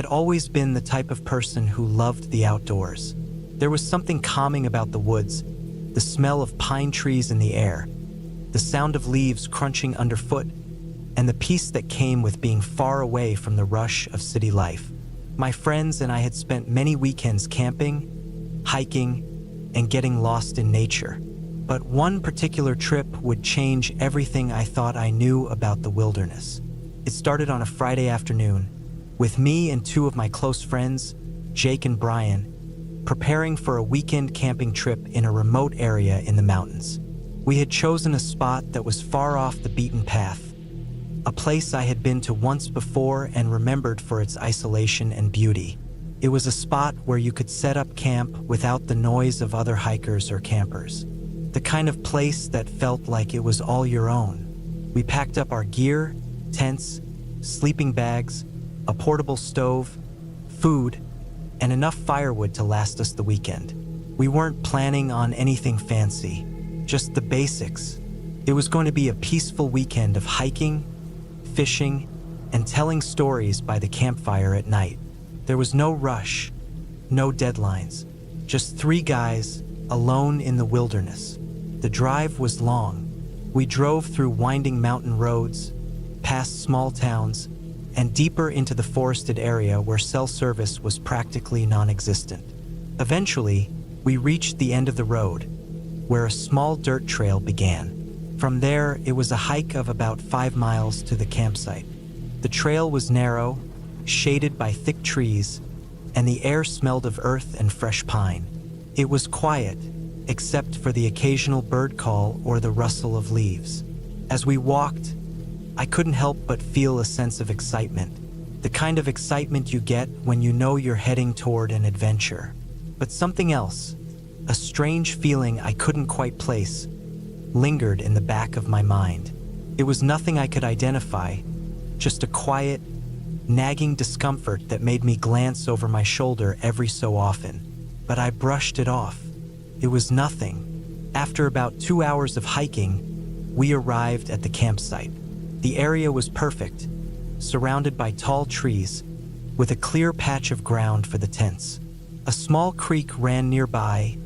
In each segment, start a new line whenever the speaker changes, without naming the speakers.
had always been the type of person who loved the outdoors. There was something calming about the woods, the smell of pine trees in the air, the sound of leaves crunching underfoot, and the peace that came with being far away from the rush of city life. My friends and I had spent many weekends camping, hiking, and getting lost in nature. But one particular trip would change everything I thought I knew about the wilderness. It started on a Friday afternoon, with me and two of my close friends, Jake and Brian, preparing for a weekend camping trip in a remote area in the mountains. We had chosen a spot that was far off the beaten path, a place I had been to once before and remembered for its isolation and beauty. It was a spot where you could set up camp without the noise of other hikers or campers. The kind of place that felt like it was all your own. We packed up our gear, tents, sleeping bags, a portable stove, food, and enough firewood to last us the weekend. We weren't planning on anything fancy, just the basics. It was going to be a peaceful weekend of hiking, fishing, and telling stories by the campfire at night. There was no rush, no deadlines, just three guys alone in the wilderness. The drive was long. We drove through winding mountain roads, past small towns, and deeper into the forested area where cell service was practically non-existent. Eventually, we reached the end of the road, where a small dirt trail began. From there, it was a hike of about 5 miles to the campsite. The trail was narrow, shaded by thick trees, and the air smelled of earth and fresh pine. It was quiet, except for the occasional bird call or the rustle of leaves. As we walked, I couldn't help but feel a sense of excitement, the kind of excitement you get when you know you're heading toward an adventure. But something else, a strange feeling I couldn't quite place, lingered in the back of my mind. It was nothing I could identify, just a quiet, nagging discomfort that made me glance over my shoulder every so often. But I brushed it off. It was nothing. After about 2 hours of hiking, we arrived at the campsite. The area was perfect, surrounded by tall trees, with a clear patch of ground for the tents. A small creek ran nearby,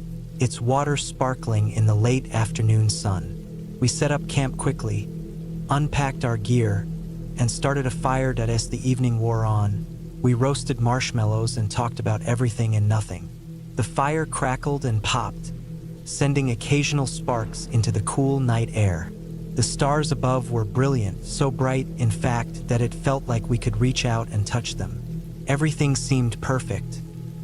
its water sparkling in the late afternoon sun. We set up camp quickly, unpacked our gear, and started a fire that as the evening wore on, we roasted marshmallows and talked about everything and nothing. The fire crackled and popped, sending occasional sparks into the cool night air. The stars above were brilliant, so bright, in fact, that it felt like we could reach out and touch them. Everything seemed perfect.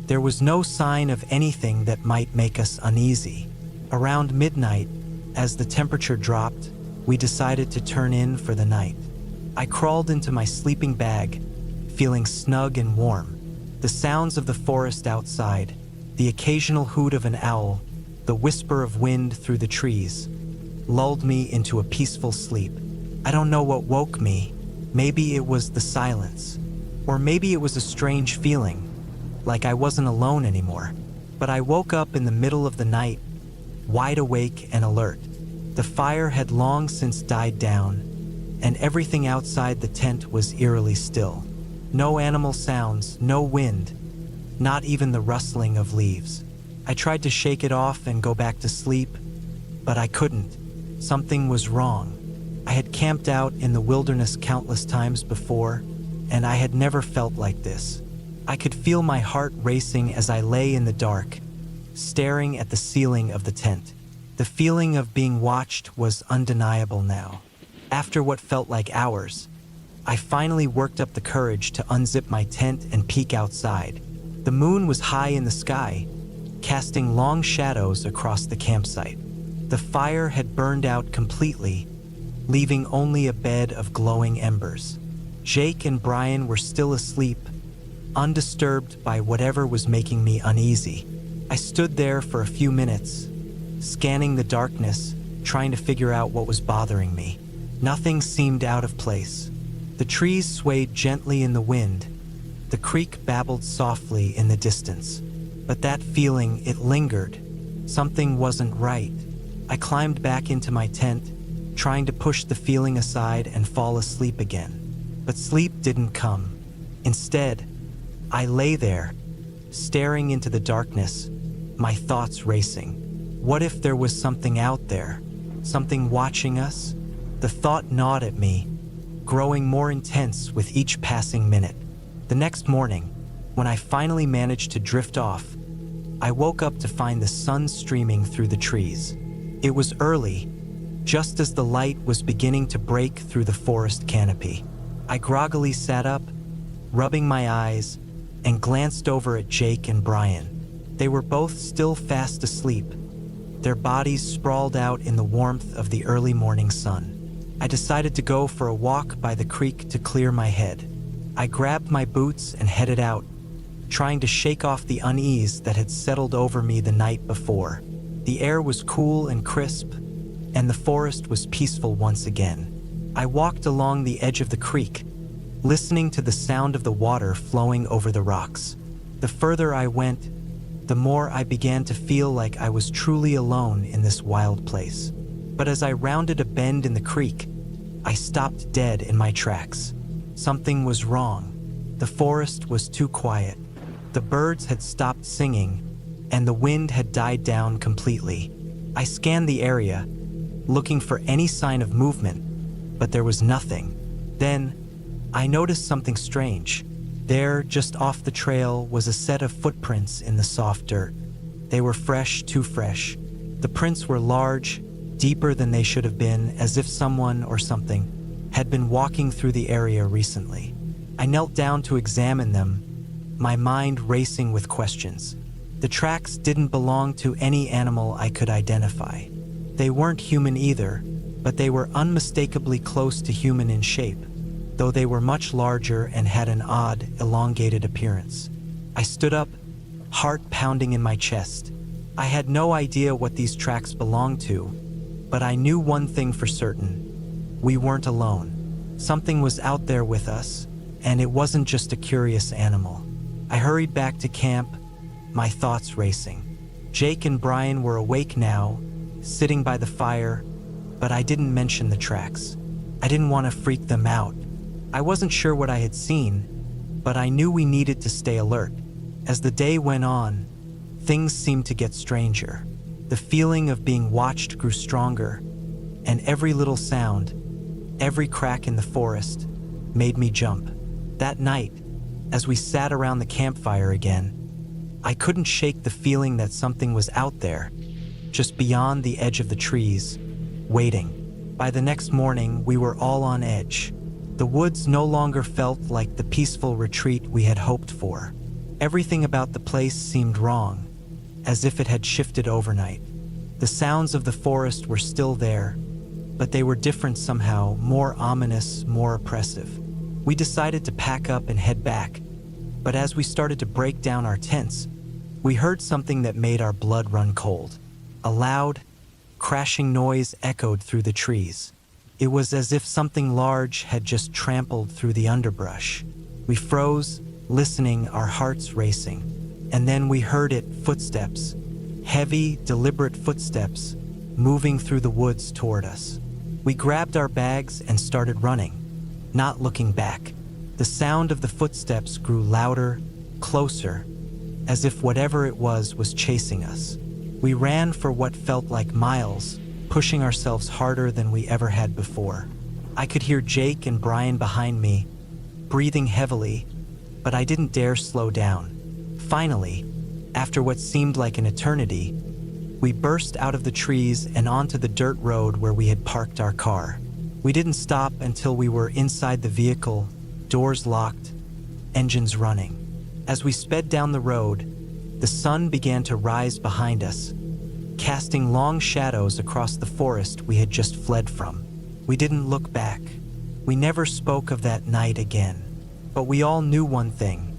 There was no sign of anything that might make us uneasy. Around midnight, as the temperature dropped, we decided to turn in for the night. I crawled into my sleeping bag, feeling snug and warm. The sounds of the forest outside, the occasional hoot of an owl, the whisper of wind through the trees, lulled me into a peaceful sleep. I don't know what woke me. Maybe it was the silence, or maybe it was a strange feeling, like I wasn't alone anymore. But I woke up in the middle of the night, wide awake and alert. The fire had long since died down, and everything outside the tent was eerily still. No animal sounds, no wind, not even the rustling of leaves. I tried to shake it off and go back to sleep, but I couldn't. Something was wrong. I had camped out in the wilderness countless times before, and I had never felt like this. I could feel my heart racing as I lay in the dark, staring at the ceiling of the tent. The feeling of being watched was undeniable now. After what felt like hours, I finally worked up the courage to unzip my tent and peek outside. The moon was high in the sky, casting long shadows across the campsite. The fire had burned out completely, leaving only a bed of glowing embers. Jake and Brian were still asleep, undisturbed by whatever was making me uneasy. I stood there for a few minutes, scanning the darkness, trying to figure out what was bothering me. Nothing seemed out of place. The trees swayed gently in the wind. The creek babbled softly in the distance. But that feeling, it lingered. Something wasn't right. I climbed back into my tent, trying to push the feeling aside and fall asleep again. But sleep didn't come. Instead, I lay there, staring into the darkness, my thoughts racing. What if there was something out there? Something watching us? The thought gnawed at me, growing more intense with each passing minute. The next morning, when I finally managed to drift off, I woke up to find the sun streaming through the trees. It was early, just as the light was beginning to break through the forest canopy. I groggily sat up, rubbing my eyes, and glanced over at Jake and Brian. They were both still fast asleep, their bodies sprawled out in the warmth of the early morning sun. I decided to go for a walk by the creek to clear my head. I grabbed my boots and headed out, trying to shake off the unease that had settled over me the night before. The air was cool and crisp, and the forest was peaceful once again. I walked along the edge of the creek, listening to the sound of the water flowing over the rocks. The further I went, the more I began to feel like I was truly alone in this wild place. But as I rounded a bend in the creek, I stopped dead in my tracks. Something was wrong. The forest was too quiet. The birds had stopped singing, and the wind had died down completely. I scanned the area, looking for any sign of movement, but there was nothing. Then, I noticed something strange. There, just off the trail, was a set of footprints in the soft dirt. They were fresh, too fresh. The prints were large, deeper than they should have been, as if someone or something had been walking through the area recently. I knelt down to examine them, my mind racing with questions. The tracks didn't belong to any animal I could identify. They weren't human either, but they were unmistakably close to human in shape, though they were much larger and had an odd, elongated appearance. I stood up, heart pounding in my chest. I had no idea what these tracks belonged to, but I knew one thing for certain. We weren't alone. Something was out there with us, and it wasn't just a curious animal. I hurried back to camp, my thoughts racing. Jake and Brian were awake now, sitting by the fire, but I didn't mention the tracks. I didn't want to freak them out. I wasn't sure what I had seen, but I knew we needed to stay alert. As the day went on, things seemed to get stranger. The feeling of being watched grew stronger, and every little sound, every crack in the forest, made me jump. That night, as we sat around the campfire again, I couldn't shake the feeling that something was out there, just beyond the edge of the trees, waiting. By the next morning, we were all on edge. The woods no longer felt like the peaceful retreat we had hoped for. Everything about the place seemed wrong, as if it had shifted overnight. The sounds of the forest were still there, but they were different somehow, more ominous, more oppressive. We decided to pack up and head back, but as we started to break down our tents, we heard something that made our blood run cold. A loud, crashing noise echoed through the trees. It was as if something large had just trampled through the underbrush. We froze, listening, our hearts racing. And then we heard it, footsteps. Heavy, deliberate footsteps, moving through the woods toward us. We grabbed our bags and started running, not looking back. The sound of the footsteps grew louder, closer, as if whatever it was chasing us. We ran for what felt like miles, pushing ourselves harder than we ever had before. I could hear Jake and Brian behind me, breathing heavily, but I didn't dare slow down. Finally, after what seemed like an eternity, we burst out of the trees and onto the dirt road where we had parked our car. We didn't stop until we were inside the vehicle, doors locked, engines running. As we sped down the road, the sun began to rise behind us, casting long shadows across the forest we had just fled from. We didn't look back. We never spoke of that night again. But we all knew one thing.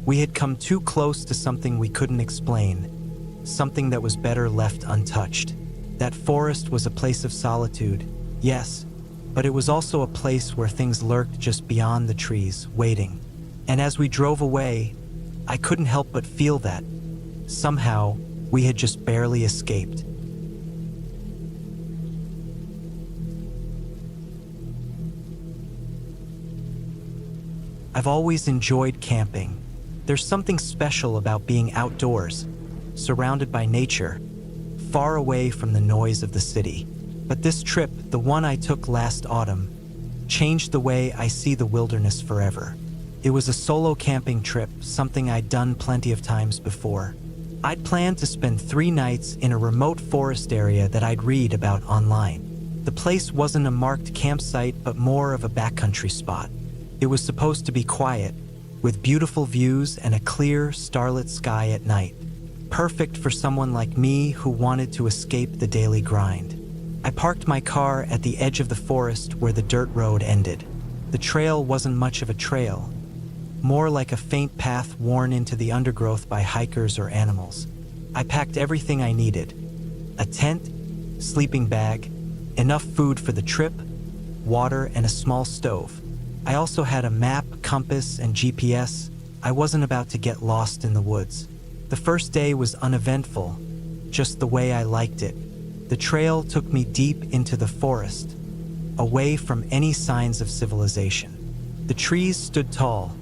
We had come too close to something we couldn't explain, something that was better left untouched. That forest was a place of solitude, yes, but it was also a place where things lurked just beyond the trees, waiting. And as we drove away, I couldn't help but feel that, somehow, we had just barely escaped. I've always enjoyed camping, There's something special about being outdoors, surrounded by nature, far away from the noise of the city. But this trip, the one I took last autumn, changed the way I see the wilderness forever. It was a solo camping trip, something I'd done plenty of times before. I'd planned to spend 3 nights in a remote forest area that I'd read about online. The place wasn't a marked campsite, but more of a backcountry spot. It was supposed to be quiet, with beautiful views and a clear, starlit sky at night. Perfect for someone like me who wanted to escape the daily grind. I parked my car at the edge of the forest where the dirt road ended. The trail wasn't much of a trail, more like a faint path worn into the undergrowth by hikers or animals. I packed everything I needed: a tent, sleeping bag, enough food for the trip, water, and a small stove. I also had a map, compass, and GPS. I wasn't about to get lost in the woods. The first day was uneventful, just the way I liked it. The trail took me deep into the forest, away from any signs of civilization. The trees stood tall,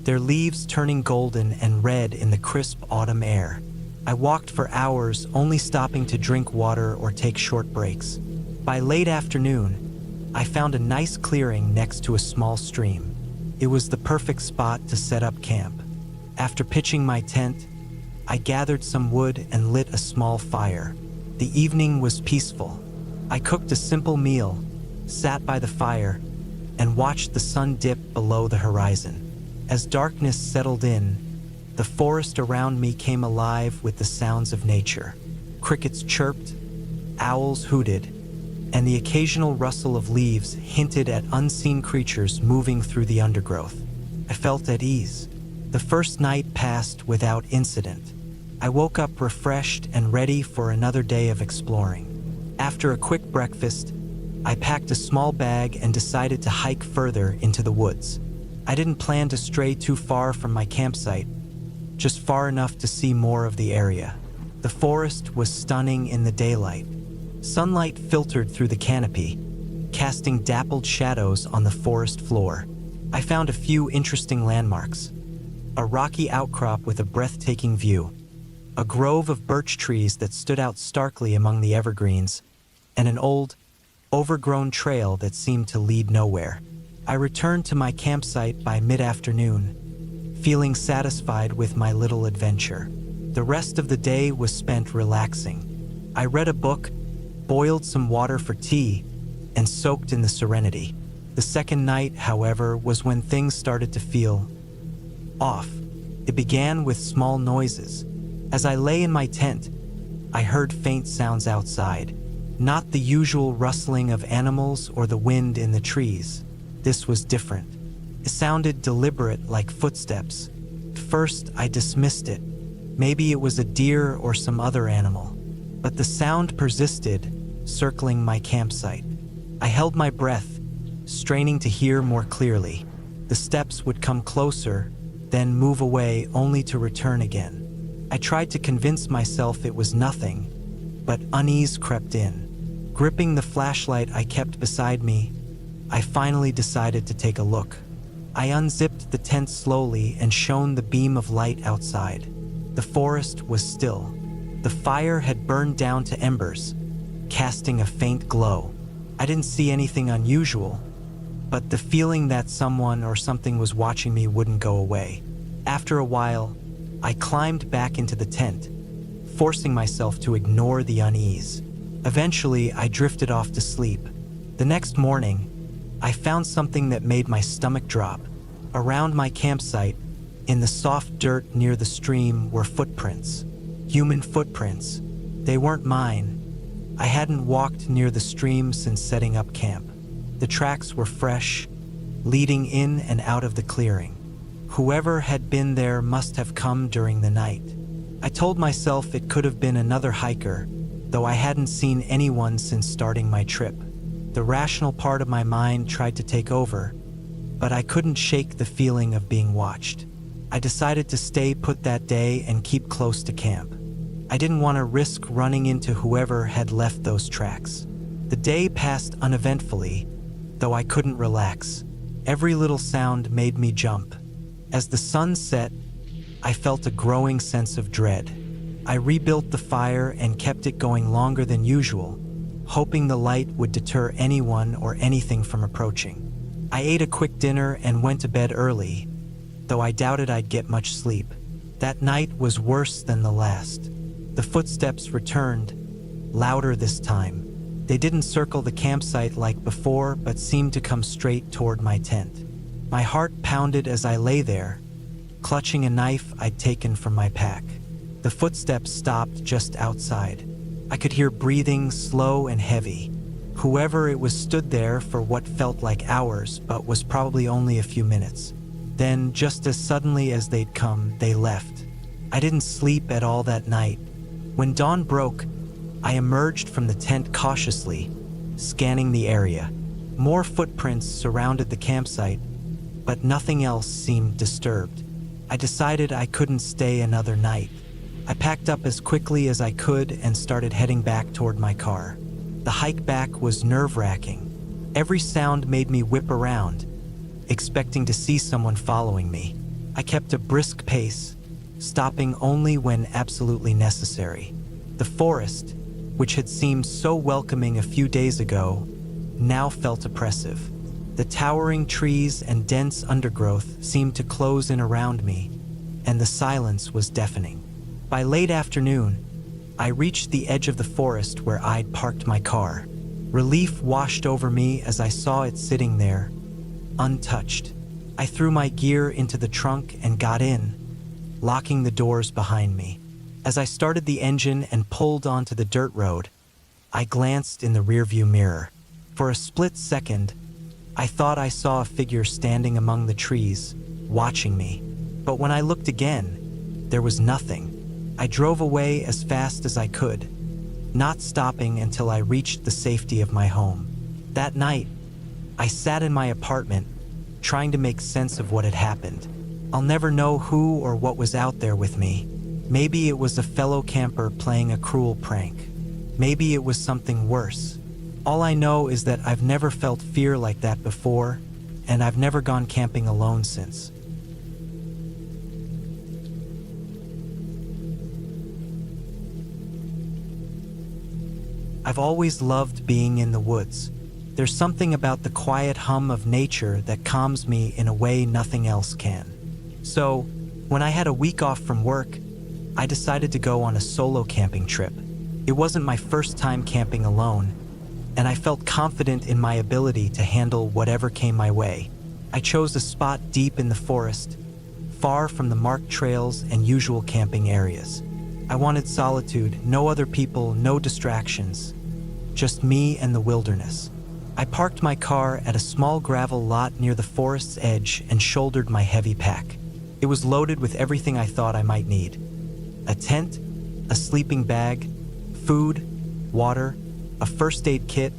their leaves turning golden and red in the crisp autumn air. I walked for hours, only stopping to drink water or take short breaks. By late afternoon, I found a nice clearing next to a small stream. It was the perfect spot to set up camp. After pitching my tent, I gathered some wood and lit a small fire. The evening was peaceful. I cooked a simple meal, sat by the fire, and watched the sun dip below the horizon. As darkness settled in, the forest around me came alive with the sounds of nature. Crickets chirped, owls hooted, and the occasional rustle of leaves hinted at unseen creatures moving through the undergrowth. I felt at ease. The first night passed without incident. I woke up refreshed and ready for another day of exploring. After a quick breakfast, I packed a small bag and decided to hike further into the woods. I didn't plan to stray too far from my campsite, just far enough to see more of the area. The forest was stunning in the daylight. Sunlight filtered through the canopy, casting dappled shadows on the forest floor. I found a few interesting landmarks: a rocky outcrop with a breathtaking view, a grove of birch trees that stood out starkly among the evergreens, and an old, overgrown trail that seemed to lead nowhere. I returned to my campsite by mid-afternoon, feeling satisfied with my little adventure. The rest of the day was spent relaxing. I read a book, boiled some water for tea, and soaked in the serenity. The second night, however, was when things started to feel off. It began with small noises. As I lay in my tent, I heard faint sounds outside. Not the usual rustling of animals or the wind in the trees. This was different. It sounded deliberate, like footsteps. At first, I dismissed it. Maybe it was a deer or some other animal. But the sound persisted, circling my campsite. I held my breath, straining to hear more clearly. The steps would come closer, then move away, only to return again. I tried to convince myself it was nothing, but unease crept in. Gripping the flashlight I kept beside me, I finally decided to take a look. I unzipped the tent slowly and shone the beam of light outside. The forest was still. The fire had burned down to embers, casting a faint glow. I didn't see anything unusual, but the feeling that someone or something was watching me wouldn't go away. After a while, I climbed back into the tent, forcing myself to ignore the unease. Eventually, I drifted off to sleep. The next morning, I found something that made my stomach drop. Around my campsite, in the soft dirt near the stream, were footprints. Human footprints. They weren't mine. I hadn't walked near the stream since setting up camp. The tracks were fresh, leading in and out of the clearing. Whoever had been there must have come during the night. I told myself it could have been another hiker, though I hadn't seen anyone since starting my trip. The rational part of my mind tried to take over, but I couldn't shake the feeling of being watched. I decided to stay put that day and keep close to camp. I didn't want to risk running into whoever had left those tracks. The day passed uneventfully, though I couldn't relax. Every little sound made me jump. As the sun set, I felt a growing sense of dread. I rebuilt the fire and kept it going longer than usual, hoping the light would deter anyone or anything from approaching. I ate a quick dinner and went to bed early, though I doubted I'd get much sleep. That night was worse than the last. The footsteps returned, louder this time. They didn't circle the campsite like before, but seemed to come straight toward my tent. My heart pounded as I lay there, clutching a knife I'd taken from my pack. The footsteps stopped just outside. I could hear breathing, slow and heavy. Whoever it was stood there for what felt like hours, but was probably only a few minutes. Then, just as suddenly as they'd come, they left. I didn't sleep at all that night. When dawn broke, I emerged from the tent cautiously, scanning the area. More footprints surrounded the campsite, but nothing else seemed disturbed. I decided I couldn't stay another night. I packed up as quickly as I could and started heading back toward my car. The hike back was nerve-wracking. Every sound made me whip around, expecting to see someone following me. I kept a brisk pace, stopping only when absolutely necessary. The forest, which had seemed so welcoming a few days ago, now felt oppressive. The towering trees and dense undergrowth seemed to close in around me, and the silence was deafening. By late afternoon, I reached the edge of the forest where I'd parked my car. Relief washed over me as I saw it sitting there, untouched. I threw my gear into the trunk and got in, locking the doors behind me. As I started the engine and pulled onto the dirt road, I glanced in the rearview mirror. For a split second, I thought I saw a figure standing among the trees, watching me. But when I looked again, there was nothing. I drove away as fast as I could, not stopping until I reached the safety of my home. That night, I sat in my apartment, trying to make sense of what had happened. I'll never know who or what was out there with me. Maybe it was a fellow camper playing a cruel prank. Maybe it was something worse. All I know is that I've never felt fear like that before, and I've never gone camping alone since. I've always loved being in the woods. There's something about the quiet hum of nature that calms me in a way nothing else can. So, when I had a week off from work, I decided to go on a solo camping trip. It wasn't my first time camping alone, and I felt confident in my ability to handle whatever came my way. I chose a spot deep in the forest, far from the marked trails and usual camping areas. I wanted solitude, no other people, no distractions, just me and the wilderness. I parked my car at a small gravel lot near the forest's edge and shouldered my heavy pack. It was loaded with everything I thought I might need: a tent, a sleeping bag, food, water, a first aid kit,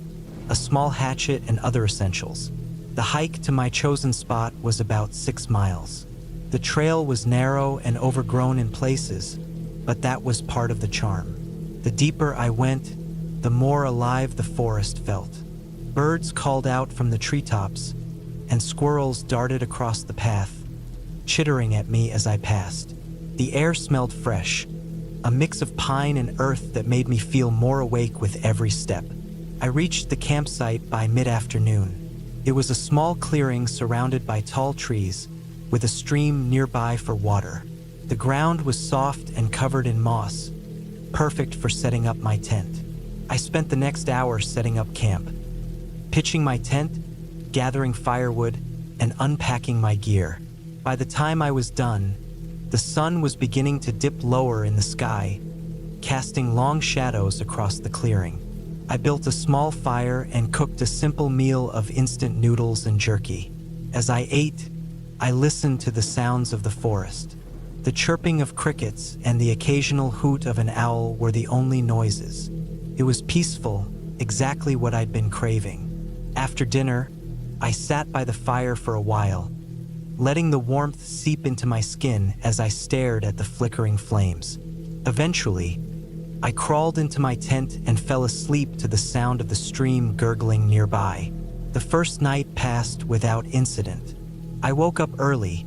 a small hatchet, and other essentials. The hike to my chosen spot was about 6 miles. The trail was narrow and overgrown in places, but that was part of the charm. The deeper I went, the more alive the forest felt. Birds called out from the treetops, and squirrels darted across the path, chittering at me as I passed. The air smelled fresh, a mix of pine and earth that made me feel more awake with every step. I reached the campsite by mid-afternoon. It was a small clearing surrounded by tall trees, with a stream nearby for water. The ground was soft and covered in moss, perfect for setting up my tent. I spent the next hour setting up camp, pitching my tent, gathering firewood, and unpacking my gear. By the time I was done, the sun was beginning to dip lower in the sky, casting long shadows across the clearing. I built a small fire and cooked a simple meal of instant noodles and jerky. As I ate, I listened to the sounds of the forest. The chirping of crickets and the occasional hoot of an owl were the only noises. It was peaceful, exactly what I'd been craving. After dinner, I sat by the fire for a while, letting the warmth seep into my skin as I stared at the flickering flames. Eventually, I crawled into my tent and fell asleep to the sound of the stream gurgling nearby. The first night passed without incident. I woke up early,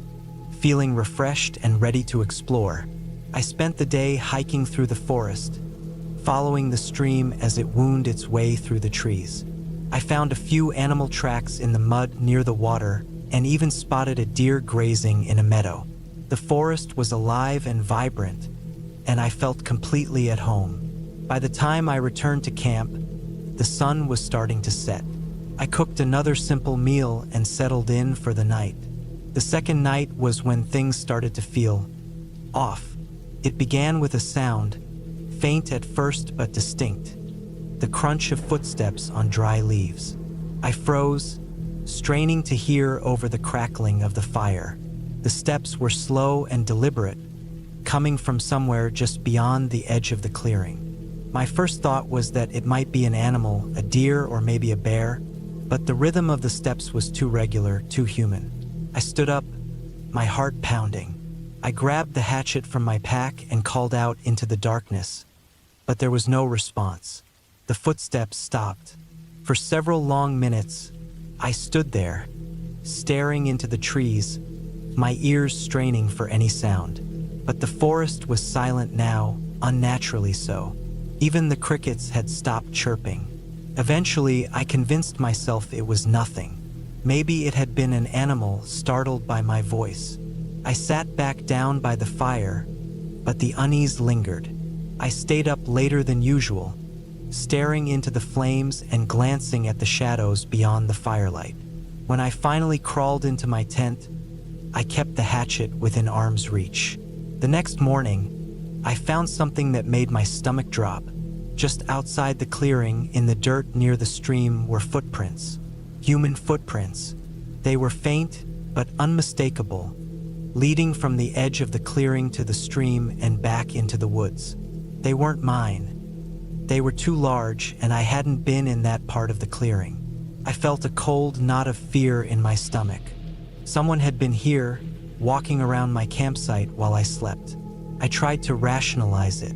feeling refreshed and ready to explore. I spent the day hiking through the forest, following the stream as it wound its way through the trees. I found a few animal tracks in the mud near the water and even spotted a deer grazing in a meadow. The forest was alive and vibrant, and I felt completely at home. By the time I returned to camp, the sun was starting to set. I cooked another simple meal and settled in for the night. The second night was when things started to feel off. It began with a sound, faint at first but distinct, the crunch of footsteps on dry leaves. I froze, straining to hear over the crackling of the fire. The steps were slow and deliberate, coming from somewhere just beyond the edge of the clearing. My first thought was that it might be an animal, a deer or maybe a bear, but the rhythm of the steps was too regular, too human. I stood up, my heart pounding. I grabbed the hatchet from my pack and called out into the darkness, but there was no response. The footsteps stopped. For several long minutes, I stood there, staring into the trees, my ears straining for any sound. But the forest was silent now, unnaturally so. Even the crickets had stopped chirping. Eventually, I convinced myself it was nothing. Maybe it had been an animal startled by my voice. I sat back down by the fire, but the unease lingered. I stayed up later than usual, staring into the flames and glancing at the shadows beyond the firelight. When I finally crawled into my tent, I kept the hatchet within arm's reach. The next morning, I found something that made my stomach drop. Just outside the clearing, in the dirt near the stream, were footprints. Human footprints. They were faint but unmistakable, leading from the edge of the clearing to the stream and back into the woods. They weren't mine. They were too large, and I hadn't been in that part of the clearing. I felt a cold knot of fear in my stomach. Someone had been here, walking around my campsite while I slept. I tried to rationalize it.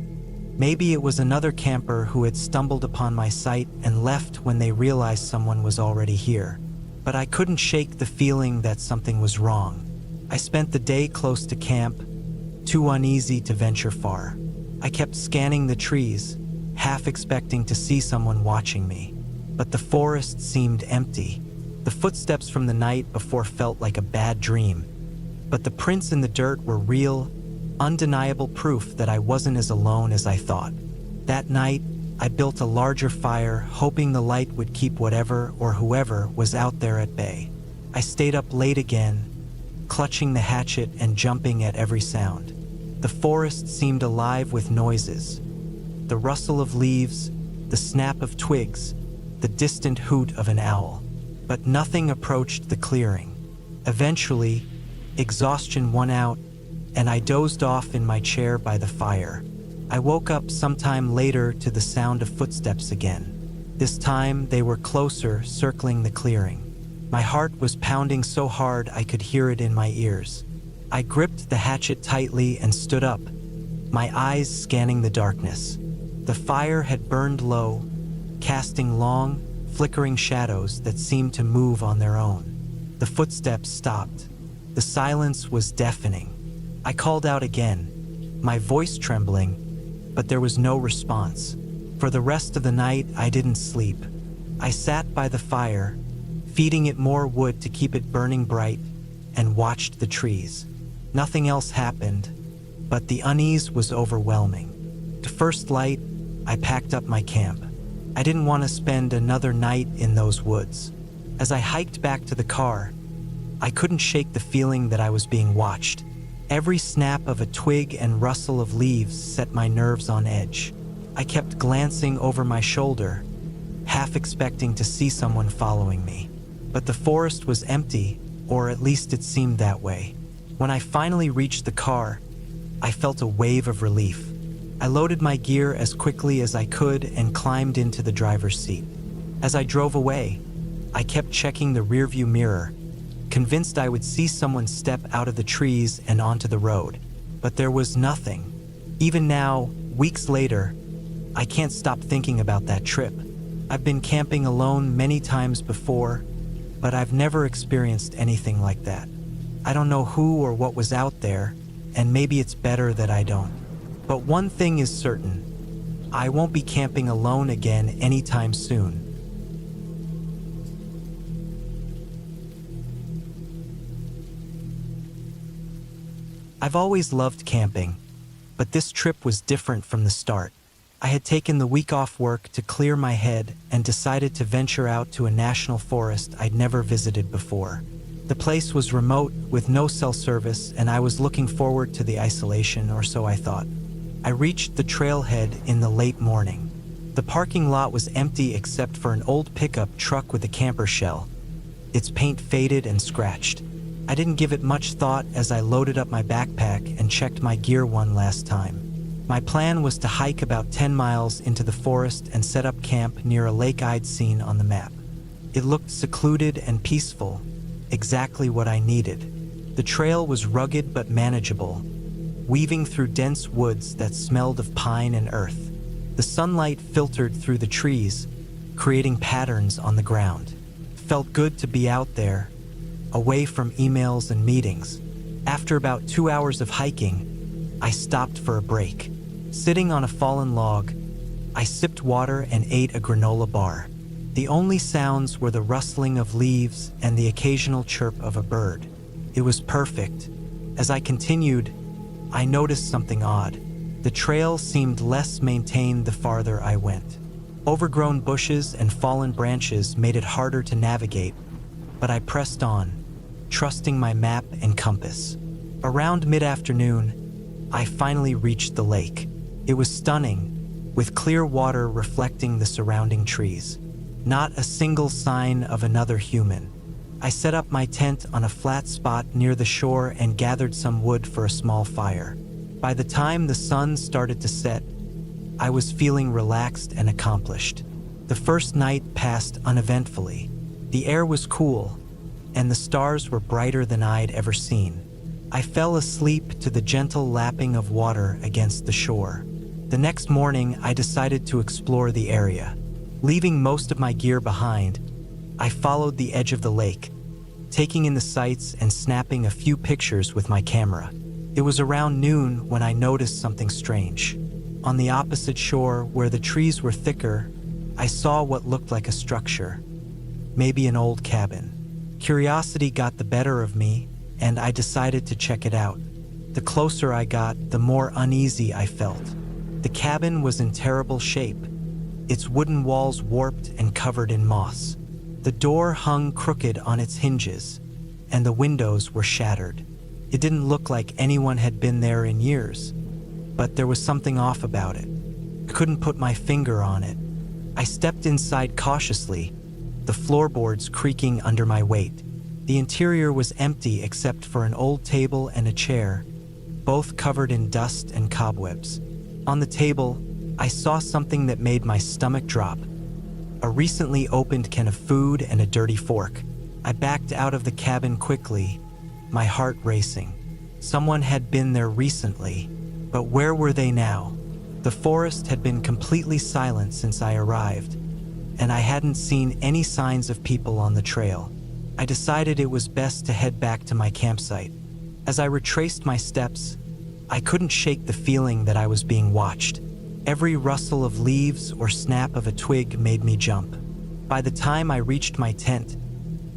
Maybe it was another camper who had stumbled upon my site and left when they realized someone was already here. But I couldn't shake the feeling that something was wrong. I spent the day close to camp, too uneasy to venture far. I kept scanning the trees, half expecting to see someone watching me. But the forest seemed empty. The footsteps from the night before felt like a bad dream. But the prints in the dirt were real, undeniable proof that I wasn't as alone as I thought. That night, I built a larger fire, hoping the light would keep whatever or whoever was out there at bay. I stayed up late again, clutching the hatchet and jumping at every sound. The forest seemed alive with noises. The rustle of leaves, the snap of twigs, the distant hoot of an owl. But nothing approached the clearing. Eventually, exhaustion won out, and I dozed off in my chair by the fire. I woke up sometime later to the sound of footsteps again. This time, they were closer, circling the clearing. My heart was pounding so hard I could hear it in my ears. I gripped the hatchet tightly and stood up, my eyes scanning the darkness. The fire had burned low, casting long, flickering shadows that seemed to move on their own. The footsteps stopped. The silence was deafening. I called out again, my voice trembling, but there was no response. For the rest of the night, I didn't sleep. I sat by the fire, feeding it more wood to keep it burning bright, and watched the trees. Nothing else happened, but the unease was overwhelming. To first light, I packed up my camp. I didn't want to spend another night in those woods. As I hiked back to the car, I couldn't shake the feeling that I was being watched. Every snap of a twig and rustle of leaves set my nerves on edge. I kept glancing over my shoulder, half expecting to see someone following me. But the forest was empty, or at least it seemed that way. When I finally reached the car, I felt a wave of relief. I loaded my gear as quickly as I could and climbed into the driver's seat. As I drove away, I kept checking the rearview mirror, convinced I would see someone step out of the trees and onto the road. But there was nothing. Even now, weeks later, I can't stop thinking about that trip. I've been camping alone many times before, but I've never experienced anything like that. I don't know who or what was out there, and maybe it's better that I don't. But one thing is certain. I won't be camping alone again anytime soon. I've always loved camping, but this trip was different from the start. I had taken the week off work to clear my head and decided to venture out to a national forest I'd never visited before. The place was remote with no cell service, and I was looking forward to the isolation, or so I thought. I reached the trailhead in the late morning. The parking lot was empty except for an old pickup truck with a camper shell, its paint faded and scratched. I didn't give it much thought as I loaded up my backpack and checked my gear one last time. My plan was to hike about 10 miles into the forest and set up camp near a lake I'd seen on the map. It looked secluded and peaceful, exactly what I needed. The trail was rugged but manageable, weaving through dense woods that smelled of pine and earth. The sunlight filtered through the trees, creating patterns on the ground. It felt good to be out there, away from emails and meetings. After about 2 hours of hiking, I stopped for a break. Sitting on a fallen log, I sipped water and ate a granola bar. The only sounds were the rustling of leaves and the occasional chirp of a bird. It was perfect. As I continued, I noticed something odd. The trail seemed less maintained the farther I went. Overgrown bushes and fallen branches made it harder to navigate, but I pressed on, trusting my map and compass. Around mid-afternoon, I finally reached the lake. It was stunning, with clear water reflecting the surrounding trees. Not a single sign of another human. I set up my tent on a flat spot near the shore and gathered some wood for a small fire. By the time the sun started to set, I was feeling relaxed and accomplished. The first night passed uneventfully. The air was cool, and the stars were brighter than I'd ever seen. I fell asleep to the gentle lapping of water against the shore. The next morning, I decided to explore the area. Leaving most of my gear behind, I followed the edge of the lake, taking in the sights and snapping a few pictures with my camera. It was around noon when I noticed something strange. On the opposite shore, where the trees were thicker, I saw what looked like a structure, maybe an old cabin. Curiosity got the better of me, and I decided to check it out. The closer I got, the more uneasy I felt. The cabin was in terrible shape, its wooden walls warped and covered in moss. The door hung crooked on its hinges, and the windows were shattered. It didn't look like anyone had been there in years, but there was something off about it. I couldn't put my finger on it. I stepped inside cautiously, the floorboards creaking under my weight. The interior was empty except for an old table and a chair, both covered in dust and cobwebs. On the table, I saw something that made my stomach drop. A recently opened can of food and a dirty fork. I backed out of the cabin quickly, my heart racing. Someone had been there recently, but where were they now? The forest had been completely silent since I arrived, and I hadn't seen any signs of people on the trail. I decided it was best to head back to my campsite. As I retraced my steps, I couldn't shake the feeling that I was being watched. Every rustle of leaves or snap of a twig made me jump. By the time I reached my tent,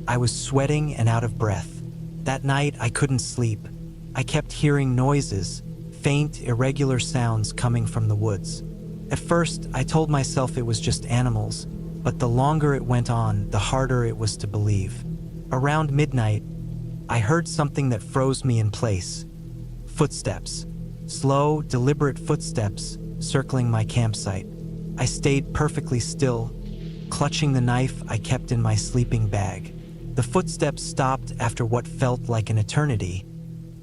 I was sweating and out of breath. That night, I couldn't sleep. I kept hearing noises, faint, irregular sounds coming from the woods. At first, I told myself it was just animals, but the longer it went on, the harder it was to believe. Around midnight, I heard something that froze me in place. Footsteps. Slow, deliberate footsteps circling my campsite. I stayed perfectly still, clutching the knife I kept in my sleeping bag. The footsteps stopped after what felt like an eternity,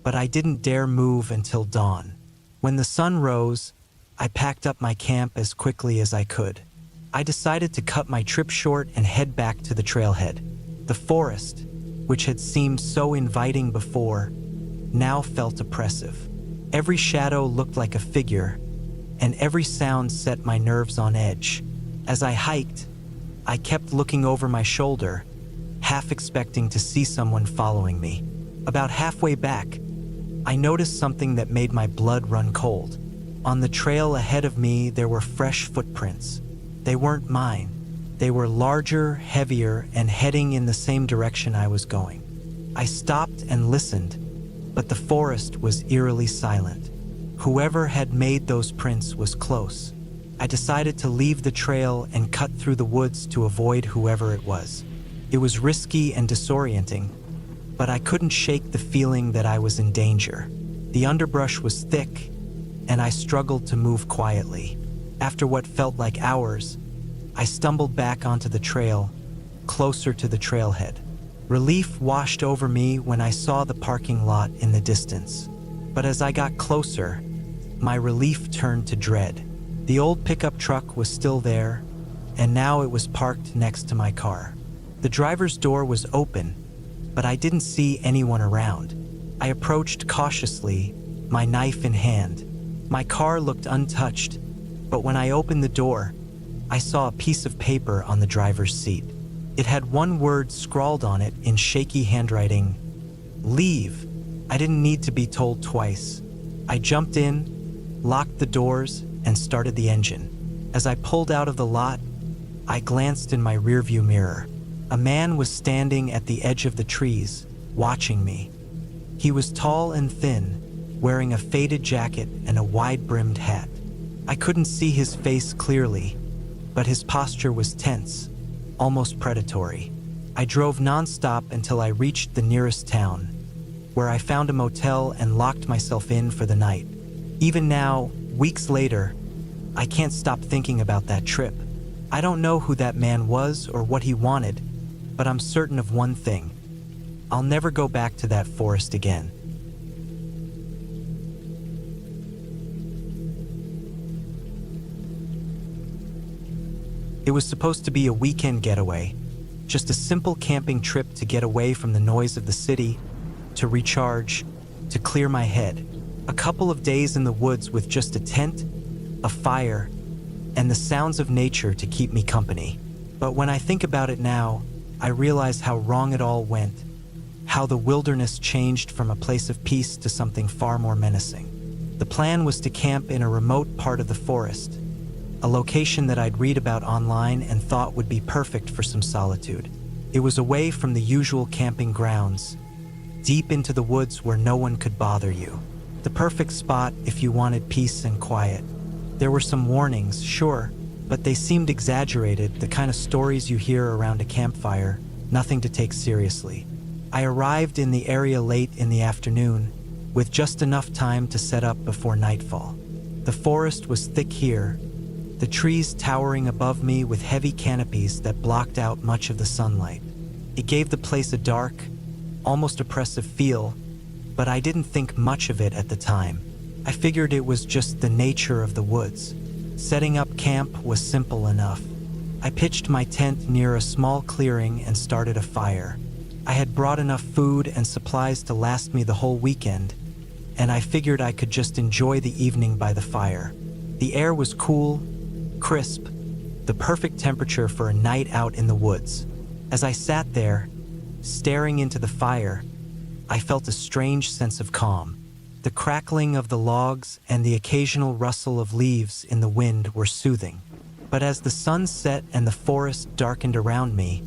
but I didn't dare move until dawn. When the sun rose, I packed up my camp as quickly as I could. I decided to cut my trip short and head back to the trailhead. The forest, which had seemed so inviting before, now felt oppressive. Every shadow looked like a figure, and every sound set my nerves on edge. As I hiked, I kept looking over my shoulder, half expecting to see someone following me. About halfway back, I noticed something that made my blood run cold. On the trail ahead of me, there were fresh footprints. They weren't mine. They were larger, heavier, and heading in the same direction I was going. I stopped and listened, but the forest was eerily silent. Whoever had made those prints was close. I decided to leave the trail and cut through the woods to avoid whoever it was. It was risky and disorienting, but I couldn't shake the feeling that I was in danger. The underbrush was thick, and I struggled to move quietly. After what felt like hours, I stumbled back onto the trail, closer to the trailhead. Relief washed over me when I saw the parking lot in the distance. But as I got closer, my relief turned to dread. The old pickup truck was still there, and now it was parked next to my car. The driver's door was open, but I didn't see anyone around. I approached cautiously, my knife in hand. My car looked untouched, but when I opened the door, I saw a piece of paper on the driver's seat. It had one word scrawled on it in shaky handwriting: "Leave." I didn't need to be told twice. I jumped in, locked the doors, and started the engine. As I pulled out of the lot, I glanced in my rearview mirror. A man was standing at the edge of the trees, watching me. He was tall and thin, wearing a faded jacket and a wide-brimmed hat. I couldn't see his face clearly, but his posture was tense, almost predatory. I drove nonstop until I reached the nearest town, where I found a motel and locked myself in for the night. Even now, weeks later, I can't stop thinking about that trip. I don't know who that man was or what he wanted, but I'm certain of one thing: I'll never go back to that forest again. It was supposed to be a weekend getaway, just a simple camping trip to get away from the noise of the city, to recharge, to clear my head. A couple of days in the woods with just a tent, a fire, and the sounds of nature to keep me company. But when I think about it now, I realize how wrong it all went, how the wilderness changed from a place of peace to something far more menacing. The plan was to camp in a remote part of the forest, a location that I'd read about online and thought would be perfect for some solitude. It was away from the usual camping grounds, deep into the woods where no one could bother you. The perfect spot if you wanted peace and quiet. There were some warnings, sure, but they seemed exaggerated, the kind of stories you hear around a campfire, nothing to take seriously. I arrived in the area late in the afternoon, with just enough time to set up before nightfall. The forest was thick here, the trees towering above me with heavy canopies that blocked out much of the sunlight. It gave the place a dark, almost oppressive feel, but I didn't think much of it at the time. I figured it was just the nature of the woods. Setting up camp was simple enough. I pitched my tent near a small clearing and started a fire. I had brought enough food and supplies to last me the whole weekend, and I figured I could just enjoy the evening by the fire. The air was cool, crisp, the perfect temperature for a night out in the woods. As I sat there, staring into the fire, I felt a strange sense of calm. The crackling of the logs and the occasional rustle of leaves in the wind were soothing. But as the sun set and the forest darkened around me,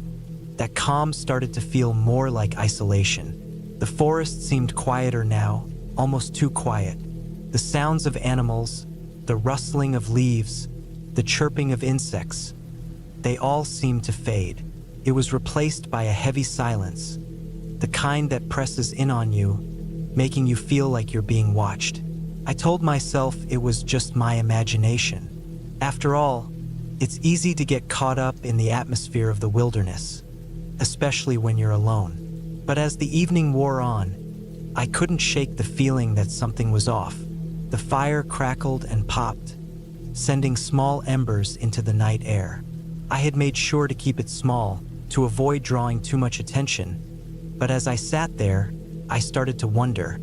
that calm started to feel more like isolation. The forest seemed quieter now, almost too quiet. The sounds of animals, the rustling of leaves, the chirping of insects, they all seemed to fade. It was replaced by a heavy silence, the kind that presses in on you, making you feel like you're being watched. I told myself it was just my imagination. After all, it's easy to get caught up in the atmosphere of the wilderness, especially when you're alone. But as the evening wore on, I couldn't shake the feeling that something was off. The fire crackled and popped, sending small embers into the night air. I had made sure to keep it small, to avoid drawing too much attention. But as I sat there, I started to wonder,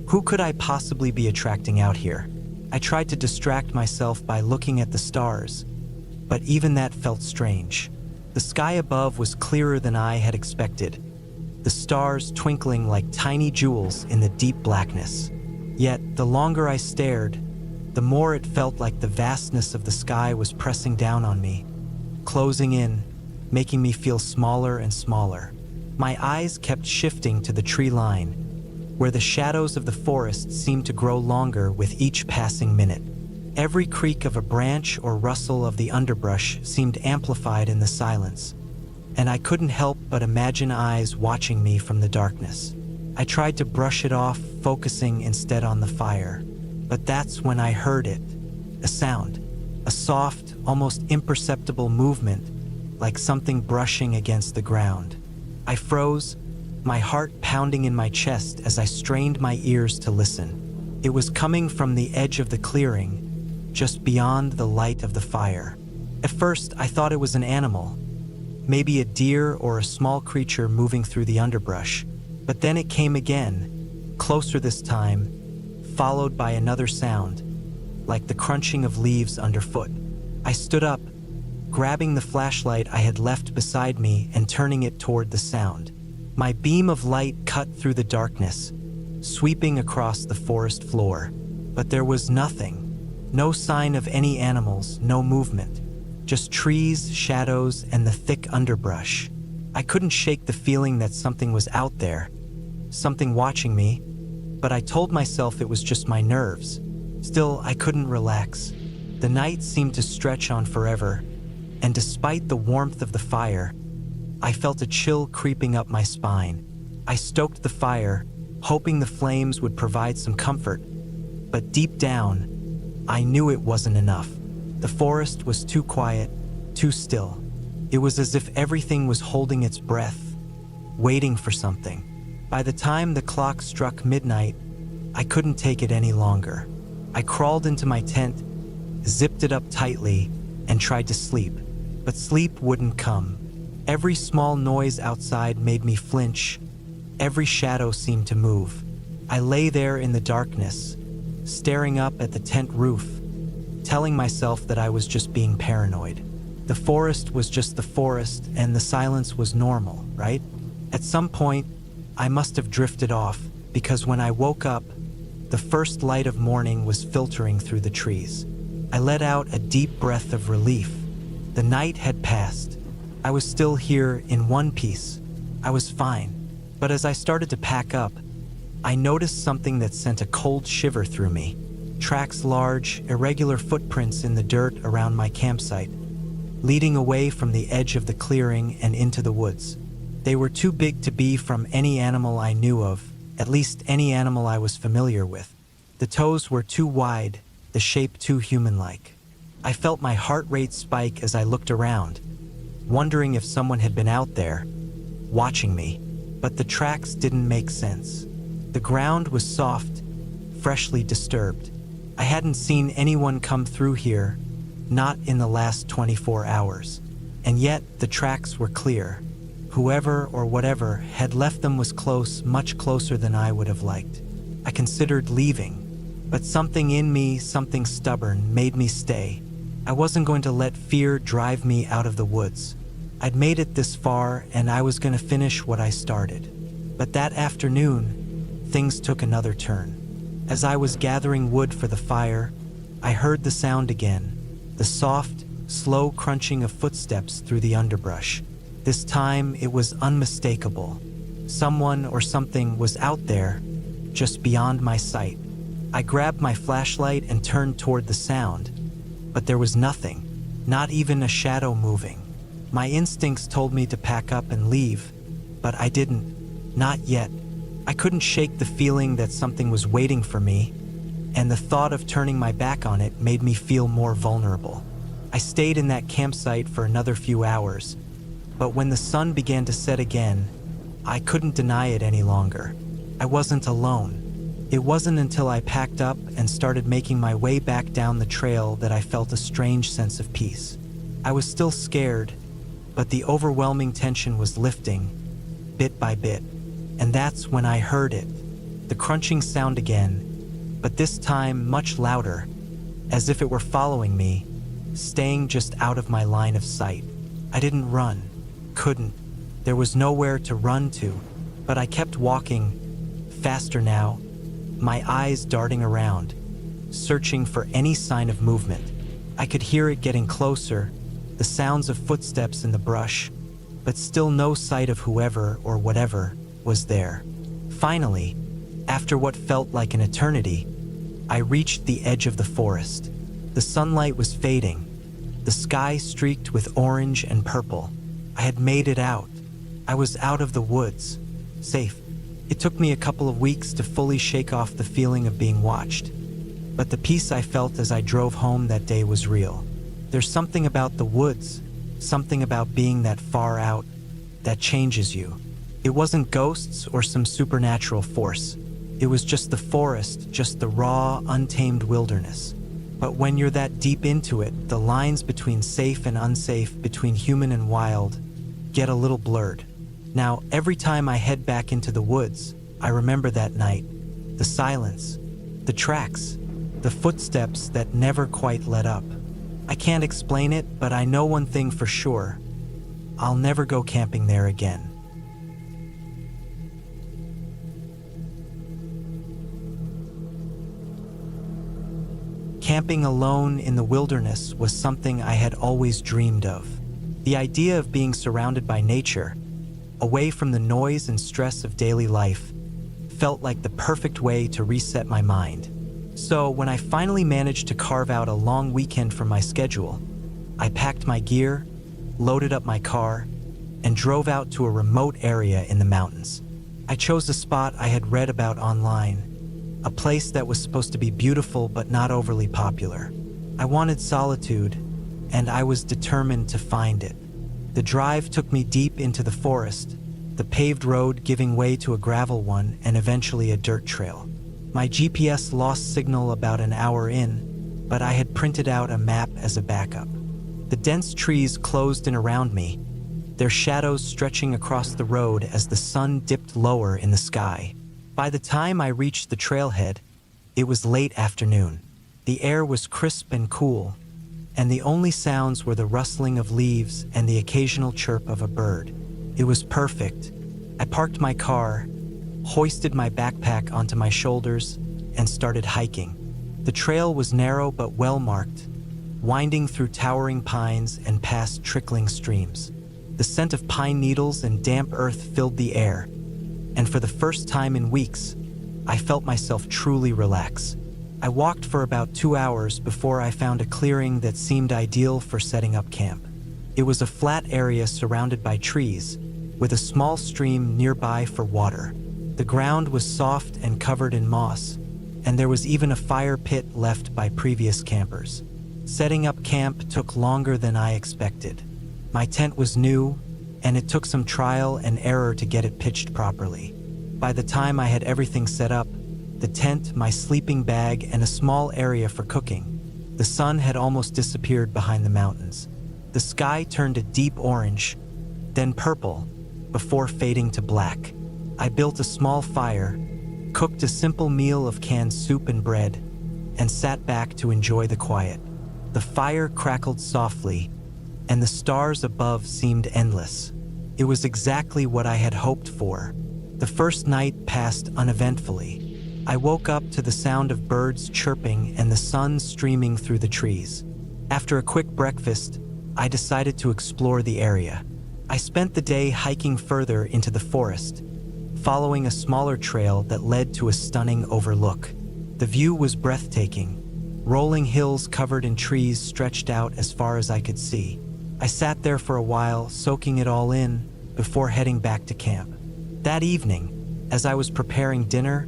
who could I possibly be attracting out here? I tried to distract myself by looking at the stars, but even that felt strange. The sky above was clearer than I had expected, the stars twinkling like tiny jewels in the deep blackness. Yet, the longer I stared, the more it felt like the vastness of the sky was pressing down on me, closing in, making me feel smaller and smaller. My eyes kept shifting to the tree line, where the shadows of the forest seemed to grow longer with each passing minute. Every creak of a branch or rustle of the underbrush seemed amplified in the silence, and I couldn't help but imagine eyes watching me from the darkness. I tried to brush it off, focusing instead on the fire, but that's when I heard it. A sound, a soft, almost imperceptible movement, like something brushing against the ground. I froze, my heart pounding in my chest as I strained my ears to listen. It was coming from the edge of the clearing, just beyond the light of the fire. At first, I thought it was an animal, maybe a deer or a small creature moving through the underbrush. But then it came again, closer this time, followed by another sound, like the crunching of leaves underfoot. I stood up, grabbing the flashlight I had left beside me and turning it toward the sound. My beam of light cut through the darkness, sweeping across the forest floor. But there was nothing. No sign of any animals, no movement. Just trees, shadows, and the thick underbrush. I couldn't shake the feeling that something was out there, something watching me, but I told myself it was just my nerves. Still, I couldn't relax. The night seemed to stretch on forever, and despite the warmth of the fire, I felt a chill creeping up my spine. I stoked the fire, hoping the flames would provide some comfort, but deep down, I knew it wasn't enough. The forest was too quiet, too still. It was as if everything was holding its breath, waiting for something. By the time the clock struck midnight, I couldn't take it any longer. I crawled into my tent, zipped it up tightly, and tried to sleep. But sleep wouldn't come. Every small noise outside made me flinch. Every shadow seemed to move. I lay there in the darkness, staring up at the tent roof, telling myself that I was just being paranoid. The forest was just the forest, and the silence was normal, right? At some point, I must have drifted off, because when I woke up, the first light of morning was filtering through the trees. I let out a deep breath of relief. The night had passed. I was still here in one piece. I was fine. But as I started to pack up, I noticed something that sent a cold shiver through me. Tracks, large, irregular footprints in the dirt around my campsite, leading away from the edge of the clearing and into the woods. They were too big to be from any animal I knew of, at least any animal I was familiar with. The toes were too wide, the shape too human-like. I felt my heart rate spike as I looked around, wondering if someone had been out there, watching me. But the tracks didn't make sense. The ground was soft, freshly disturbed. I hadn't seen anyone come through here, not in the last 24 hours. And yet, the tracks were clear. Whoever or whatever had left them was close, much closer than I would have liked. I considered leaving, but something in me, something stubborn, made me stay. I wasn't going to let fear drive me out of the woods. I'd made it this far, and I was going to finish what I started. But that afternoon, things took another turn. As I was gathering wood for the fire, I heard the sound again, the soft, slow crunching of footsteps through the underbrush. This time, it was unmistakable. Someone or something was out there, just beyond my sight. I grabbed my flashlight and turned toward the sound, but there was nothing, not even a shadow moving. My instincts told me to pack up and leave, but I didn't, not yet. I couldn't shake the feeling that something was waiting for me, and the thought of turning my back on it made me feel more vulnerable. I stayed in that campsite for another few hours, but when the sun began to set again, I couldn't deny it any longer. I wasn't alone. It wasn't until I packed up and started making my way back down the trail that I felt a strange sense of peace. I was still scared, but the overwhelming tension was lifting, bit by bit. And that's when I heard it, the crunching sound again, but this time much louder, as if it were following me, staying just out of my line of sight. I didn't run, couldn't. There was nowhere to run to, But I kept walking, faster now, my eyes darting around, searching for any sign of movement. I could hear it getting closer, the sounds of footsteps in the brush, but still no sight of whoever or whatever was there. Finally, after what felt like an eternity, I reached the edge of the forest. The sunlight was fading, the sky streaked with orange and purple. I had made it out. I was out of the woods, safe. It took me a couple of weeks to fully shake off the feeling of being watched, but the peace I felt as I drove home that day was real. There's something about the woods, something about being that far out, that changes you. It wasn't ghosts or some supernatural force. It was just the forest, just the raw, untamed wilderness. But when you're that deep into it, the lines between safe and unsafe, between human and wild, get a little blurred. Now, every time I head back into the woods, I remember that night, the silence, the tracks, the footsteps that never quite let up. I can't explain it, but I know one thing for sure. I'll never go camping there again. Camping alone in the wilderness was something I had always dreamed of. The idea of being surrounded by nature, away from the noise and stress of daily life, felt like the perfect way to reset my mind. So when I finally managed to carve out a long weekend from my schedule, I packed my gear, loaded up my car, and drove out to a remote area in the mountains. I chose a spot I had read about online, a place that was supposed to be beautiful but not overly popular. I wanted solitude, and I was determined to find it. The drive took me deep into the forest, the paved road giving way to a gravel one and eventually a dirt trail. My GPS lost signal about an hour in, but I had printed out a map as a backup. The dense trees closed in around me, their shadows stretching across the road as the sun dipped lower in the sky. By the time I reached the trailhead, it was late afternoon. The air was crisp and cool, and the only sounds were the rustling of leaves and the occasional chirp of a bird. It was perfect. I parked my car, hoisted my backpack onto my shoulders, and started hiking. The trail was narrow but well-marked, winding through towering pines and past trickling streams. The scent of pine needles and damp earth filled the air, and for the first time in weeks, I felt myself truly relax. I walked for about 2 hours before I found a clearing that seemed ideal for setting up camp. It was a flat area surrounded by trees, with a small stream nearby for water. The ground was soft and covered in moss, and there was even a fire pit left by previous campers. Setting up camp took longer than I expected. My tent was new, and it took some trial and error to get it pitched properly. By the time I had everything set up, the tent, my sleeping bag, and a small area for cooking, the sun had almost disappeared behind the mountains. The sky turned a deep orange, then purple, before fading to black. I built a small fire, cooked a simple meal of canned soup and bread, and sat back to enjoy the quiet. The fire crackled softly, and the stars above seemed endless. It was exactly what I had hoped for. The first night passed uneventfully. I woke up to the sound of birds chirping and the sun streaming through the trees. After a quick breakfast, I decided to explore the area. I spent the day hiking further into the forest, following a smaller trail that led to a stunning overlook. The view was breathtaking. Rolling hills covered in trees stretched out as far as I could see. I sat there for a while, soaking it all in, before heading back to camp. That evening, as I was preparing dinner,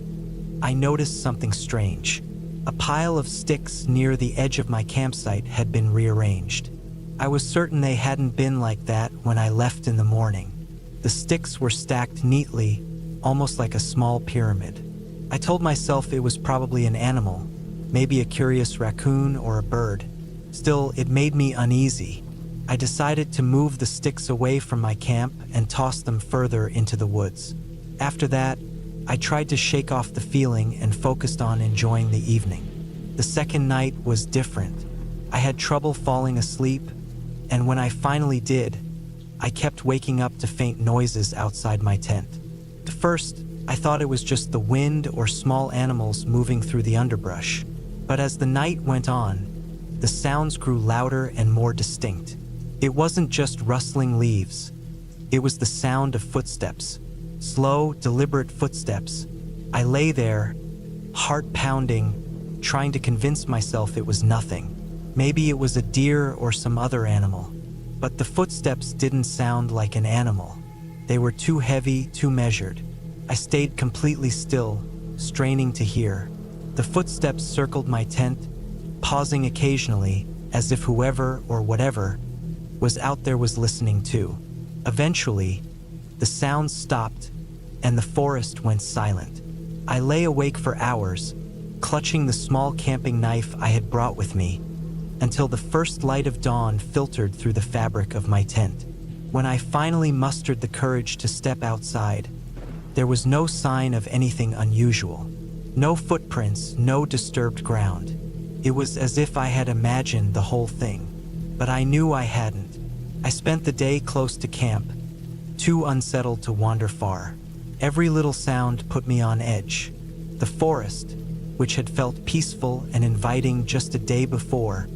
I noticed something strange. A pile of sticks near the edge of my campsite had been rearranged. I was certain they hadn't been like that when I left in the morning. The sticks were stacked neatly, almost like a small pyramid. I told myself it was probably an animal, maybe a curious raccoon or a bird. Still, it made me uneasy. I decided to move the sticks away from my camp and toss them further into the woods. After that, I tried to shake off the feeling and focused on enjoying the evening. The second night was different. I had trouble falling asleep, and when I finally did, I kept waking up to faint noises outside my tent. At first, I thought it was just the wind or small animals moving through the underbrush. But as the night went on, the sounds grew louder and more distinct. It wasn't just rustling leaves. It was the sound of footsteps. Slow, deliberate footsteps. I lay there, heart pounding, trying to convince myself it was nothing. Maybe it was a deer or some other animal. But the footsteps didn't sound like an animal. They were too heavy, too measured. I stayed completely still, straining to hear. The footsteps circled my tent, pausing occasionally, as if whoever or whatever was out there was listening too. Eventually, the sounds stopped, and the forest went silent. I lay awake for hours, clutching the small camping knife I had brought with me, until the first light of dawn filtered through the fabric of my tent. When I finally mustered the courage to step outside, there was no sign of anything unusual. No footprints, no disturbed ground. It was as if I had imagined the whole thing, but I knew I hadn't. I spent the day close to camp, too unsettled to wander far. Every little sound put me on edge. The forest, which had felt peaceful and inviting just a day before,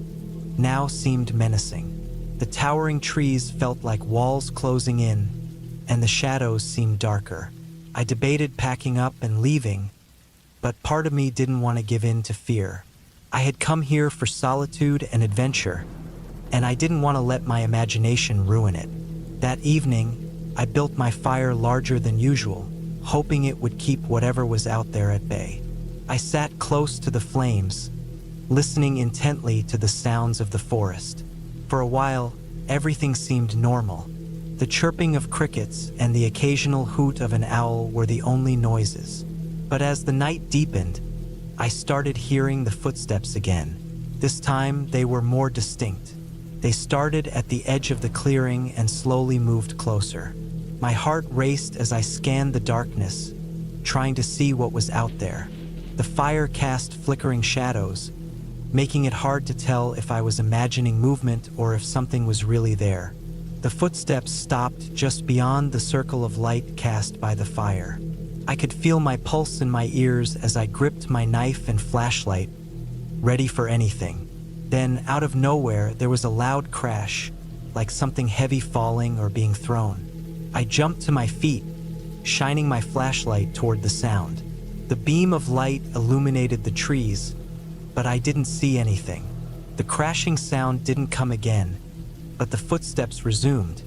now seemed menacing. The towering trees felt like walls closing in, and the shadows seemed darker. I debated packing up and leaving, but part of me didn't want to give in to fear. I had come here for solitude and adventure, and I didn't want to let my imagination ruin it. That evening, I built my fire larger than usual, hoping it would keep whatever was out there at bay. I sat close to the flames, listening intently to the sounds of the forest. For a while, everything seemed normal. The chirping of crickets and the occasional hoot of an owl were the only noises. But as the night deepened, I started hearing the footsteps again. This time, they were more distinct. They started at the edge of the clearing and slowly moved closer. My heart raced as I scanned the darkness, trying to see what was out there. The fire cast flickering shadows, making it hard to tell if I was imagining movement or if something was really there. The footsteps stopped just beyond the circle of light cast by the fire. I could feel my pulse in my ears as I gripped my knife and flashlight, ready for anything. Then, out of nowhere, there was a loud crash, like something heavy falling or being thrown. I jumped to my feet, shining my flashlight toward the sound. The beam of light illuminated the trees, but I didn't see anything. The crashing sound didn't come again, but the footsteps resumed,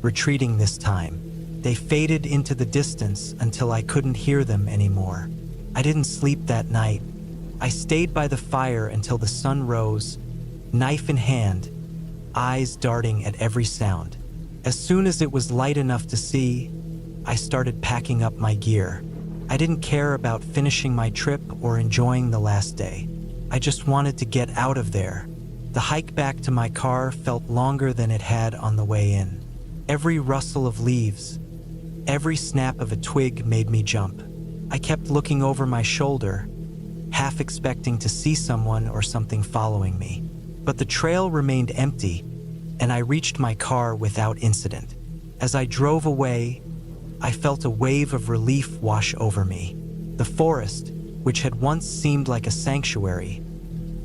retreating this time. They faded into the distance until I couldn't hear them anymore. I didn't sleep that night. I stayed by the fire until the sun rose, knife in hand, eyes darting at every sound. As soon as it was light enough to see, I started packing up my gear. I didn't care about finishing my trip or enjoying the last day. I just wanted to get out of there. The hike back to my car felt longer than it had on the way in. Every rustle of leaves, every snap of a twig made me jump. I kept looking over my shoulder, half expecting to see someone or something following me. But the trail remained empty, and I reached my car without incident. As I drove away, I felt a wave of relief wash over me. The forest, which had once seemed like a sanctuary,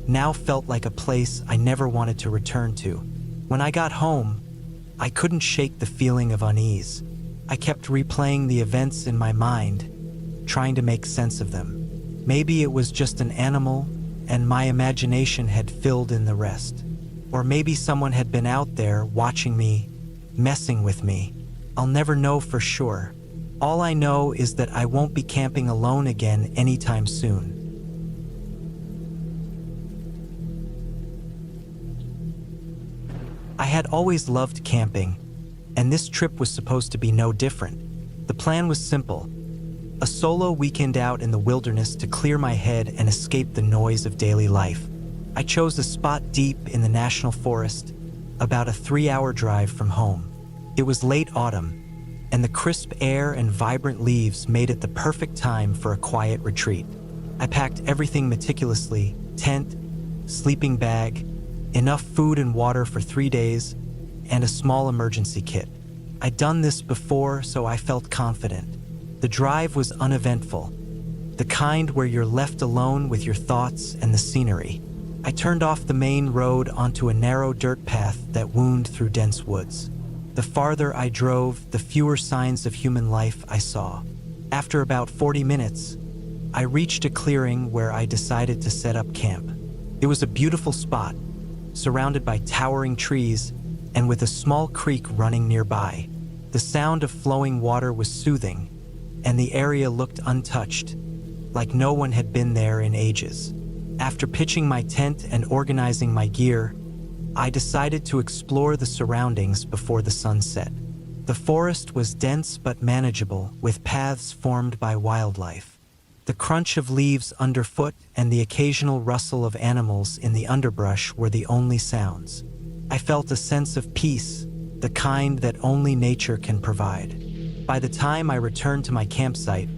now felt like a place I never wanted to return to. When I got home, I couldn't shake the feeling of unease. I kept replaying the events in my mind, trying to make sense of them. Maybe it was just an animal, and my imagination had filled in the rest. Or maybe someone had been out there watching me, messing with me. I'll never know for sure. All I know is that I won't be camping alone again anytime soon. I had always loved camping, and this trip was supposed to be no different. The plan was simple: a solo weekend out in the wilderness to clear my head and escape the noise of daily life. I chose a spot deep in the national forest, about a 3-hour drive from home. It was late autumn, and the crisp air and vibrant leaves made it the perfect time for a quiet retreat. I packed everything meticulously: tent, sleeping bag, enough food and water for 3 days, and a small emergency kit. I'd done this before, so I felt confident. The drive was uneventful, the kind where you're left alone with your thoughts and the scenery. I turned off the main road onto a narrow dirt path that wound through dense woods. The farther I drove, the fewer signs of human life I saw. After about 40 minutes, I reached a clearing where I decided to set up camp. It was a beautiful spot, surrounded by towering trees and with a small creek running nearby. The sound of flowing water was soothing, and the area looked untouched, like no one had been there in ages. After pitching my tent and organizing my gear, I decided to explore the surroundings before the sun set. The forest was dense but manageable, with paths formed by wildlife. The crunch of leaves underfoot and the occasional rustle of animals in the underbrush were the only sounds. I felt a sense of peace, the kind that only nature can provide. By the time I returned to my campsite,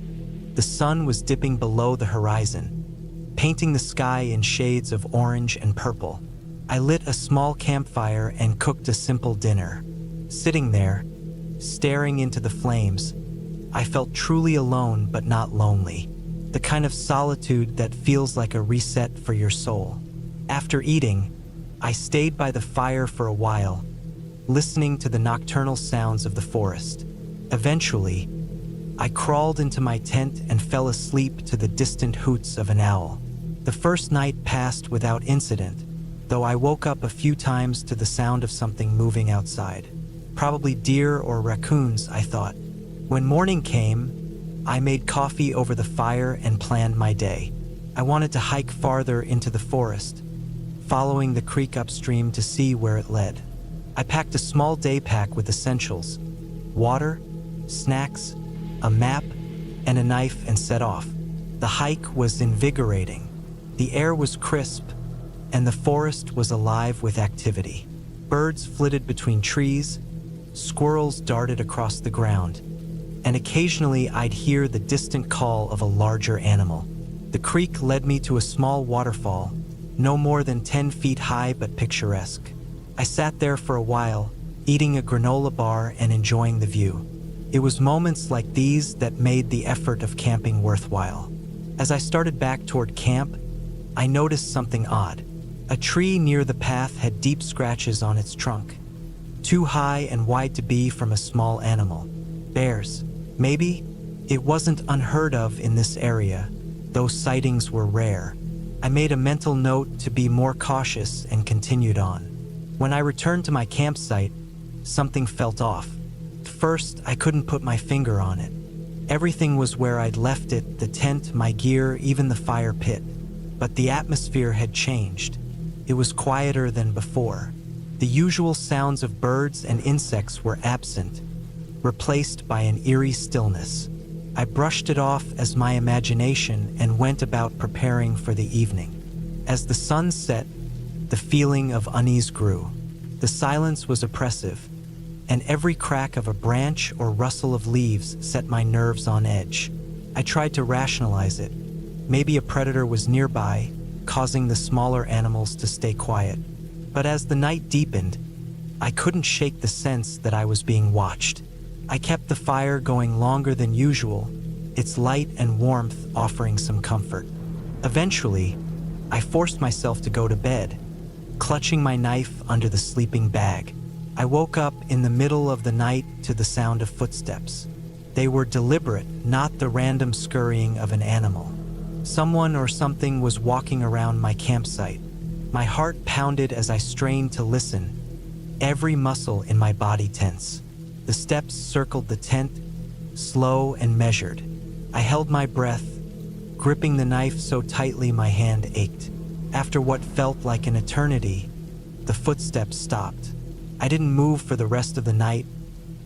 the sun was dipping below the horizon, painting the sky in shades of orange and purple. I lit a small campfire and cooked a simple dinner. Sitting there, staring into the flames, I felt truly alone but not lonely. The kind of solitude that feels like a reset for your soul. After eating, I stayed by the fire for a while, listening to the nocturnal sounds of the forest. Eventually, I crawled into my tent and fell asleep to the distant hoots of an owl. The first night passed without incident, though I woke up a few times to the sound of something moving outside. Probably deer or raccoons, I thought. When morning came, I made coffee over the fire and planned my day. I wanted to hike farther into the forest, following the creek upstream to see where it led. I packed a small day pack with essentials: water, snacks, a map, and a knife, and set off. The hike was invigorating. The air was crisp, and the forest was alive with activity. Birds flitted between trees, squirrels darted across the ground, and occasionally I'd hear the distant call of a larger animal. The creek led me to a small waterfall, no more than 10 feet high but picturesque. I sat there for a while, eating a granola bar and enjoying the view. It was moments like these that made the effort of camping worthwhile. As I started back toward camp, I noticed something odd. A tree near the path had deep scratches on its trunk, too high and wide to be from a small animal. Bears, maybe? It wasn't unheard of in this area, though sightings were rare. I made a mental note to be more cautious and continued on. When I returned to my campsite, something felt off. First, I couldn't put my finger on it. Everything was where I'd left it: the tent, my gear, even the fire pit. But the atmosphere had changed. It was quieter than before. The usual sounds of birds and insects were absent, replaced by an eerie stillness. I brushed it off as my imagination and went about preparing for the evening. As the sun set, the feeling of unease grew. The silence was oppressive, and every crack of a branch or rustle of leaves set my nerves on edge. I tried to rationalize it. Maybe a predator was nearby, causing the smaller animals to stay quiet. But as the night deepened, I couldn't shake the sense that I was being watched. I kept the fire going longer than usual, its light and warmth offering some comfort. Eventually, I forced myself to go to bed, clutching my knife under the sleeping bag. I woke up in the middle of the night to the sound of footsteps. They were deliberate, not the random scurrying of an animal. Someone or something was walking around my campsite. My heart pounded as I strained to listen, every muscle in my body tense. The steps circled the tent, slow and measured. I held my breath, gripping the knife so tightly my hand ached. After what felt like an eternity, the footsteps stopped. I didn't move for the rest of the night,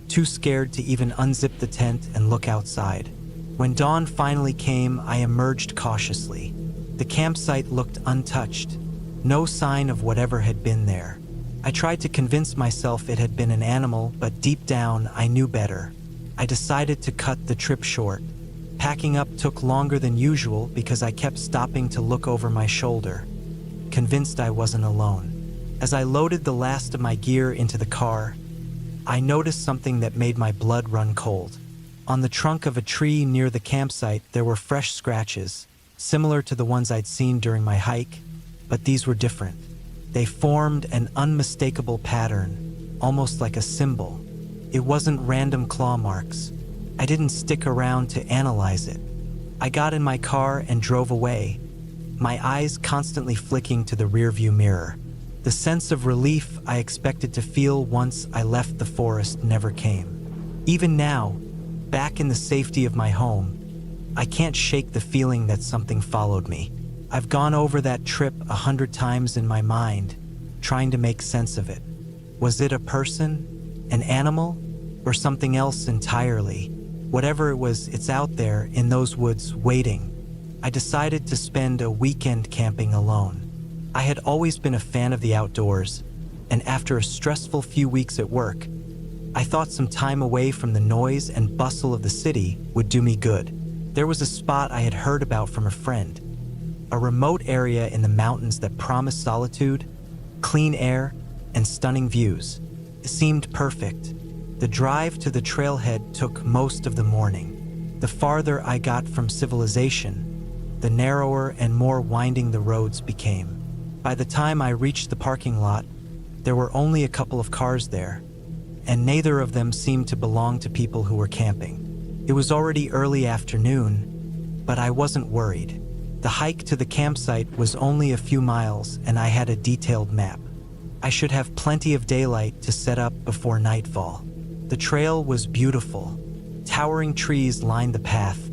too scared to even unzip the tent and look outside. When dawn finally came, I emerged cautiously. The campsite looked untouched, no sign of whatever had been there. I tried to convince myself it had been an animal, but deep down, I knew better. I decided to cut the trip short. Packing up took longer than usual because I kept stopping to look over my shoulder, convinced I wasn't alone. As I loaded the last of my gear into the car, I noticed something that made my blood run cold. On the trunk of a tree near the campsite, there were fresh scratches, similar to the ones I'd seen during my hike, but these were different. They formed an unmistakable pattern, almost like a symbol. It wasn't random claw marks. I didn't stick around to analyze it. I got in my car and drove away, my eyes constantly flicking to the rearview mirror. The sense of relief I expected to feel once I left the forest never came. Even now, back in the safety of my home, I can't shake the feeling that something followed me. I've gone over that trip 100 times in my mind, trying to make sense of it. Was it a person, an animal, or something else entirely? Whatever it was, it's out there in those woods waiting. I decided to spend a weekend camping alone. I had always been a fan of the outdoors, and after a stressful few weeks at work, I thought some time away from the noise and bustle of the city would do me good. There was a spot I had heard about from a friend, a remote area in the mountains that promised solitude, clean air, and stunning views. It seemed perfect. The drive to the trailhead took most of the morning. The farther I got from civilization, the narrower and more winding the roads became. By the time I reached the parking lot, there were only a couple of cars there, and neither of them seemed to belong to people who were camping. It was already early afternoon, but I wasn't worried. The hike to the campsite was only a few miles, and I had a detailed map. I should have plenty of daylight to set up before nightfall. The trail was beautiful. Towering trees lined the path,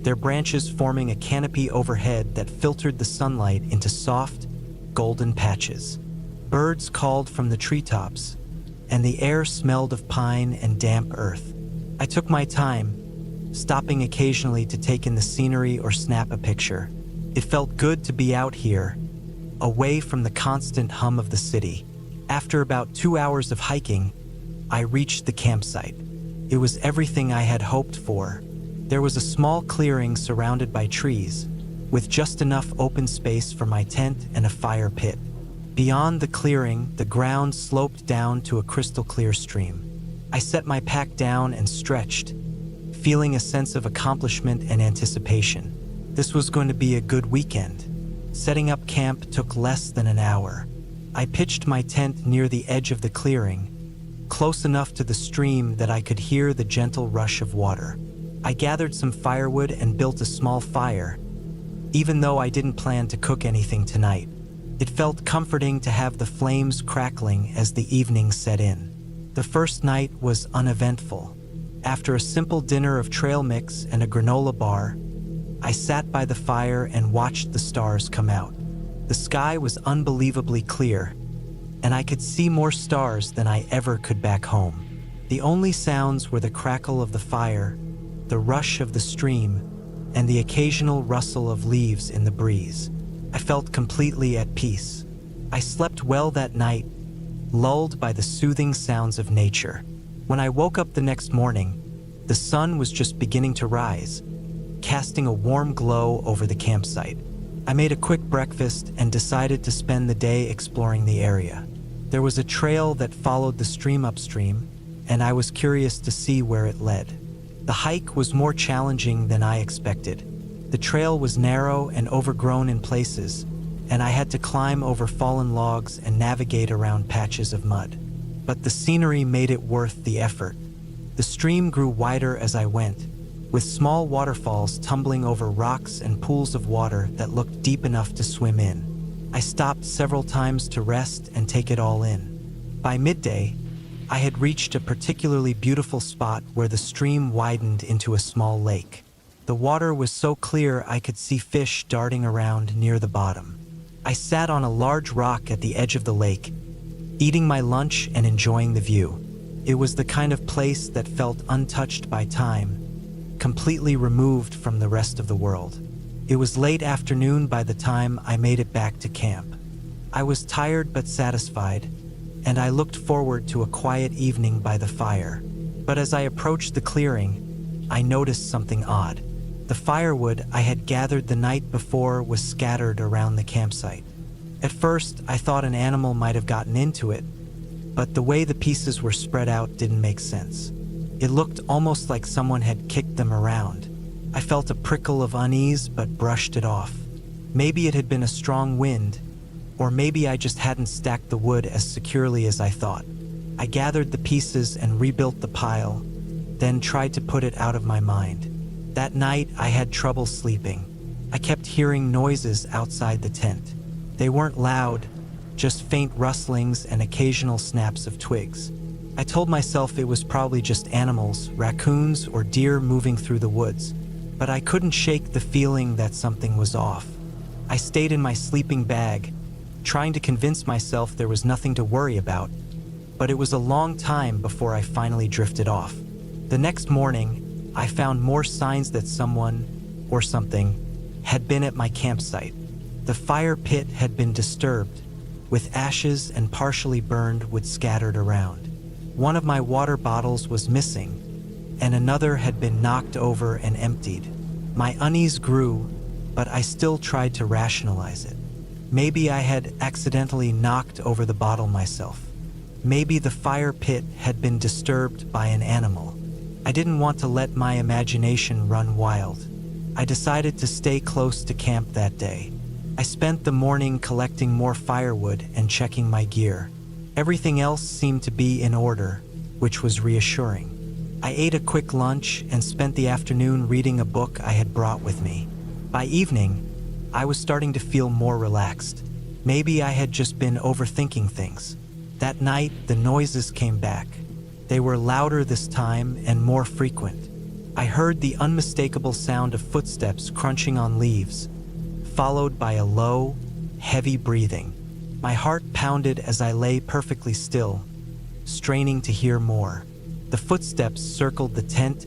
their branches forming a canopy overhead that filtered the sunlight into soft, golden patches. Birds called from the treetops, and the air smelled of pine and damp earth. I took my time, stopping occasionally to take in the scenery or snap a picture. It felt good to be out here, away from the constant hum of the city. After about 2 hours of hiking, I reached the campsite. It was everything I had hoped for. There was a small clearing surrounded by trees, with just enough open space for my tent and a fire pit. Beyond the clearing, the ground sloped down to a crystal clear stream. I set my pack down and stretched, feeling a sense of accomplishment and anticipation. This was going to be a good weekend. Setting up camp took less than an hour. I pitched my tent near the edge of the clearing, close enough to the stream that I could hear the gentle rush of water. I gathered some firewood and built a small fire, even though I didn't plan to cook anything tonight. It felt comforting to have the flames crackling as the evening set in. The first night was uneventful. After a simple dinner of trail mix and a granola bar, I sat by the fire and watched the stars come out. The sky was unbelievably clear, and I could see more stars than I ever could back home. The only sounds were the crackle of the fire, the rush of the stream, and the occasional rustle of leaves in the breeze. I felt completely at peace. I slept well that night, lulled by the soothing sounds of nature. When I woke up the next morning, the sun was just beginning to rise, casting a warm glow over the campsite. I made a quick breakfast and decided to spend the day exploring the area. There was a trail that followed the stream upstream, and I was curious to see where it led. The hike was more challenging than I expected. The trail was narrow and overgrown in places, and I had to climb over fallen logs and navigate around patches of mud. But the scenery made it worth the effort. The stream grew wider as I went, with small waterfalls tumbling over rocks and pools of water that looked deep enough to swim in. I stopped several times to rest and take it all in. By midday, I had reached a particularly beautiful spot where the stream widened into a small lake. The water was so clear I could see fish darting around near the bottom. I sat on a large rock at the edge of the lake, eating my lunch and enjoying the view. It was the kind of place that felt untouched by time, completely removed from the rest of the world. It was late afternoon by the time I made it back to camp. I was tired but satisfied, and I looked forward to a quiet evening by the fire. But as I approached the clearing, I noticed something odd. The firewood I had gathered the night before was scattered around the campsite. At first, I thought an animal might have gotten into it, but the way the pieces were spread out didn't make sense. It looked almost like someone had kicked them around. I felt a prickle of unease but brushed it off. Maybe it had been a strong wind, or maybe I just hadn't stacked the wood as securely as I thought. I gathered the pieces and rebuilt the pile, then tried to put it out of my mind. That night, I had trouble sleeping. I kept hearing noises outside the tent. They weren't loud, just faint rustlings and occasional snaps of twigs. I told myself it was probably just animals, raccoons or deer moving through the woods, but I couldn't shake the feeling that something was off. I stayed in my sleeping bag, trying to convince myself there was nothing to worry about, but it was a long time before I finally drifted off. The next morning, I found more signs that someone, or something, had been at my campsite. The fire pit had been disturbed, with ashes and partially burned wood scattered around. One of my water bottles was missing, and another had been knocked over and emptied. My unease grew, but I still tried to rationalize it. Maybe I had accidentally knocked over the bottle myself. Maybe the fire pit had been disturbed by an animal. I didn't want to let my imagination run wild. I decided to stay close to camp that day. I spent the morning collecting more firewood and checking my gear. Everything else seemed to be in order, which was reassuring. I ate a quick lunch and spent the afternoon reading a book I had brought with me. By evening, I was starting to feel more relaxed. Maybe I had just been overthinking things. That night, the noises came back. They were louder this time and more frequent. I heard the unmistakable sound of footsteps crunching on leaves, followed by a low, heavy breathing. My heart pounded as I lay perfectly still, straining to hear more. The footsteps circled the tent,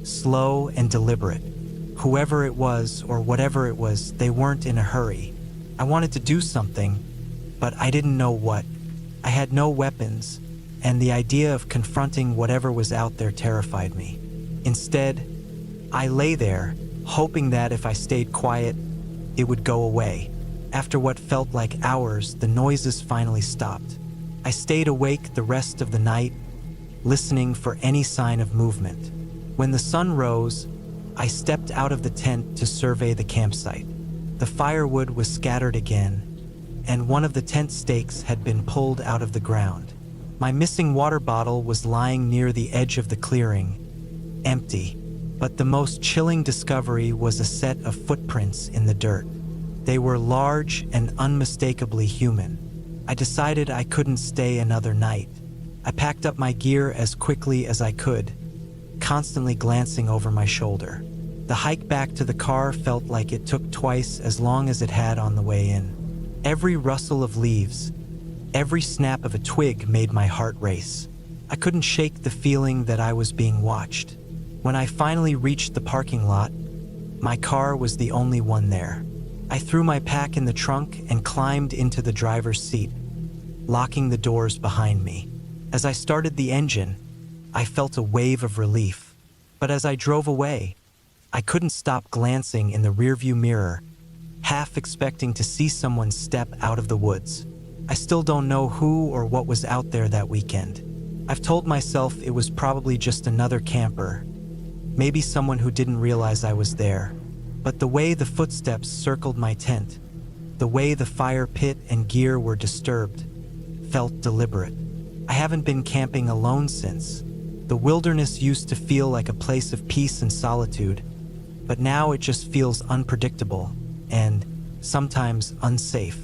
slow and deliberate. Whoever it was or whatever it was, they weren't in a hurry. I wanted to do something, but I didn't know what. I had no weapons, and the idea of confronting whatever was out there terrified me. Instead, I lay there, hoping that if I stayed quiet, it would go away. After what felt like hours, the noises finally stopped. I stayed awake the rest of the night, listening for any sign of movement. When the sun rose, I stepped out of the tent to survey the campsite. The firewood was scattered again, and one of the tent stakes had been pulled out of the ground. My missing water bottle was lying near the edge of the clearing, empty. But the most chilling discovery was a set of footprints in the dirt. They were large and unmistakably human. I decided I couldn't stay another night. I packed up my gear as quickly as I could, constantly glancing over my shoulder. The hike back to the car felt like it took twice as long as it had on the way in. Every rustle of leaves, every snap of a twig made my heart race. I couldn't shake the feeling that I was being watched. When I finally reached the parking lot, my car was the only one there. I threw my pack in the trunk and climbed into the driver's seat, locking the doors behind me. As I started the engine, I felt a wave of relief. But as I drove away, I couldn't stop glancing in the rearview mirror, half expecting to see someone step out of the woods. I still don't know who or what was out there that weekend. I've told myself it was probably just another camper, maybe someone who didn't realize I was there. But the way the footsteps circled my tent, the way the fire pit and gear were disturbed, felt deliberate. I haven't been camping alone since. The wilderness used to feel like a place of peace and solitude, but now it just feels unpredictable and sometimes unsafe.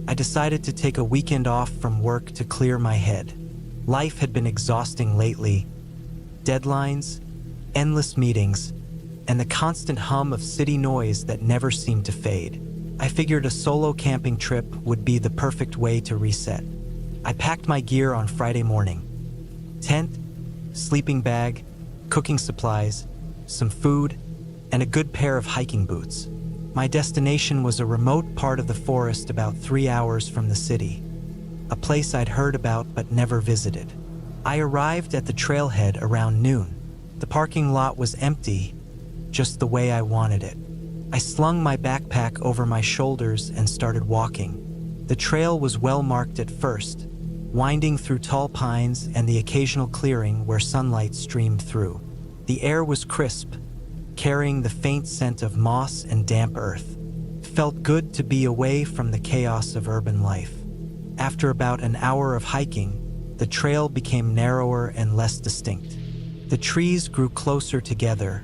I decided to take a weekend off from work to clear my head. Life had been exhausting lately. Deadlines, endless meetings, and the constant hum of city noise that never seemed to fade. I figured a solo camping trip would be the perfect way to reset. I packed my gear on Friday morning. Tent, sleeping bag, cooking supplies, some food, and a good pair of hiking boots. My destination was a remote part of the forest about 3 hours from the city, a place I'd heard about but never visited. I arrived at the trailhead around noon. The parking lot was empty, just the way I wanted it. I slung my backpack over my shoulders and started walking. The trail was well marked at first, winding through tall pines and the occasional clearing where sunlight streamed through. The air was crisp, carrying the faint scent of moss and damp earth. It felt good to be away from the chaos of urban life. After about an hour of hiking, the trail became narrower and less distinct. The trees grew closer together,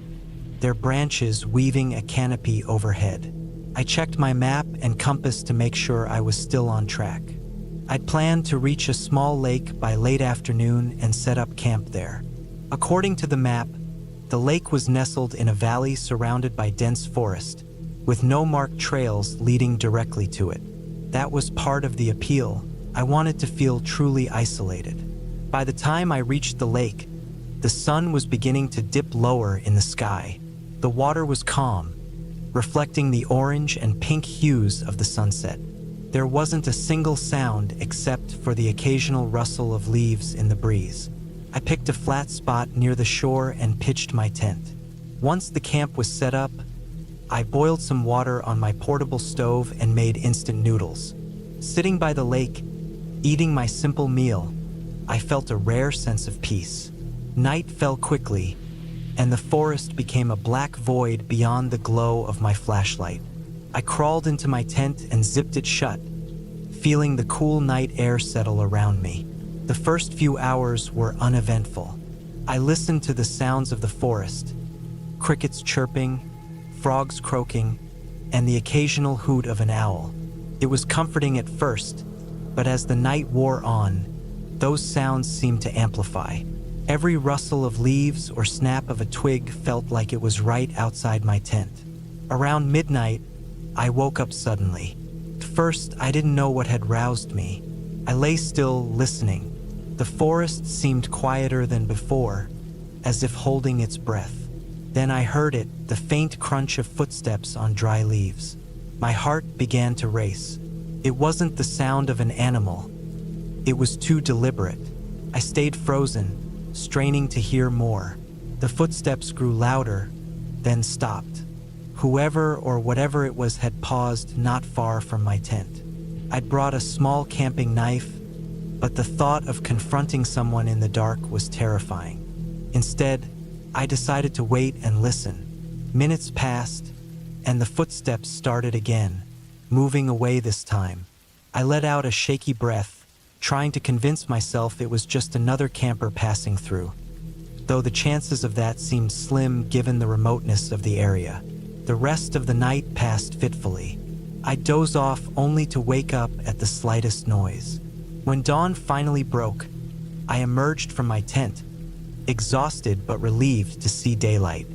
their branches weaving a canopy overhead. I checked my map and compass to make sure I was still on track. I'd planned to reach a small lake by late afternoon and set up camp there. According to the map, the lake was nestled in a valley surrounded by dense forest, with no marked trails leading directly to it. That was part of the appeal. I wanted to feel truly isolated. By the time I reached the lake, the sun was beginning to dip lower in the sky. The water was calm, reflecting the orange and pink hues of the sunset. There wasn't a single sound except for the occasional rustle of leaves in the breeze. I picked a flat spot near the shore and pitched my tent. Once the camp was set up, I boiled some water on my portable stove and made instant noodles. Sitting by the lake, eating my simple meal, I felt a rare sense of peace. Night fell quickly, and the forest became a black void beyond the glow of my flashlight. I crawled into my tent and zipped it shut, feeling the cool night air settle around me. The first few hours were uneventful. I listened to the sounds of the forest, crickets chirping, frogs croaking, and the occasional hoot of an owl. It was comforting at first, but as the night wore on, those sounds seemed to amplify. Every rustle of leaves or snap of a twig felt like it was right outside my tent. Around midnight, I woke up suddenly. At first, I didn't know what had roused me. I lay still, listening. The forest seemed quieter than before, as if holding its breath. Then I heard it, the faint crunch of footsteps on dry leaves. My heart began to race. It wasn't the sound of an animal. It was too deliberate. I stayed frozen, straining to hear more. The footsteps grew louder, then stopped. Whoever or whatever it was had paused not far from my tent. I'd brought a small camping knife, but the thought of confronting someone in the dark was terrifying. Instead, I decided to wait and listen. Minutes passed, and the footsteps started again, moving away this time. I let out a shaky breath, trying to convince myself it was just another camper passing through, though the chances of that seemed slim given the remoteness of the area. The rest of the night passed fitfully. I dozed off only to wake up at the slightest noise. When dawn finally broke, I emerged from my tent, exhausted but relieved to see daylight.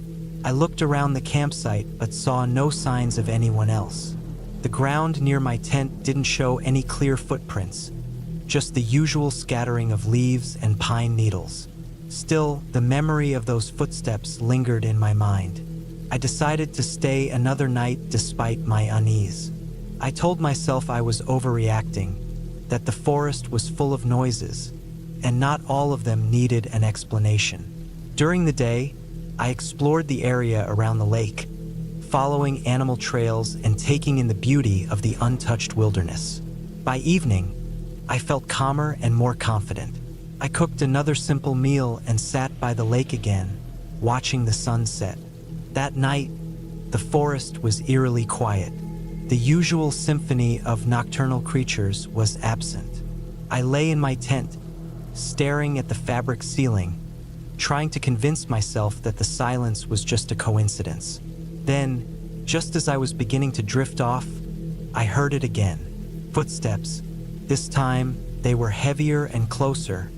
I looked around the campsite but saw no signs of anyone else. The ground near my tent didn't show any clear footprints, just the usual scattering of leaves and pine needles. Still, the memory of those footsteps lingered in my mind. I decided to stay another night despite my unease. I told myself I was overreacting, that the forest was full of noises, and not all of them needed an explanation. During the day, I explored the area around the lake, following animal trails and taking in the beauty of the untouched wilderness. By evening, I felt calmer and more confident. I cooked another simple meal and sat by the lake again, watching the sun set. That night, the forest was eerily quiet. The usual symphony of nocturnal creatures was absent. I lay in my tent, staring at the fabric ceiling, trying to convince myself that the silence was just a coincidence. Then, just as I was beginning to drift off, I heard it again. Footsteps. This time, they were heavier and closer,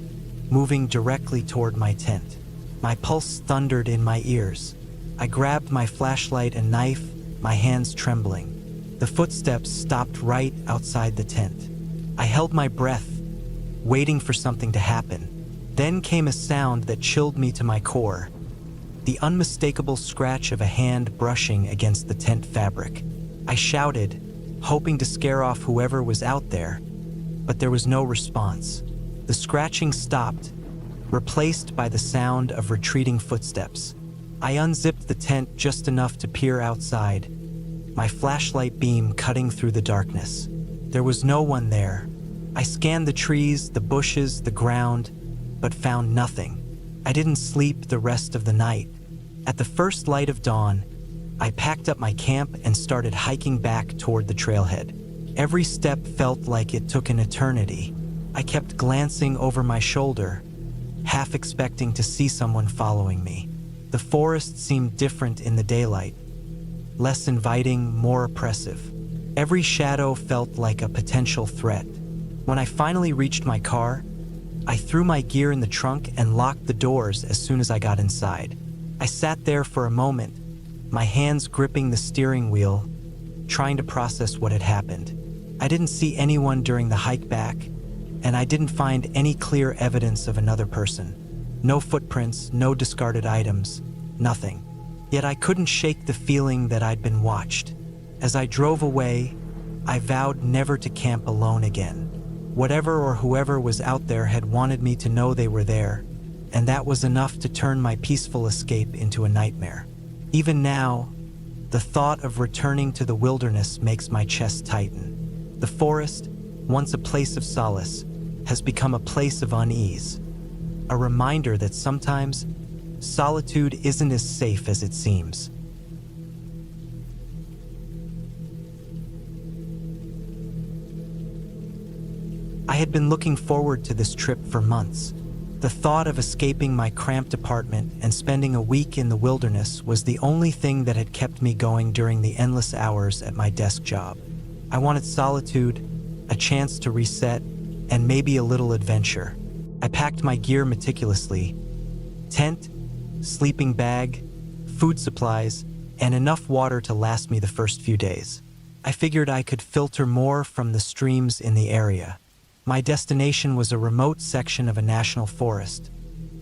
moving directly toward my tent. My pulse thundered in my ears. I grabbed my flashlight and knife, my hands trembling. The footsteps stopped right outside the tent. I held my breath, waiting for something to happen. Then came a sound that chilled me to my core, the unmistakable scratch of a hand brushing against the tent fabric. I shouted, hoping to scare off whoever was out there, but there was no response. The scratching stopped, replaced by the sound of retreating footsteps. I unzipped the tent just enough to peer outside, my flashlight beam cutting through the darkness. There was no one there. I scanned the trees, the bushes, the ground, but found nothing. I didn't sleep the rest of the night. At the first light of dawn, I packed up my camp and started hiking back toward the trailhead. Every step felt like it took an eternity. I kept glancing over my shoulder, half expecting to see someone following me. The forest seemed different in the daylight, less inviting, more oppressive. Every shadow felt like a potential threat. When I finally reached my car, I threw my gear in the trunk and locked the doors as soon as I got inside. I sat there for a moment, my hands gripping the steering wheel, trying to process what had happened. I didn't see anyone during the hike back, and I didn't find any clear evidence of another person. No footprints, no discarded items, nothing. Yet I couldn't shake the feeling that I'd been watched. As I drove away, I vowed never to camp alone again. Whatever or whoever was out there had wanted me to know they were there, and that was enough to turn my peaceful escape into a nightmare. Even now, the thought of returning to the wilderness makes my chest tighten. The forest, once a place of solace, has become a place of unease. A reminder that sometimes solitude isn't as safe as it seems. I had been looking forward to this trip for months. The thought of escaping my cramped apartment and spending a week in the wilderness was the only thing that had kept me going during the endless hours at my desk job. I wanted solitude, a chance to reset, and maybe a little adventure. I packed my gear meticulously: tent, sleeping bag, food supplies, and enough water to last me the first few days. I figured I could filter more from the streams in the area. My destination was a remote section of a national forest,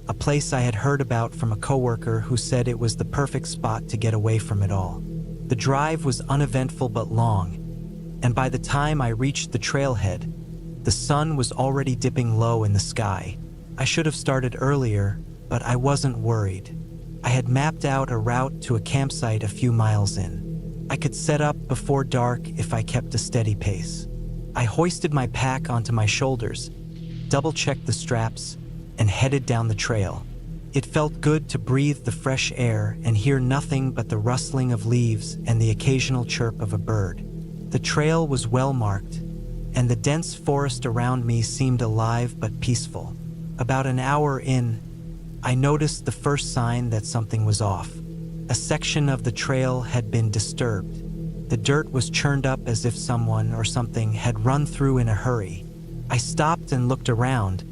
a place I had heard about from a coworker who said it was the perfect spot to get away from it all. The drive was uneventful but long, and by the time I reached the trailhead, the sun was already dipping low in the sky. I should have started earlier, but I wasn't worried. I had mapped out a route to a campsite a few miles in. I could set up before dark if I kept a steady pace. I hoisted my pack onto my shoulders, double-checked the straps, and headed down the trail. It felt good to breathe the fresh air and hear nothing but the rustling of leaves and the occasional chirp of a bird. The trail was well marked, and the dense forest around me seemed alive but peaceful. About an hour in, I noticed the first sign that something was off. A section of the trail had been disturbed. The dirt was churned up as if someone or something had run through in a hurry. I stopped and looked around,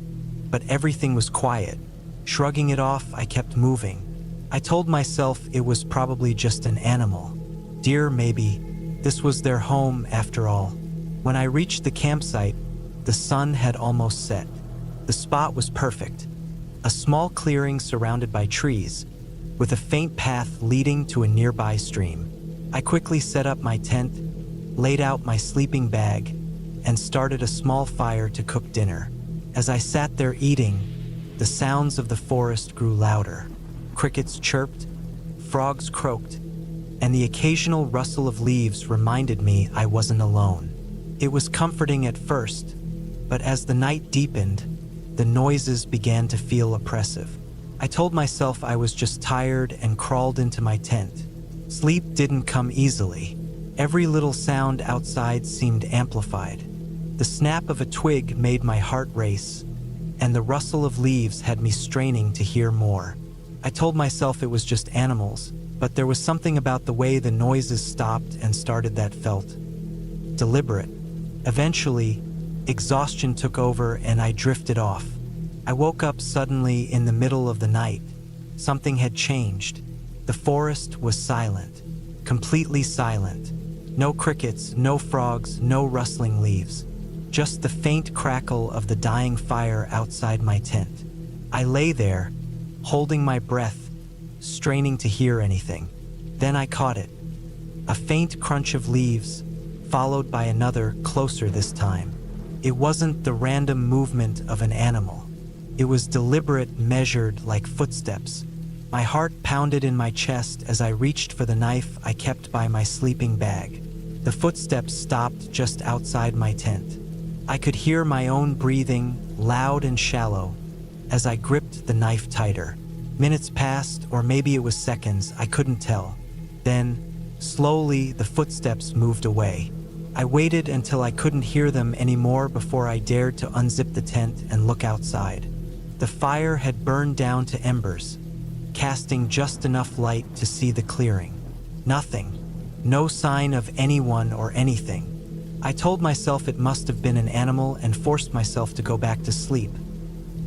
but everything was quiet. Shrugging it off, I kept moving. I told myself it was probably just an animal. Deer, maybe. This was their home after all. When I reached the campsite, the sun had almost set. The spot was perfect. A small clearing surrounded by trees, with a faint path leading to a nearby stream. I quickly set up my tent, laid out my sleeping bag, and started a small fire to cook dinner. As I sat there eating, the sounds of the forest grew louder. Crickets chirped, frogs croaked, and the occasional rustle of leaves reminded me I wasn't alone. It was comforting at first, but as the night deepened, the noises began to feel oppressive. I told myself I was just tired and crawled into my tent. Sleep didn't come easily. Every little sound outside seemed amplified. The snap of a twig made my heart race, and the rustle of leaves had me straining to hear more. I told myself it was just animals, but there was something about the way the noises stopped and started that felt deliberate. Eventually, exhaustion took over and I drifted off. I woke up suddenly in the middle of the night. Something had changed. The forest was silent, completely silent. No crickets, no frogs, no rustling leaves. Just the faint crackle of the dying fire outside my tent. I lay there, holding my breath, straining to hear anything. Then I caught it. A faint crunch of leaves, followed by another, closer this time. It wasn't the random movement of an animal. It was deliberate, measured, like footsteps. My heart pounded in my chest as I reached for the knife I kept by my sleeping bag. The footsteps stopped just outside my tent. I could hear my own breathing, loud and shallow, as I gripped the knife tighter. Minutes passed, or maybe it was seconds, I couldn't tell. Then, slowly, the footsteps moved away. I waited until I couldn't hear them anymore before I dared to unzip the tent and look outside. The fire had burned down to embers, casting just enough light to see the clearing. Nothing. No sign of anyone or anything. I told myself it must have been an animal and forced myself to go back to sleep,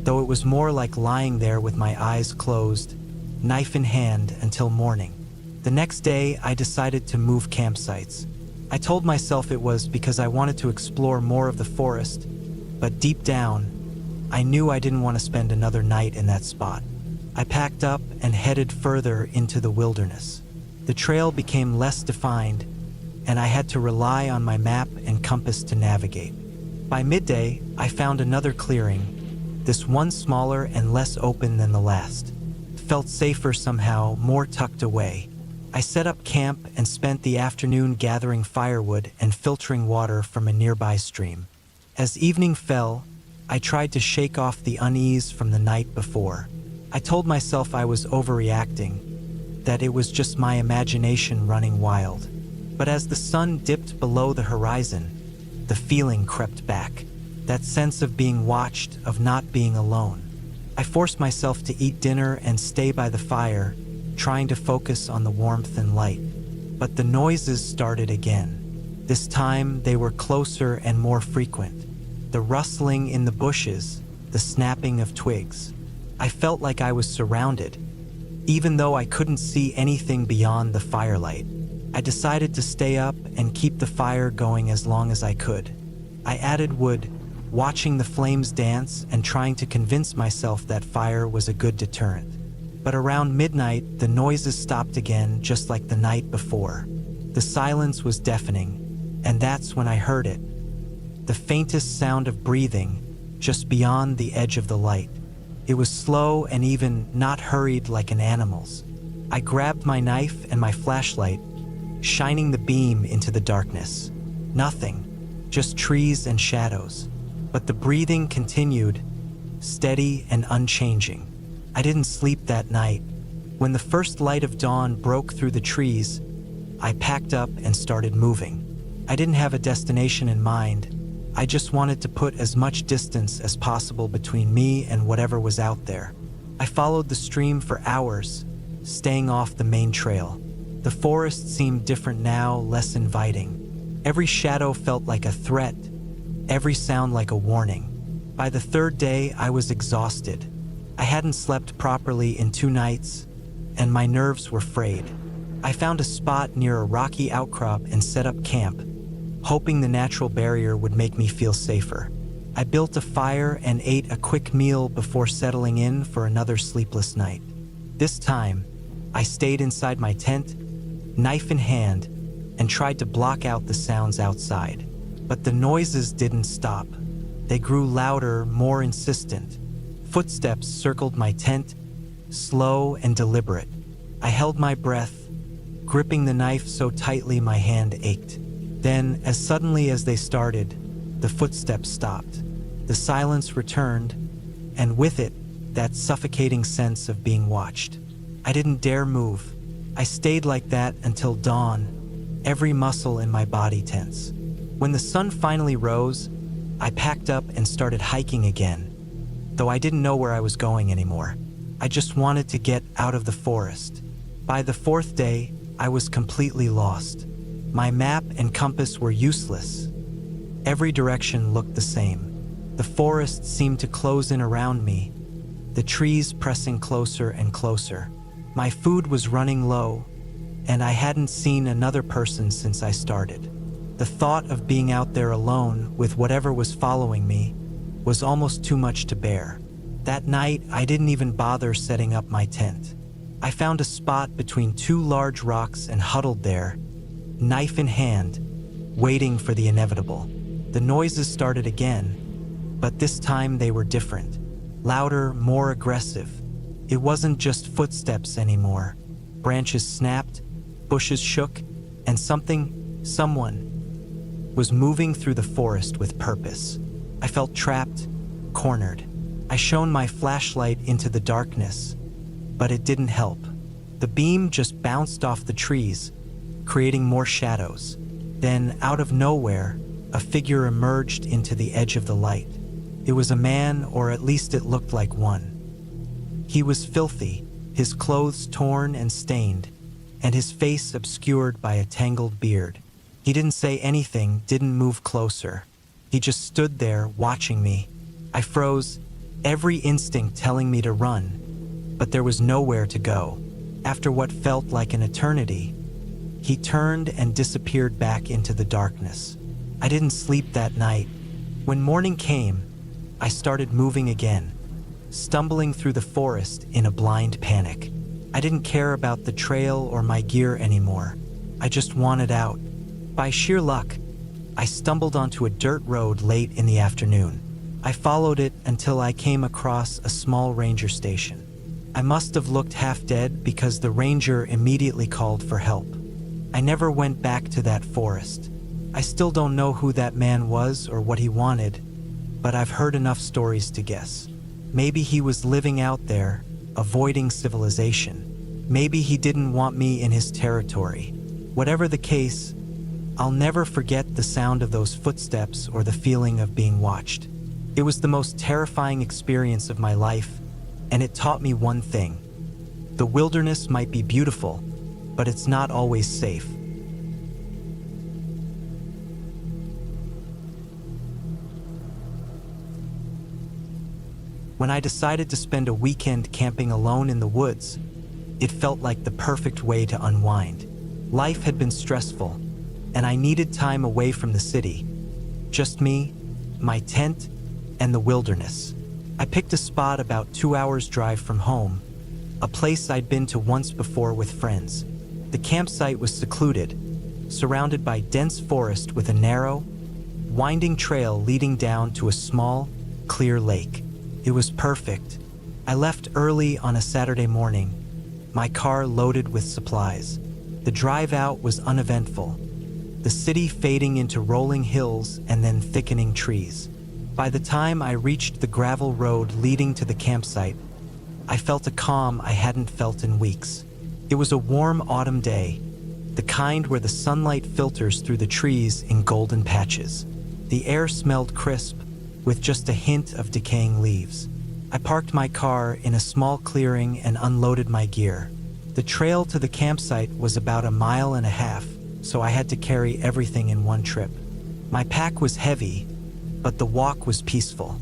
though it was more like lying there with my eyes closed, knife in hand, until morning. The next day, I decided to move campsites. I told myself it was because I wanted to explore more of the forest, but deep down, I knew I didn't want to spend another night in that spot. I packed up and headed further into the wilderness. The trail became less defined, and I had to rely on my map and compass to navigate. By midday, I found another clearing, this one smaller and less open than the last. It felt safer somehow, more tucked away. I set up camp and spent the afternoon gathering firewood and filtering water from a nearby stream. As evening fell, I tried to shake off the unease from the night before. I told myself I was overreacting, that it was just my imagination running wild. But as the sun dipped below the horizon, the feeling crept back. That sense of being watched, of not being alone. I forced myself to eat dinner and stay by the fire, trying to focus on the warmth and light. But the noises started again. This time, they were closer and more frequent. The rustling in the bushes, the snapping of twigs. I felt like I was surrounded, even though I couldn't see anything beyond the firelight. I decided to stay up and keep the fire going as long as I could. I added wood, watching the flames dance and trying to convince myself that fire was a good deterrent. But around midnight, the noises stopped again, just like the night before. The silence was deafening, and that's when I heard it. The faintest sound of breathing, just beyond the edge of the light. It was slow and even not hurried like an animal's. I grabbed my knife and my flashlight, shining the beam into the darkness. Nothing, just trees and shadows. But the breathing continued, steady and unchanging. I didn't sleep that night. When the first light of dawn broke through the trees, I packed up and started moving. I didn't have a destination in mind. I just wanted to put as much distance as possible between me and whatever was out there. I followed the stream for hours, staying off the main trail. The forest seemed different now, less inviting. Every shadow felt like a threat, every sound like a warning. By the third day, I was exhausted. I hadn't slept properly in 2 nights, and my nerves were frayed. I found a spot near a rocky outcrop and set up camp, hoping the natural barrier would make me feel safer. I built a fire and ate a quick meal before settling in for another sleepless night. This time, I stayed inside my tent, knife in hand, and tried to block out the sounds outside. But the noises didn't stop. They grew louder, more insistent. Footsteps circled my tent, slow and deliberate. I held my breath, gripping the knife so tightly my hand ached. Then, as suddenly as they started, the footsteps stopped. The silence returned, and with it, that suffocating sense of being watched. I didn't dare move. I stayed like that until dawn, every muscle in my body tense. When the sun finally rose, I packed up and started hiking again, though I didn't know where I was going anymore. I just wanted to get out of the forest. By the 4th day, I was completely lost. My map and compass were useless. Every direction looked the same. The forest seemed to close in around me, the trees pressing closer and closer. My food was running low, and I hadn't seen another person since I started. The thought of being out there alone with whatever was following me was almost too much to bear. That night, I didn't even bother setting up my tent. I found a spot between 2 large rocks and huddled there, knife in hand, waiting for the inevitable. The noises started again, but this time they were different. Louder, more aggressive. It wasn't just footsteps anymore. Branches snapped, bushes shook, and someone was moving through the forest with purpose. I felt trapped, cornered. I shone my flashlight into the darkness, but it didn't help. The beam just bounced off the trees, creating more shadows. Then, out of nowhere, a figure emerged into the edge of the light. It was a man, or at least it looked like one. He was filthy, his clothes torn and stained, and his face obscured by a tangled beard. He didn't say anything, didn't move closer. He just stood there, watching me. I froze, every instinct telling me to run, but there was nowhere to go. After what felt like an eternity, he turned and disappeared back into the darkness. I didn't sleep that night. When morning came, I started moving again, stumbling through the forest in a blind panic. I didn't care about the trail or my gear anymore. I just wanted out. By sheer luck, I stumbled onto a dirt road late in the afternoon. I followed it until I came across a small ranger station. I must have looked half dead because the ranger immediately called for help. I never went back to that forest. I still don't know who that man was or what he wanted, but I've heard enough stories to guess. Maybe he was living out there, avoiding civilization. Maybe he didn't want me in his territory. Whatever the case, I'll never forget the sound of those footsteps or the feeling of being watched. It was the most terrifying experience of my life, and it taught me one thing. The wilderness might be beautiful, but it's not always safe. When I decided to spend a weekend camping alone in the woods, it felt like the perfect way to unwind. Life had been stressful, and I needed time away from the city. Just me, my tent, and the wilderness. I picked a spot about 2 hours' drive from home, a place I'd been to once before with friends. The campsite was secluded, surrounded by dense forest with a narrow, winding trail leading down to a small, clear lake. It was perfect. I left early on a Saturday morning, my car loaded with supplies. The drive out was uneventful, the city fading into rolling hills and then thickening trees. By the time I reached the gravel road leading to the campsite, I felt a calm I hadn't felt in weeks. It was a warm autumn day, the kind where the sunlight filters through the trees in golden patches. The air smelled crisp, with just a hint of decaying leaves. I parked my car in a small clearing and unloaded my gear. The trail to the campsite was about 1.5 miles, so I had to carry everything in one trip. My pack was heavy, but the walk was peaceful.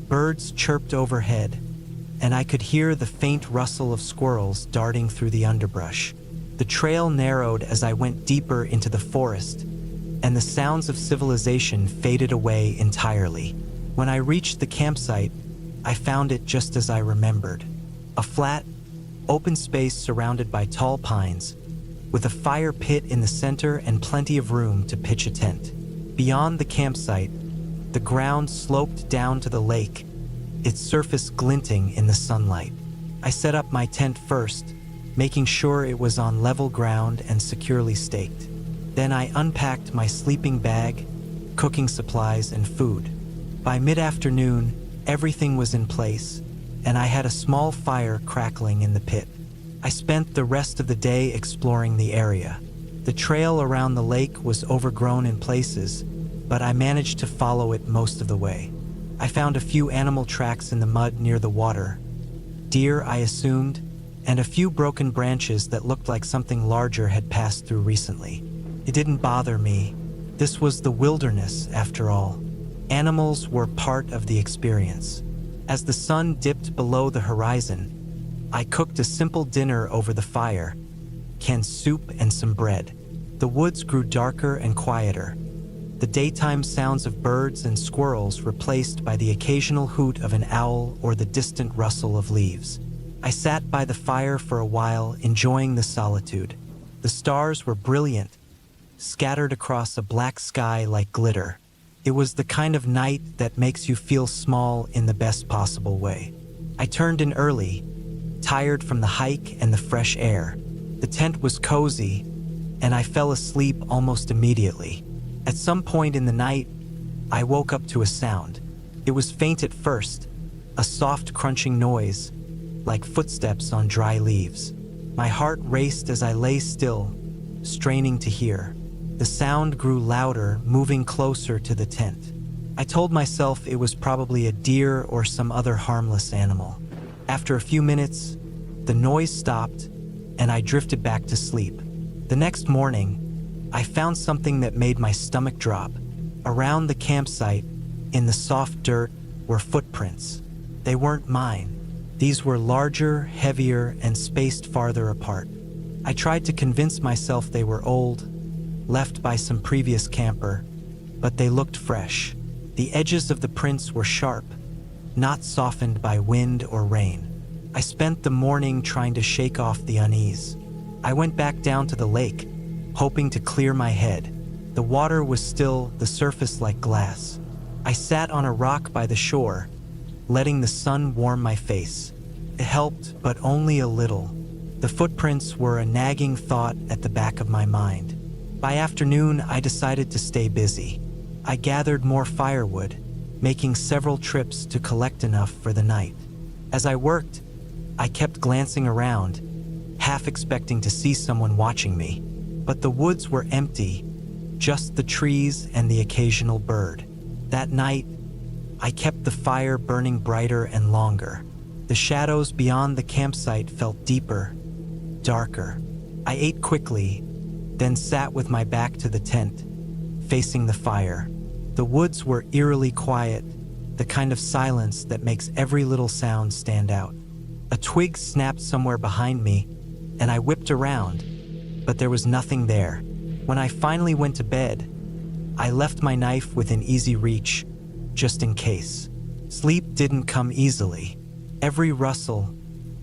Birds chirped overhead, and I could hear the faint rustle of squirrels darting through the underbrush. The trail narrowed as I went deeper into the forest, and the sounds of civilization faded away entirely. When I reached the campsite, I found it just as I remembered. A flat, open space surrounded by tall pines, with a fire pit in the center and plenty of room to pitch a tent. Beyond the campsite, the ground sloped down to the lake, its surface glinting in the sunlight. I set up my tent first, making sure it was on level ground and securely staked. Then I unpacked my sleeping bag, cooking supplies, and food. By mid-afternoon, everything was in place, and I had a small fire crackling in the pit. I spent the rest of the day exploring the area. The trail around the lake was overgrown in places, but I managed to follow it most of the way. I found a few animal tracks in the mud near the water. Deer, I assumed, and a few broken branches that looked like something larger had passed through recently. It didn't bother me. This was the wilderness, after all. Animals were part of the experience. As the sun dipped below the horizon, I cooked a simple dinner over the fire, canned soup and some bread. The woods grew darker and quieter, the daytime sounds of birds and squirrels replaced by the occasional hoot of an owl or the distant rustle of leaves. I sat by the fire for a while, enjoying the solitude. The stars were brilliant, scattered across a black sky like glitter. It was the kind of night that makes you feel small in the best possible way. I turned in early, tired from the hike and the fresh air. The tent was cozy, and I fell asleep almost immediately. At some point in the night, I woke up to a sound. It was faint at first, a soft crunching noise, like footsteps on dry leaves. My heart raced as I lay still, straining to hear. The sound grew louder, moving closer to the tent. I told myself it was probably a deer or some other harmless animal. After a few minutes, the noise stopped, and I drifted back to sleep. The next morning, I found something that made my stomach drop. Around the campsite, in the soft dirt, were footprints. They weren't mine. These were larger, heavier, and spaced farther apart. I tried to convince myself they were old, left by some previous camper, but they looked fresh. The edges of the prints were sharp, not softened by wind or rain. I spent the morning trying to shake off the unease. I went back down to the lake, hoping to clear my head. The water was still, the surface like glass. I sat on a rock by the shore, letting the sun warm my face. It helped, but only a little. The footprints were a nagging thought at the back of my mind. By afternoon, I decided to stay busy. I gathered more firewood, making several trips to collect enough for the night. As I worked, I kept glancing around, half expecting to see someone watching me. But the woods were empty, just the trees and the occasional bird. That night, I kept the fire burning brighter and longer. The shadows beyond the campsite felt deeper, darker. I ate quickly, then sat with my back to the tent, facing the fire. The woods were eerily quiet, the kind of silence that makes every little sound stand out. A twig snapped somewhere behind me, and I whipped around, but there was nothing there. When I finally went to bed, I left my knife within easy reach, just in case. Sleep didn't come easily. Every rustle,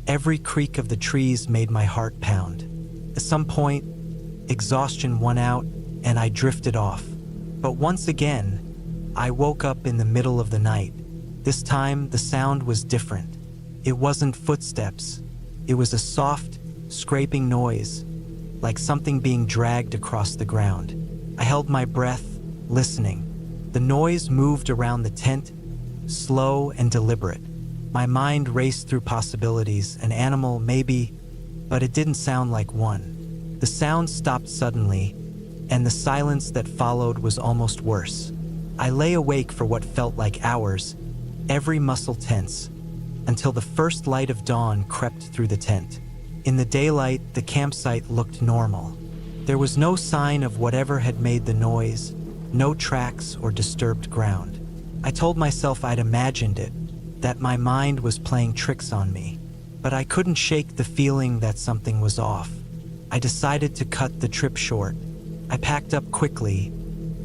every creak of the trees made my heart pound. At some point, exhaustion won out, and I drifted off. But once again, I woke up in the middle of the night. This time, the sound was different. It wasn't footsteps. It was a soft, scraping noise, like something being dragged across the ground. I held my breath, listening. The noise moved around the tent, slow and deliberate. My mind raced through possibilities, an animal, maybe, but it didn't sound like one. The sound stopped suddenly, and the silence that followed was almost worse. I lay awake for what felt like hours, every muscle tense, until the first light of dawn crept through the tent. In the daylight, the campsite looked normal. There was no sign of whatever had made the noise, no tracks or disturbed ground. I told myself I'd imagined it, that my mind was playing tricks on me, but I couldn't shake the feeling that something was off. I decided to cut the trip short. I packed up quickly,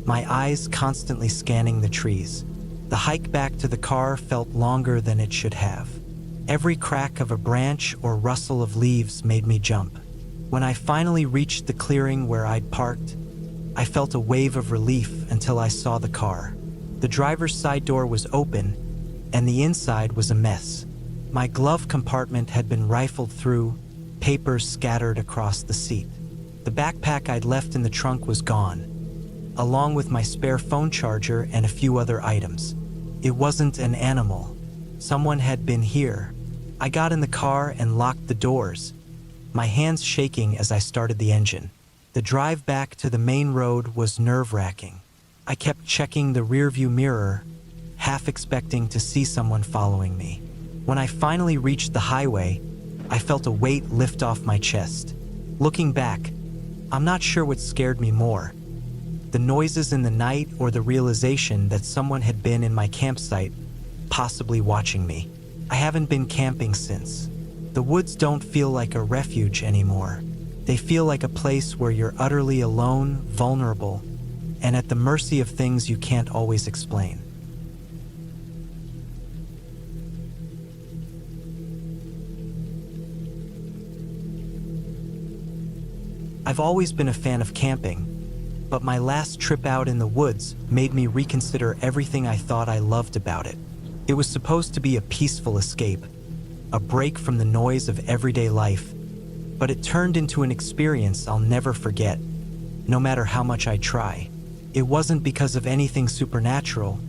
my eyes constantly scanning the trees. The hike back to the car felt longer than it should have. Every crack of a branch or rustle of leaves made me jump. When I finally reached the clearing where I'd parked, I felt a wave of relief until I saw the car. The driver's side door was open, and the inside was a mess. My glove compartment had been rifled through, papers scattered across the seat. The backpack I'd left in the trunk was gone, along with my spare phone charger and a few other items. It wasn't an animal. Someone had been here. I got in the car and locked the doors, my hands shaking as I started the engine. The drive back to the main road was nerve-wracking. I kept checking the rearview mirror, half expecting to see someone following me. When I finally reached the highway, I felt a weight lift off my chest. Looking back, I'm not sure what scared me more, the noises in the night or the realization that someone had been in my campsite, possibly watching me. I haven't been camping since. The woods don't feel like a refuge anymore. They feel like a place where you're utterly alone, vulnerable, and at the mercy of things you can't always explain. I've always been a fan of camping, but my last trip out in the woods made me reconsider everything I thought I loved about it. It was supposed to be a peaceful escape, a break from the noise of everyday life, but it turned into an experience I'll never forget, no matter how much I try. It wasn't because of anything supernatural,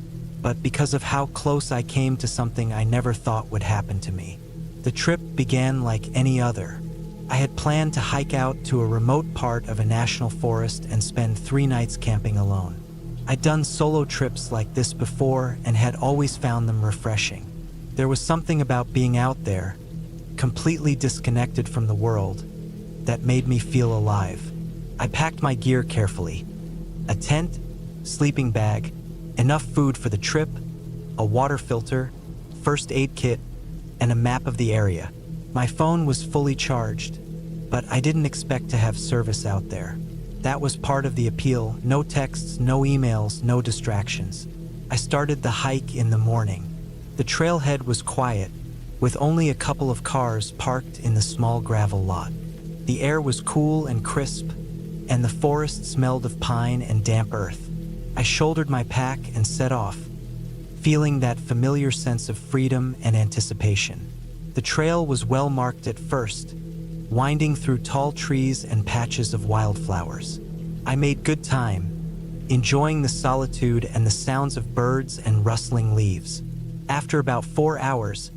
but because of how close I came to something I never thought would happen to me. The trip began like any other. I had planned to hike out to a remote part of a national forest and spend 3 nights camping alone. I'd done solo trips like this before and had always found them refreshing. There was something about being out there, completely disconnected from the world, that made me feel alive. I packed my gear carefully: a tent, sleeping bag, enough food for the trip, a water filter, first aid kit, and a map of the area. My phone was fully charged, but I didn't expect to have service out there. That was part of the appeal: no texts, no emails, no distractions. I started the hike in the morning. The trailhead was quiet, with only a couple of cars parked in the small gravel lot. The air was cool and crisp, and the forest smelled of pine and damp earth. I shouldered my pack and set off, feeling that familiar sense of freedom and anticipation. The trail was well marked at first, winding through tall trees and patches of wildflowers. I made good time, enjoying the solitude and the sounds of birds and rustling leaves. After about 4 hours,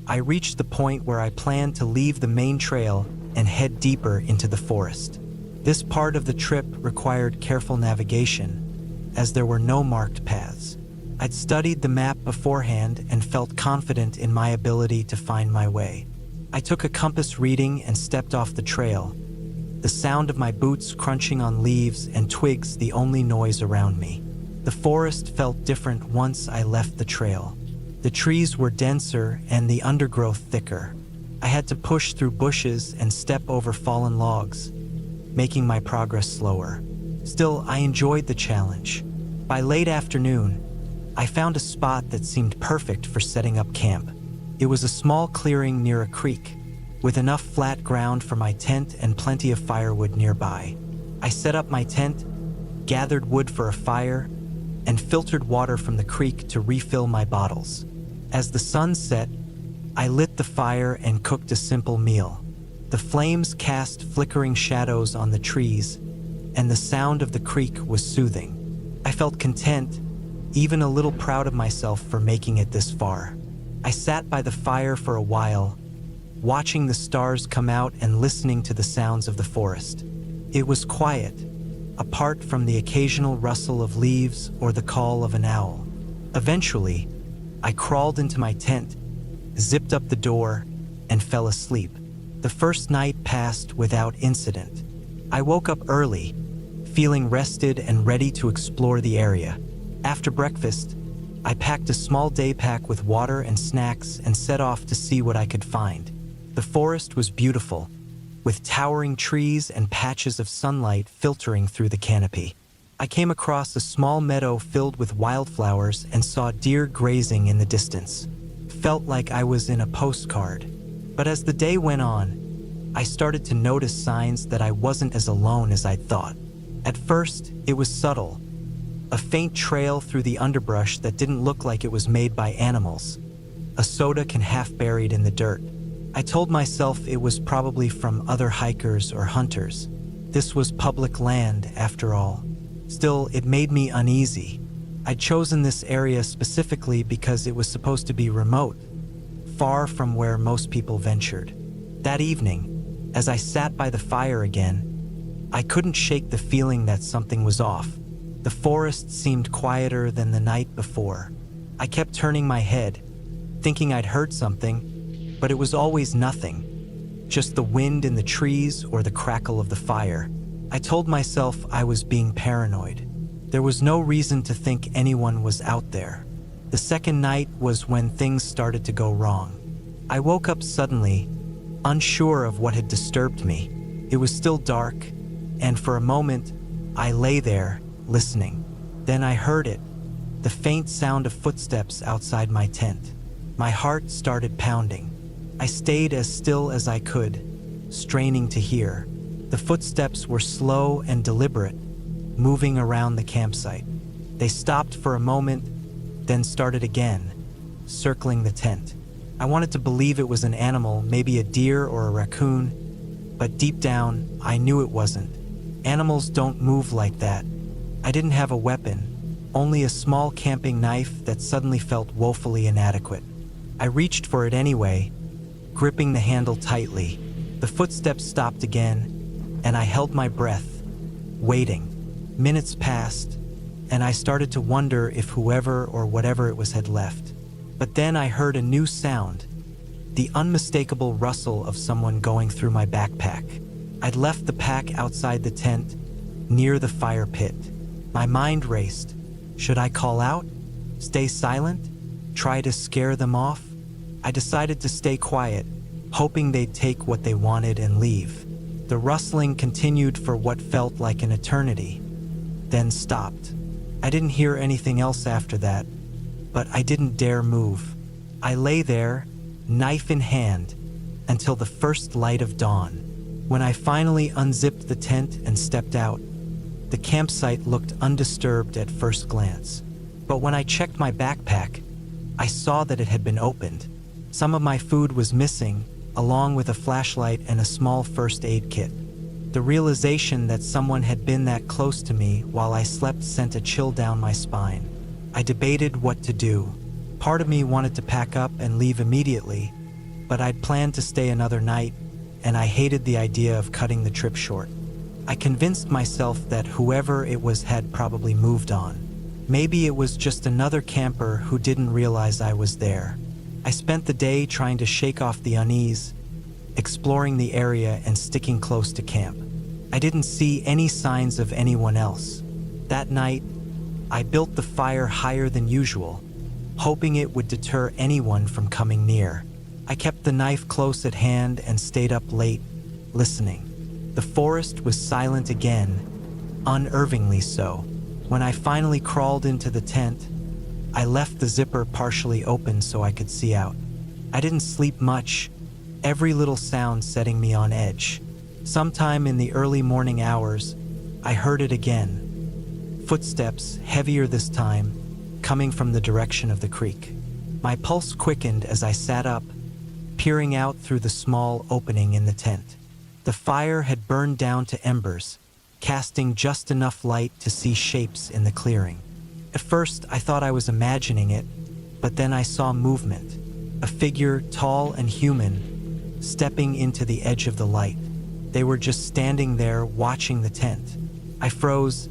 I reached the point where I planned to leave the main trail and head deeper into the forest. This part of the trip required careful navigation, as there were no marked paths. I'd studied the map beforehand and felt confident in my ability to find my way. I took a compass reading and stepped off the trail, the sound of my boots crunching on leaves and twigs the only noise around me. The forest felt different once I left the trail. The trees were denser and the undergrowth thicker. I had to push through bushes and step over fallen logs, making my progress slower. Still, I enjoyed the challenge. By late afternoon, I found a spot that seemed perfect for setting up camp. It was a small clearing near a creek, with enough flat ground for my tent and plenty of firewood nearby. I set up my tent, gathered wood for a fire, and filtered water from the creek to refill my bottles. As the sun set, I lit the fire and cooked a simple meal. The flames cast flickering shadows on the trees, and the sound of the creek was soothing. I felt content, even a little proud of myself for making it this far. I sat by the fire for a while, watching the stars come out and listening to the sounds of the forest. It was quiet, apart from the occasional rustle of leaves or the call of an owl. Eventually, I crawled into my tent, zipped up the door, and fell asleep. The first night passed without incident. I woke up early, feeling rested and ready to explore the area. After breakfast, I packed a small day pack with water and snacks and set off to see what I could find. The forest was beautiful, with towering trees and patches of sunlight filtering through the canopy. I came across a small meadow filled with wildflowers and saw deer grazing in the distance. Felt like I was in a postcard. But as the day went on, I started to notice signs that I wasn't as alone as I'd thought. At first, it was subtle. A faint trail through the underbrush that didn't look like it was made by animals. A soda can half buried in the dirt. I told myself it was probably from other hikers or hunters. This was public land, after all. Still, it made me uneasy. I'd chosen this area specifically because it was supposed to be remote, far from where most people ventured. That evening, as I sat by the fire again, I couldn't shake the feeling that something was off. The forest seemed quieter than the night before. I kept turning my head, thinking I'd heard something, but it was always nothing, just the wind in the trees or the crackle of the fire. I told myself I was being paranoid. There was no reason to think anyone was out there. The second night was when things started to go wrong. I woke up suddenly, unsure of what had disturbed me. It was still dark, and for a moment, I lay there, listening. Then I heard it, the faint sound of footsteps outside my tent. My heart started pounding. I stayed as still as I could, straining to hear. The footsteps were slow and deliberate, moving around the campsite. They stopped for a moment, then started again, circling the tent. I wanted to believe it was an animal, maybe a deer or a raccoon, but deep down, I knew it wasn't. Animals don't move like that. I didn't have a weapon, only a small camping knife that suddenly felt woefully inadequate. I reached for it anyway, gripping the handle tightly. The footsteps stopped again, and I held my breath, waiting. Minutes passed, and I started to wonder if whoever or whatever it was had left. But then I heard a new sound, the unmistakable rustle of someone going through my backpack. I'd left the pack outside the tent, near the fire pit. My mind raced. Should I call out? Stay silent? Try to scare them off? I decided to stay quiet, hoping they'd take what they wanted and leave. The rustling continued for what felt like an eternity, then stopped. I didn't hear anything else after that, but I didn't dare move. I lay there, knife in hand, until the first light of dawn. When I finally unzipped the tent and stepped out, the campsite looked undisturbed at first glance. But when I checked my backpack, I saw that it had been opened. Some of my food was missing, along with a flashlight and a small first aid kit. The realization that someone had been that close to me while I slept sent a chill down my spine. I debated what to do. Part of me wanted to pack up and leave immediately, but I'd planned to stay another night, and I hated the idea of cutting the trip short. I convinced myself that whoever it was had probably moved on. Maybe it was just another camper who didn't realize I was there. I spent the day trying to shake off the unease, exploring the area and sticking close to camp. I didn't see any signs of anyone else. That night, I built the fire higher than usual, hoping it would deter anyone from coming near. I kept the knife close at hand and stayed up late, listening. The forest was silent again, unnervingly so. When I finally crawled into the tent, I left the zipper partially open so I could see out. I didn't sleep much, every little sound setting me on edge. Sometime in the early morning hours, I heard it again. Footsteps, heavier this time, coming from the direction of the creek. My pulse quickened as I sat up, peering out through the small opening in the tent. The fire had burned down to embers, casting just enough light to see shapes in the clearing. At first, I thought I was imagining it, but then I saw movement. A figure, tall and human, stepping into the edge of the light. They were just standing there watching the tent. I froze,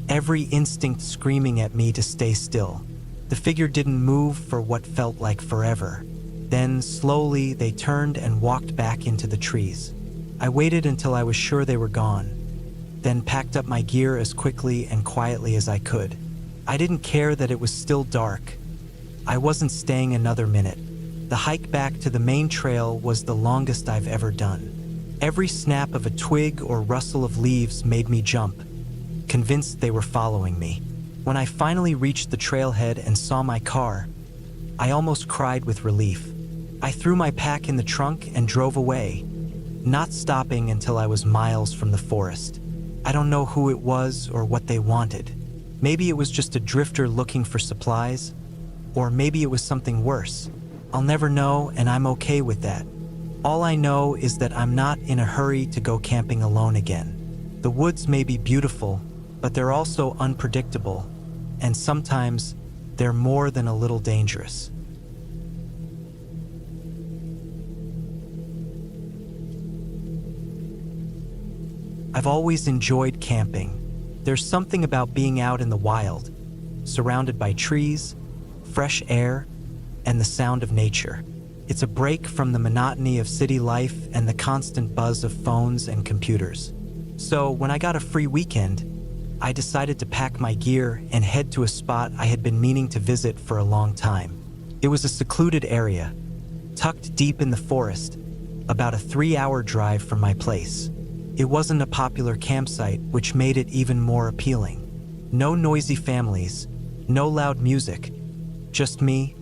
every instinct screaming at me to stay still. The figure didn't move for what felt like forever. Then, slowly, they turned and walked back into the trees. I waited until I was sure they were gone, then packed up my gear as quickly and quietly as I could. I didn't care that it was still dark. I wasn't staying another minute. The hike back to the main trail was the longest I've ever done. Every snap of a twig or rustle of leaves made me jump, convinced they were following me. When I finally reached the trailhead and saw my car, I almost cried with relief. I threw my pack in the trunk and drove away, not stopping until I was miles from the forest. I don't know who it was or what they wanted. Maybe it was just a drifter looking for supplies, or maybe it was something worse. I'll never know, and I'm okay with that. All I know is that I'm not in a hurry to go camping alone again. The woods may be beautiful, but they're also unpredictable, and sometimes they're more than a little dangerous. I've always enjoyed camping. There's something about being out in the wild, surrounded by trees, fresh air, and the sound of nature. It's a break from the monotony of city life and the constant buzz of phones and computers. So when I got a free weekend, I decided to pack my gear and head to a spot I had been meaning to visit for a long time. It was a secluded area, tucked deep in the forest, about a 3-hour drive from my place. It wasn't a popular campsite, which made it even more appealing. No noisy families, no loud music, just me,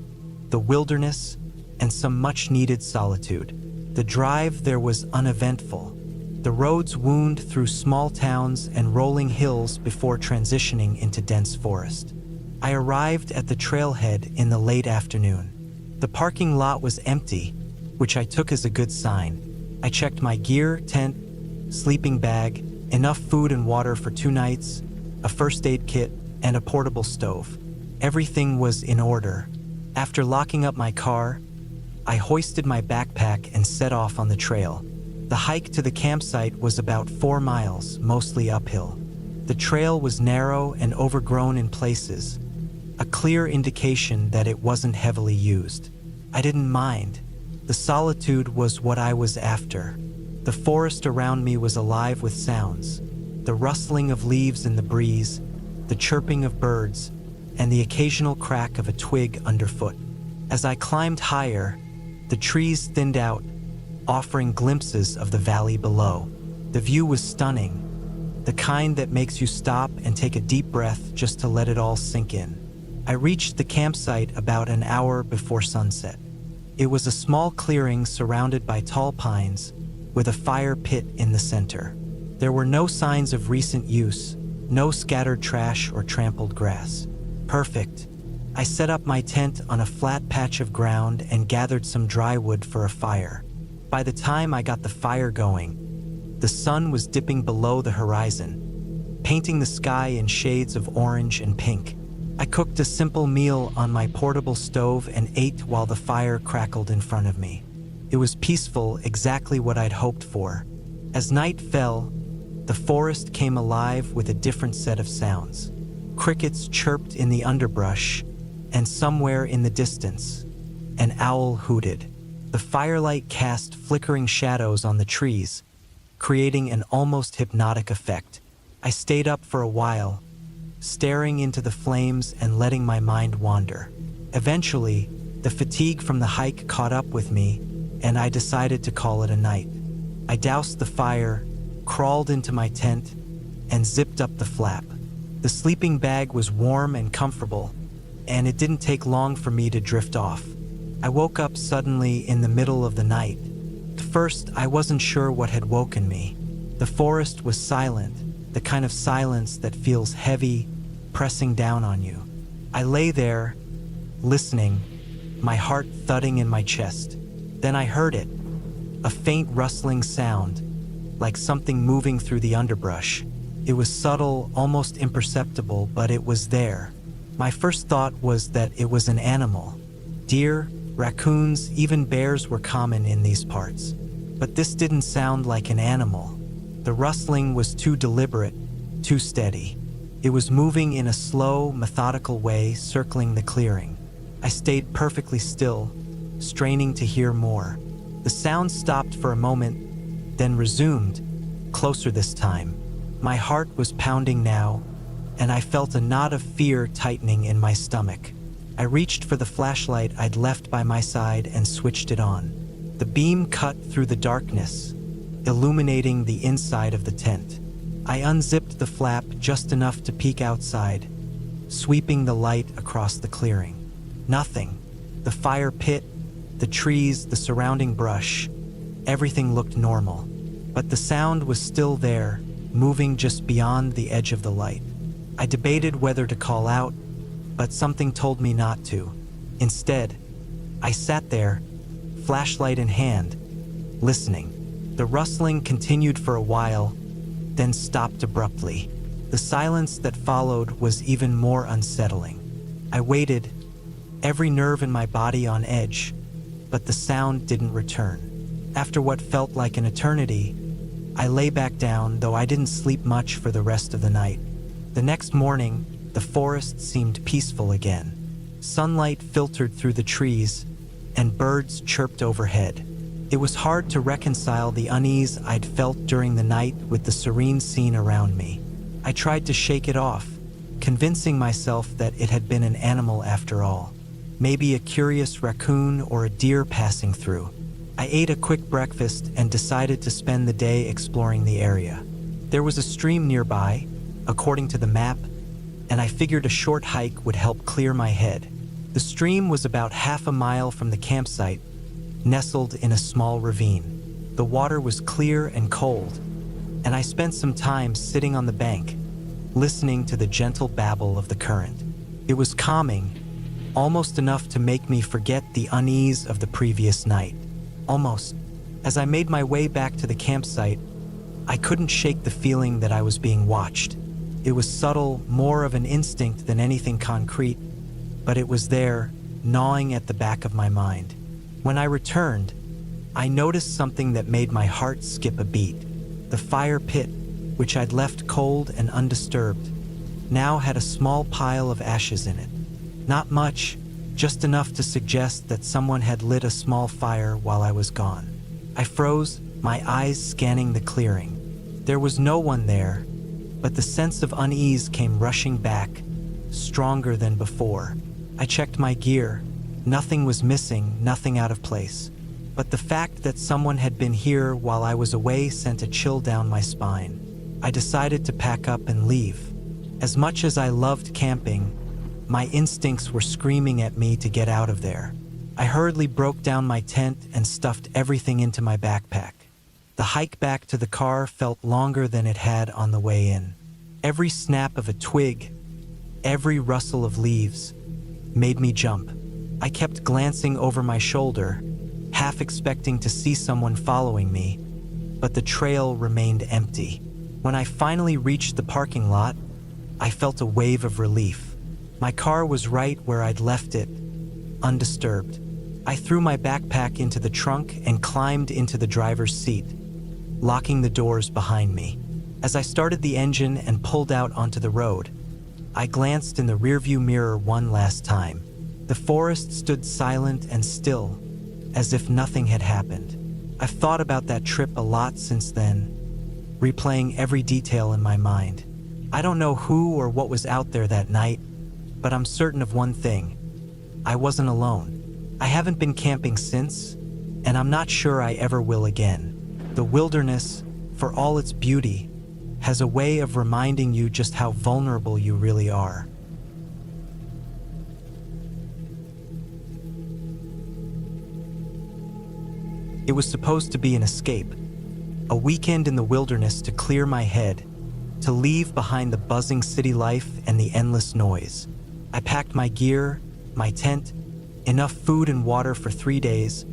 the wilderness, and some much-needed solitude. The drive there was uneventful. The roads wound through small towns and rolling hills before transitioning into dense forest. I arrived at the trailhead in the late afternoon. The parking lot was empty, which I took as a good sign. I checked my gear, tent, sleeping bag, enough food and water for 2 nights, a first aid kit, and a portable stove. Everything was in order. After locking up my car, I hoisted my backpack and set off on the trail. The hike to the campsite was about 4 miles, mostly uphill. The trail was narrow and overgrown in places, a clear indication that it wasn't heavily used. I didn't mind. The solitude was what I was after. The forest around me was alive with sounds, the rustling of leaves in the breeze, the chirping of birds, and the occasional crack of a twig underfoot. As I climbed higher, the trees thinned out, offering glimpses of the valley below. The view was stunning, the kind that makes you stop and take a deep breath just to let it all sink in. I reached the campsite about an hour before sunset. It was a small clearing surrounded by tall pines, with a fire pit in the center. There were no signs of recent use, no scattered trash or trampled grass. Perfect. I set up my tent on a flat patch of ground and gathered some dry wood for a fire. By the time I got the fire going, the sun was dipping below the horizon, painting the sky in shades of orange and pink. I cooked a simple meal on my portable stove and ate while the fire crackled in front of me. It was peaceful, exactly what I'd hoped for. As night fell, the forest came alive with a different set of sounds. Crickets chirped in the underbrush, and somewhere in the distance, an owl hooted. The firelight cast flickering shadows on the trees, creating an almost hypnotic effect. I stayed up for a while, staring into the flames and letting my mind wander. Eventually, the fatigue from the hike caught up with me, and I decided to call it a night. I doused the fire, crawled into my tent, and zipped up the flap. The sleeping bag was warm and comfortable, and it didn't take long for me to drift off. I woke up suddenly in the middle of the night. At first, I wasn't sure what had woken me. The forest was silent, the kind of silence that feels heavy, pressing down on you. I lay there, listening, my heart thudding in my chest. Then I heard it, a faint rustling sound, like something moving through the underbrush. It was subtle, almost imperceptible, but it was there. My first thought was that it was an animal. Deer, raccoons, even bears were common in these parts. But this didn't sound like an animal. The rustling was too deliberate, too steady. It was moving in a slow, methodical way, circling the clearing. I stayed perfectly still, straining to hear more. The sound stopped for a moment, then resumed, closer this time. My heart was pounding now, and I felt a knot of fear tightening in my stomach. I reached for the flashlight I'd left by my side and switched it on. The beam cut through the darkness, illuminating the inside of the tent. I unzipped the flap just enough to peek outside, sweeping the light across the clearing. Nothing. The fire pit, the trees, the surrounding brush, everything looked normal. But the sound was still there, moving just beyond the edge of the light. I debated whether to call out, but something told me not to. Instead, I sat there, flashlight in hand, listening. The rustling continued for a while, then stopped abruptly. The silence that followed was even more unsettling. I waited, every nerve in my body on edge, but the sound didn't return. After what felt like an eternity, I lay back down, though I didn't sleep much for the rest of the night. The next morning, the forest seemed peaceful again. Sunlight filtered through the trees, and birds chirped overhead. It was hard to reconcile the unease I'd felt during the night with the serene scene around me. I tried to shake it off, convincing myself that it had been an animal after all. Maybe a curious raccoon or a deer passing through. I ate a quick breakfast and decided to spend the day exploring the area. There was a stream nearby, according to the map, and I figured a short hike would help clear my head. The stream was about half a mile from the campsite, nestled in a small ravine. The water was clear and cold, and I spent some time sitting on the bank, listening to the gentle babble of the current. It was calming, almost enough to make me forget the unease of the previous night. Almost. As I made my way back to the campsite, I couldn't shake the feeling that I was being watched. It was subtle, more of an instinct than anything concrete, but it was there, gnawing at the back of my mind. When I returned, I noticed something that made my heart skip a beat. The fire pit, which I'd left cold and undisturbed, now had a small pile of ashes in it. Not much, just enough to suggest that someone had lit a small fire while I was gone. I froze, my eyes scanning the clearing. There was no one there, but the sense of unease came rushing back, stronger than before. I checked my gear. Nothing was missing, nothing out of place. But the fact that someone had been here while I was away sent a chill down my spine. I decided to pack up and leave. As much as I loved camping, my instincts were screaming at me to get out of there. I hurriedly broke down my tent and stuffed everything into my backpack. The hike back to the car felt longer than it had on the way in. Every snap of a twig, every rustle of leaves, made me jump. I kept glancing over my shoulder, half expecting to see someone following me, but the trail remained empty. When I finally reached the parking lot, I felt a wave of relief. My car was right where I'd left it, undisturbed. I threw my backpack into the trunk and climbed into the driver's seat, locking the doors behind me. As I started the engine and pulled out onto the road, I glanced in the rearview mirror one last time. The forest stood silent and still, as if nothing had happened. I've thought about that trip a lot since then, replaying every detail in my mind. I don't know who or what was out there that night, but I'm certain of one thing. I wasn't alone. I haven't been camping since, and I'm not sure I ever will again. The wilderness, for all its beauty, has a way of reminding you just how vulnerable you really are. It was supposed to be an escape, a weekend in the wilderness to clear my head, to leave behind the buzzing city life and the endless noise. I packed my gear, my tent, enough food and water for 3 days,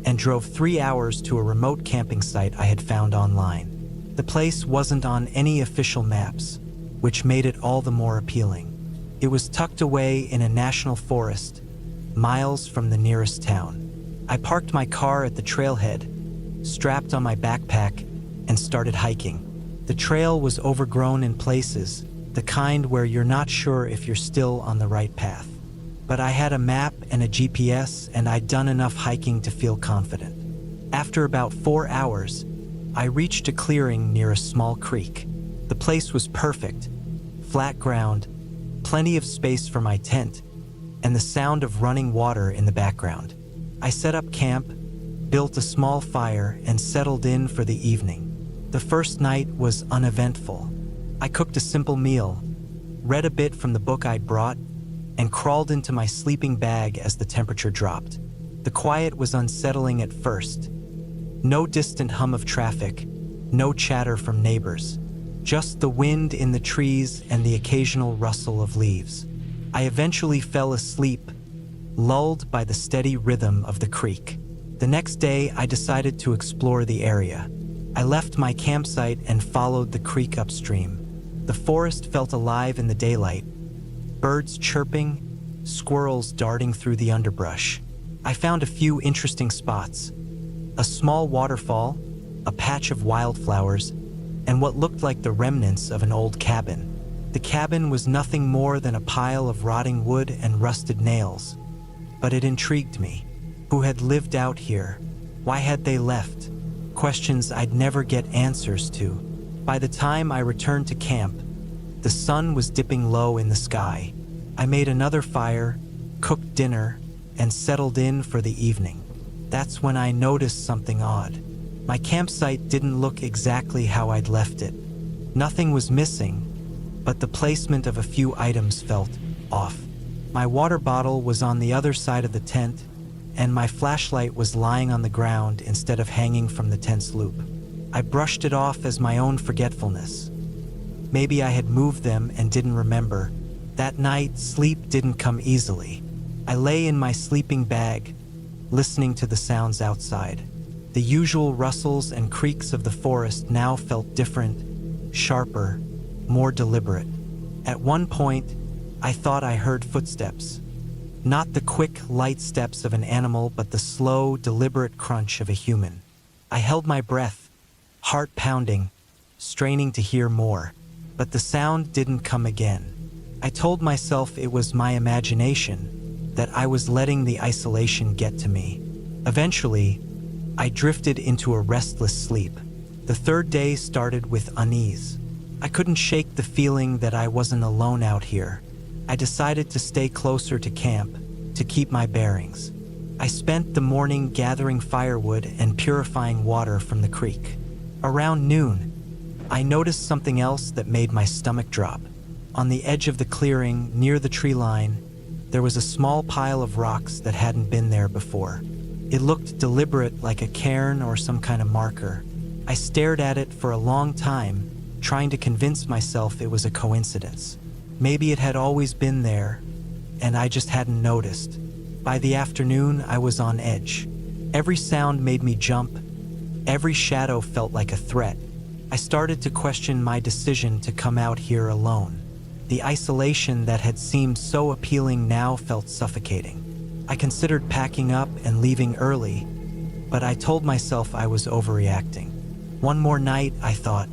and drove 3 hours to a remote camping site I had found online. The place wasn't on any official maps, which made it all the more appealing. It was tucked away in a national forest, miles from the nearest town. I parked my car at the trailhead, strapped on my backpack, and started hiking. The trail was overgrown in places, the kind where you're not sure if you're still on the right path. But I had a map and a GPS, and I'd done enough hiking to feel confident. After about 4 hours, I reached a clearing near a small creek. The place was perfect, flat ground, plenty of space for my tent, and the sound of running water in the background. I set up camp, built a small fire, and settled in for the evening. The first night was uneventful. I cooked a simple meal, read a bit from the book I'd brought, and crawled into my sleeping bag as the temperature dropped. The quiet was unsettling at first. No distant hum of traffic, no chatter from neighbors, just the wind in the trees and the occasional rustle of leaves. I eventually fell asleep, lulled by the steady rhythm of the creek. The next day, I decided to explore the area. I left my campsite and followed the creek upstream. The forest felt alive in the daylight, birds chirping, squirrels darting through the underbrush. I found a few interesting spots: a small waterfall, a patch of wildflowers, and what looked like the remnants of an old cabin. The cabin was nothing more than a pile of rotting wood and rusted nails, but it intrigued me. Who had lived out here? Why had they left? Questions I'd never get answers to. By the time I returned to camp, the sun was dipping low in the sky. I made another fire, cooked dinner, and settled in for the evening. That's when I noticed something odd. My campsite didn't look exactly how I'd left it. Nothing was missing, but the placement of a few items felt off. My water bottle was on the other side of the tent, and my flashlight was lying on the ground instead of hanging from the tent's loop. I brushed it off as my own forgetfulness. Maybe I had moved them and didn't remember. That night, sleep didn't come easily. I lay in my sleeping bag, listening to the sounds outside. The usual rustles and creaks of the forest now felt different, sharper, more deliberate. At one point, I thought I heard footsteps. Not the quick, light steps of an animal, but the slow, deliberate crunch of a human. I held my breath, heart pounding, straining to hear more. But the sound didn't come again. I told myself it was my imagination, that I was letting the isolation get to me. Eventually, I drifted into a restless sleep. The third day started with unease. I couldn't shake the feeling that I wasn't alone out here. I decided to stay closer to camp, to keep my bearings. I spent the morning gathering firewood and purifying water from the creek. Around noon, I noticed something else that made my stomach drop. On the edge of the clearing, near the tree line, there was a small pile of rocks that hadn't been there before. It looked deliberate, like a cairn or some kind of marker. I stared at it for a long time, trying to convince myself it was a coincidence. Maybe it had always been there, and I just hadn't noticed. By the afternoon, I was on edge. Every sound made me jump. Every shadow felt like a threat. I started to question my decision to come out here alone. The isolation that had seemed so appealing now felt suffocating. I considered packing up and leaving early, but I told myself I was overreacting. One more night, I thought.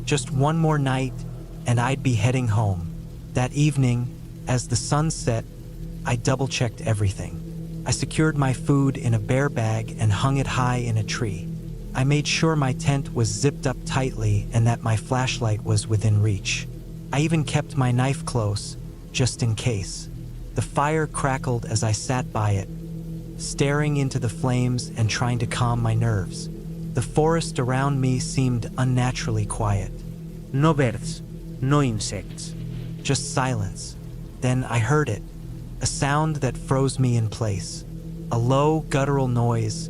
Just one more night, and I'd be heading home. That evening, as the sun set, I double-checked everything. I secured my food in a bear bag and hung it high in a tree. I made sure my tent was zipped up tightly and that my flashlight was within reach. I even kept my knife close, just in case. The fire crackled as I sat by it, staring into the flames and trying to calm my nerves. The forest around me seemed unnaturally quiet.
No birds, no insects.
Just silence. Then I heard it, a sound that froze me in place. A low, guttural noise,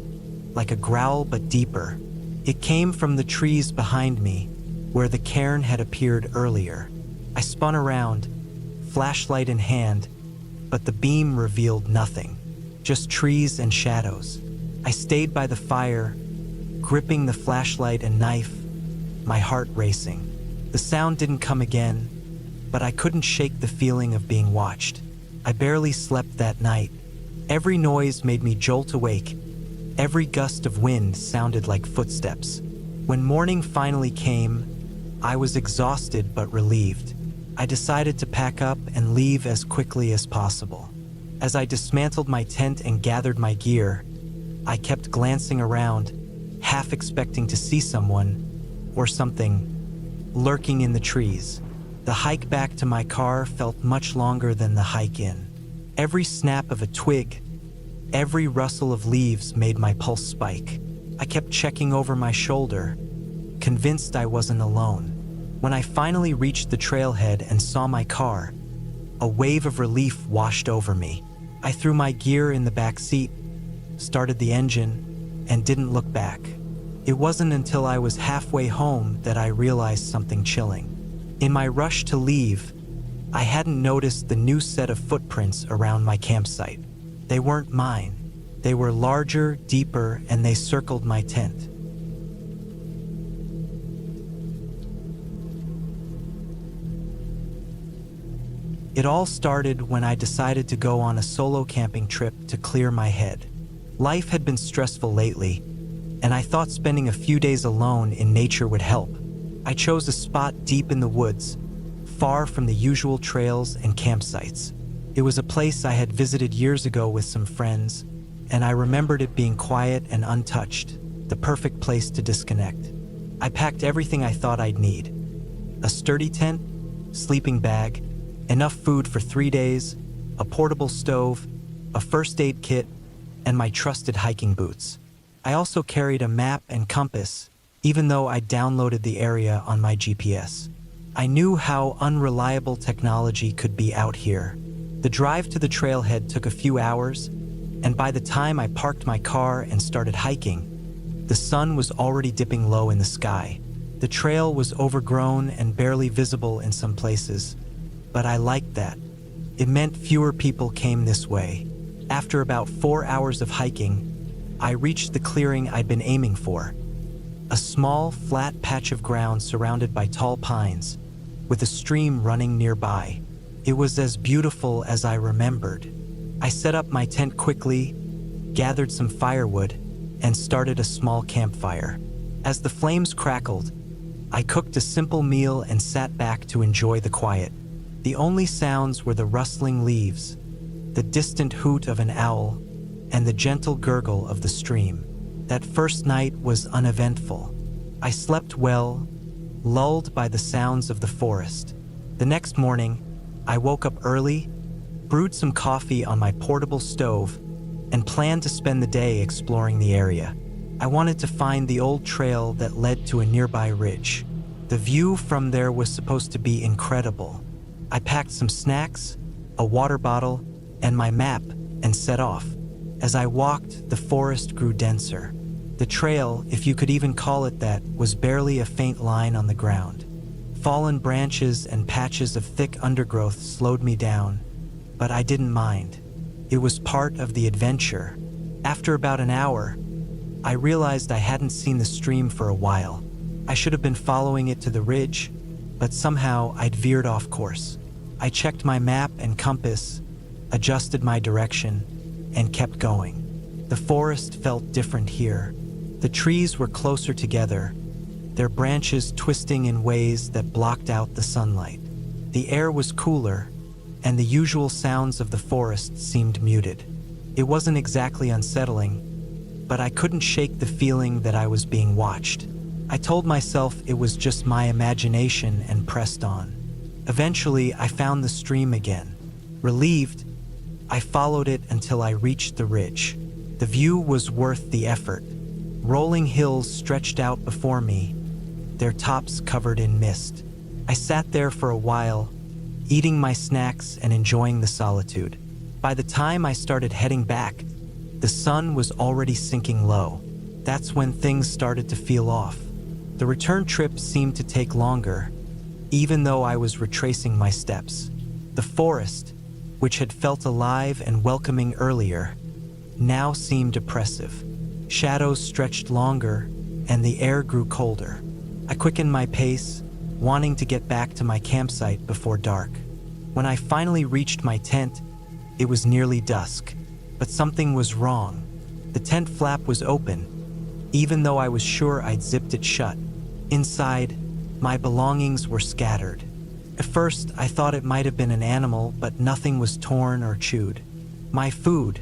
like a growl but deeper. It came from the trees behind me, where the cairn had appeared earlier. I spun around, flashlight in hand, but the beam revealed nothing, just trees and shadows. I stayed by the fire, gripping the flashlight and knife, my heart racing. The sound didn't come again, but I couldn't shake the feeling of being watched. I barely slept that night. Every noise made me jolt awake. Every gust of wind sounded like footsteps. When morning finally came, I was exhausted but relieved. I decided to pack up and leave as quickly as possible. As I dismantled my tent and gathered my gear, I kept glancing around, half expecting to see someone or something lurking in the trees. The hike back to my car felt much longer than the hike in. Every snap of a twig, every rustle of leaves made my pulse spike. I kept checking over my shoulder, convinced I wasn't alone. When I finally reached the trailhead and saw my car, a wave of relief washed over me. I threw my gear in the back seat, started the engine, and didn't look back. It wasn't until I was halfway home that I realized something chilling. In my rush to leave, I hadn't noticed the new set of footprints around my campsite. They weren't mine. They were larger, deeper, and they circled my tent. It all started when I decided to go on a solo camping trip to clear my head. Life had been stressful lately, and I thought spending a few days alone in nature would help. I chose a spot deep in the woods, far from the usual trails and campsites. It was a place I had visited years ago with some friends, and I remembered it being quiet and untouched, the perfect place to disconnect. I packed everything I thought I'd need: a sturdy tent, sleeping bag, enough food for 3 days, a portable stove, a first aid kit, and my trusted hiking boots. I also carried a map and compass, even though I downloaded the area on my GPS. I knew how unreliable technology could be out here. The drive to the trailhead took a few hours, and by the time I parked my car and started hiking, the sun was already dipping low in the sky. The trail was overgrown and barely visible in some places, but I liked that. It meant fewer people came this way. After about 4 hours of hiking, I reached the clearing I'd been aiming for. A small, flat patch of ground surrounded by tall pines, with a stream running nearby. It was as beautiful as I remembered. I set up my tent quickly, gathered some firewood, and started a small campfire. As the flames crackled, I cooked a simple meal and sat back to enjoy the quiet. The only sounds were the rustling leaves, the distant hoot of an owl, and the gentle gurgle of the stream. That first night was uneventful. I slept well, lulled by the sounds of the forest. The next morning, I woke up early, brewed some coffee on my portable stove, and planned to spend the day exploring the area. I wanted to find the old trail that led to a nearby ridge. The view from there was supposed to be incredible. I packed some snacks, a water bottle, and my map, and set off. As I walked, the forest grew denser. The trail, if you could even call it that, was barely a faint line on the ground. Fallen branches and patches of thick undergrowth slowed me down, but I didn't mind. It was part of the adventure. After about an hour, I realized I hadn't seen the stream for a while. I should have been following it to the ridge, but somehow I'd veered off course. I checked my map and compass, adjusted my direction, and kept going. The forest felt different here. The trees were closer together, their branches twisting in ways that blocked out the sunlight. The air was cooler, and the usual sounds of the forest seemed muted. It wasn't exactly unsettling, but I couldn't shake the feeling that I was being watched. I told myself it was just my imagination and pressed on. Eventually, I found the stream again. Relieved, I followed it until I reached the ridge. The view was worth the effort. Rolling hills stretched out before me, their tops covered in mist. I sat there for a while, eating my snacks and enjoying the solitude. By the time I started heading back, the sun was already sinking low. That's when things started to feel off. The return trip seemed to take longer, even though I was retracing my steps. The forest, which had felt alive and welcoming earlier, now seemed oppressive. Shadows stretched longer, and the air grew colder. I quickened my pace, wanting to get back to my campsite before dark. When I finally reached my tent, it was nearly dusk, but something was wrong. The tent flap was open, even though I was sure I'd zipped it shut. Inside, my belongings were scattered. At first, I thought it might have been an animal, but nothing was torn or chewed. My food,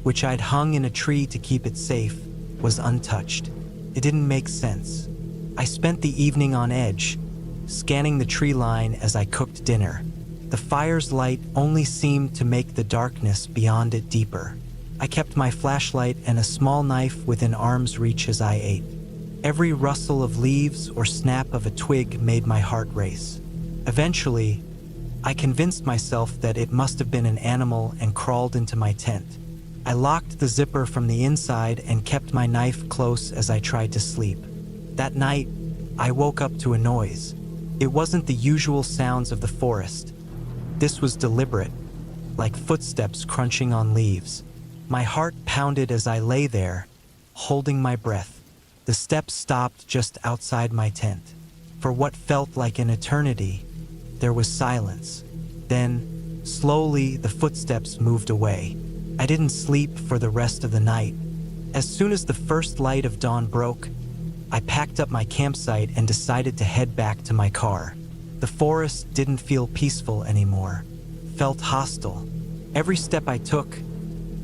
which I'd hung in a tree to keep it safe, was untouched. It didn't make sense. I spent the evening on edge, scanning the tree line as I cooked dinner. The fire's light only seemed to make the darkness beyond it deeper. I kept my flashlight and a small knife within arm's reach as I ate. Every rustle of leaves or snap of a twig made my heart race. Eventually, I convinced myself that it must have been an animal and crawled into my tent. I locked the zipper from the inside and kept my knife close as I tried to sleep. That night, I woke up to a noise. It wasn't the usual sounds of the forest. This was deliberate, like footsteps crunching on leaves. My heart pounded as I lay there, holding my breath. The steps stopped just outside my tent. For what felt like an eternity, there was silence. Then, slowly, the footsteps moved away. I didn't sleep for the rest of the night. As soon as the first light of dawn broke, I packed up my campsite and decided to head back to my car. The forest didn't feel peaceful anymore. It felt hostile. Every step I took,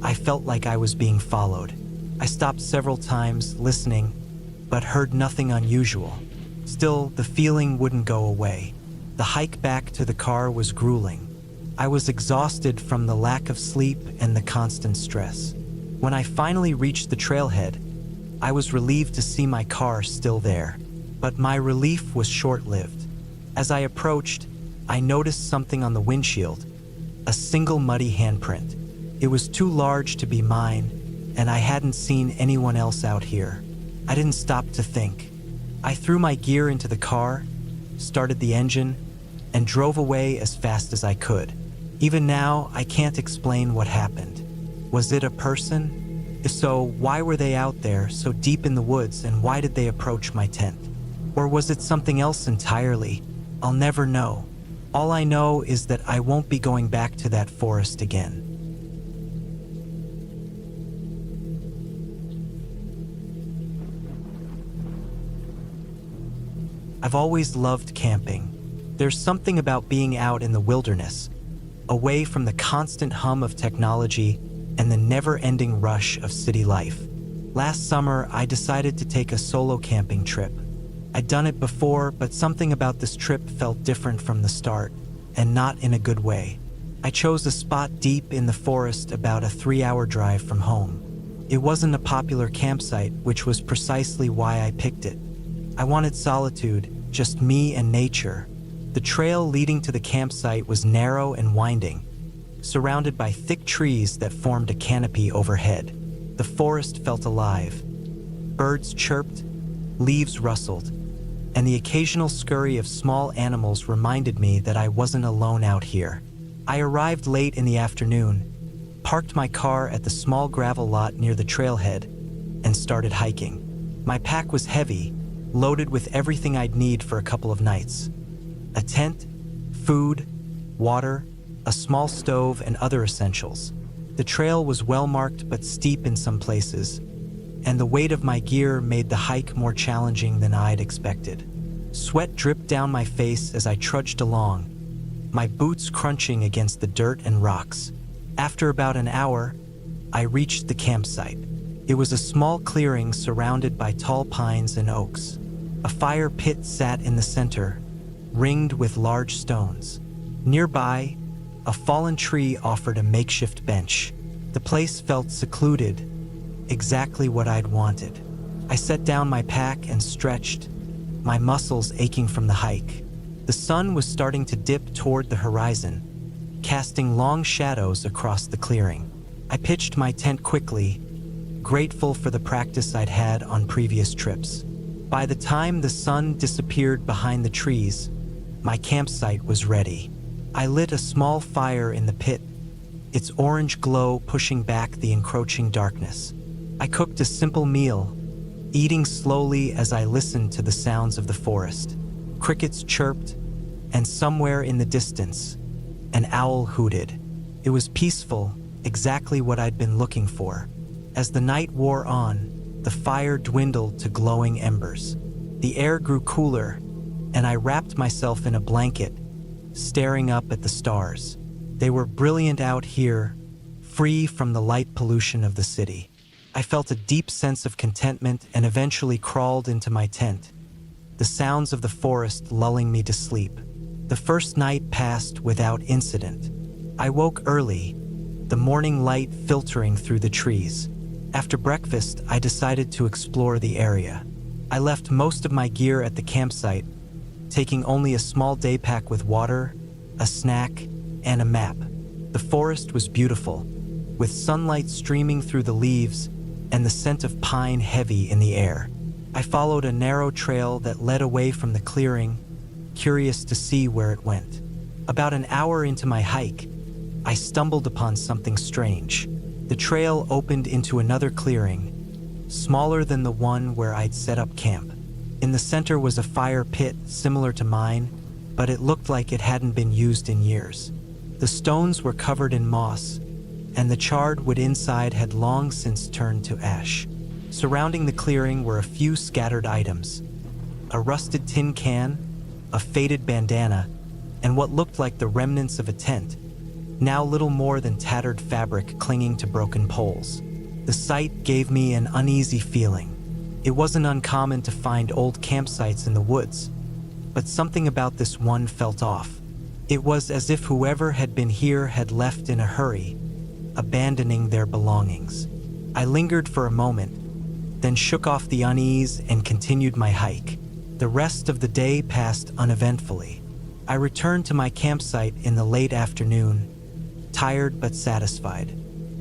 I felt like I was being followed. I stopped several times, listening, but heard nothing unusual. Still, the feeling wouldn't go away. The hike back to the car was grueling. I was exhausted from the lack of sleep and the constant stress. When I finally reached the trailhead, I was relieved to see my car still there. But my relief was short-lived. As I approached, I noticed something on the windshield, a single muddy handprint. It was too large to be mine, and I hadn't seen anyone else out here. I didn't stop to think. I threw my gear into the car, started the engine, and drove away as fast as I could. Even now, I can't explain what happened. Was it a person? If so, why were they out there so deep in the woods, and why did they approach my tent? Or was it something else entirely? I'll never know. All I know is that I won't be going back to that forest again. I've always loved camping. There's something about being out in the wilderness, away from the constant hum of technology and the never-ending rush of city life. Last summer, I decided to take a solo camping trip. I'd done it before, but something about this trip felt different from the start, and not in a good way. I chose a spot deep in the forest, about a 3-hour drive from home. It wasn't a popular campsite, which was precisely why I picked it. I wanted solitude, just me and nature. The trail leading to the campsite was narrow and winding, surrounded by thick trees that formed a canopy overhead. The forest felt alive. Birds chirped, leaves rustled, and the occasional scurry of small animals reminded me that I wasn't alone out here. I arrived late in the afternoon, parked my car at the small gravel lot near the trailhead, and started hiking. My pack was heavy, loaded with everything I'd need for a couple of nights. A tent, food, water, a small stove, and other essentials. The trail was well marked but steep in some places, and the weight of my gear made the hike more challenging than I'd expected. Sweat dripped down my face as I trudged along, my boots crunching against the dirt and rocks. After about an hour, I reached the campsite. It was a small clearing surrounded by tall pines and oaks. A fire pit sat in the center, ringed with large stones. Nearby, a fallen tree offered a makeshift bench. The place felt secluded, exactly what I'd wanted. I set down my pack and stretched, my muscles aching from the hike. The sun was starting to dip toward the horizon, casting long shadows across the clearing. I pitched my tent quickly, grateful for the practice I'd had on previous trips. By the time the sun disappeared behind the trees, my campsite was ready. I lit a small fire in the pit, its orange glow pushing back the encroaching darkness. I cooked a simple meal, eating slowly as I listened to the sounds of the forest. Crickets chirped, and somewhere in the distance, an owl hooted. It was peaceful, exactly what I'd been looking for. As the night wore on, the fire dwindled to glowing embers. The air grew cooler, and I wrapped myself in a blanket, staring up at the stars. They were brilliant out here, free from the light pollution of the city. I felt a deep sense of contentment and eventually crawled into my tent, the sounds of the forest lulling me to sleep. The first night passed without incident. I woke early, the morning light filtering through the trees. After breakfast, I decided to explore the area. I left most of my gear at the campsite, taking only a small day pack with water, a snack, and a map. The forest was beautiful, with sunlight streaming through the leaves and the scent of pine heavy in the air. I followed a narrow trail that led away from the clearing, curious to see where it went. About an hour into my hike, I stumbled upon something strange. The trail opened into another clearing, smaller than the one where I'd set up camp. In the center was a fire pit similar to mine, but it looked like it hadn't been used in years. The stones were covered in moss, and the charred wood inside had long since turned to ash. Surrounding the clearing were a few scattered items: a rusted tin can, a faded bandana, and what looked like the remnants of a tent, now little more than tattered fabric clinging to broken poles. The sight gave me an uneasy feeling. It wasn't uncommon to find old campsites in the woods, but something about this one felt off. It was as if whoever had been here had left in a hurry, abandoning their belongings. I lingered for a moment, then shook off the unease and continued my hike. The rest of the day passed uneventfully. I returned to my campsite in the late afternoon, tired but satisfied.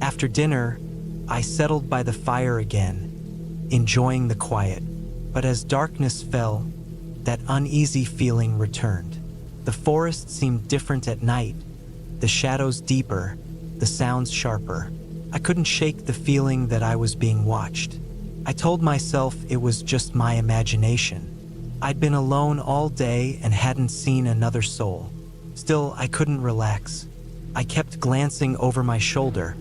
After dinner, I settled by the fire again, enjoying the quiet. But as darkness fell, that uneasy feeling returned. The forest seemed different at night, the shadows deeper, the sounds sharper. I couldn't shake the feeling that I was being watched. I told myself it was just my imagination. I'd been alone all day and hadn't seen another soul. Still, I couldn't relax. I kept glancing over my shoulder,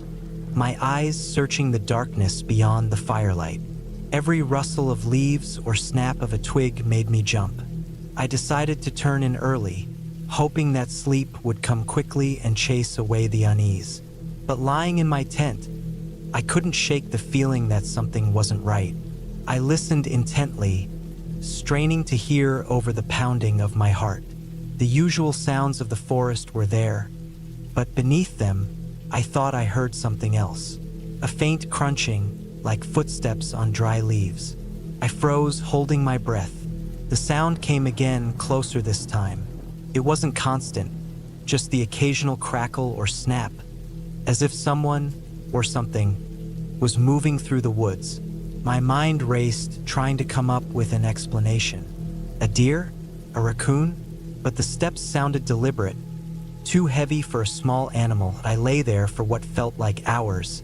my eyes searching the darkness beyond the firelight. Every rustle of leaves or snap of a twig made me jump. I decided to turn in early, hoping that sleep would come quickly and chase away the unease. But lying in my tent, I couldn't shake the feeling that something wasn't right. I listened intently, straining to hear over the pounding of my heart. The usual sounds of the forest were there, but beneath them, I thought I heard something else. A faint crunching, like footsteps on dry leaves. I froze, holding my breath. The sound came again, closer this time. It wasn't constant, just the occasional crackle or snap, as if someone, or something, was moving through the woods. My mind raced, trying to come up with an explanation. A deer? A raccoon? But the steps sounded deliberate, too heavy for a small animal. I lay there for what felt like hours,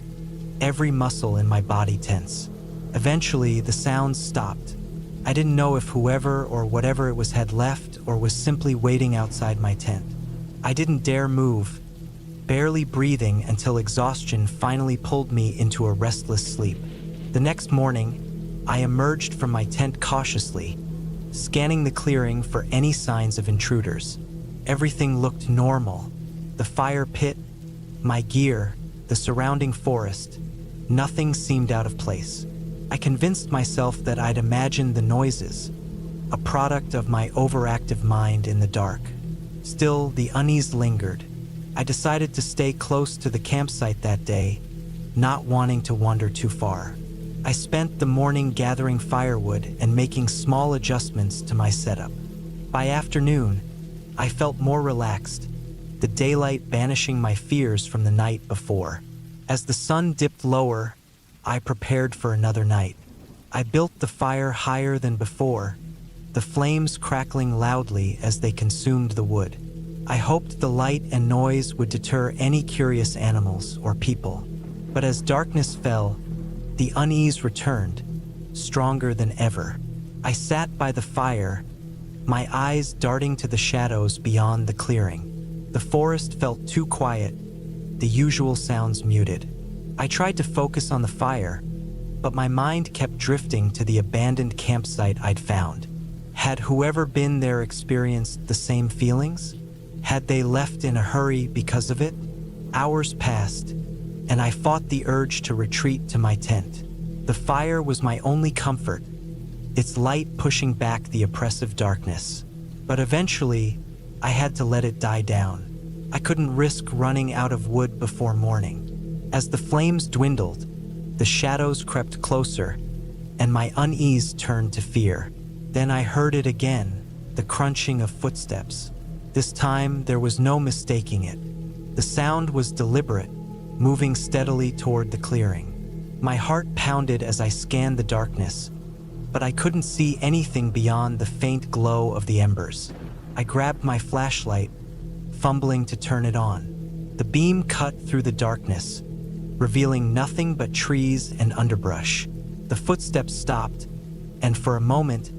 every muscle in my body tense. Eventually, the sounds stopped. I didn't know if whoever or whatever it was had left or was simply waiting outside my tent. I didn't dare move, barely breathing until exhaustion finally pulled me into a restless sleep. The next morning, I emerged from my tent cautiously, scanning the clearing for any signs of intruders. Everything looked normal. The fire pit, my gear, the surrounding forest. Nothing seemed out of place. I convinced myself that I'd imagined the noises, a product of my overactive mind in the dark. Still, the unease lingered. I decided to stay close to the campsite that day, not wanting to wander too far. I spent the morning gathering firewood and making small adjustments to my setup. By afternoon, I felt more relaxed, the daylight banishing my fears from the night before. As the sun dipped lower, I prepared for another night. I built the fire higher than before, the flames crackling loudly as they consumed the wood. I hoped the light and noise would deter any curious animals or people. But as darkness fell, the unease returned, stronger than ever. I sat by the fire, my eyes darting to the shadows beyond the clearing. The forest felt too quiet, the usual sounds muted. I tried to focus on the fire, but my mind kept drifting to the abandoned campsite I'd found. Had whoever been there experienced the same feelings? Had they left in a hurry because of it? Hours passed, and I fought the urge to retreat to my tent. The fire was my only comfort, its light pushing back the oppressive darkness. But eventually, I had to let it die down. I couldn't risk running out of wood before morning. As the flames dwindled, the shadows crept closer, and my unease turned to fear. Then I heard it again, the crunching of footsteps. This time, there was no mistaking it. The sound was deliberate, moving steadily toward the clearing. My heart pounded as I scanned the darkness, but I couldn't see anything beyond the faint glow of the embers. I grabbed my flashlight, fumbling to turn it on. The beam cut through the darkness, revealing nothing but trees and underbrush. The footsteps stopped, and for a moment,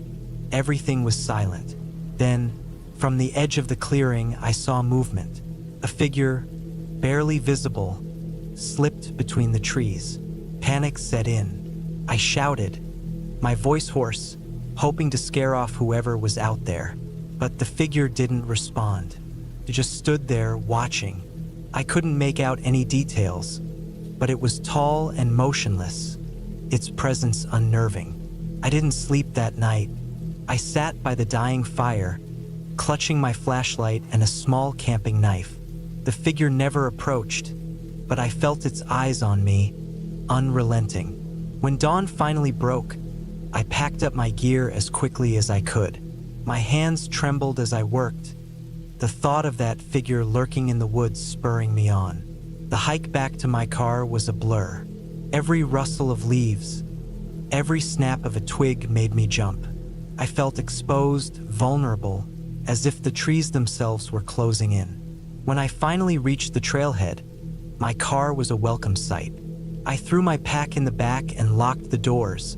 everything was silent. Then, from the edge of the clearing, I saw movement. A figure, barely visible, slipped between the trees. Panic set in. I shouted, my voice hoarse, hoping to scare off whoever was out there. But the figure didn't respond. It just stood there, watching. I couldn't make out any details, but it was tall and motionless, its presence unnerving. I didn't sleep that night. I sat by the dying fire, clutching my flashlight and a small camping knife. The figure never approached, but I felt its eyes on me, unrelenting. When dawn finally broke, I packed up my gear as quickly as I could. My hands trembled as I worked, the thought of that figure lurking in the woods spurring me on. The hike back to my car was a blur. Every rustle of leaves, every snap of a twig made me jump. I felt exposed, vulnerable, as if the trees themselves were closing in. When I finally reached the trailhead, my car was a welcome sight. I threw my pack in the back and locked the doors,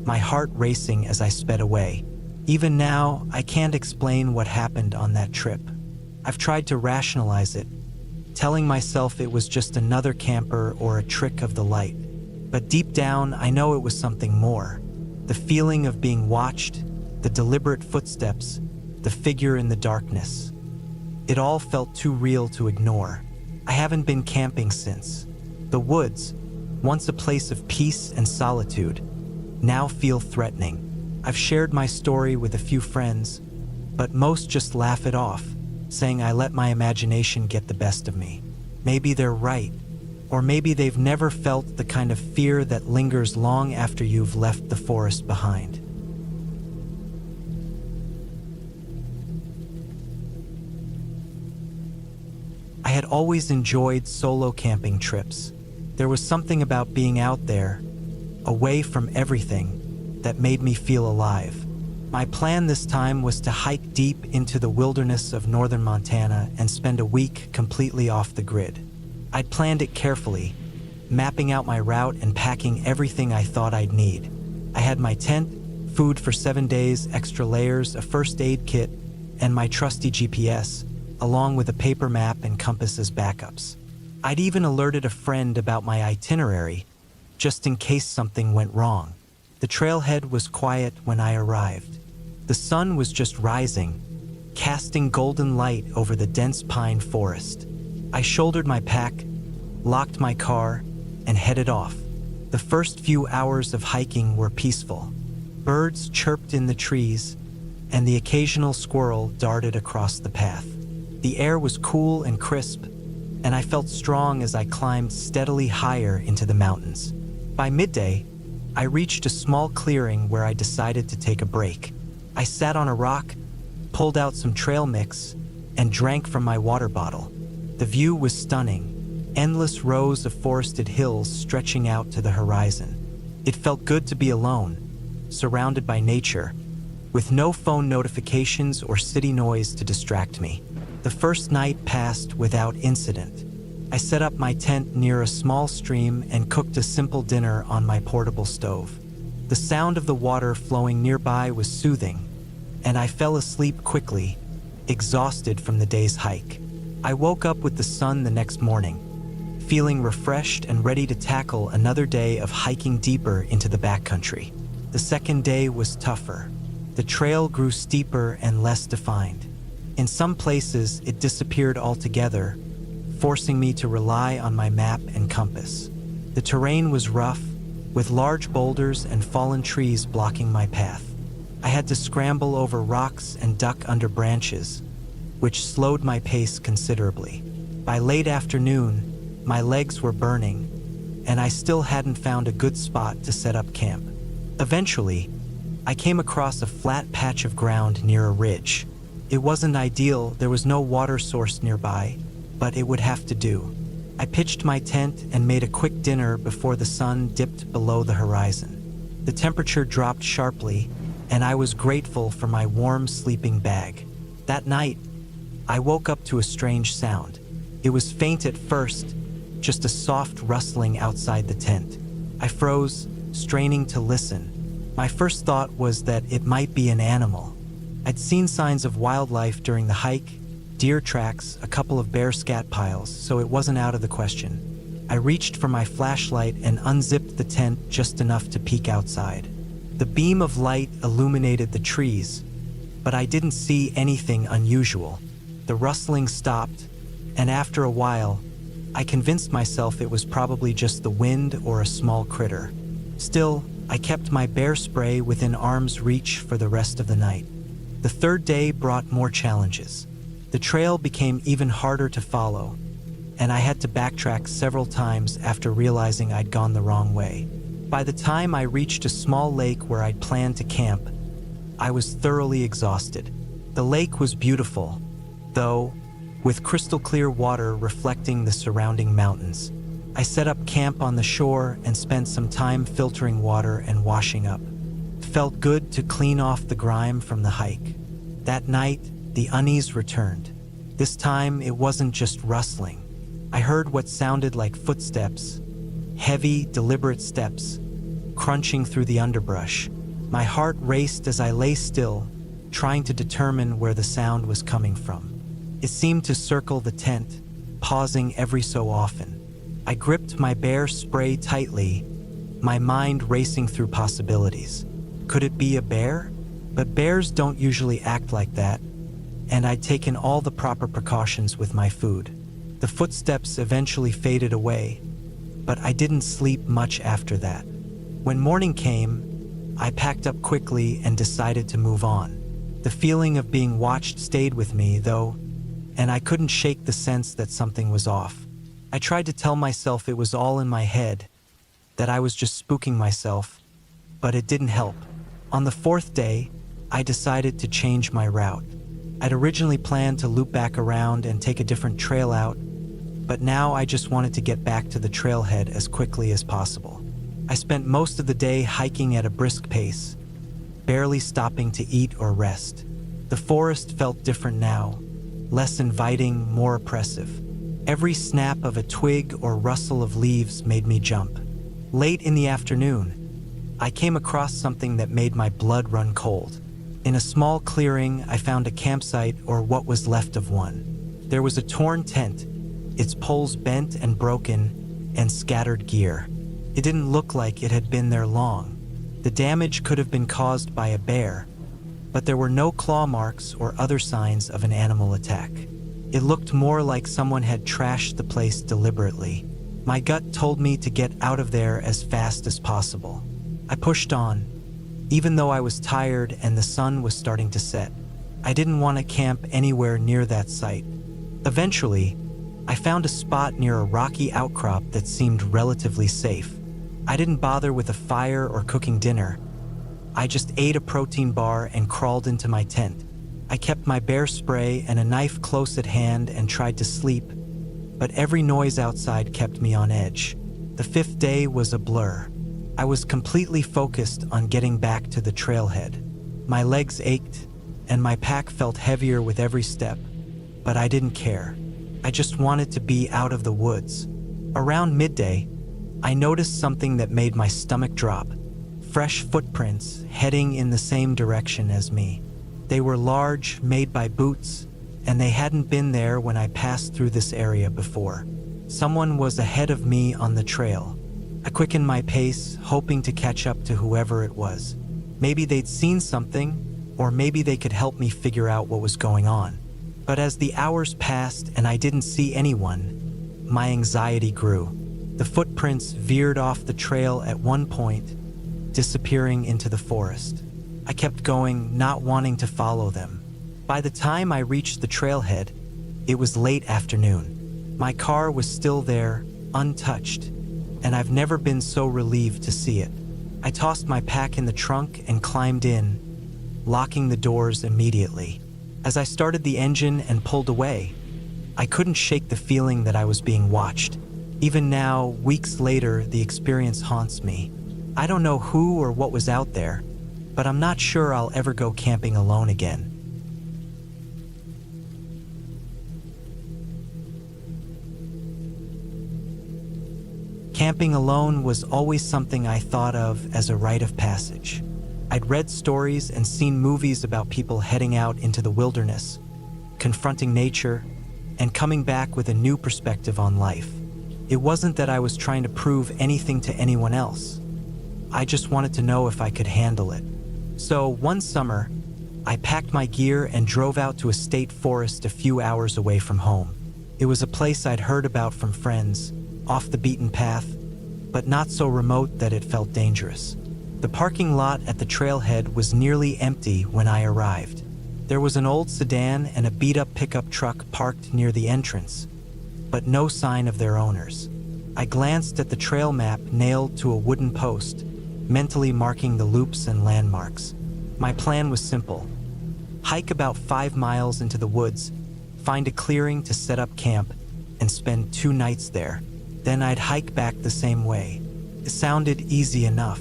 my heart racing as I sped away. Even now, I can't explain what happened on that trip. I've tried to rationalize it, telling myself it was just another camper or a trick of the light. But deep down, I know it was something more. The feeling of being watched, the deliberate footsteps, the figure in the darkness. It all felt too real to ignore. I haven't been camping since. The woods, once a place of peace and solitude, now feel threatening. I've shared my story with a few friends, but most just laugh it off, saying I let my imagination get the best of me. Maybe they're right, or maybe they've never felt the kind of fear that lingers long after you've left the forest behind. I had always enjoyed solo camping trips. There was something about being out there, away from everything, that made me feel alive. My plan this time was to hike deep into the wilderness of northern Montana and spend a week completely off the grid. I'd planned it carefully, mapping out my route and packing everything I thought I'd need. I had my tent, food for 7 days, extra layers, a first aid kit, and my trusty GPS, along with a paper map and compass as backups. I'd even alerted a friend about my itinerary, just in case something went wrong. The trailhead was quiet when I arrived. The sun was just rising, casting golden light over the dense pine forest. I shouldered my pack, locked my car, and headed off. The first few hours of hiking were peaceful. Birds chirped in the trees, and the occasional squirrel darted across the path. The air was cool and crisp, and I felt strong as I climbed steadily higher into the mountains. By midday, I reached a small clearing where I decided to take a break. I sat on a rock, pulled out some trail mix, and drank from my water bottle. The view was stunning, endless rows of forested hills stretching out to the horizon. It felt good to be alone, surrounded by nature, with no phone notifications or city noise to distract me. The first night passed without incident. I set up my tent near a small stream and cooked a simple dinner on my portable stove. The sound of the water flowing nearby was soothing, and I fell asleep quickly, exhausted from the day's hike. I woke up with the sun the next morning, feeling refreshed and ready to tackle another day of hiking deeper into the backcountry. The second day was tougher. The trail grew steeper and less defined. In some places, it disappeared altogether, forcing me to rely on my map and compass. The terrain was rough, with large boulders and fallen trees blocking my path. I had to scramble over rocks and duck under branches, which slowed my pace considerably. By late afternoon, my legs were burning, and I still hadn't found a good spot to set up camp. Eventually, I came across a flat patch of ground near a ridge. It wasn't ideal, there was no water source nearby, but it would have to do. I pitched my tent and made a quick dinner before the sun dipped below the horizon. The temperature dropped sharply, and I was grateful for my warm sleeping bag. That night, I woke up to a strange sound. It was faint at first, just a soft rustling outside the tent. I froze, straining to listen. My first thought was that it might be an animal. I'd seen signs of wildlife during the hike, deer tracks, a couple of bear scat piles, so it wasn't out of the question. I reached for my flashlight and unzipped the tent just enough to peek outside. The beam of light illuminated the trees, but I didn't see anything unusual. The rustling stopped, and after a while, I convinced myself it was probably just the wind or a small critter. Still, I kept my bear spray within arm's reach for the rest of the night. The third day brought more challenges. The trail became even harder to follow, and I had to backtrack several times after realizing I'd gone the wrong way. By the time I reached a small lake where I'd planned to camp, I was thoroughly exhausted. The lake was beautiful, though, with crystal clear water reflecting the surrounding mountains. I set up camp on the shore and spent some time filtering water and washing up. It felt good to clean off the grime from the hike. That night, the unease returned. This time, it wasn't just rustling. I heard what sounded like footsteps, heavy, deliberate steps, crunching through the underbrush. My heart raced as I lay still, trying to determine where the sound was coming from. It seemed to circle the tent, pausing every so often. I gripped my bear spray tightly, my mind racing through possibilities. Could it be a bear? But bears don't usually act like that, and I'd taken all the proper precautions with my food. The footsteps eventually faded away, but I didn't sleep much after that. When morning came, I packed up quickly and decided to move on. The feeling of being watched stayed with me, though, and I couldn't shake the sense that something was off. I tried to tell myself it was all in my head, that I was just spooking myself, but it didn't help. On the fourth day, I decided to change my route. I'd originally planned to loop back around and take a different trail out, but now I just wanted to get back to the trailhead as quickly as possible. I spent most of the day hiking at a brisk pace, barely stopping to eat or rest. The forest felt different now, less inviting, more oppressive. Every snap of a twig or rustle of leaves made me jump. Late in the afternoon, I came across something that made my blood run cold. In a small clearing, I found a campsite, or what was left of one. There was a torn tent, its poles bent and broken, and scattered gear. It didn't look like it had been there long. The damage could have been caused by a bear, but there were no claw marks or other signs of an animal attack. It looked more like someone had trashed the place deliberately. My gut told me to get out of there as fast as possible. I pushed on, even though I was tired and the sun was starting to set. I didn't want to camp anywhere near that site. Eventually, I found a spot near a rocky outcrop that seemed relatively safe. I didn't bother with a fire or cooking dinner. I just ate a protein bar and crawled into my tent. I kept my bear spray and a knife close at hand and tried to sleep, but every noise outside kept me on edge. The fifth day was a blur. I was completely focused on getting back to the trailhead. My legs ached, and my pack felt heavier with every step, but I didn't care. I just wanted to be out of the woods. Around midday, I noticed something that made my stomach drop. Fresh footprints heading in the same direction as me. They were large, made by boots, and they hadn't been there when I passed through this area before. Someone was ahead of me on the trail. I quickened my pace, hoping to catch up to whoever it was. Maybe they'd seen something, or maybe they could help me figure out what was going on. But as the hours passed and I didn't see anyone, my anxiety grew. The footprints veered off the trail at one point, disappearing into the forest. I kept going, not wanting to follow them. By the time I reached the trailhead, it was late afternoon. My car was still there, untouched, and I've never been so relieved to see it. I tossed my pack in the trunk and climbed in, locking the doors immediately. As I started the engine and pulled away, I couldn't shake the feeling that I was being watched. Even now, weeks later, the experience haunts me. I don't know who or what was out there, but I'm not sure I'll ever go camping alone again. Camping alone was always something I thought of as a rite of passage. I'd read stories and seen movies about people heading out into the wilderness, confronting nature, and coming back with a new perspective on life. It wasn't that I was trying to prove anything to anyone else. I just wanted to know if I could handle it. So one summer, I packed my gear and drove out to a state forest a few hours away from home. It was a place I'd heard about from friends, off the beaten path, but not so remote that it felt dangerous. The parking lot at the trailhead was nearly empty when I arrived. There was an old sedan and a beat-up pickup truck parked near the entrance, but no sign of their owners. I glanced at the trail map nailed to a wooden post, mentally marking the loops and landmarks. My plan was simple. Hike about 5 miles into the woods, find a clearing to set up camp, and spend 2 nights there. Then I'd hike back the same way. It sounded easy enough.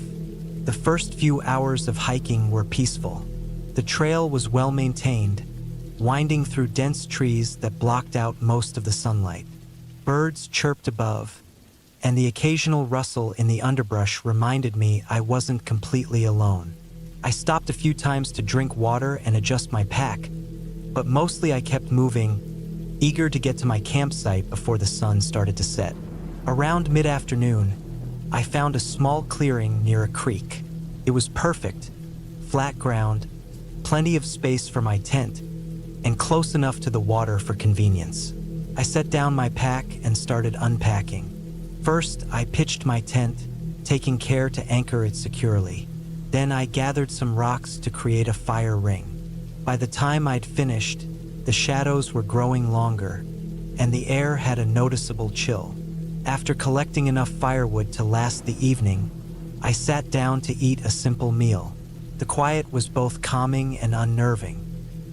The first few hours of hiking were peaceful. The trail was well maintained, winding through dense trees that blocked out most of the sunlight. Birds chirped above, and the occasional rustle in the underbrush reminded me I wasn't completely alone. I stopped a few times to drink water and adjust my pack, but mostly I kept moving, eager to get to my campsite before the sun started to set. Around mid-afternoon, I found a small clearing near a creek. It was perfect, flat ground, plenty of space for my tent, and close enough to the water for convenience. I set down my pack and started unpacking. First, I pitched my tent, taking care to anchor it securely. Then I gathered some rocks to create a fire ring. By the time I'd finished, the shadows were growing longer, and the air had a noticeable chill. After collecting enough firewood to last the evening, I sat down to eat a simple meal. The quiet was both calming and unnerving.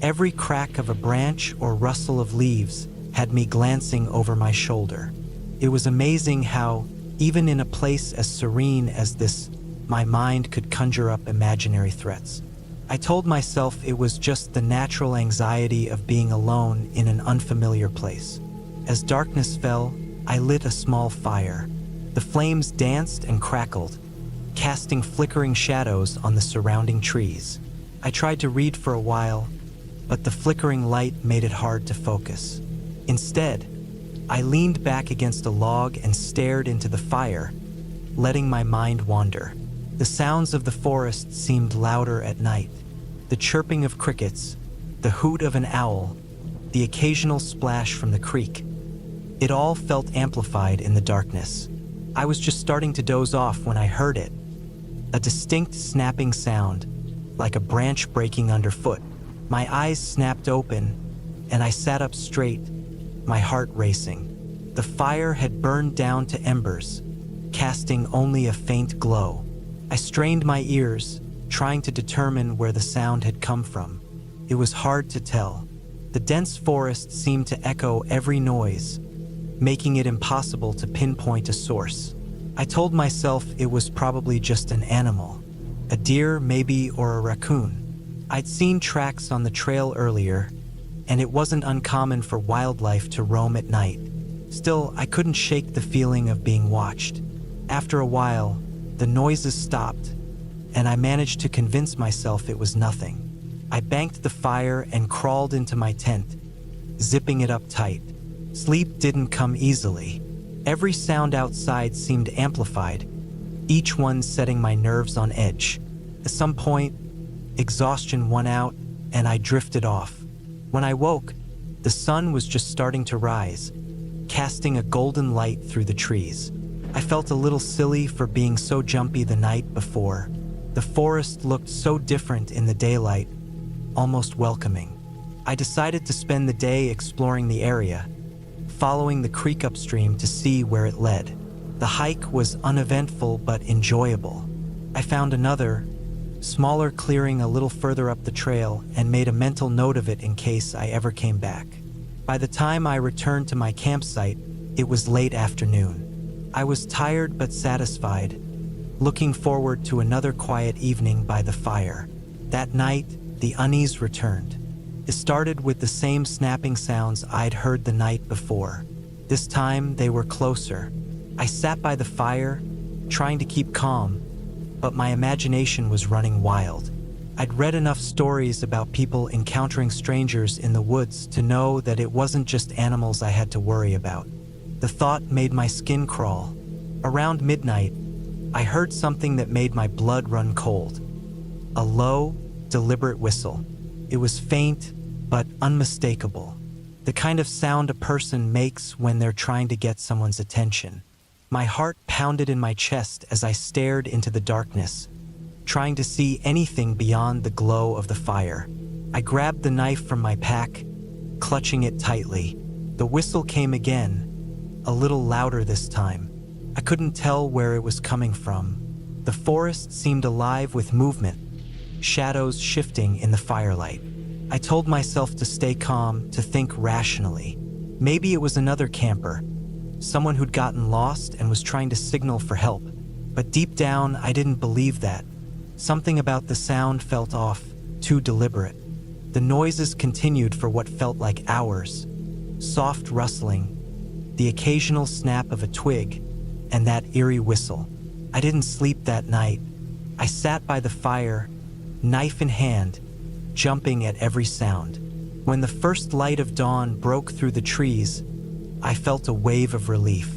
Every crack of a branch or rustle of leaves had me glancing over my shoulder. It was amazing how, even in a place as serene as this, my mind could conjure up imaginary threats. I told myself it was just the natural anxiety of being alone in an unfamiliar place. As darkness fell, I lit a small fire. The flames danced and crackled, casting flickering shadows on the surrounding trees. I tried to read for a while, but the flickering light made it hard to focus. Instead, I leaned back against a log and stared into the fire, letting my mind wander. The sounds of the forest seemed louder at night. The chirping of crickets, the hoot of an owl, the occasional splash from the creek. It all felt amplified in the darkness. I was just starting to doze off when I heard it. A distinct snapping sound, like a branch breaking underfoot. My eyes snapped open, and I sat up straight, my heart racing. The fire had burned down to embers, casting only a faint glow. I strained my ears, trying to determine where the sound had come from. It was hard to tell. The dense forest seemed to echo every noise, making it impossible to pinpoint a source. I told myself it was probably just an animal, a deer maybe, or a raccoon. I'd seen tracks on the trail earlier, and it wasn't uncommon for wildlife to roam at night. Still, I couldn't shake the feeling of being watched. After a while, the noises stopped, and I managed to convince myself it was nothing. I banked the fire and crawled into my tent, zipping it up tight. Sleep didn't come easily. Every sound outside seemed amplified, each one setting my nerves on edge. At some point, exhaustion won out, and I drifted off. When I woke, the sun was just starting to rise, casting a golden light through the trees. I felt a little silly for being so jumpy the night before. The forest looked so different in the daylight, almost welcoming. I decided to spend the day exploring the area, following the creek upstream to see where it led. The hike was uneventful but enjoyable. I found another, smaller clearing a little further up the trail and made a mental note of it in case I ever came back. By the time I returned to my campsite, it was late afternoon. I was tired but satisfied, looking forward to another quiet evening by the fire. That night, the unease returned. It started with the same snapping sounds I'd heard the night before. This time, they were closer. I sat by the fire, trying to keep calm, but my imagination was running wild. I'd read enough stories about people encountering strangers in the woods to know that it wasn't just animals I had to worry about. The thought made my skin crawl. Around midnight, I heard something that made my blood run cold. A low, deliberate whistle. It was faint, but unmistakable. The kind of sound a person makes when they're trying to get someone's attention. My heart pounded in my chest as I stared into the darkness, trying to see anything beyond the glow of the fire. I grabbed the knife from my pack, clutching it tightly. The whistle came again, a little louder this time. I couldn't tell where it was coming from. The forest seemed alive with movement, shadows shifting in the firelight. I told myself to stay calm, to think rationally. Maybe it was another camper, someone who'd gotten lost and was trying to signal for help. But deep down, I didn't believe that. Something about the sound felt off, too deliberate. The noises continued for what felt like hours. Soft rustling, the occasional snap of a twig, and that eerie whistle. I didn't sleep that night. I sat by the fire, knife in hand, jumping at every sound. When the first light of dawn broke through the trees, I felt a wave of relief.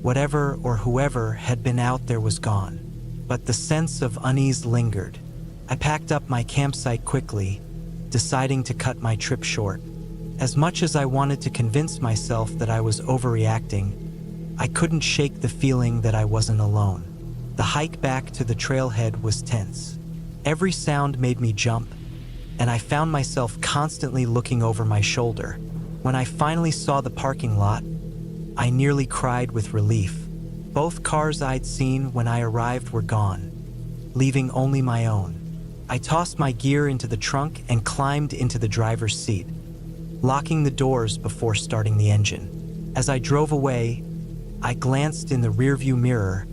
Whatever or whoever had been out there was gone, but the sense of unease lingered. I packed up my campsite quickly, deciding to cut my trip short. As much as I wanted to convince myself that I was overreacting, I couldn't shake the feeling that I wasn't alone. The hike back to the trailhead was tense. Every sound made me jump, and I found myself constantly looking over my shoulder. When I finally saw the parking lot, I nearly cried with relief. Both cars I'd seen when I arrived were gone, leaving only my own. I tossed my gear into the trunk and climbed into the driver's seat, locking the doors before starting the engine. As I drove away, I glanced in the rearview mirror,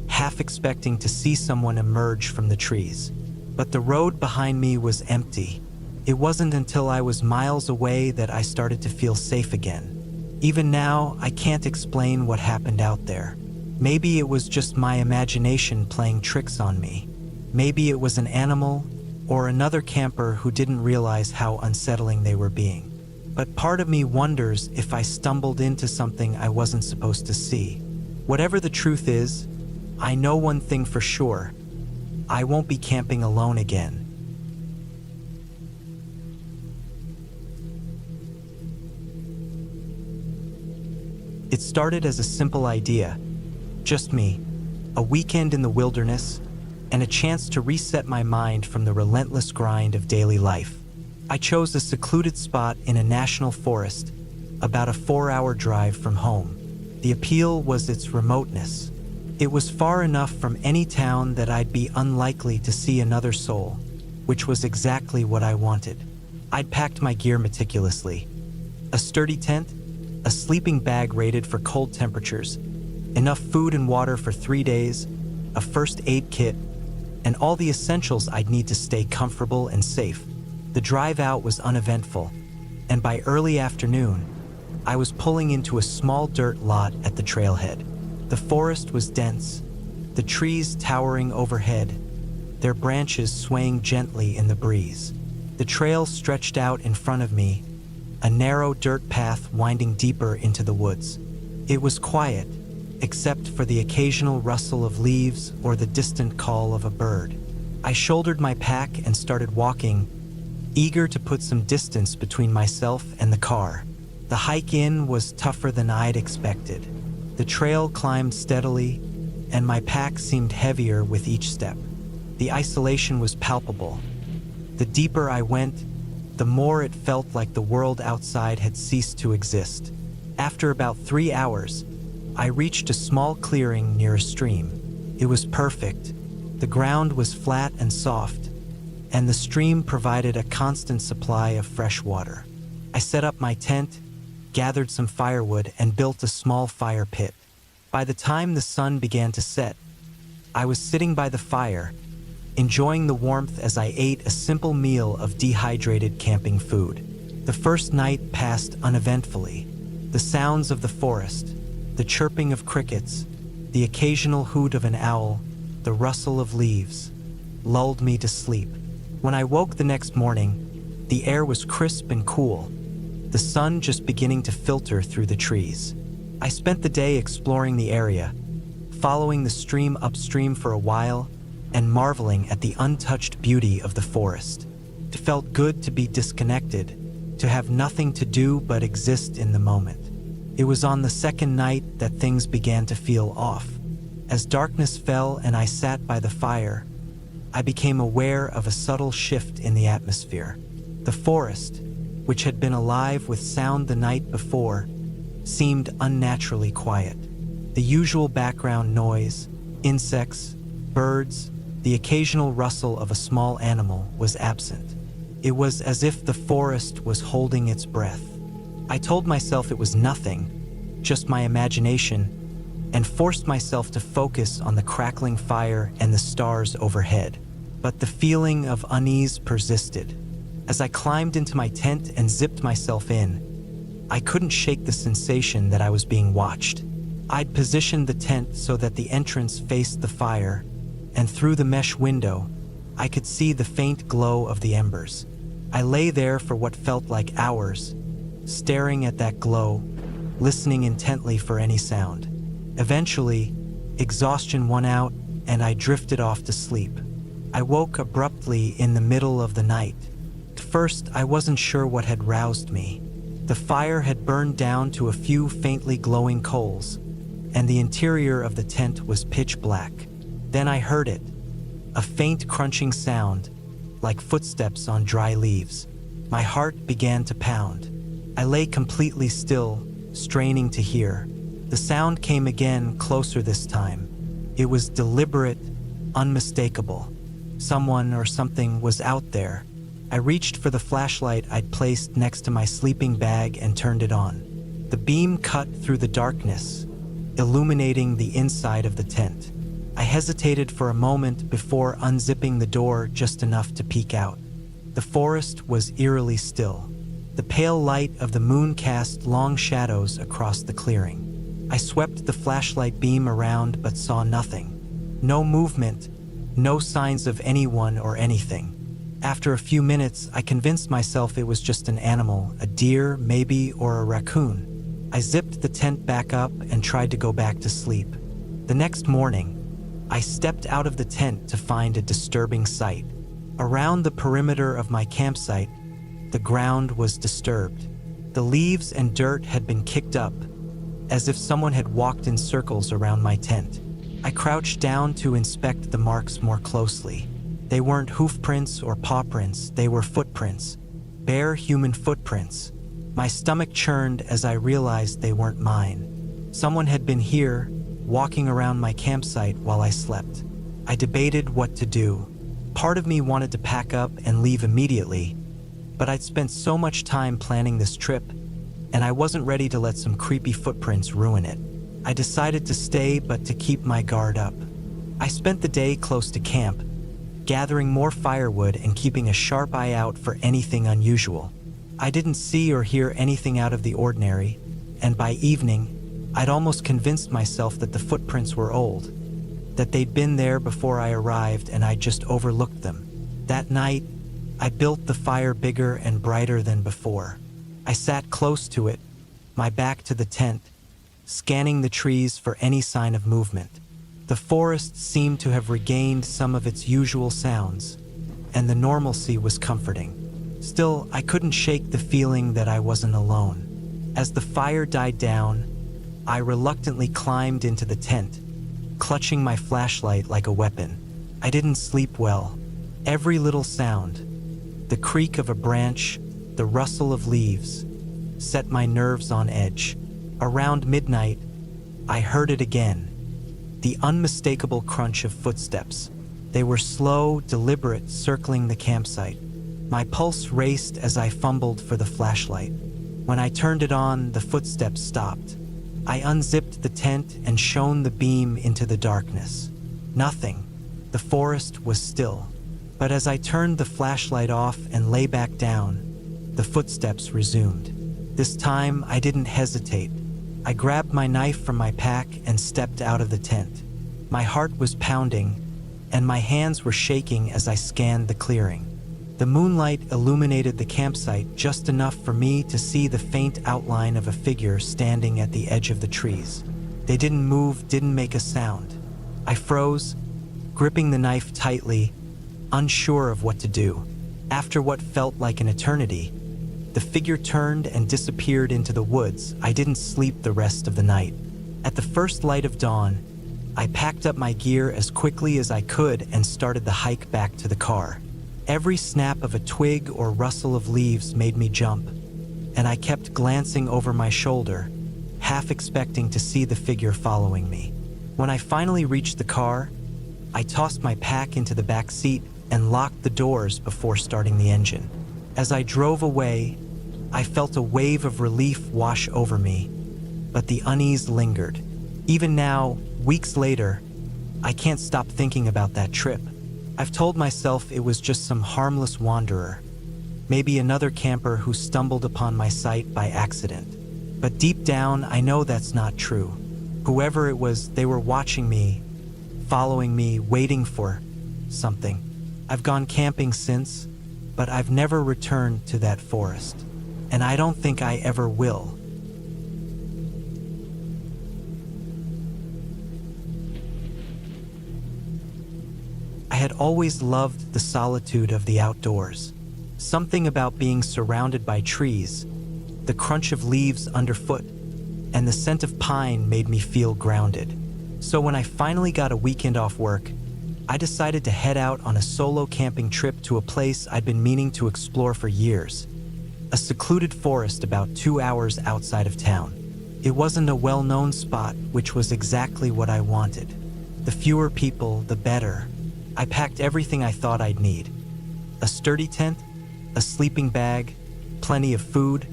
half expecting to see someone emerge from the trees. But the road behind me was empty. It wasn't until I was miles away that I started to feel safe again. Even now, I can't explain what happened out there. Maybe it was just my imagination playing tricks on me. Maybe it was an animal or another camper who didn't realize how unsettling they were being. But part of me wonders if I stumbled into something I wasn't supposed to see. Whatever the truth is, I know one thing for sure. I won't be camping alone again. It started as a simple idea. Just me, a weekend in the wilderness, and a chance to reset my mind from the relentless grind of daily life. I chose a secluded spot in a national forest, about a 4-hour drive from home. The appeal was its remoteness. It was far enough from any town that I'd be unlikely to see another soul, which was exactly what I wanted. I'd packed my gear meticulously. A sturdy tent, a sleeping bag rated for cold temperatures, enough food and water for 3 days, a first aid kit, and all the essentials I'd need to stay comfortable and safe. The drive out was uneventful, and by early afternoon, I was pulling into a small dirt lot at the trailhead. The forest was dense, the trees towering overhead, their branches swaying gently in the breeze. The trail stretched out in front of me, a narrow dirt path winding deeper into the woods. It was quiet, except for the occasional rustle of leaves or the distant call of a bird. I shouldered my pack and started walking, eager to put some distance between myself and the car. The hike in was tougher than I'd expected. The trail climbed steadily, and my pack seemed heavier with each step. The isolation was palpable. The deeper I went, the more it felt like the world outside had ceased to exist. After about 3 hours, I reached a small clearing near a stream. It was perfect. The ground was flat and soft, and the stream provided a constant supply of fresh water. I set up my tent, gathered some firewood, and built a small fire pit. By the time the sun began to set, I was sitting by the fire, enjoying the warmth as I ate a simple meal of dehydrated camping food. The first night passed uneventfully. The sounds of the forest, the chirping of crickets, the occasional hoot of an owl, the rustle of leaves, lulled me to sleep. When I woke the next morning, the air was crisp and cool, the sun just beginning to filter through the trees. I spent the day exploring the area, following the stream upstream for a while, and marveling at the untouched beauty of the forest. It felt good to be disconnected, to have nothing to do but exist in the moment. It was on the second night that things began to feel off. As darkness fell and I sat by the fire, I became aware of a subtle shift in the atmosphere. The forest, which had been alive with sound the night before, seemed unnaturally quiet. The usual background noise, insects, birds, the occasional rustle of a small animal was absent. It was as if the forest was holding its breath. I told myself it was nothing, just my imagination, and forced myself to focus on the crackling fire and the stars overhead. But the feeling of unease persisted. As I climbed into my tent and zipped myself in, I couldn't shake the sensation that I was being watched. I'd positioned the tent so that the entrance faced the fire, and through the mesh window, I could see the faint glow of the embers. I lay there for what felt like hours, staring at that glow, listening intently for any sound. Eventually, exhaustion won out, and I drifted off to sleep. I woke abruptly in the middle of the night. At first, I wasn't sure what had roused me. The fire had burned down to a few faintly glowing coals, and the interior of the tent was pitch black. Then I heard it, a faint crunching sound, like footsteps on dry leaves. My heart began to pound. I lay completely still, straining to hear. The sound came again, closer this time. It was deliberate, unmistakable. Someone or something was out there. I reached for the flashlight I'd placed next to my sleeping bag and turned it on. The beam cut through the darkness, illuminating the inside of the tent. I hesitated for a moment before unzipping the door just enough to peek out. The forest was eerily still. The pale light of the moon cast long shadows across the clearing. I swept the flashlight beam around but saw nothing. No movement, no signs of anyone or anything. After a few minutes, I convinced myself it was just an animal, a deer, maybe, or a raccoon. I zipped the tent back up and tried to go back to sleep. The next morning, I stepped out of the tent to find a disturbing sight. Around the perimeter of my campsite, the ground was disturbed. The leaves and dirt had been kicked up, as if someone had walked in circles around my tent. I crouched down to inspect the marks more closely. They weren't hoof prints or paw prints, they were footprints. Bare human footprints. My stomach churned as I realized they weren't mine. Someone had been here, walking around my campsite while I slept. I debated what to do. Part of me wanted to pack up and leave immediately, but I'd spent so much time planning this trip, and I wasn't ready to let some creepy footprints ruin it. I decided to stay, but to keep my guard up. I spent the day close to camp, gathering more firewood and keeping a sharp eye out for anything unusual. I didn't see or hear anything out of the ordinary, and by evening, I'd almost convinced myself that the footprints were old, that they'd been there before I arrived and I'd just overlooked them. That night, I built the fire bigger and brighter than before. I sat close to it, my back to the tent, scanning the trees for any sign of movement. The forest seemed to have regained some of its usual sounds, and the normalcy was comforting. Still, I couldn't shake the feeling that I wasn't alone. As the fire died down, I reluctantly climbed into the tent, clutching my flashlight like a weapon. I didn't sleep well. Every little sound, the creak of a branch, the rustle of leaves, set my nerves on edge. Around midnight, I heard it again. The unmistakable crunch of footsteps. They were slow, deliberate, circling the campsite. My pulse raced as I fumbled for the flashlight. When I turned it on, the footsteps stopped. I unzipped the tent and shone the beam into the darkness. Nothing. The forest was still. But as I turned the flashlight off and lay back down, the footsteps resumed. This time, I didn't hesitate. I grabbed my knife from my pack and stepped out of the tent. My heart was pounding, and my hands were shaking as I scanned the clearing. The moonlight illuminated the campsite just enough for me to see the faint outline of a figure standing at the edge of the trees. They didn't move, didn't make a sound. I froze, gripping the knife tightly, unsure of what to do. After what felt like an eternity, the figure turned and disappeared into the woods. I didn't sleep the rest of the night. At the first light of dawn, I packed up my gear as quickly as I could and started the hike back to the car. Every snap of a twig or rustle of leaves made me jump, and I kept glancing over my shoulder, half expecting to see the figure following me. When I finally reached the car, I tossed my pack into the back seat and locked the doors before starting the engine. As I drove away, I felt a wave of relief wash over me, but the unease lingered. Even now, weeks later, I can't stop thinking about that trip. I've told myself it was just some harmless wanderer, maybe another camper who stumbled upon my site by accident. But deep down, I know that's not true. Whoever it was, they were watching me, following me, waiting for something. I've gone camping since, but I've never returned to that forest, and I don't think I ever will. I had always loved the solitude of the outdoors. Something about being surrounded by trees, the crunch of leaves underfoot, and the scent of pine made me feel grounded. So when I finally got a weekend off work, I decided to head out on a solo camping trip to a place I'd been meaning to explore for years, a secluded forest about 2 hours outside of town. It wasn't a well-known spot, which was exactly what I wanted. The fewer people, the better. I packed everything I thought I'd need. A sturdy tent, a sleeping bag, plenty of food,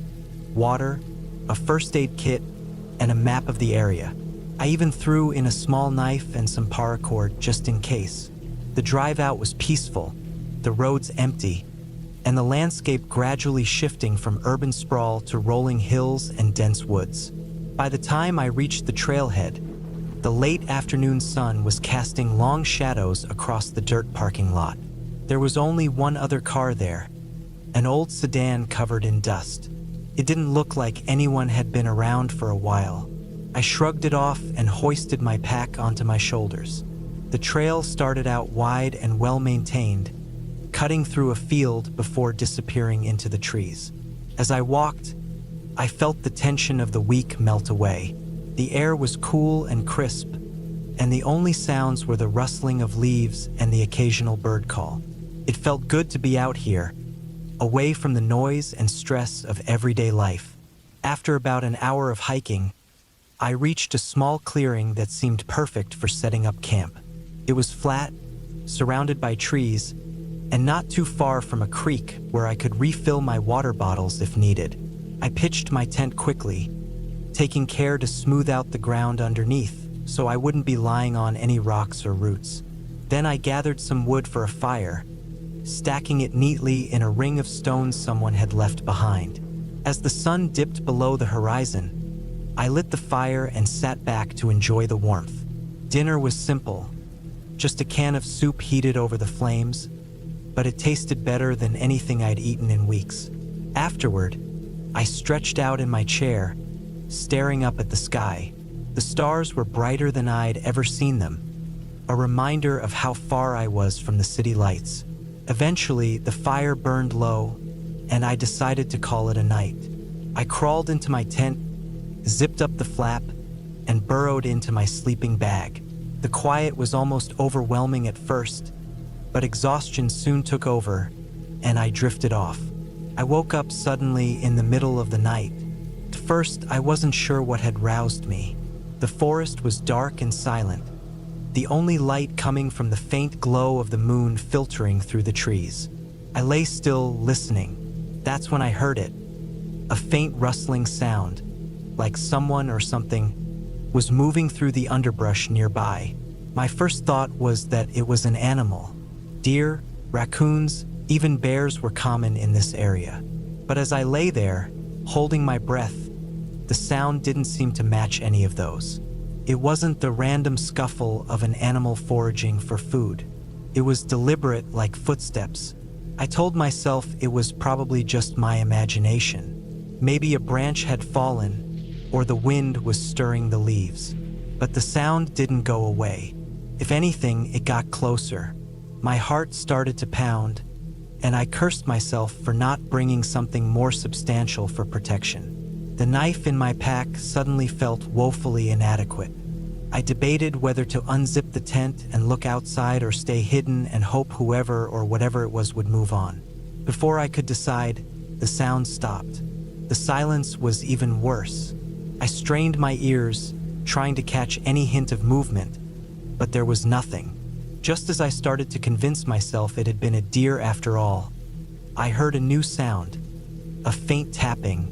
water, a first aid kit, and a map of the area. I even threw in a small knife and some paracord just in case. The drive out was peaceful, the roads empty, and the landscape gradually shifting from urban sprawl to rolling hills and dense woods. By the time I reached the trailhead, the late afternoon sun was casting long shadows across the dirt parking lot. There was only one other car there, an old sedan covered in dust. It didn't look like anyone had been around for a while. I shrugged it off and hoisted my pack onto my shoulders. The trail started out wide and well-maintained, cutting through a field before disappearing into the trees. As I walked, I felt the tension of the week melt away. The air was cool and crisp, and the only sounds were the rustling of leaves and the occasional bird call. It felt good to be out here, away from the noise and stress of everyday life. After about an hour of hiking, I reached a small clearing that seemed perfect for setting up camp. It was flat, surrounded by trees, and not too far from a creek where I could refill my water bottles if needed. I pitched my tent quickly, taking care to smooth out the ground underneath so I wouldn't be lying on any rocks or roots. Then I gathered some wood for a fire, stacking it neatly in a ring of stones someone had left behind. As the sun dipped below the horizon, I lit the fire and sat back to enjoy the warmth. Dinner was simple, just a can of soup heated over the flames, but it tasted better than anything I'd eaten in weeks. Afterward, I stretched out in my chair, staring up at the sky. The stars were brighter than I'd ever seen them, a reminder of how far I was from the city lights. Eventually, the fire burned low, and I decided to call it a night. I crawled into my tent, zipped up the flap, and burrowed into my sleeping bag. The quiet was almost overwhelming at first, but exhaustion soon took over, and I drifted off. I woke up suddenly in the middle of the night. At first, I wasn't sure what had roused me. The forest was dark and silent, the only light coming from the faint glow of the moon filtering through the trees. I lay still, listening. That's when I heard it, a faint rustling sound, like someone or something was moving through the underbrush nearby. My first thought was that it was an animal. Deer, raccoons, even bears were common in this area. But as I lay there, holding my breath, the sound didn't seem to match any of those. It wasn't the random scuffle of an animal foraging for food. It was deliberate, like footsteps. I told myself it was probably just my imagination. Maybe a branch had fallen, or the wind was stirring the leaves. But the sound didn't go away. If anything, it got closer. My heart started to pound, and I cursed myself for not bringing something more substantial for protection. The knife in my pack suddenly felt woefully inadequate. I debated whether to unzip the tent and look outside or stay hidden and hope whoever or whatever it was would move on. Before I could decide, the sound stopped. The silence was even worse. I strained my ears, trying to catch any hint of movement, but there was nothing. Just as I started to convince myself it had been a deer after all, I heard a new sound, a faint tapping,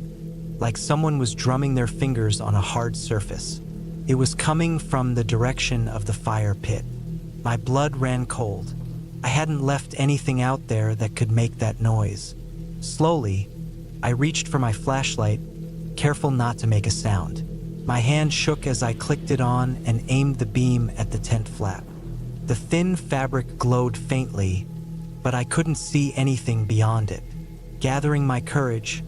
like someone was drumming their fingers on a hard surface. It was coming from the direction of the fire pit. My blood ran cold. I hadn't left anything out there that could make that noise. Slowly, I reached for my flashlight, careful not to make a sound. My hand shook as I clicked it on and aimed the beam at the tent flap. The thin fabric glowed faintly, but I couldn't see anything beyond it. Gathering my courage,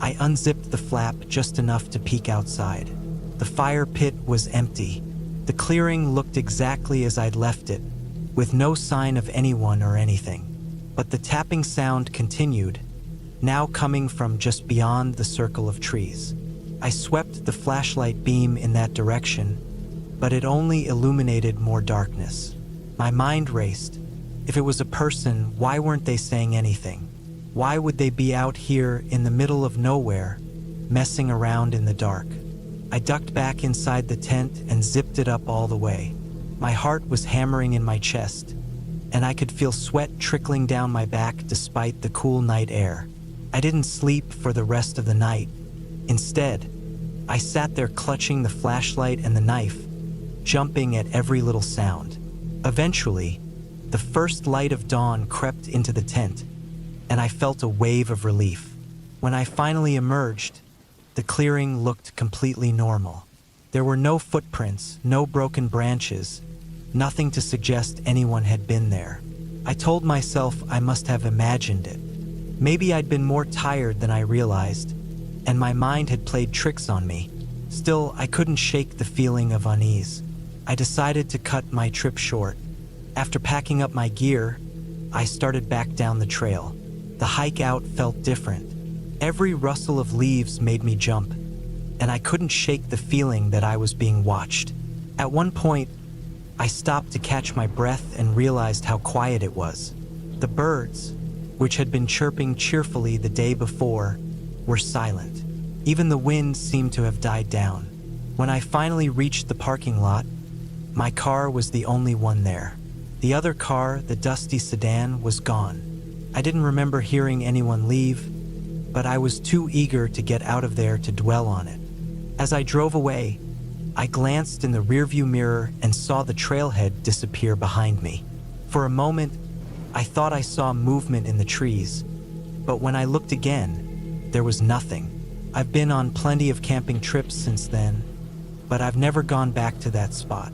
I unzipped the flap just enough to peek outside. The fire pit was empty. The clearing looked exactly as I'd left it, with no sign of anyone or anything. But the tapping sound continued, now coming from just beyond the circle of trees. I swept the flashlight beam in that direction, but it only illuminated more darkness. My mind raced. If it was a person, why weren't they saying anything? Why would they be out here in the middle of nowhere, messing around in the dark? I ducked back inside the tent and zipped it up all the way. My heart was hammering in my chest, and I could feel sweat trickling down my back despite the cool night air. I didn't sleep for the rest of the night. Instead, I sat there clutching the flashlight and the knife, jumping at every little sound. Eventually, the first light of dawn crept into the tent, and I felt a wave of relief. When I finally emerged, the clearing looked completely normal. There were no footprints, no broken branches, nothing to suggest anyone had been there. I told myself I must have imagined it. Maybe I'd been more tired than I realized, and my mind had played tricks on me. Still, I couldn't shake the feeling of unease. I decided to cut my trip short. After packing up my gear, I started back down the trail. The hike out felt different. Every rustle of leaves made me jump, and I couldn't shake the feeling that I was being watched. At one point, I stopped to catch my breath and realized how quiet it was. The birds, which had been chirping cheerfully the day before, were silent. Even the wind seemed to have died down. When I finally reached the parking lot, my car was the only one there. The other car, the dusty sedan, was gone. I didn't remember hearing anyone leave, but I was too eager to get out of there to dwell on it. As I drove away, I glanced in the rearview mirror and saw the trailhead disappear behind me. For a moment, I thought I saw movement in the trees, but when I looked again, there was nothing. I've been on plenty of camping trips since then, but I've never gone back to that spot.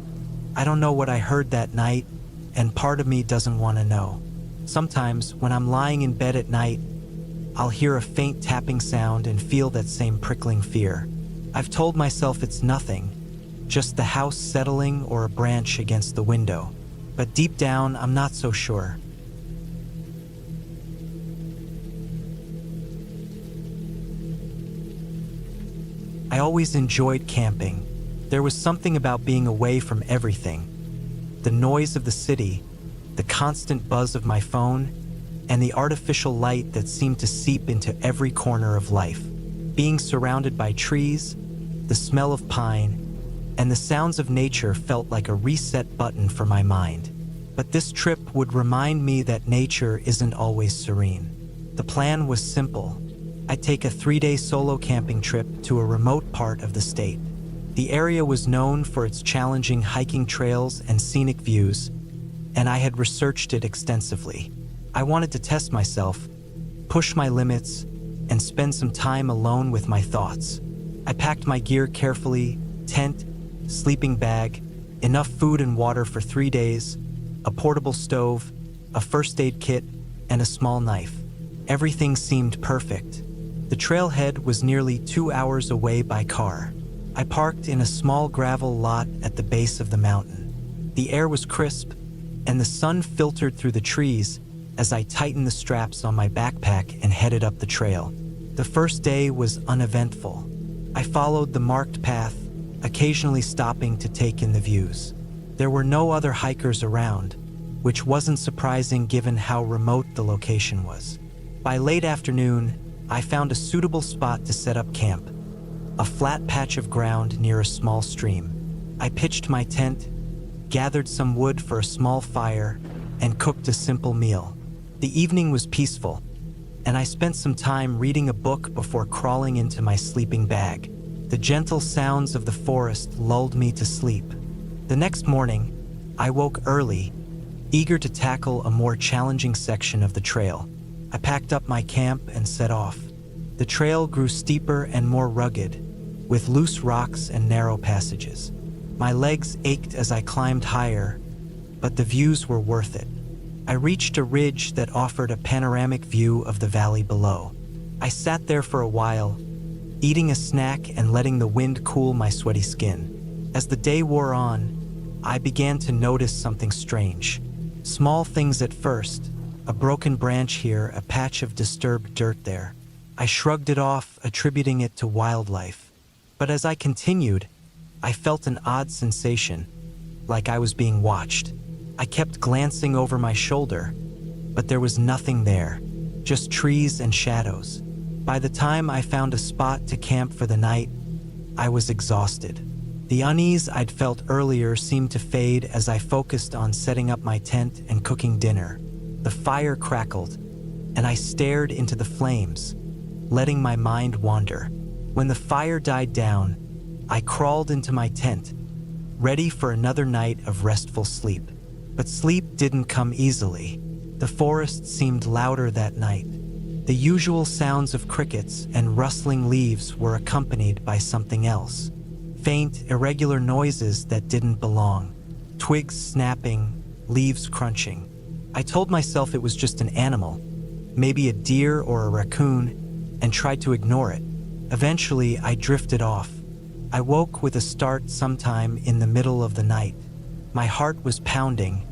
I don't know what I heard that night, and part of me doesn't want to know. Sometimes, when I'm lying in bed at night, I'll hear a faint tapping sound and feel that same prickling fear. I've told myself it's nothing, just the house settling or a branch against the window. But deep down, I'm not so sure. I always enjoyed camping. There was something about being away from everything. The noise of the city, the constant buzz of my phone, and the artificial light that seemed to seep into every corner of life. Being surrounded by trees, the smell of pine, and the sounds of nature felt like a reset button for my mind. But this trip would remind me that nature isn't always serene. The plan was simple. I'd take a 3-day solo camping trip to a remote part of the state. The area was known for its challenging hiking trails and scenic views, and I had researched it extensively. I wanted to test myself, push my limits, and spend some time alone with my thoughts. I packed my gear carefully: tent, sleeping bag, enough food and water for 3 days, a portable stove, a first aid kit, and a small knife. Everything seemed perfect. The trailhead was nearly 2 hours away by car. I parked in a small gravel lot at the base of the mountain. The air was crisp, and the sun filtered through the trees as I tightened the straps on my backpack and headed up the trail. The first day was uneventful. I followed the marked path, occasionally stopping to take in the views. There were no other hikers around, which wasn't surprising given how remote the location was. By late afternoon, I found a suitable spot to set up camp, a flat patch of ground near a small stream. I pitched my tent, gathered some wood for a small fire, and cooked a simple meal. The evening was peaceful, and I spent some time reading a book before crawling into my sleeping bag. The gentle sounds of the forest lulled me to sleep. The next morning, I woke early, eager to tackle a more challenging section of the trail. I packed up my camp and set off. The trail grew steeper and more rugged, with loose rocks and narrow passages. My legs ached as I climbed higher, but the views were worth it. I reached a ridge that offered a panoramic view of the valley below. I sat there for a while, eating a snack and letting the wind cool my sweaty skin. As the day wore on, I began to notice something strange. Small things at first, a broken branch here, a patch of disturbed dirt there. I shrugged it off, attributing it to wildlife. But as I continued, I felt an odd sensation, like I was being watched. I kept glancing over my shoulder, but there was nothing there, just trees and shadows. By the time I found a spot to camp for the night, I was exhausted. The unease I'd felt earlier seemed to fade as I focused on setting up my tent and cooking dinner. The fire crackled, and I stared into the flames, letting my mind wander. When the fire died down, I crawled into my tent, ready for another night of restful sleep. But sleep didn't come easily. The forest seemed louder that night. The usual sounds of crickets and rustling leaves were accompanied by something else. Faint, irregular noises that didn't belong. Twigs snapping, leaves crunching. I told myself it was just an animal, maybe a deer or a raccoon, and tried to ignore it. Eventually, I drifted off. I woke with a start sometime in the middle of the night. My heart was pounding,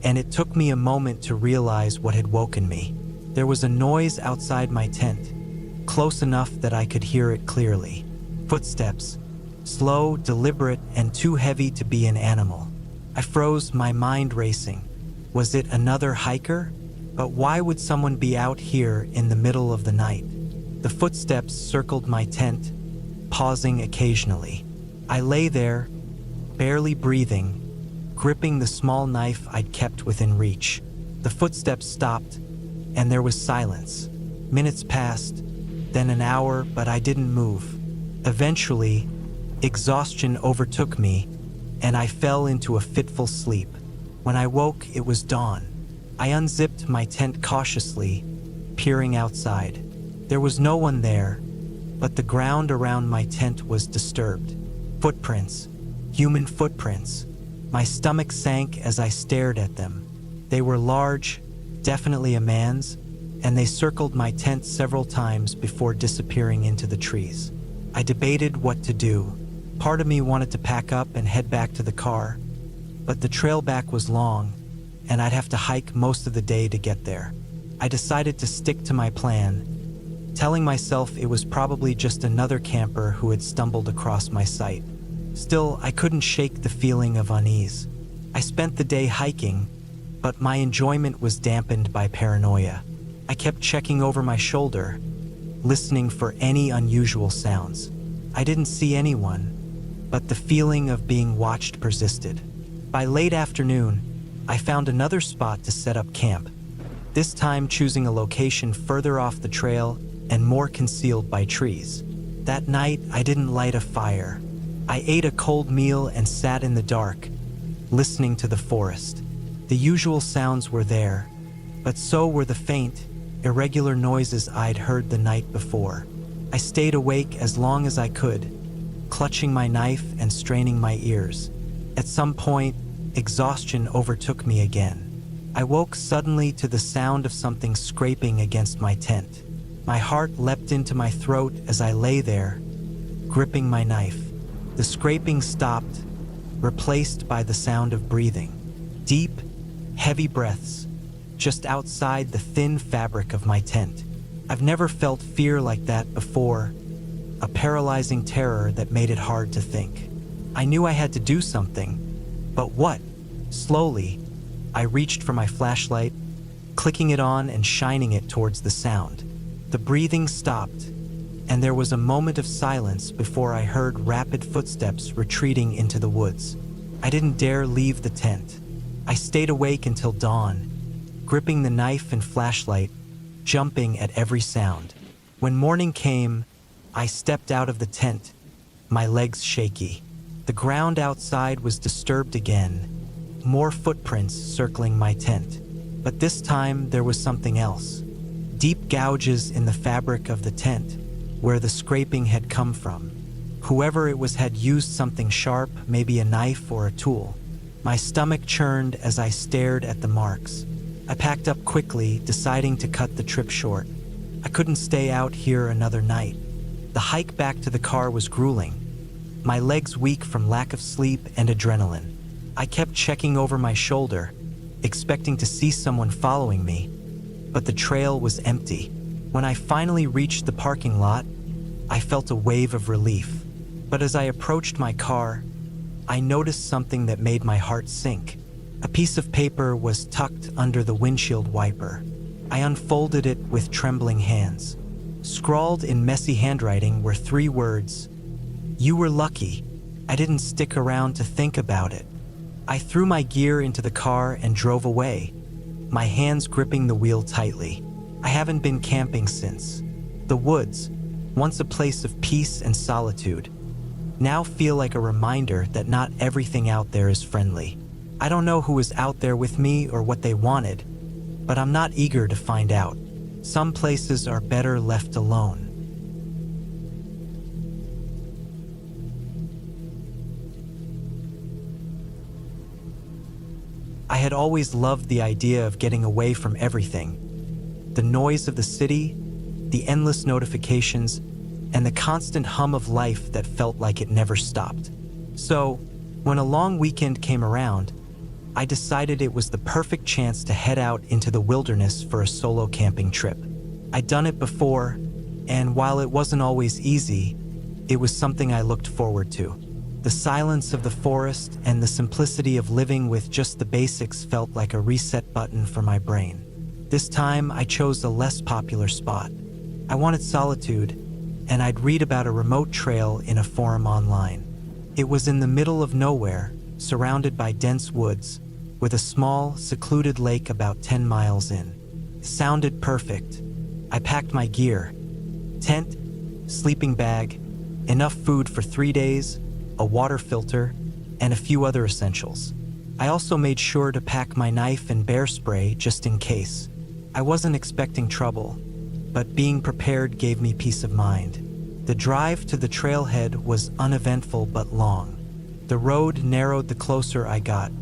and it took me a moment to realize what had woken me. There was a noise outside my tent, close enough that I could hear it clearly. Footsteps, slow, deliberate, and too heavy to be an animal. I froze, my mind racing. Was it another hiker? But why would someone be out here in the middle of the night? The footsteps circled my tent, pausing occasionally. I lay there, barely breathing, gripping the small knife I'd kept within reach. The footsteps stopped, and there was silence. Minutes passed, then an hour, but I didn't move. Eventually, exhaustion overtook me, and I fell into a fitful sleep. When I woke, it was dawn. I unzipped my tent cautiously, peering outside. There was no one there, but the ground around my tent was disturbed. Footprints, human footprints. My stomach sank as I stared at them. They were large, definitely a man's, and they circled my tent several times before disappearing into the trees. I debated what to do. Part of me wanted to pack up and head back to the car, but the trail back was long, and I'd have to hike most of the day to get there. I decided to stick to my plan, telling myself it was probably just another camper who had stumbled across my site. Still, I couldn't shake the feeling of unease. I spent the day hiking, but my enjoyment was dampened by paranoia. I kept checking over my shoulder, listening for any unusual sounds. I didn't see anyone, but the feeling of being watched persisted. By late afternoon, I found another spot to set up camp, this time choosing a location further off the trail and more concealed by trees. That night, I didn't light a fire. I ate a cold meal and sat in the dark, listening to the forest. The usual sounds were there, but so were the faint, irregular noises I'd heard the night before. I stayed awake as long as I could, clutching my knife and straining my ears. At some point, exhaustion overtook me again. I woke suddenly to the sound of something scraping against my tent. My heart leapt into my throat as I lay there, gripping my knife. The scraping stopped, replaced by the sound of breathing. Deep, heavy breaths, just outside the thin fabric of my tent. I've never felt fear like that before, a paralyzing terror that made it hard to think. I knew I had to do something, but what? Slowly, I reached for my flashlight, clicking it on and shining it towards the sound. The breathing stopped, and there was a moment of silence before I heard rapid footsteps retreating into the woods. I didn't dare leave the tent. I stayed awake until dawn, gripping the knife and flashlight, jumping at every sound. When morning came, I stepped out of the tent, my legs shaky. The ground outside was disturbed again, more footprints circling my tent. But this time there was something else. Deep gouges in the fabric of the tent, where the scraping had come from. Whoever it was had used something sharp, maybe a knife or a tool. My stomach churned as I stared at the marks. I packed up quickly, deciding to cut the trip short. I couldn't stay out here another night. The hike back to the car was grueling, my legs weak from lack of sleep and adrenaline. I kept checking over my shoulder, expecting to see someone following me, but the trail was empty. When I finally reached the parking lot, I felt a wave of relief. But as I approached my car, I noticed something that made my heart sink. A piece of paper was tucked under the windshield wiper. I unfolded it with trembling hands. Scrawled in messy handwriting were 3 words. "You were lucky. I didn't stick around to think about it." I threw my gear into the car and drove away, my hands gripping the wheel tightly. I haven't been camping since. The woods, once a place of peace and solitude, now feel like a reminder that not everything out there is friendly. I don't know who was out there with me or what they wanted, but I'm not eager to find out. Some places are better left alone. I had always loved the idea of getting away from everything. The noise of the city, the endless notifications, and the constant hum of life that felt like it never stopped. So, when a long weekend came around, I decided it was the perfect chance to head out into the wilderness for a solo camping trip. I'd done it before, and while it wasn't always easy, it was something I looked forward to. The silence of the forest and the simplicity of living with just the basics felt like a reset button for my brain. This time, I chose a less popular spot. I wanted solitude, and I'd read about a remote trail in a forum online. It was in the middle of nowhere, surrounded by dense woods, with a small, secluded lake about 10 miles in. It sounded perfect. I packed my gear: tent, sleeping bag, enough food for 3 days, a water filter, and a few other essentials. I also made sure to pack my knife and bear spray just in case. I wasn't expecting trouble, but being prepared gave me peace of mind. The drive to the trailhead was uneventful but long. The road narrowed the closer I got,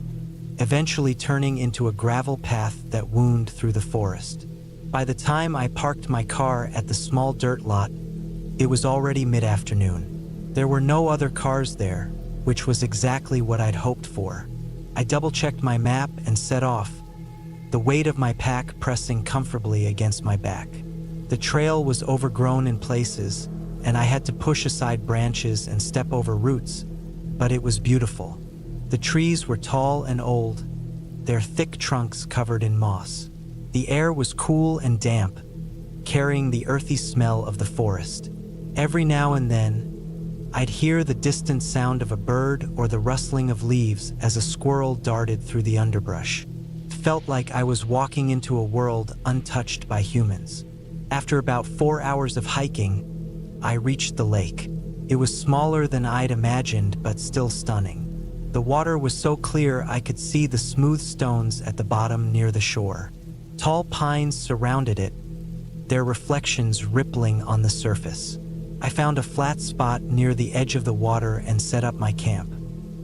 eventually turning into a gravel path that wound through the forest. By the time I parked my car at the small dirt lot, it was already mid-afternoon. There were no other cars there, which was exactly what I'd hoped for. I double-checked my map and set off, the weight of my pack pressing comfortably against my back. The trail was overgrown in places, and I had to push aside branches and step over roots, but it was beautiful. The trees were tall and old, their thick trunks covered in moss. The air was cool and damp, carrying the earthy smell of the forest. Every now and then, I'd hear the distant sound of a bird or the rustling of leaves as a squirrel darted through the underbrush. It felt like I was walking into a world untouched by humans. After about 4 hours of hiking, I reached the lake. It was smaller than I'd imagined, but still stunning. The water was so clear I could see the smooth stones at the bottom near the shore. Tall pines surrounded it, their reflections rippling on the surface. I found a flat spot near the edge of the water and set up my camp.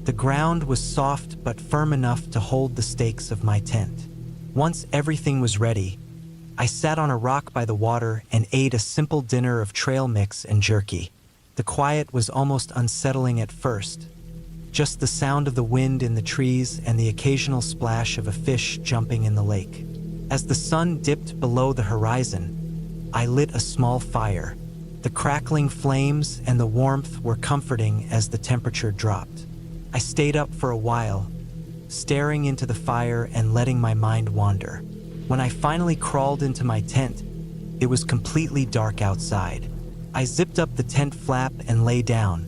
The ground was soft but firm enough to hold the stakes of my tent. Once everything was ready, I sat on a rock by the water and ate a simple dinner of trail mix and jerky. The quiet was almost unsettling at first, just the sound of the wind in the trees and the occasional splash of a fish jumping in the lake. As the sun dipped below the horizon, I lit a small fire. The crackling flames and the warmth were comforting as the temperature dropped. I stayed up for a while, staring into the fire and letting my mind wander. When I finally crawled into my tent, it was completely dark outside. I zipped up the tent flap and lay down,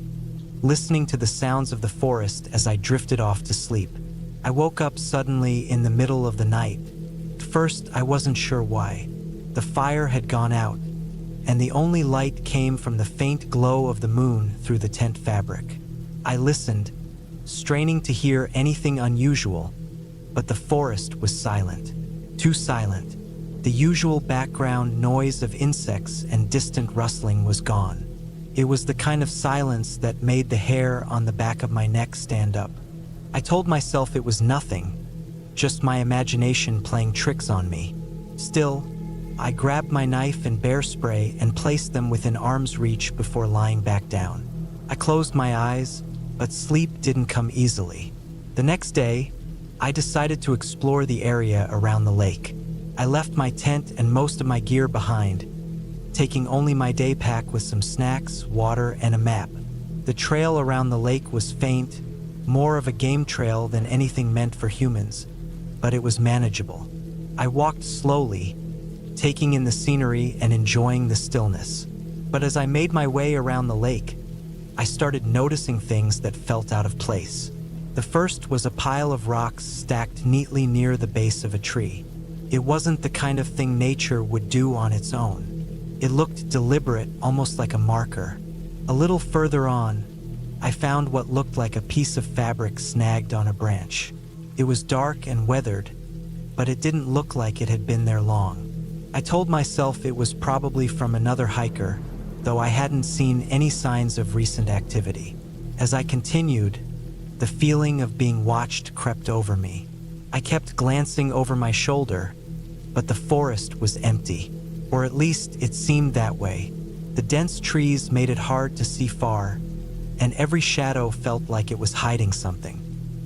listening to the sounds of the forest as I drifted off to sleep. I woke up suddenly in the middle of the night. At first, I wasn't sure why. The fire had gone out, and the only light came from the faint glow of the moon through the tent fabric. I listened, straining to hear anything unusual, but the forest was silent. Too silent. The usual background noise of insects and distant rustling was gone. It was the kind of silence that made the hair on the back of my neck stand up. I told myself it was nothing, just my imagination playing tricks on me. Still, I grabbed my knife and bear spray and placed them within arm's reach before lying back down. I closed my eyes, but sleep didn't come easily. The next day, I decided to explore the area around the lake. I left my tent and most of my gear behind, taking only my day pack with some snacks, water, and a map. The trail around the lake was faint, more of a game trail than anything meant for humans, but it was manageable. I walked slowly, taking in the scenery and enjoying the stillness. But as I made my way around the lake, I started noticing things that felt out of place. The first was a pile of rocks stacked neatly near the base of a tree. It wasn't the kind of thing nature would do on its own. It looked deliberate, almost like a marker. A little further on, I found what looked like a piece of fabric snagged on a branch. It was dark and weathered, but it didn't look like it had been there long. I told myself it was probably from another hiker, though I hadn't seen any signs of recent activity. As I continued, the feeling of being watched crept over me. I kept glancing over my shoulder, but the forest was empty. Or at least it seemed that way. The dense trees made it hard to see far, and every shadow felt like it was hiding something.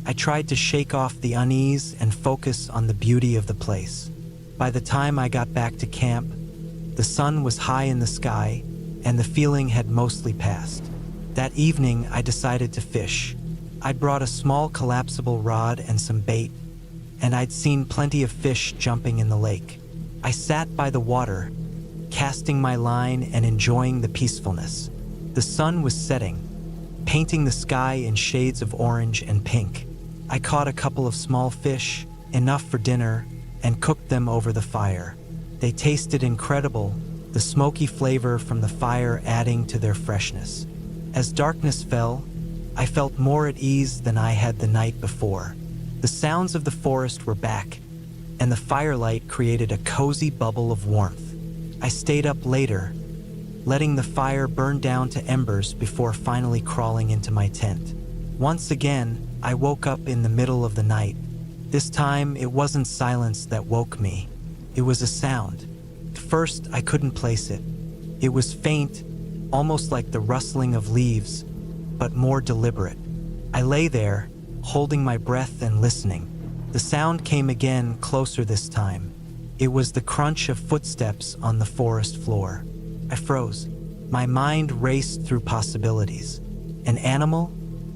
I tried to shake off the unease and focus on the beauty of the place. By the time I got back to camp, the sun was high in the sky, and the feeling had mostly passed. That evening, I decided to fish. I'd brought a small collapsible rod and some bait, and I'd seen plenty of fish jumping in the lake. I sat by the water, casting my line and enjoying the peacefulness. The sun was setting, painting the sky in shades of orange and pink. I caught a couple of small fish, enough for dinner, and cooked them over the fire. They tasted incredible, the smoky flavor from the fire adding to their freshness. As darkness fell, I felt more at ease than I had the night before. The sounds of the forest were back, and the firelight created a cozy bubble of warmth. I stayed up later, letting the fire burn down to embers before finally crawling into my tent. Once again, I woke up in the middle of the night. This time, it wasn't silence that woke me. It was a sound. At first, I couldn't place it. It was faint, almost like the rustling of leaves, but more deliberate. I lay there, holding my breath and listening. The sound came again, closer this time. It was the crunch of footsteps on the forest floor. I froze. My mind raced through possibilities. An animal?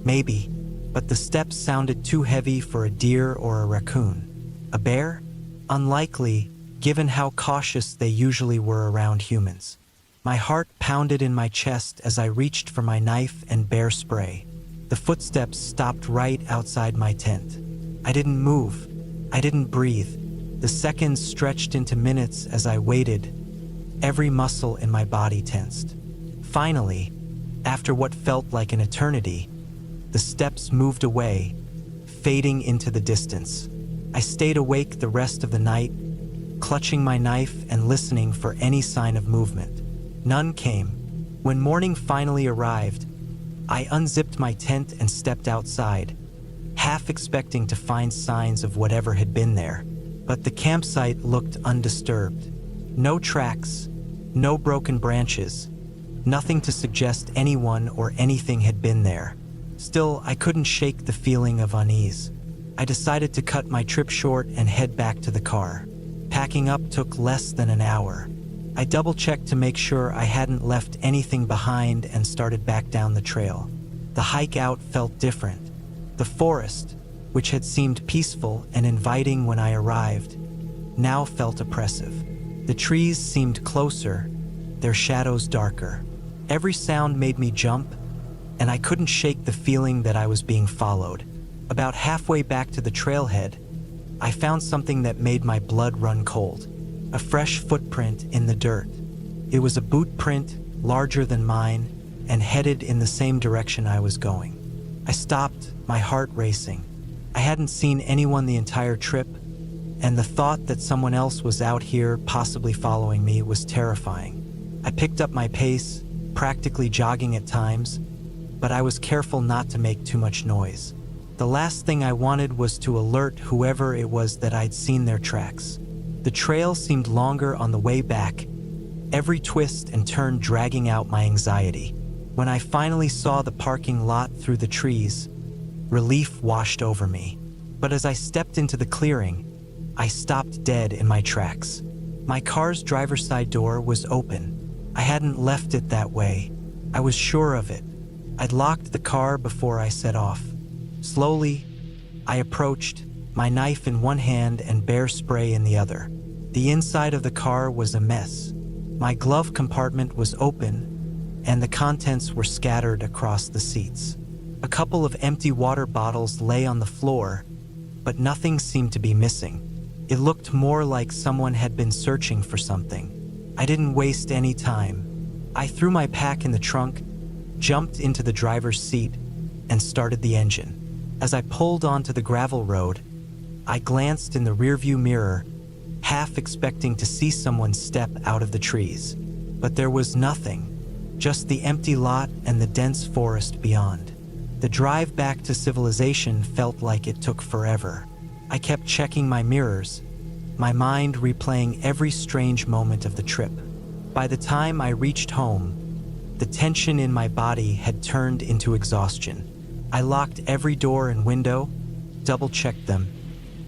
Maybe, but the steps sounded too heavy for a deer or a raccoon. A bear? Unlikely, given how cautious they usually were around humans. My heart pounded in my chest as I reached for my knife and bear spray. The footsteps stopped right outside my tent. I didn't move. I didn't breathe. The seconds stretched into minutes as I waited, every muscle in my body tensed. Finally, after what felt like an eternity, the steps moved away, fading into the distance. I stayed awake the rest of the night, clutching my knife and listening for any sign of movement. None came. When morning finally arrived, I unzipped my tent and stepped outside, half expecting to find signs of whatever had been there. But the campsite looked undisturbed. No tracks, no broken branches, nothing to suggest anyone or anything had been there. Still, I couldn't shake the feeling of unease. I decided to cut my trip short and head back to the car. Packing up took less than an hour. I double-checked to make sure I hadn't left anything behind and started back down the trail. The hike out felt different. The forest, which had seemed peaceful and inviting when I arrived, now felt oppressive. The trees seemed closer, their shadows darker. Every sound made me jump, and I couldn't shake the feeling that I was being followed. About halfway back to the trailhead, I found something that made my blood run cold. A fresh footprint in the dirt. It was a boot print, larger than mine, and headed in the same direction I was going. I stopped, my heart racing. I hadn't seen anyone the entire trip, and the thought that someone else was out here, possibly following me, was terrifying. I picked up my pace, practically jogging at times, but I was careful not to make too much noise. The last thing I wanted was to alert whoever it was that I'd seen their tracks. The trail seemed longer on the way back, every twist and turn dragging out my anxiety. When I finally saw the parking lot through the trees, relief washed over me. But as I stepped into the clearing, I stopped dead in my tracks. My car's driver's side door was open. I hadn't left it that way. I was sure of it. I'd locked the car before I set off. Slowly, I approached, my knife in one hand and bear spray in the other. The inside of the car was a mess. My glove compartment was open, and the contents were scattered across the seats. A couple of empty water bottles lay on the floor, but nothing seemed to be missing. It looked more like someone had been searching for something. I didn't waste any time. I threw my pack in the trunk, jumped into the driver's seat, and started the engine. As I pulled onto the gravel road, I glanced in the rearview mirror, half expecting to see someone step out of the trees. But there was nothing, just the empty lot and the dense forest beyond. The drive back to civilization felt like it took forever. I kept checking my mirrors, my mind replaying every strange moment of the trip. By the time I reached home, the tension in my body had turned into exhaustion. I locked every door and window, double-checked them,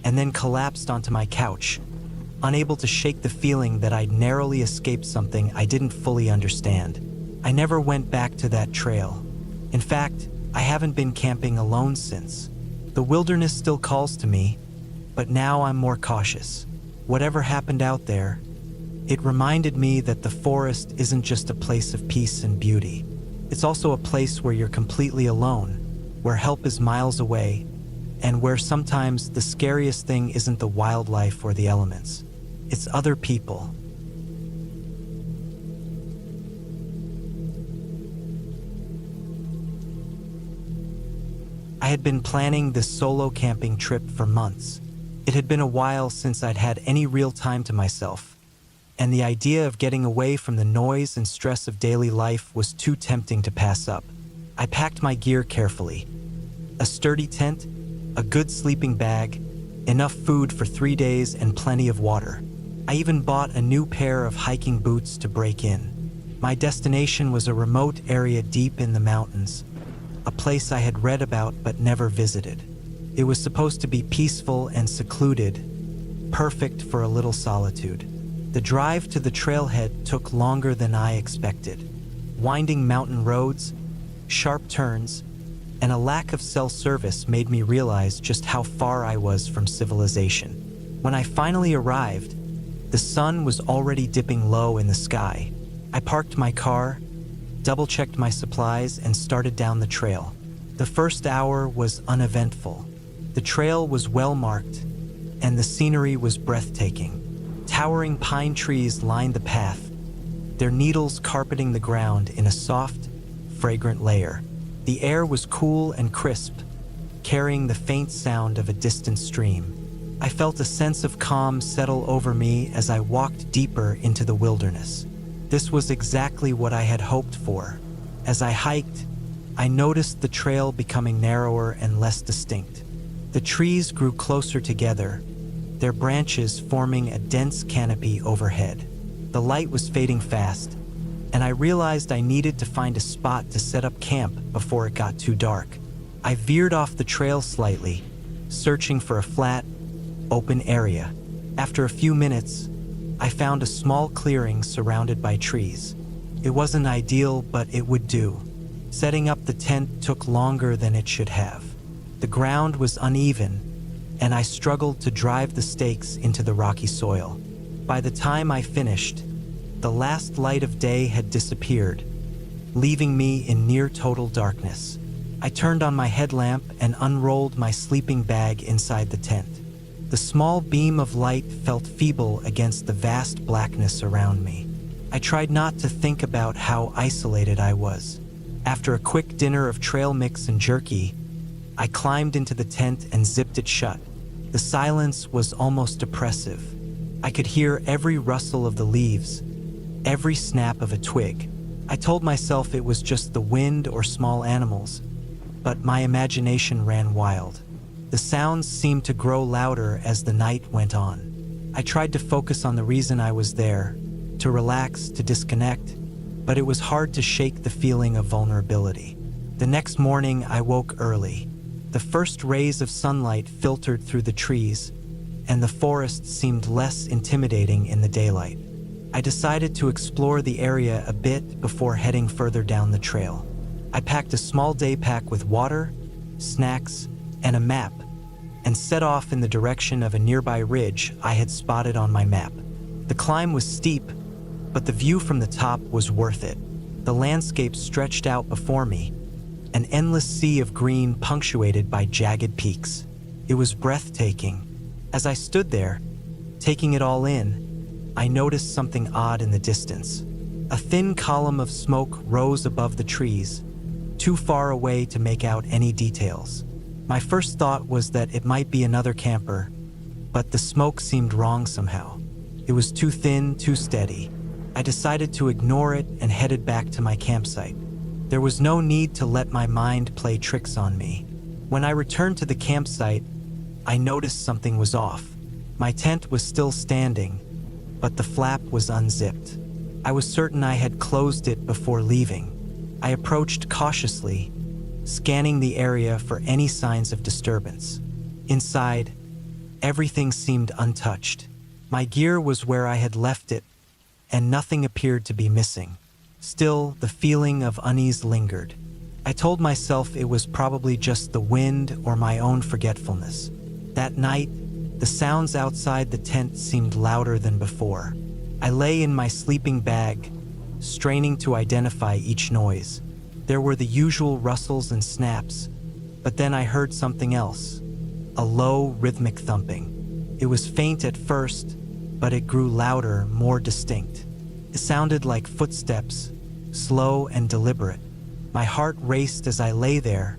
and then collapsed onto my couch, unable to shake the feeling that I'd narrowly escaped something I didn't fully understand. I never went back to that trail. In fact, I haven't been camping alone since. The wilderness still calls to me, but now I'm more cautious. Whatever happened out there, it reminded me that the forest isn't just a place of peace and beauty. It's also a place where you're completely alone, where help is miles away, and where sometimes the scariest thing isn't the wildlife or the elements. It's other people. I had been planning this solo camping trip for months. It had been a while since I'd had any real time to myself, and the idea of getting away from the noise and stress of daily life was too tempting to pass up. I packed my gear carefully. A sturdy tent, a good sleeping bag, enough food for 3 days, and plenty of water. I even bought a new pair of hiking boots to break in. My destination was a remote area deep in the mountains, a place I had read about but never visited. It was supposed to be peaceful and secluded, perfect for a little solitude. The drive to the trailhead took longer than I expected. Winding mountain roads, sharp turns, and a lack of cell service made me realize just how far I was from civilization. When I finally arrived, the sun was already dipping low in the sky. I parked my car, double-checked my supplies, and started down the trail. The first hour was uneventful. The trail was well-marked, and the scenery was breathtaking. Towering pine trees lined the path, their needles carpeting the ground in a soft, fragrant layer. The air was cool and crisp, carrying the faint sound of a distant stream. I felt a sense of calm settle over me as I walked deeper into the wilderness. This was exactly what I had hoped for. As I hiked, I noticed the trail becoming narrower and less distinct. The trees grew closer together, their branches forming a dense canopy overhead. The light was fading fast, and I realized I needed to find a spot to set up camp before it got too dark. I veered off the trail slightly, searching for a flat, open area. After a few minutes, I found a small clearing surrounded by trees. It wasn't ideal, but it would do. Setting up the tent took longer than it should have. The ground was uneven, and I struggled to drive the stakes into the rocky soil. By the time I finished, the last light of day had disappeared, leaving me in near total darkness. I turned on my headlamp and unrolled my sleeping bag inside the tent. The small beam of light felt feeble against the vast blackness around me. I tried not to think about how isolated I was. After a quick dinner of trail mix and jerky, I climbed into the tent and zipped it shut. The silence was almost oppressive. I could hear every rustle of the leaves, every snap of a twig. I told myself it was just the wind or small animals, but my imagination ran wild. The sounds seemed to grow louder as the night went on. I tried to focus on the reason I was there, to relax, to disconnect, but it was hard to shake the feeling of vulnerability. The next morning, I woke early. The first rays of sunlight filtered through the trees, and the forest seemed less intimidating in the daylight. I decided to explore the area a bit before heading further down the trail. I packed a small day pack with water, snacks, and a map, and set off in the direction of a nearby ridge I had spotted on my map. The climb was steep, but the view from the top was worth it. The landscape stretched out before me, an endless sea of green punctuated by jagged peaks. It was breathtaking. As I stood there, taking it all in, I noticed something odd in the distance. A thin column of smoke rose above the trees, too far away to make out any details. My first thought was that it might be another camper, but the smoke seemed wrong somehow. It was too thin, too steady. I decided to ignore it and headed back to my campsite. There was no need to let my mind play tricks on me. When I returned to the campsite, I noticed something was off. My tent was still standing, but the flap was unzipped. I was certain I had closed it before leaving. I approached cautiously, scanning the area for any signs of disturbance. Inside, everything seemed untouched. My gear was where I had left it, and nothing appeared to be missing. Still, the feeling of unease lingered. I told myself it was probably just the wind or my own forgetfulness. That night, the sounds outside the tent seemed louder than before. I lay in my sleeping bag, straining to identify each noise. There were the usual rustles and snaps, but then I heard something else, a low, rhythmic thumping. It was faint at first, but it grew louder, more distinct. It sounded like footsteps, slow and deliberate. My heart raced as I lay there,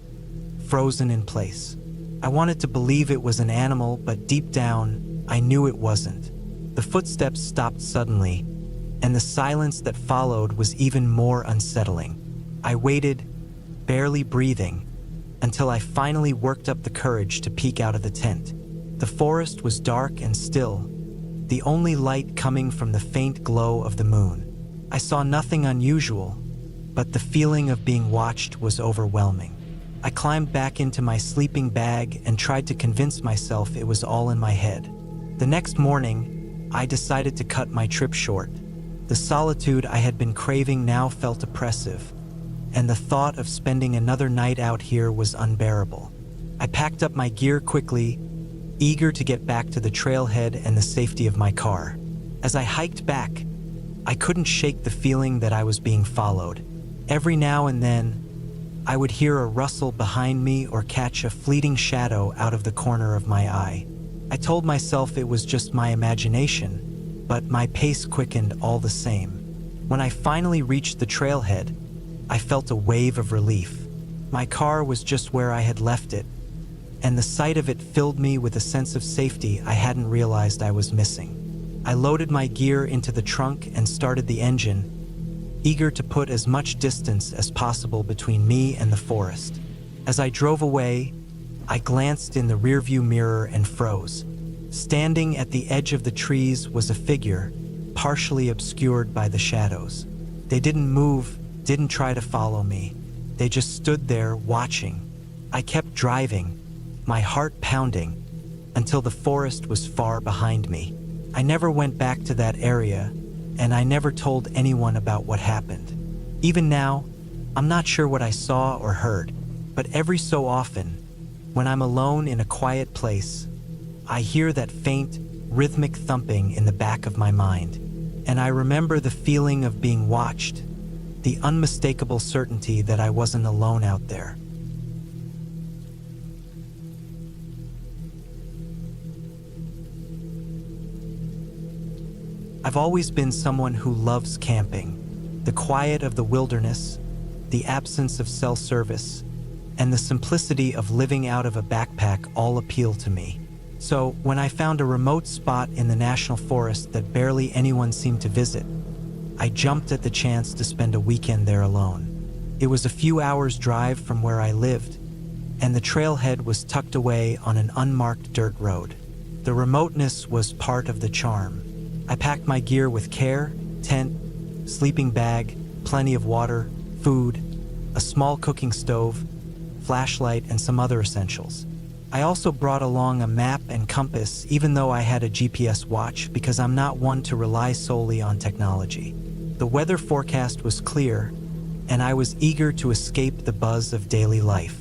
frozen in place. I wanted to believe it was an animal, but deep down, I knew it wasn't. The footsteps stopped suddenly, and the silence that followed was even more unsettling. I waited, barely breathing, until I finally worked up the courage to peek out of the tent. The forest was dark and still, the only light coming from the faint glow of the moon. I saw nothing unusual, but the feeling of being watched was overwhelming. I climbed back into my sleeping bag and tried to convince myself it was all in my head. The next morning, I decided to cut my trip short. The solitude I had been craving now felt oppressive, and the thought of spending another night out here was unbearable. I packed up my gear quickly, eager to get back to the trailhead and the safety of my car. As I hiked back, I couldn't shake the feeling that I was being followed. Every now and then, I would hear a rustle behind me or catch a fleeting shadow out of the corner of my eye. I told myself it was just my imagination, but my pace quickened all the same. When I finally reached the trailhead, I felt a wave of relief. My car was just where I had left it, and the sight of it filled me with a sense of safety I hadn't realized I was missing. I loaded my gear into the trunk and started the engine, eager to put as much distance as possible between me and the forest. As I drove away, I glanced in the rearview mirror and froze. Standing at the edge of the trees was a figure, partially obscured by the shadows. They didn't move, didn't try to follow me. They just stood there watching. I kept driving, my heart pounding, until the forest was far behind me. I never went back to that area, and I never told anyone about what happened. Even now, I'm not sure what I saw or heard, but every so often, when I'm alone in a quiet place, I hear that faint, rhythmic thumping in the back of my mind, and I remember the feeling of being watched, the unmistakable certainty that I wasn't alone out there. I've always been someone who loves camping. The quiet of the wilderness, the absence of cell service, and the simplicity of living out of a backpack all appeal to me. So when I found a remote spot in the national forest that barely anyone seemed to visit, I jumped at the chance to spend a weekend there alone. It was a few hours' drive from where I lived, and the trailhead was tucked away on an unmarked dirt road. The remoteness was part of the charm. I packed my gear with care: tent, sleeping bag, plenty of water, food, a small cooking stove, flashlight, and some other essentials. I also brought along a map and compass, even though I had a GPS watch, because I'm not one to rely solely on technology. The weather forecast was clear, and I was eager to escape the buzz of daily life.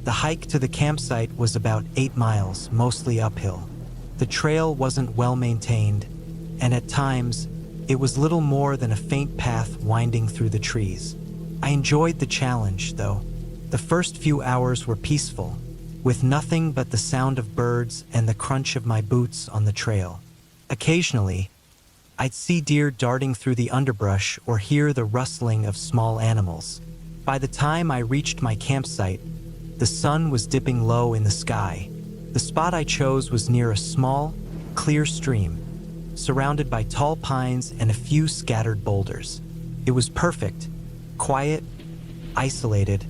The hike to the campsite was about 8 miles, mostly uphill. The trail wasn't well maintained, and at times, it was little more than a faint path winding through the trees. I enjoyed the challenge, though. The first few hours were peaceful, with nothing but the sound of birds and the crunch of my boots on the trail. Occasionally, I'd see deer darting through the underbrush or hear the rustling of small animals. By the time I reached my campsite, the sun was dipping low in the sky. The spot I chose was near a small, clear stream, surrounded by tall pines and a few scattered boulders. It was perfect, quiet, isolated,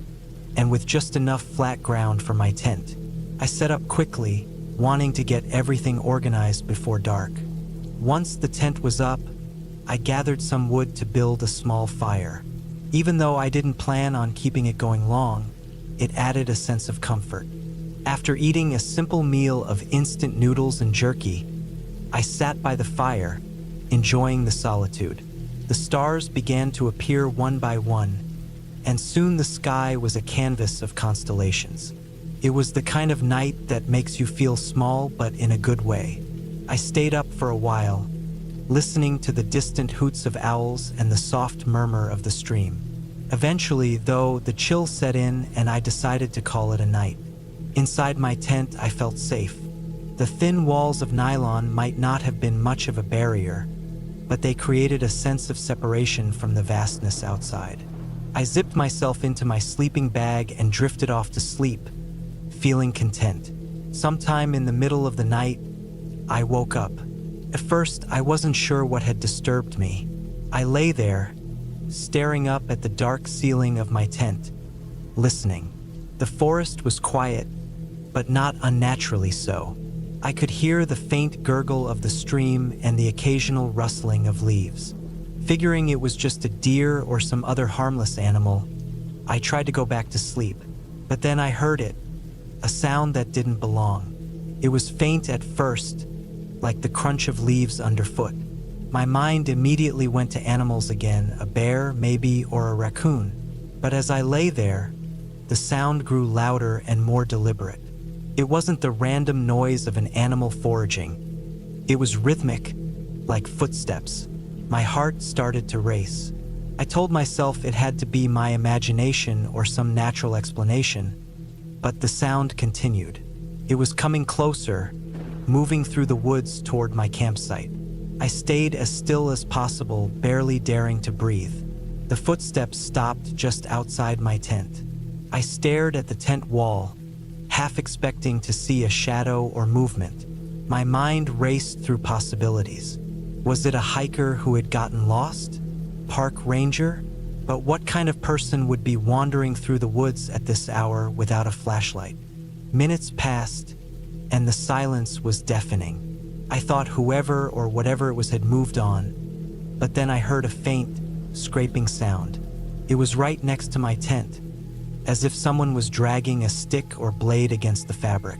and with just enough flat ground for my tent. I set up quickly, wanting to get everything organized before dark. Once the tent was up, I gathered some wood to build a small fire. Even though I didn't plan on keeping it going long, it added a sense of comfort. After eating a simple meal of instant noodles and jerky, I sat by the fire, enjoying the solitude. The stars began to appear one by one, and soon the sky was a canvas of constellations. It was the kind of night that makes you feel small, but in a good way. I stayed up for a while, listening to the distant hoots of owls and the soft murmur of the stream. Eventually, though, the chill set in and I decided to call it a night. Inside my tent, I felt safe. The thin walls of nylon might not have been much of a barrier, but they created a sense of separation from the vastness outside. I zipped myself into my sleeping bag and drifted off to sleep, feeling content. Sometime in the middle of the night, I woke up. At first, I wasn't sure what had disturbed me. I lay there, staring up at the dark ceiling of my tent, listening. The forest was quiet, but not unnaturally so. I could hear the faint gurgle of the stream and the occasional rustling of leaves. Figuring it was just a deer or some other harmless animal, I tried to go back to sleep. But then I heard it, a sound that didn't belong. It was faint at first, like the crunch of leaves underfoot. My mind immediately went to animals again, a bear maybe, or a raccoon. But as I lay there, the sound grew louder and more deliberate. It wasn't the random noise of an animal foraging. It was rhythmic, like footsteps. My heart started to race. I told myself it had to be my imagination or some natural explanation, but the sound continued. It was coming closer, moving through the woods toward my campsite. I stayed as still as possible, barely daring to breathe. The footsteps stopped just outside my tent. I stared at the tent wall, half expecting to see a shadow or movement. My mind raced through possibilities. Was it a hiker who had gotten lost? Park ranger? But what kind of person would be wandering through the woods at this hour without a flashlight? Minutes passed, and the silence was deafening. I thought whoever or whatever it was had moved on, but then I heard a faint, scraping sound. It was right next to my tent, as if someone was dragging a stick or blade against the fabric.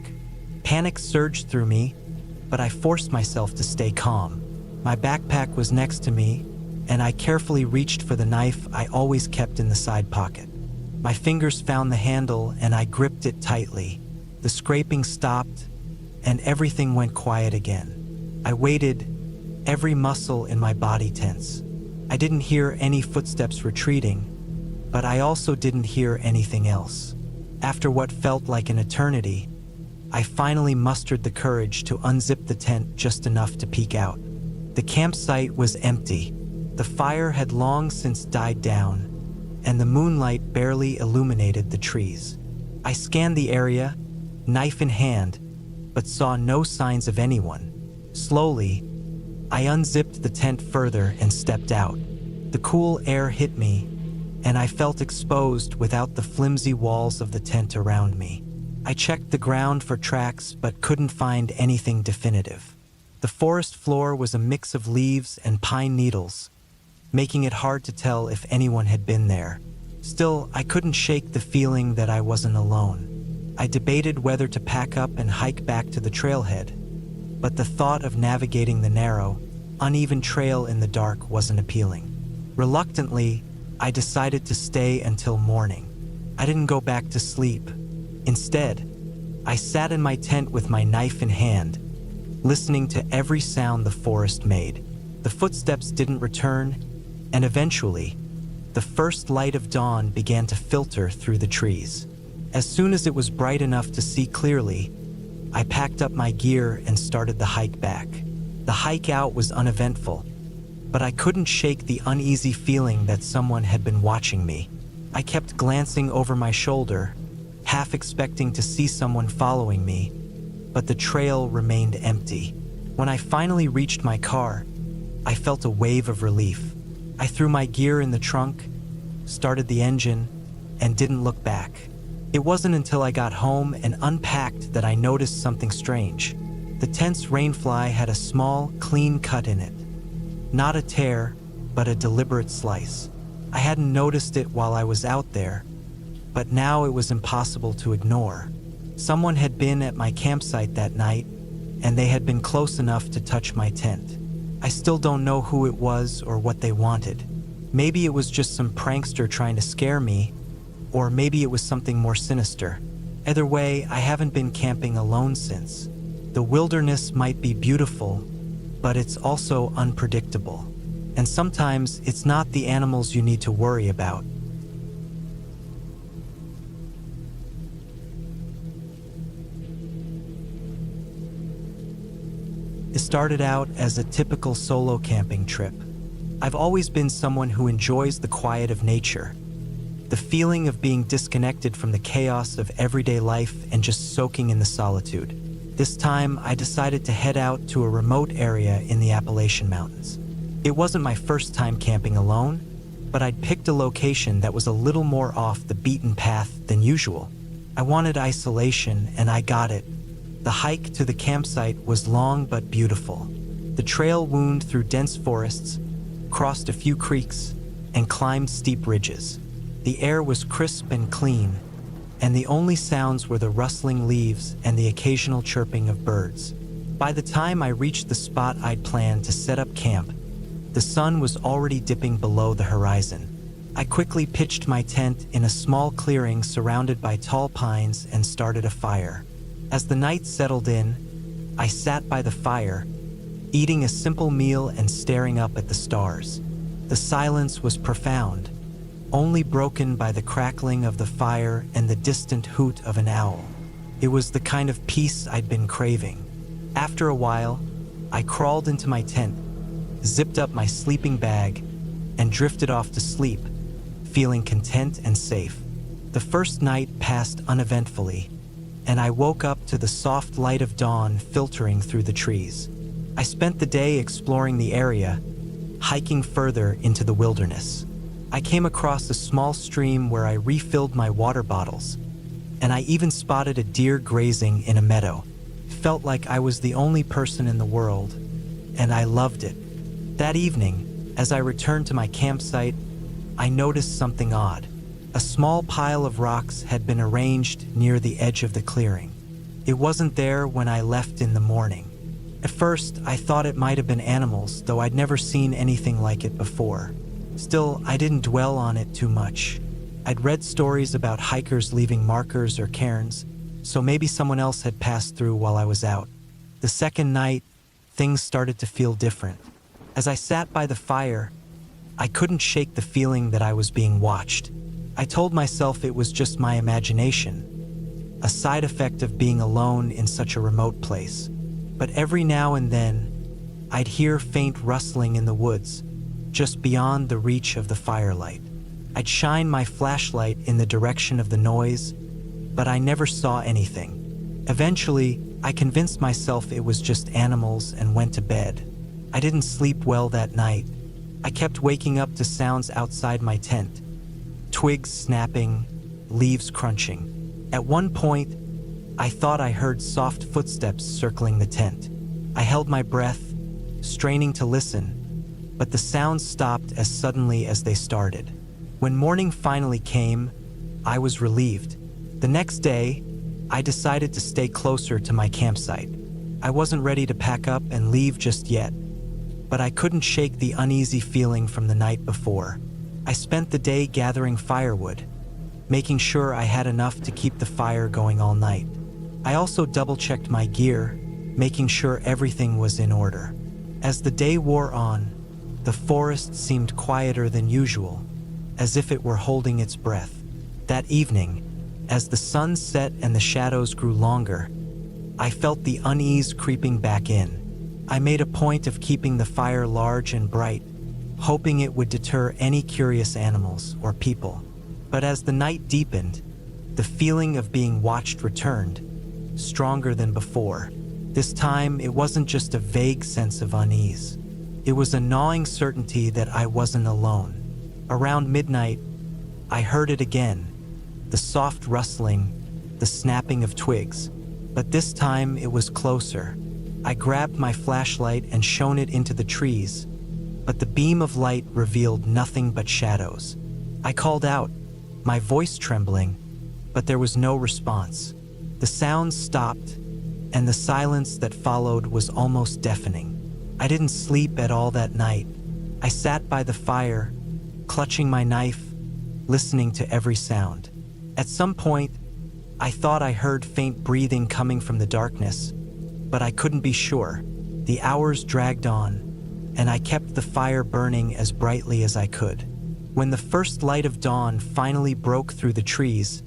Panic surged through me, but I forced myself to stay calm. My backpack was next to me, and I carefully reached for the knife I always kept in the side pocket. My fingers found the handle, and I gripped it tightly. The scraping stopped, and everything went quiet again. I waited, every muscle in my body tense. I didn't hear any footsteps retreating, but I also didn't hear anything else. After what felt like an eternity, I finally mustered the courage to unzip the tent just enough to peek out. The campsite was empty. The fire had long since died down, and the moonlight barely illuminated the trees. I scanned the area, knife in hand, but saw no signs of anyone. Slowly, I unzipped the tent further and stepped out. The cool air hit me, and I felt exposed without the flimsy walls of the tent around me. I checked the ground for tracks but couldn't find anything definitive. The forest floor was a mix of leaves and pine needles, making it hard to tell if anyone had been there. Still, I couldn't shake the feeling that I wasn't alone. I debated whether to pack up and hike back to the trailhead, but the thought of navigating the narrow, uneven trail in the dark wasn't appealing. Reluctantly, I decided to stay until morning. I didn't go back to sleep. Instead, I sat in my tent with my knife in hand, listening to every sound the forest made. The footsteps didn't return, and eventually, the first light of dawn began to filter through the trees. As soon as it was bright enough to see clearly, I packed up my gear and started the hike back. The hike out was uneventful, but I couldn't shake the uneasy feeling that someone had been watching me. I kept glancing over my shoulder, half expecting to see someone following me, but the trail remained empty. When I finally reached my car, I felt a wave of relief. I threw my gear in the trunk, started the engine, and didn't look back. It wasn't until I got home and unpacked that I noticed something strange. The tent's rainfly had a small, clean cut in it. Not a tear, but a deliberate slice. I hadn't noticed it while I was out there, but now it was impossible to ignore. Someone had been at my campsite that night, and they had been close enough to touch my tent. I still don't know who it was or what they wanted. Maybe it was just some prankster trying to scare me, or maybe it was something more sinister. Either way, I haven't been camping alone since. The wilderness might be beautiful, but it's also unpredictable. And sometimes it's not the animals you need to worry about. It started out as a typical solo camping trip. I've always been someone who enjoys the quiet of nature, the feeling of being disconnected from the chaos of everyday life and just soaking in the solitude. This time, I decided to head out to a remote area in the Appalachian Mountains. It wasn't my first time camping alone, but I'd picked a location that was a little more off the beaten path than usual. I wanted isolation, and I got it. The hike to the campsite was long but beautiful. The trail wound through dense forests, crossed a few creeks, and climbed steep ridges. The air was crisp and clean, and the only sounds were the rustling leaves and the occasional chirping of birds. By the time I reached the spot I'd planned to set up camp, the sun was already dipping below the horizon. I quickly pitched my tent in a small clearing surrounded by tall pines and started a fire. As the night settled in, I sat by the fire, eating a simple meal and staring up at the stars. The silence was profound, only broken by the crackling of the fire and the distant hoot of an owl. It was the kind of peace I'd been craving. After a while, I crawled into my tent, zipped up my sleeping bag, and drifted off to sleep, feeling content and safe. The first night passed uneventfully, and I woke up to the soft light of dawn filtering through the trees. I spent the day exploring the area, hiking further into the wilderness. I came across a small stream where I refilled my water bottles, and I even spotted a deer grazing in a meadow. It felt like I was the only person in the world, and I loved it. That evening, as I returned to my campsite, I noticed something odd. A small pile of rocks had been arranged near the edge of the clearing. It wasn't there when I left in the morning. At first, I thought it might have been animals, though I'd never seen anything like it before. Still, I didn't dwell on it too much. I'd read stories about hikers leaving markers or cairns, so maybe someone else had passed through while I was out. The second night, things started to feel different. As I sat by the fire, I couldn't shake the feeling that I was being watched. I told myself it was just my imagination, a side effect of being alone in such a remote place. But every now and then, I'd hear faint rustling in the woods, just beyond the reach of the firelight. I'd shine my flashlight in the direction of the noise, but I never saw anything. Eventually, I convinced myself it was just animals and went to bed. I didn't sleep well that night, I kept waking up to sounds outside my tent. Twigs snapping, leaves crunching. At one point, I thought I heard soft footsteps circling the tent. I held my breath, straining to listen, but the sounds stopped as suddenly as they started. When morning finally came, I was relieved. The next day, I decided to stay closer to my campsite. I wasn't ready to pack up and leave just yet, but I couldn't shake the uneasy feeling from the night before. I spent the day gathering firewood, making sure I had enough to keep the fire going all night. I also double-checked my gear, making sure everything was in order. As the day wore on, the forest seemed quieter than usual, as if it were holding its breath. That evening, as the sun set and the shadows grew longer, I felt the unease creeping back in. I made a point of keeping the fire large and bright, hoping it would deter any curious animals or people. But as the night deepened, the feeling of being watched returned, stronger than before. This time, it wasn't just a vague sense of unease. It was a gnawing certainty that I wasn't alone. Around midnight, I heard it again, the soft rustling, the snapping of twigs. But this time, it was closer. I grabbed my flashlight and shone it into the trees, but the beam of light revealed nothing but shadows. I called out, my voice trembling, but there was no response. The sounds stopped, and the silence that followed was almost deafening. I didn't sleep at all that night. I sat by the fire, clutching my knife, listening to every sound. At some point, I thought I heard faint breathing coming from the darkness, but I couldn't be sure. The hours dragged on, and I kept the fire burning as brightly as I could. When the first light of dawn finally broke through the trees,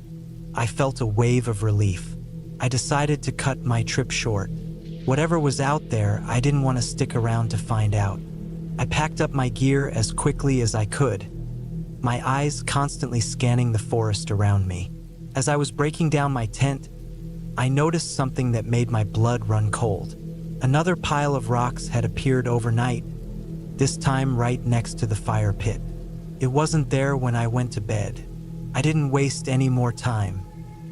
I felt a wave of relief. I decided to cut my trip short. Whatever was out there, I didn't want to stick around to find out. I packed up my gear as quickly as I could, my eyes constantly scanning the forest around me. As I was breaking down my tent, I noticed something that made my blood run cold. Another pile of rocks had appeared overnight, this time right next to the fire pit. It wasn't there when I went to bed. I didn't waste any more time.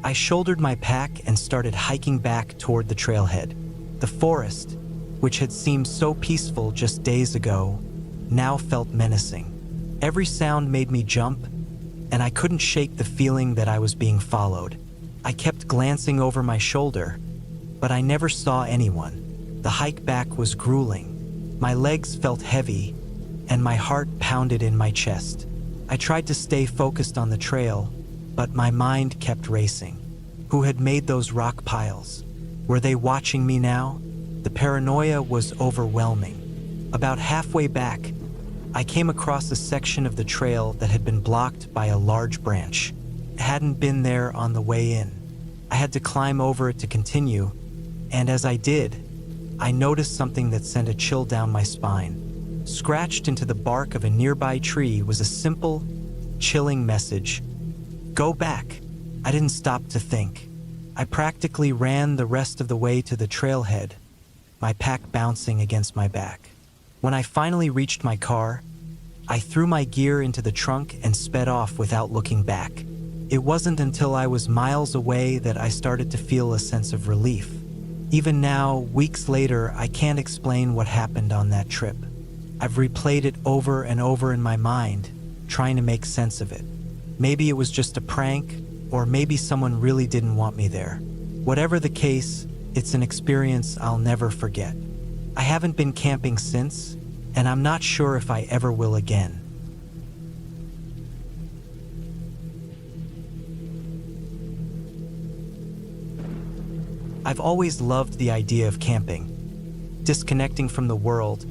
I shouldered my pack and started hiking back toward the trailhead. The forest, which had seemed so peaceful just days ago, now felt menacing. Every sound made me jump, and I couldn't shake the feeling that I was being followed. I kept glancing over my shoulder, but I never saw anyone. The hike back was grueling. My legs felt heavy, and my heart pounded in my chest. I tried to stay focused on the trail, but my mind kept racing. Who had made those rock piles? Were they watching me now? The paranoia was overwhelming. About halfway back, I came across a section of the trail that had been blocked by a large branch. It hadn't been there on the way in. I had to climb over it to continue, and as I did, I noticed something that sent a chill down my spine. Scratched into the bark of a nearby tree was a simple, chilling message. Go back. I didn't stop to think. I practically ran the rest of the way to the trailhead, my pack bouncing against my back. When I finally reached my car, I threw my gear into the trunk and sped off without looking back. It wasn't until I was miles away that I started to feel a sense of relief. Even now, weeks later, I can't explain what happened on that trip. I've replayed it over and over in my mind, trying to make sense of it. Maybe it was just a prank, or maybe someone really didn't want me there. Whatever the case, it's an experience I'll never forget. I haven't been camping since, and I'm not sure if I ever will again. I've always loved the idea of camping, disconnecting from the world,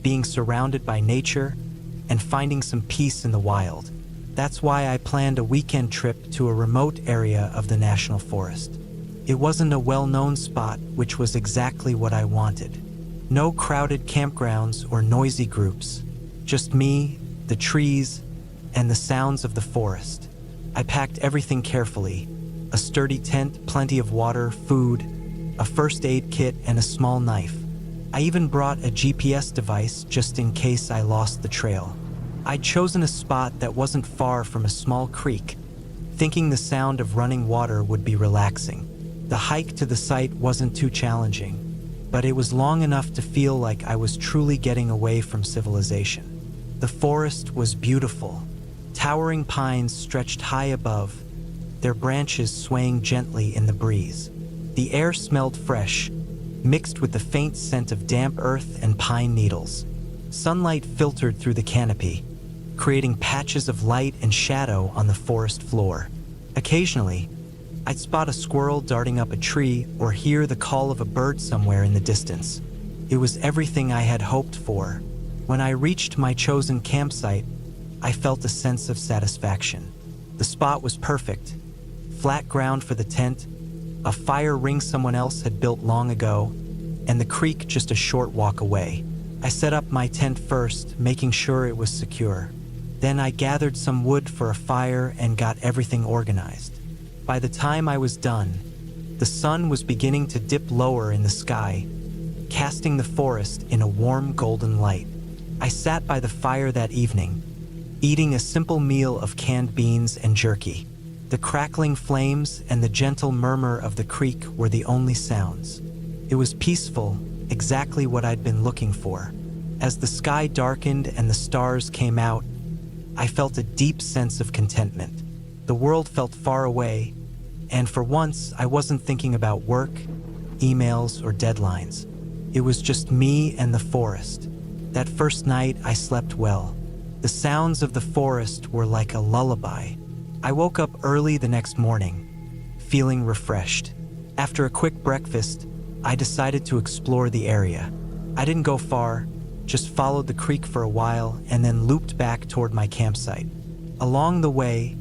being surrounded by nature, and finding some peace in the wild. That's why I planned a weekend trip to a remote area of the national forest. It wasn't a well-known spot, which was exactly what I wanted. No crowded campgrounds or noisy groups, just me, the trees, and the sounds of the forest. I packed everything carefully: a sturdy tent, plenty of water, food, a first aid kit, and a small knife. I even brought a GPS device just in case I lost the trail. I'd chosen a spot that wasn't far from a small creek, thinking the sound of running water would be relaxing. The hike to the site wasn't too challenging, but it was long enough to feel like I was truly getting away from civilization. The forest was beautiful. Towering pines stretched high above, their branches swaying gently in the breeze. The air smelled fresh, mixed with the faint scent of damp earth and pine needles. Sunlight filtered through the canopy, creating patches of light and shadow on the forest floor. Occasionally, I'd spot a squirrel darting up a tree or hear the call of a bird somewhere in the distance. It was everything I had hoped for. When I reached my chosen campsite, I felt a sense of satisfaction. The spot was perfect. Flat ground for the tent, a fire ring someone else had built long ago, and the creek just a short walk away. I set up my tent first, making sure it was secure. Then I gathered some wood for a fire and got everything organized. By the time I was done, the sun was beginning to dip lower in the sky, casting the forest in a warm golden light. I sat by the fire that evening, eating a simple meal of canned beans and jerky. The crackling flames and the gentle murmur of the creek were the only sounds. It was peaceful, exactly what I'd been looking for. As the sky darkened and the stars came out, I felt a deep sense of contentment. The world felt far away, and for once I wasn't thinking about work, emails, or deadlines. It was just me and the forest. That first night I slept well. The sounds of the forest were like a lullaby. I woke up early the next morning, feeling refreshed. After a quick breakfast, I decided to explore the area. I didn't go far, just followed the creek for a while and then looped back toward my campsite. Along the way,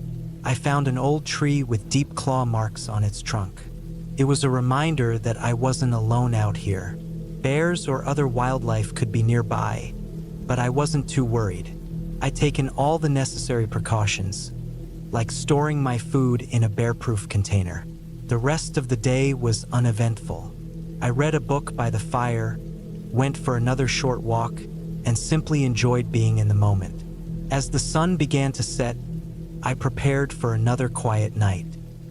I found an old tree with deep claw marks on its trunk. It was a reminder that I wasn't alone out here. Bears or other wildlife could be nearby, but I wasn't too worried. I'd taken all the necessary precautions, like storing my food in a bear-proof container. The rest of the day was uneventful. I read a book by the fire, went for another short walk, and simply enjoyed being in the moment. As the sun began to set, I prepared for another quiet night.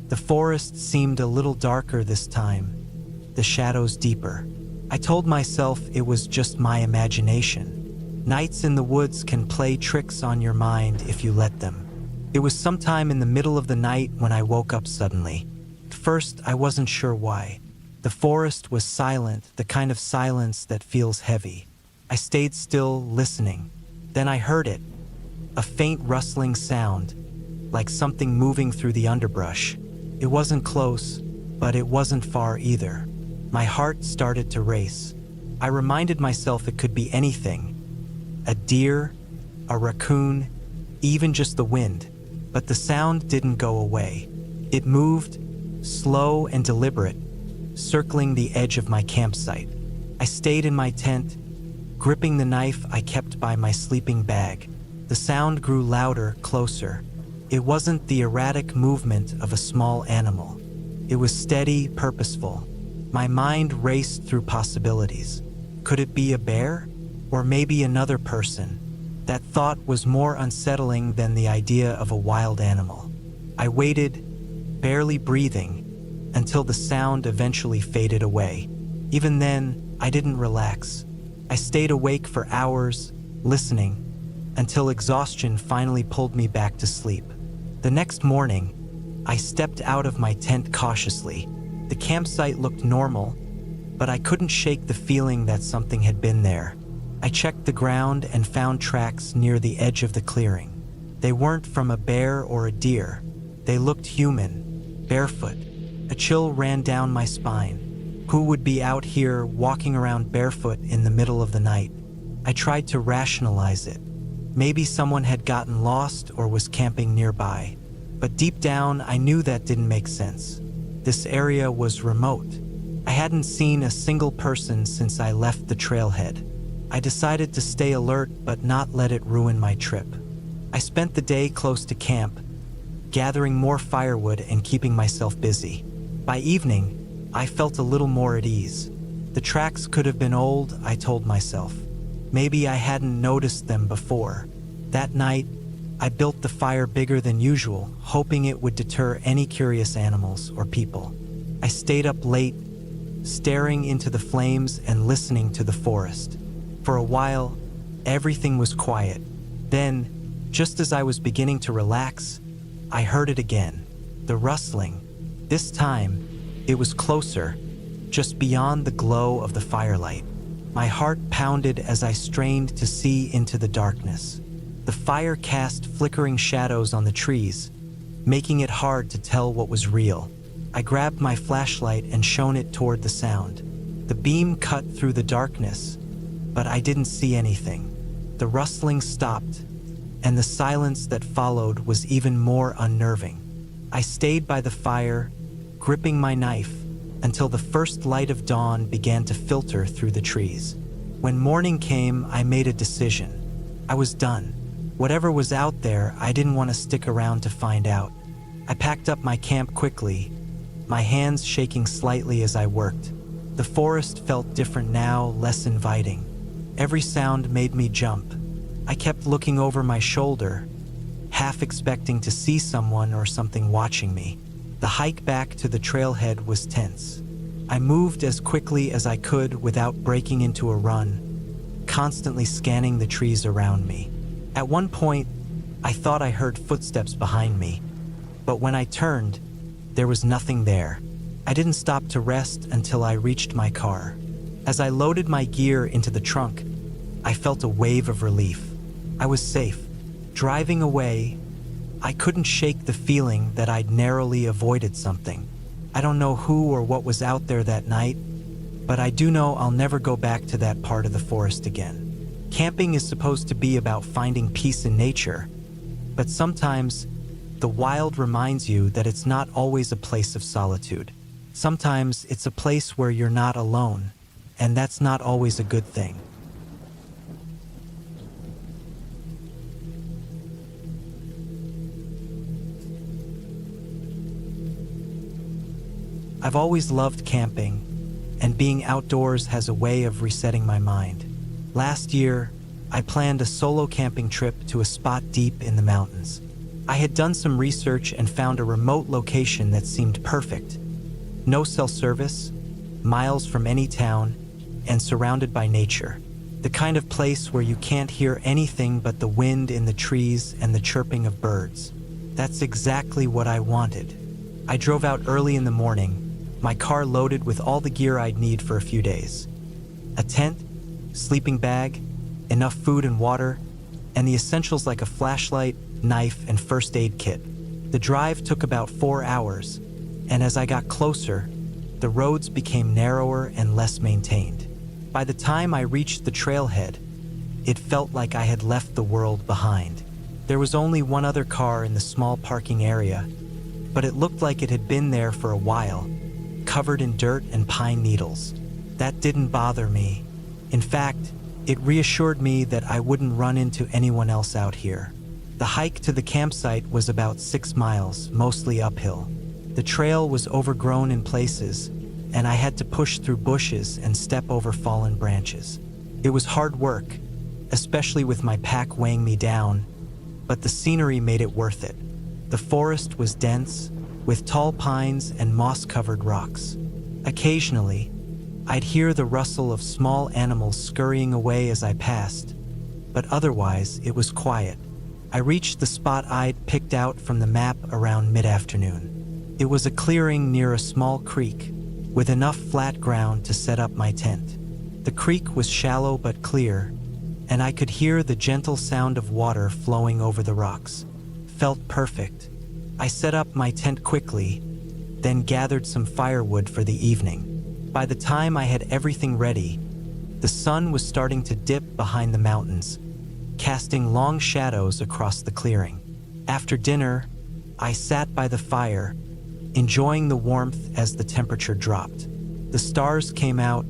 The forest seemed a little darker this time, the shadows deeper. I told myself it was just my imagination. Nights in the woods can play tricks on your mind if you let them. It was sometime in the middle of the night when I woke up suddenly. At first, I wasn't sure why. The forest was silent, the kind of silence that feels heavy. I stayed still, listening. Then I heard it, a faint rustling sound, like something moving through the underbrush. It wasn't close, but it wasn't far either. My heart started to race. I reminded myself it could be anything. A deer, a raccoon, even just the wind. But the sound didn't go away. It moved, slow and deliberate, circling the edge of my campsite. I stayed in my tent, gripping the knife I kept by my sleeping bag. The sound grew louder, closer. It wasn't the erratic movement of a small animal. It was steady, purposeful. My mind raced through possibilities. Could it be a bear? Or maybe another person? That thought was more unsettling than the idea of a wild animal. I waited, barely breathing, until the sound eventually faded away. Even then, I didn't relax. I stayed awake for hours, listening, until exhaustion finally pulled me back to sleep. The next morning, I stepped out of my tent cautiously. The campsite looked normal, but I couldn't shake the feeling that something had been there. I checked the ground and found tracks near the edge of the clearing. They weren't from a bear or a deer. They looked human, barefoot. A chill ran down my spine. Who would be out here walking around barefoot in the middle of the night? I tried to rationalize it. Maybe someone had gotten lost or was camping nearby. But deep down, I knew that didn't make sense. This area was remote. I hadn't seen a single person since I left the trailhead. I decided to stay alert but not let it ruin my trip. I spent the day close to camp, gathering more firewood and keeping myself busy. By evening, I felt a little more at ease. The tracks could have been old, I told myself. Maybe I hadn't noticed them before. That night, I built the fire bigger than usual, hoping it would deter any curious animals or people. I stayed up late, staring into the flames and listening to the forest. For a while, everything was quiet. Then, just as I was beginning to relax, I heard it again. The rustling. This time, it was closer, just beyond the glow of the firelight. My heart pounded as I strained to see into the darkness. The fire cast flickering shadows on the trees, making it hard to tell what was real. I grabbed my flashlight and shone it toward the sound. The beam cut through the darkness, but I didn't see anything. The rustling stopped, and the silence that followed was even more unnerving. I stayed by the fire, gripping my knife, until the first light of dawn began to filter through the trees. When morning came, I made a decision. I was done. Whatever was out there, I didn't want to stick around to find out. I packed up my camp quickly, my hands shaking slightly as I worked. The forest felt different now, less inviting. Every sound made me jump. I kept looking over my shoulder, half expecting to see someone or something watching me. The hike back to the trailhead was tense. I moved as quickly as I could without breaking into a run, constantly scanning the trees around me. At one point, I thought I heard footsteps behind me, but when I turned, there was nothing there. I didn't stop to rest until I reached my car. As I loaded my gear into the trunk, I felt a wave of relief. I was safe. Driving away, I couldn't shake the feeling that I'd narrowly avoided something. I don't know who or what was out there that night, but I do know I'll never go back to that part of the forest again. Camping is supposed to be about finding peace in nature, but sometimes the wild reminds you that it's not always a place of solitude. Sometimes it's a place where you're not alone, and that's not always a good thing. I've always loved camping, and being outdoors has a way of resetting my mind. Last year, I planned a solo camping trip to a spot deep in the mountains. I had done some research and found a remote location that seemed perfect. No cell service, miles from any town, and surrounded by nature. The kind of place where you can't hear anything but the wind in the trees and the chirping of birds. That's exactly what I wanted. I drove out early in the morning, my car loaded with all the gear I'd need for a few days. A tent, sleeping bag, enough food and water, and the essentials like a flashlight, knife, and first aid kit. The drive took about 4 hours, and as I got closer, the roads became narrower and less maintained. By the time I reached the trailhead, it felt like I had left the world behind. There was only one other car in the small parking area, but it looked like it had been there for a while, covered in dirt and pine needles. That didn't bother me. In fact, it reassured me that I wouldn't run into anyone else out here. The hike to the campsite was about 6 miles, mostly uphill. The trail was overgrown in places, and I had to push through bushes and step over fallen branches. It was hard work, especially with my pack weighing me down, but the scenery made it worth it. The forest was dense, with tall pines and moss-covered rocks. Occasionally, I'd hear the rustle of small animals scurrying away as I passed, but otherwise it was quiet. I reached the spot I'd picked out from the map around mid-afternoon. It was a clearing near a small creek, with enough flat ground to set up my tent. The creek was shallow but clear, and I could hear the gentle sound of water flowing over the rocks. Felt perfect. I set up my tent quickly, then gathered some firewood for the evening. By the time I had everything ready, the sun was starting to dip behind the mountains, casting long shadows across the clearing. After dinner, I sat by the fire, enjoying the warmth as the temperature dropped. The stars came out,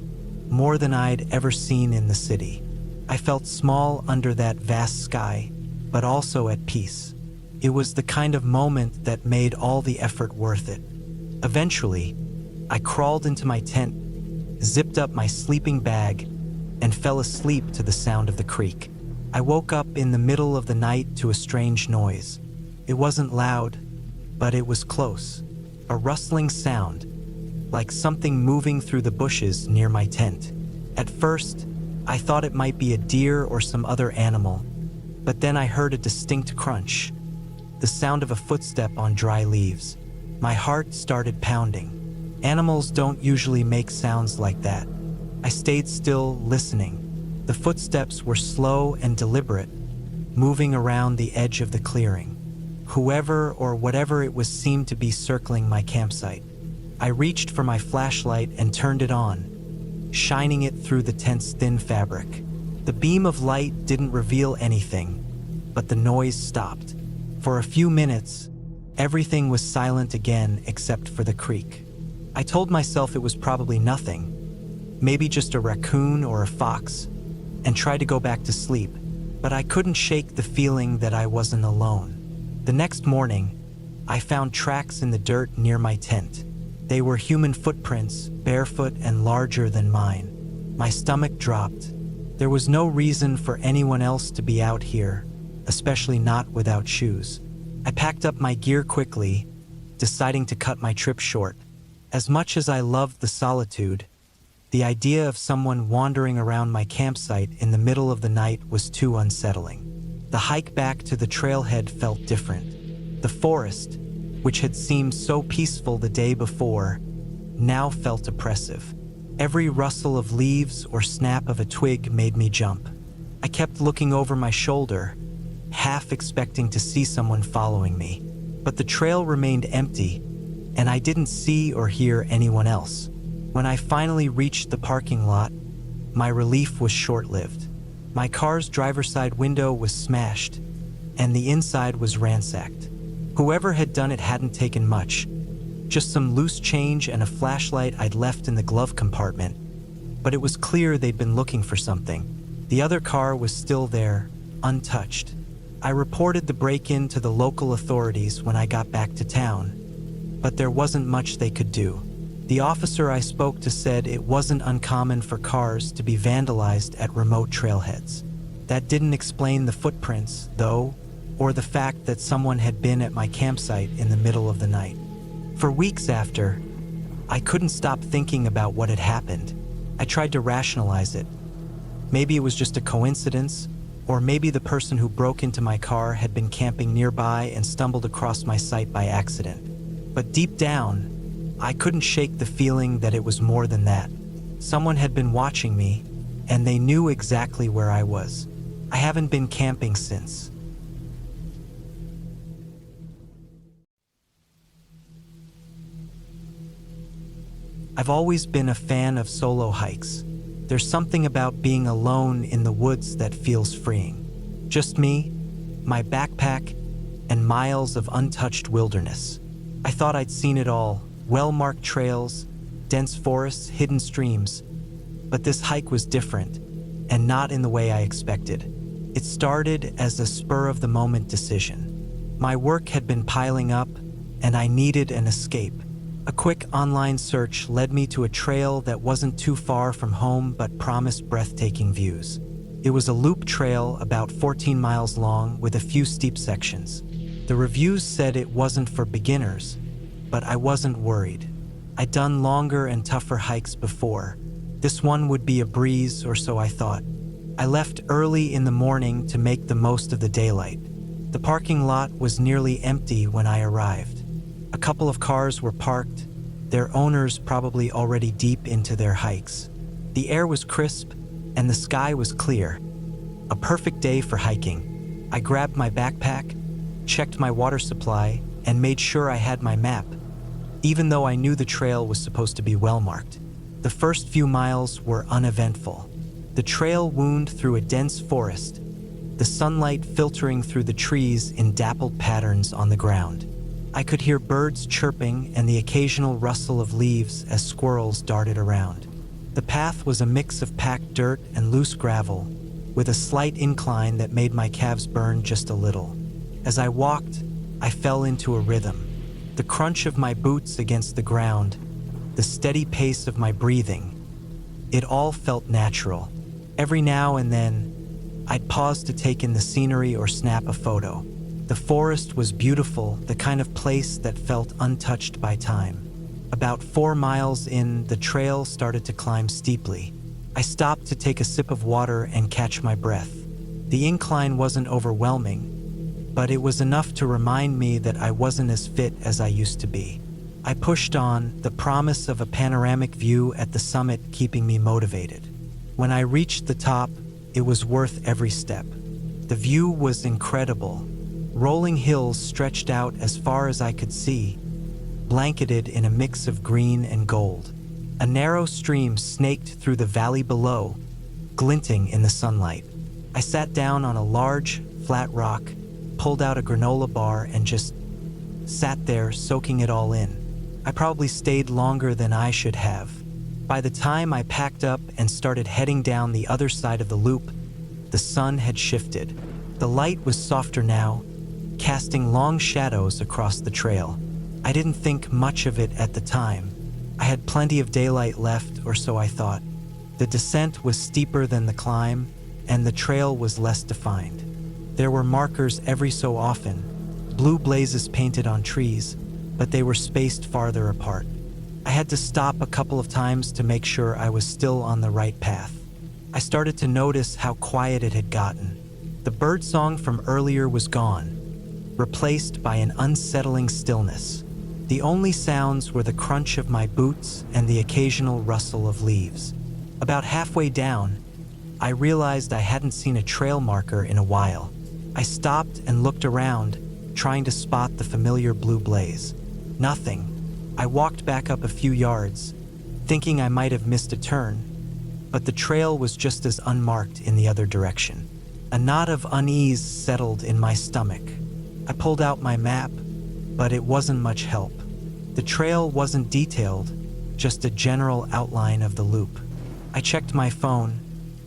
more than I'd ever seen in the city. I felt small under that vast sky, but also at peace. It was the kind of moment that made all the effort worth it. Eventually, I crawled into my tent, zipped up my sleeping bag, and fell asleep to the sound of the creek. I woke up in the middle of the night to a strange noise. It wasn't loud, but it was close. A rustling sound, like something moving through the bushes near my tent. At first, I thought it might be a deer or some other animal, but then I heard a distinct crunch, the sound of a footstep on dry leaves. My heart started pounding. Animals don't usually make sounds like that. I stayed still, listening. The footsteps were slow and deliberate, moving around the edge of the clearing. Whoever or whatever it was seemed to be circling my campsite. I reached for my flashlight and turned it on, shining it through the tent's thin fabric. The beam of light didn't reveal anything, but the noise stopped. For a few minutes, everything was silent again except for the creek. I told myself it was probably nothing, maybe just a raccoon or a fox, and tried to go back to sleep, but I couldn't shake the feeling that I wasn't alone. The next morning, I found tracks in the dirt near my tent. They were human footprints, barefoot and larger than mine. My stomach dropped. There was no reason for anyone else to be out here, especially not without shoes. I packed up my gear quickly, deciding to cut my trip short. As much as I loved the solitude, the idea of someone wandering around my campsite in the middle of the night was too unsettling. The hike back to the trailhead felt different. The forest, which had seemed so peaceful the day before, now felt oppressive. Every rustle of leaves or snap of a twig made me jump. I kept looking over my shoulder, half expecting to see someone following me. But the trail remained empty, and I didn't see or hear anyone else. When I finally reached the parking lot, my relief was short-lived. My car's driver's side window was smashed, and the inside was ransacked. Whoever had done it hadn't taken much, just some loose change and a flashlight I'd left in the glove compartment, but it was clear they'd been looking for something. The other car was still there, untouched. I reported the break-in to the local authorities when I got back to town, but there wasn't much they could do. The officer I spoke to said it wasn't uncommon for cars to be vandalized at remote trailheads. That didn't explain the footprints, though, or the fact that someone had been at my campsite in the middle of the night. For weeks after, I couldn't stop thinking about what had happened. I tried to rationalize it. Maybe it was just a coincidence, or maybe the person who broke into my car had been camping nearby and stumbled across my site by accident. But deep down, I couldn't shake the feeling that it was more than that. Someone had been watching me, and they knew exactly where I was. I haven't been camping since. I've always been a fan of solo hikes. There's something about being alone in the woods that feels freeing. Just me, my backpack, and miles of untouched wilderness. I thought I'd seen it all. Well-marked trails, dense forests, hidden streams. But this hike was different, and not in the way I expected. It started as a spur-of-the-moment decision. My work had been piling up, and I needed an escape. A quick online search led me to a trail that wasn't too far from home but promised breathtaking views. It was a loop trail about 14 miles long with a few steep sections. The reviews said it wasn't for beginners, but I wasn't worried. I'd done longer and tougher hikes before. This one would be a breeze, or so I thought. I left early in the morning to make the most of the daylight. The parking lot was nearly empty when I arrived. A couple of cars were parked, their owners probably already deep into their hikes. The air was crisp, and the sky was clear. A perfect day for hiking. I grabbed my backpack, checked my water supply, and made sure I had my map, even though I knew the trail was supposed to be well-marked. The first few miles were uneventful. The trail wound through a dense forest, the sunlight filtering through the trees in dappled patterns on the ground. I could hear birds chirping and the occasional rustle of leaves as squirrels darted around. The path was a mix of packed dirt and loose gravel, with a slight incline that made my calves burn just a little. As I walked, I fell into a rhythm. The crunch of my boots against the ground, the steady pace of my breathing. It all felt natural. Every now and then, I'd pause to take in the scenery or snap a photo. The forest was beautiful, the kind of place that felt untouched by time. About 4 miles in, the trail started to climb steeply. I stopped to take a sip of water and catch my breath. The incline wasn't overwhelming, but it was enough to remind me that I wasn't as fit as I used to be. I pushed on, the promise of a panoramic view at the summit keeping me motivated. When I reached the top, it was worth every step. The view was incredible. Rolling hills stretched out as far as I could see, blanketed in a mix of green and gold. A narrow stream snaked through the valley below, glinting in the sunlight. I sat down on a large, flat rock, pulled out a granola bar, and just sat there soaking it all in. I probably stayed longer than I should have. By the time I packed up and started heading down the other side of the loop, the sun had shifted. The light was softer now, casting long shadows across the trail. I didn't think much of it at the time. I had plenty of daylight left, or so I thought. The descent was steeper than the climb, and the trail was less defined. There were markers every so often, blue blazes painted on trees, but they were spaced farther apart. I had to stop a couple of times to make sure I was still on the right path. I started to notice how quiet it had gotten. The birdsong from earlier was gone, replaced by an unsettling stillness. The only sounds were the crunch of my boots and the occasional rustle of leaves. About halfway down, I realized I hadn't seen a trail marker in a while. I stopped and looked around, trying to spot the familiar blue blaze. Nothing. I walked back up a few yards, thinking I might have missed a turn, but the trail was just as unmarked in the other direction. A knot of unease settled in my stomach. I pulled out my map, but it wasn't much help. The trail wasn't detailed, just a general outline of the loop. I checked my phone,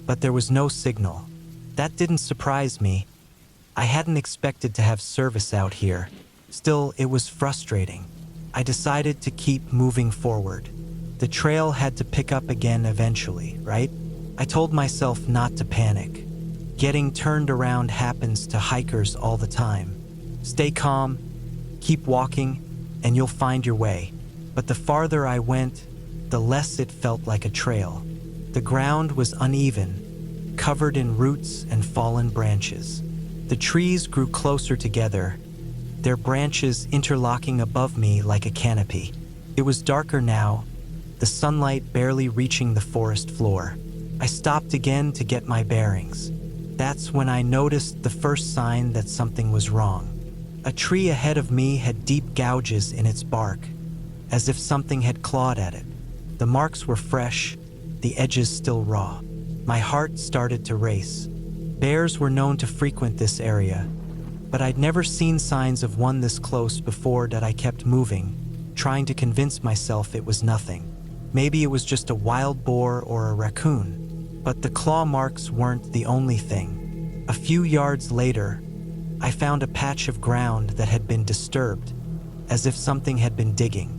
but there was no signal. That didn't surprise me. I hadn't expected to have service out here. Still, it was frustrating. I decided to keep moving forward. The trail had to pick up again eventually, right? I told myself not to panic. Getting turned around happens to hikers all the time. Stay calm, keep walking, and you'll find your way. But the farther I went, the less it felt like a trail. The ground was uneven, covered in roots and fallen branches. The trees grew closer together, their branches interlocking above me like a canopy. It was darker now, the sunlight barely reaching the forest floor. I stopped again to get my bearings. That's when I noticed the first sign that something was wrong. A tree ahead of me had deep gouges in its bark, as if something had clawed at it. The marks were fresh, the edges still raw. My heart started to race. Bears were known to frequent this area, but I'd never seen signs of one this close before. That I kept moving, trying to convince myself it was nothing. Maybe it was just a wild boar or a raccoon. But the claw marks weren't the only thing. A few yards later, I found a patch of ground that had been disturbed, as if something had been digging.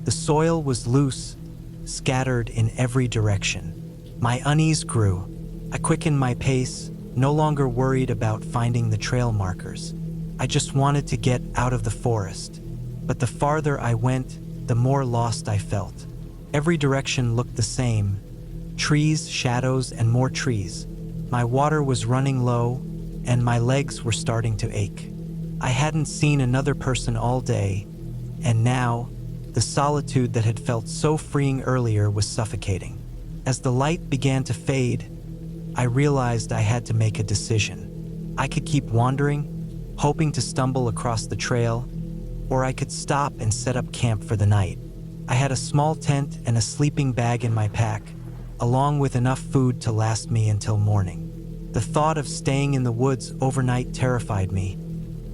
The soil was loose, scattered in every direction. My unease grew. I quickened my pace, no longer worried about finding the trail markers. I just wanted to get out of the forest. But the farther I went, the more lost I felt. Every direction looked the same. Trees, shadows, and more trees. My water was running low, and my legs were starting to ache. I hadn't seen another person all day, and now, the solitude that had felt so freeing earlier was suffocating. As the light began to fade, I realized I had to make a decision. I could keep wandering, hoping to stumble across the trail, or I could stop and set up camp for the night. I had a small tent and a sleeping bag in my pack, along with enough food to last me until morning. The thought of staying in the woods overnight terrified me,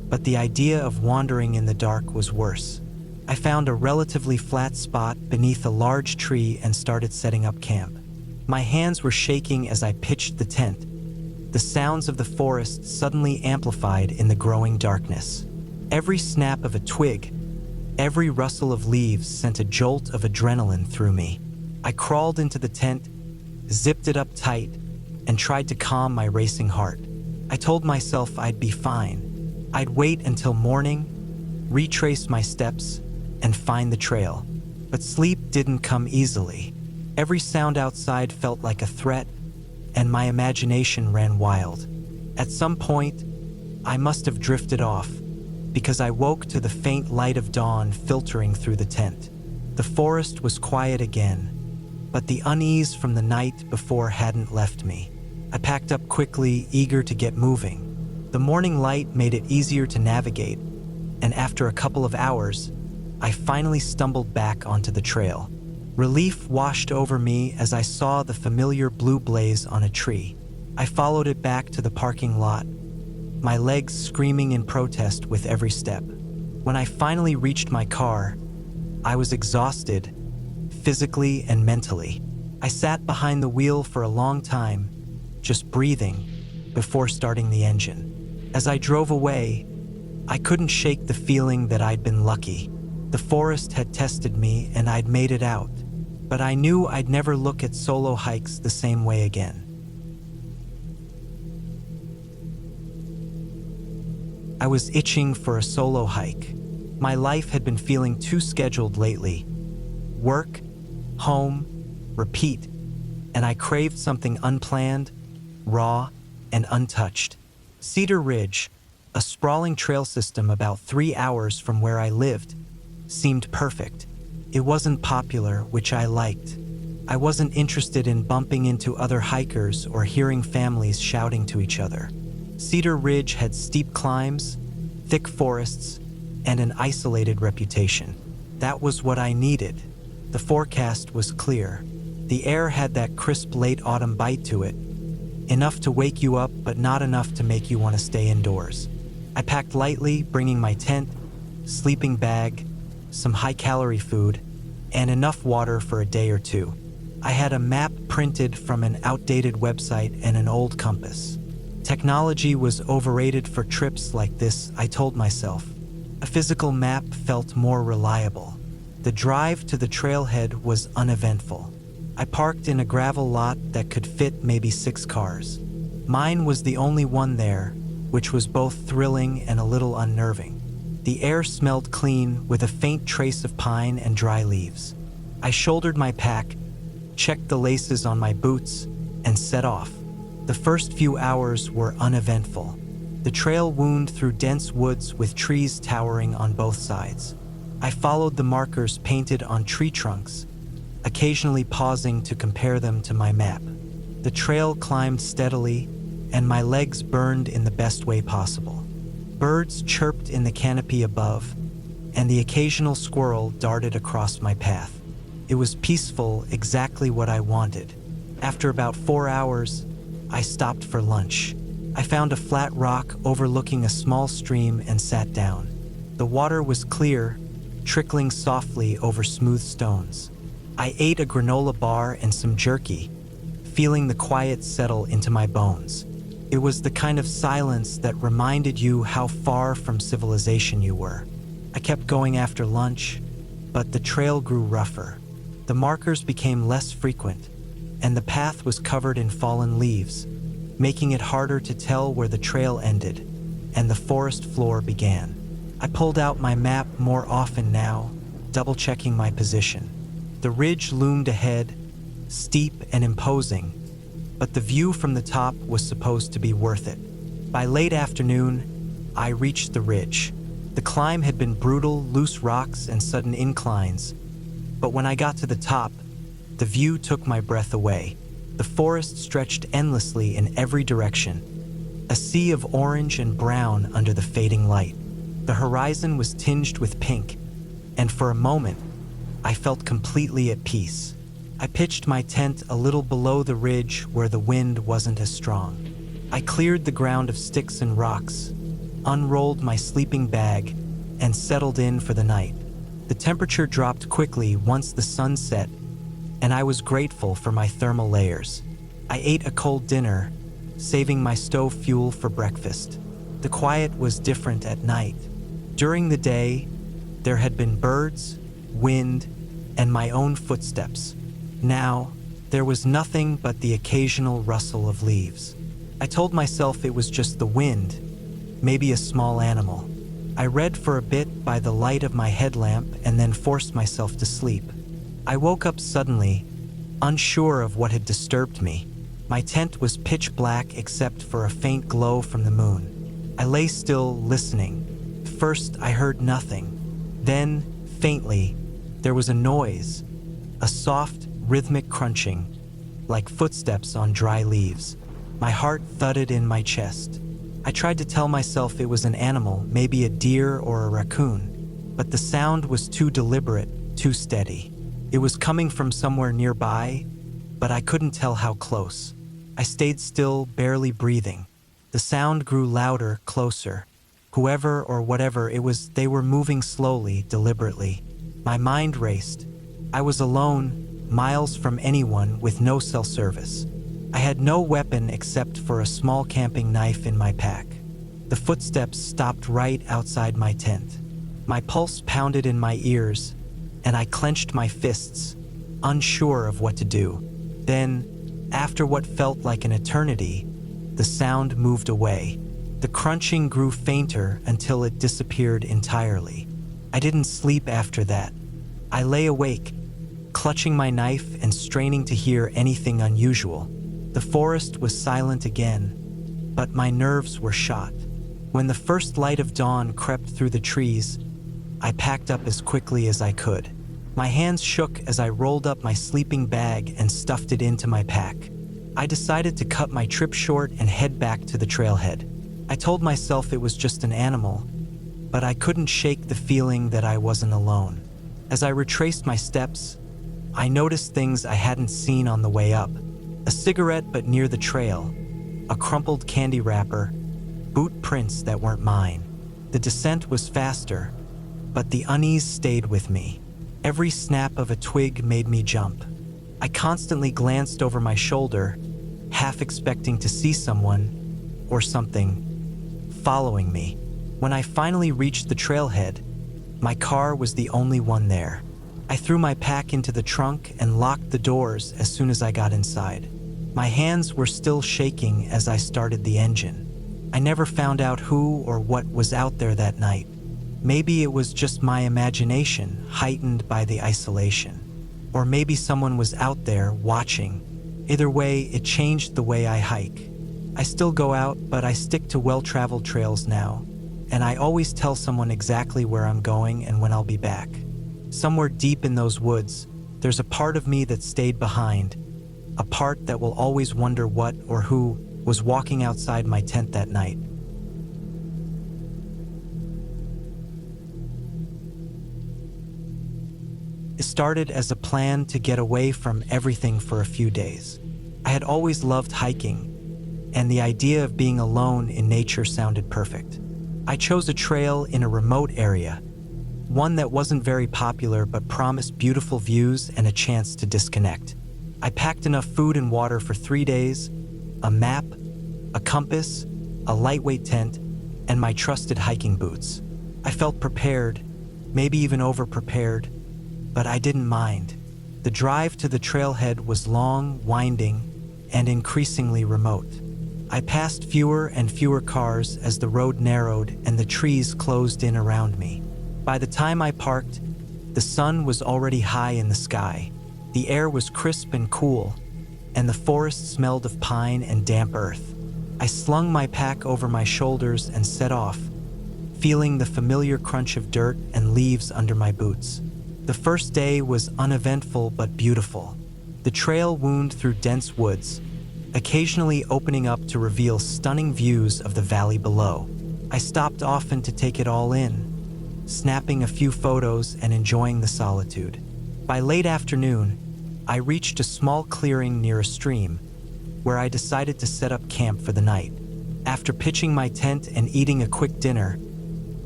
but the idea of wandering in the dark was worse. I found a relatively flat spot beneath a large tree and started setting up camp. My hands were shaking as I pitched the tent. The sounds of the forest suddenly amplified in the growing darkness. Every snap of a twig, every rustle of leaves sent a jolt of adrenaline through me. I crawled into the tent, zipped it up tight, and tried to calm my racing heart. I told myself I'd be fine. I'd wait until morning, retrace my steps, and find the trail. But sleep didn't come easily. Every sound outside felt like a threat, and my imagination ran wild. At some point, I must have drifted off, because I woke to the faint light of dawn filtering through the tent. The forest was quiet again, but the unease from the night before hadn't left me. I packed up quickly, eager to get moving. The morning light made it easier to navigate, and after a couple of hours, I finally stumbled back onto the trail. Relief washed over me as I saw the familiar blue blaze on a tree. I followed it back to the parking lot, my legs screaming in protest with every step. When I finally reached my car, I was exhausted, physically and mentally. I sat behind the wheel for a long time, just breathing, before starting the engine. As I drove away, I couldn't shake the feeling that I'd been lucky. The forest had tested me and I'd made it out, but I knew I'd never look at solo hikes the same way again. I was itching for a solo hike. My life had been feeling too scheduled lately. Work, home, repeat, and I craved something unplanned, raw, and untouched. Cedar Ridge, a sprawling trail system about 3 hours from where I lived, seemed perfect. It wasn't popular, which I liked. I wasn't interested in bumping into other hikers or hearing families shouting to each other. Cedar Ridge had steep climbs, thick forests, and an isolated reputation. That was what I needed. The forecast was clear. The air had that crisp late autumn bite to it, enough to wake you up but not enough to make you want to stay indoors. I packed lightly, bringing my tent, sleeping bag, some high-calorie food, and enough water for a day or two. I had a map printed from an outdated website and an old compass. Technology was overrated for trips like this, I told myself. A physical map felt more reliable. The drive to the trailhead was uneventful. I parked in a gravel lot that could fit maybe 6 cars. Mine was the only one there, which was both thrilling and a little unnerving. The air smelled clean with a faint trace of pine and dry leaves. I shouldered my pack, checked the laces on my boots, and set off. The first few hours were uneventful. The trail wound through dense woods with trees towering on both sides. I followed the markers painted on tree trunks, occasionally pausing to compare them to my map. The trail climbed steadily, and my legs burned in the best way possible. Birds chirped in the canopy above, and the occasional squirrel darted across my path. It was peaceful, exactly what I wanted. After about 4 hours, I stopped for lunch. I found a flat rock overlooking a small stream and sat down. The water was clear, trickling softly over smooth stones. I ate a granola bar and some jerky, feeling the quiet settle into my bones. It was the kind of silence that reminded you how far from civilization you were. I kept going after lunch, but the trail grew rougher. The markers became less frequent, and the path was covered in fallen leaves, making it harder to tell where the trail ended and the forest floor began. I pulled out my map more often now, double-checking my position. The ridge loomed ahead, steep and imposing, but the view from the top was supposed to be worth it. By late afternoon, I reached the ridge. The climb had been brutal, loose rocks and sudden inclines, but when I got to the top, the view took my breath away. The forest stretched endlessly in every direction, a sea of orange and brown under the fading light. The horizon was tinged with pink, and for a moment, I felt completely at peace. I pitched my tent a little below the ridge where the wind wasn't as strong. I cleared the ground of sticks and rocks, unrolled my sleeping bag, and settled in for the night. The temperature dropped quickly once the sun set, and I was grateful for my thermal layers. I ate a cold dinner, saving my stove fuel for breakfast. The quiet was different at night. During the day, there had been birds, wind, and my own footsteps. Now, There was nothing but the occasional rustle of leaves. I told myself it was just the wind, maybe a small animal. I read for a bit by the light of my headlamp and then forced myself to sleep. I woke up suddenly, unsure of what had disturbed me. My tent was pitch black except for a faint glow from the moon. I lay still, listening. First, I heard nothing. Then, faintly, there was a noise, a soft, rhythmic crunching, like footsteps on dry leaves. My heart thudded in my chest. I tried to tell myself it was an animal, maybe a deer or a raccoon, but the sound was too deliberate, too steady. It was coming from somewhere nearby, but I couldn't tell how close. I stayed still, barely breathing. The sound grew louder, closer. Whoever or whatever it was, they were moving slowly, deliberately. My mind raced. I was alone, miles from anyone, with no cell service. I had no weapon except for a small camping knife in my pack. The footsteps stopped right outside my tent. My pulse pounded in my ears, and I clenched my fists, unsure of what to do. Then, after what felt like an eternity, the sound moved away. The crunching grew fainter until it disappeared entirely. I didn't sleep after that. I lay awake, clutching my knife and straining to hear anything unusual. The forest was silent again, but my nerves were shot. When the first light of dawn crept through the trees, I packed up as quickly as I could. My hands shook as I rolled up my sleeping bag and stuffed it into my pack. I decided to cut my trip short and head back to the trailhead. I told myself it was just an animal, but I couldn't shake the feeling that I wasn't alone. As I retraced my steps, I noticed things I hadn't seen on the way up. A cigarette but near the trail, a crumpled candy wrapper, boot prints that weren't mine. The descent was faster, but the unease stayed with me. Every snap of a twig made me jump. I constantly glanced over my shoulder, half expecting to see someone or something following me. When I finally reached the trailhead, my car was the only one there. I threw my pack into the trunk and locked the doors as soon as I got inside. My hands were still shaking as I started the engine. I never found out who or what was out there that night. Maybe it was just my imagination, heightened by the isolation. Or maybe someone was out there watching. Either way, it changed the way I hike. I still go out, but I stick to well-traveled trails now, and I always tell someone exactly where I'm going and when I'll be back. Somewhere deep in those woods, there's a part of me that stayed behind, a part that will always wonder what or who was walking outside my tent that night. It started as a plan to get away from everything for a few days. I had always loved hiking, and the idea of being alone in nature sounded perfect. I chose a trail in a remote area, one that wasn't very popular but promised beautiful views and a chance to disconnect. I packed enough food and water for 3 days, a map, a compass, a lightweight tent, and my trusted hiking boots. I felt prepared, maybe even over-prepared, but I didn't mind. The drive to the trailhead was long, winding, and increasingly remote. I passed fewer and fewer cars as the road narrowed and the trees closed in around me. By the time I parked, the sun was already high in the sky. The air was crisp and cool, and the forest smelled of pine and damp earth. I slung my pack over my shoulders and set off, feeling the familiar crunch of dirt and leaves under my boots. The first day was uneventful but beautiful. The trail wound through dense woods, occasionally opening up to reveal stunning views of the valley below. I stopped often to take it all in, snapping a few photos and enjoying the solitude. By late afternoon, I reached a small clearing near a stream, where I decided to set up camp for the night. After pitching my tent and eating a quick dinner,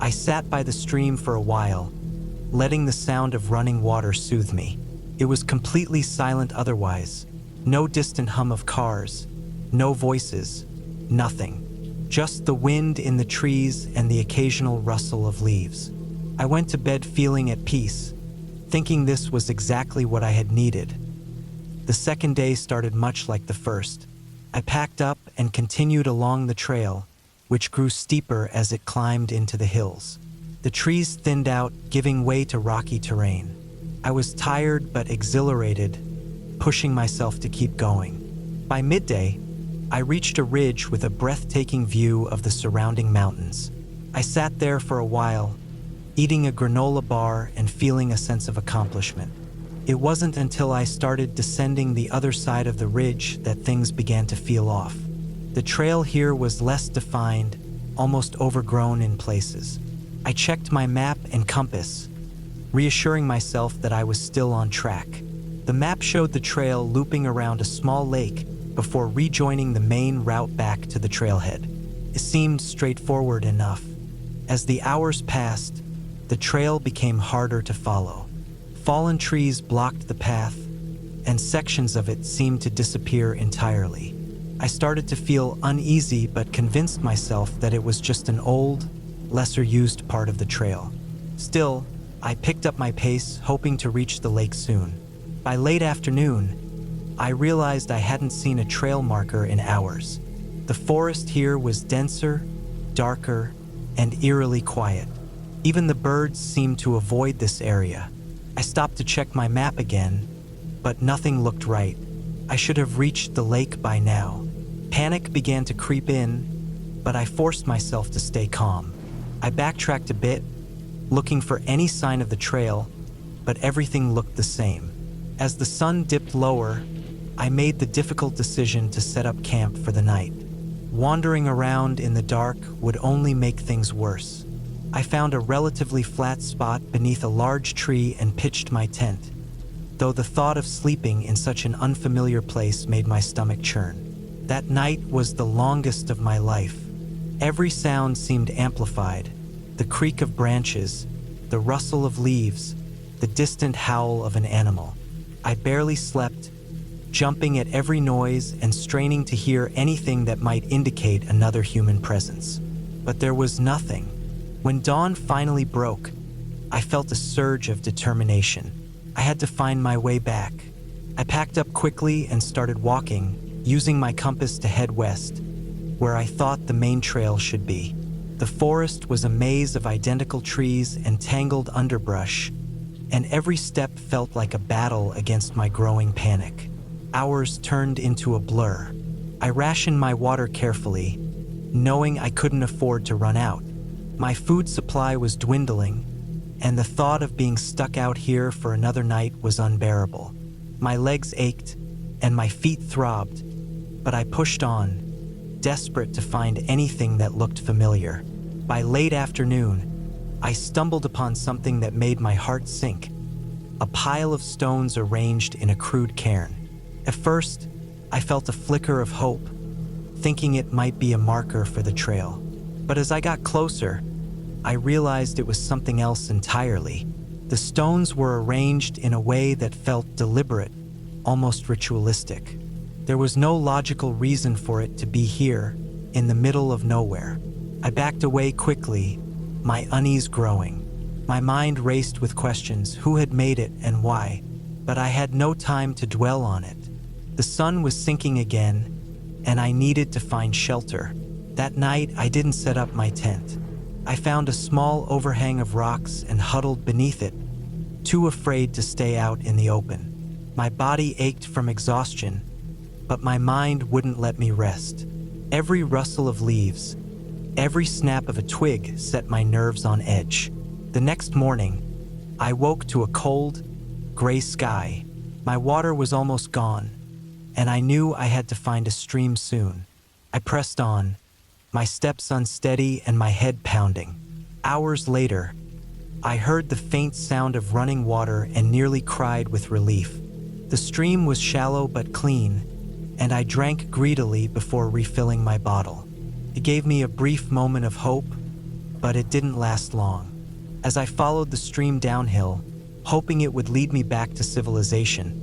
I sat by the stream for a while, letting the sound of running water soothe me. It was completely silent otherwise. No distant hum of cars, no voices, nothing. Just the wind in the trees and the occasional rustle of leaves. I went to bed feeling at peace, thinking this was exactly what I had needed. The second day started much like the first. I packed up and continued along the trail, which grew steeper as it climbed into the hills. The trees thinned out, giving way to rocky terrain. I was tired but exhilarated, pushing myself to keep going. By midday, I reached a ridge with a breathtaking view of the surrounding mountains. I sat there for a while, eating a granola bar and feeling a sense of accomplishment. It wasn't until I started descending the other side of the ridge that things began to feel off. The trail here was less defined, almost overgrown in places. I checked my map and compass, reassuring myself that I was still on track. The map showed the trail looping around a small lake before rejoining the main route back to the trailhead. It seemed straightforward enough. As the hours passed, the trail became harder to follow. Fallen trees blocked the path, and sections of it seemed to disappear entirely. I started to feel uneasy but convinced myself that it was just an old, lesser-used part of the trail. Still, I picked up my pace, hoping to reach the lake soon. By late afternoon, I realized I hadn't seen a trail marker in hours. The forest here was denser, darker, and eerily quiet. Even the birds seemed to avoid this area. I stopped to check my map again, but nothing looked right. I should have reached the lake by now. Panic began to creep in, but I forced myself to stay calm. I backtracked a bit, looking for any sign of the trail, but everything looked the same. As the sun dipped lower, I made the difficult decision to set up camp for the night. Wandering around in the dark would only make things worse. I found a relatively flat spot beneath a large tree and pitched my tent, though the thought of sleeping in such an unfamiliar place made my stomach churn. That night was the longest of my life. Every sound seemed amplified: the creak of branches, the rustle of leaves, the distant howl of an animal. I barely slept, jumping at every noise and straining to hear anything that might indicate another human presence. But there was nothing. When dawn finally broke, I felt a surge of determination. I had to find my way back. I packed up quickly and started walking, using my compass to head west, where I thought the main trail should be. The forest was a maze of identical trees and tangled underbrush, and every step felt like a battle against my growing panic. Hours turned into a blur. I rationed my water carefully, knowing I couldn't afford to run out. My food supply was dwindling, and the thought of being stuck out here for another night was unbearable. My legs ached, and my feet throbbed, but I pushed on, desperate to find anything that looked familiar. By late afternoon, I stumbled upon something that made my heart sink: a pile of stones arranged in a crude cairn. At first, I felt a flicker of hope, thinking it might be a marker for the trail. But as I got closer, I realized it was something else entirely. The stones were arranged in a way that felt deliberate, almost ritualistic. There was no logical reason for it to be here, in the middle of nowhere. I backed away quickly, my unease growing. My mind raced with questions: who had made it and why? But I had no time to dwell on it. The sun was sinking again, and I needed to find shelter. That night, I didn't set up my tent. I found a small overhang of rocks and huddled beneath it, too afraid to stay out in the open. My body ached from exhaustion, but my mind wouldn't let me rest. Every rustle of leaves, every snap of a twig set my nerves on edge. The next morning, I woke to a cold, gray sky. My water was almost gone, and I knew I had to find a stream soon. I pressed on, my steps unsteady and my head pounding. Hours later, I heard the faint sound of running water and nearly cried with relief. The stream was shallow but clean, and I drank greedily before refilling my bottle. It gave me a brief moment of hope, but it didn't last long. As I followed the stream downhill, hoping it would lead me back to civilization,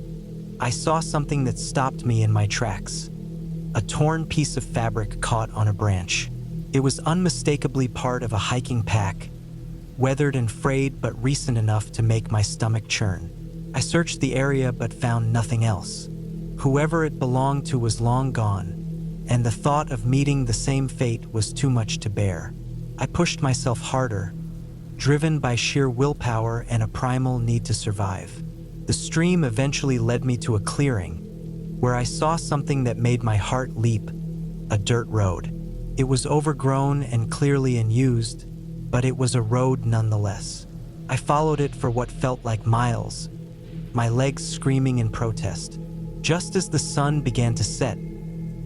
I saw something that stopped me in my tracks. A torn piece of fabric caught on a branch. It was unmistakably part of a hiking pack, weathered and frayed but recent enough to make my stomach churn. I searched the area but found nothing else. Whoever it belonged to was long gone, and the thought of meeting the same fate was too much to bear. I pushed myself harder, driven by sheer willpower and a primal need to survive. The stream eventually led me to a clearing, where I saw something that made my heart leap: a dirt road. It was overgrown and clearly unused, but it was a road nonetheless. I followed it for what felt like miles, my legs screaming in protest. Just as the sun began to set,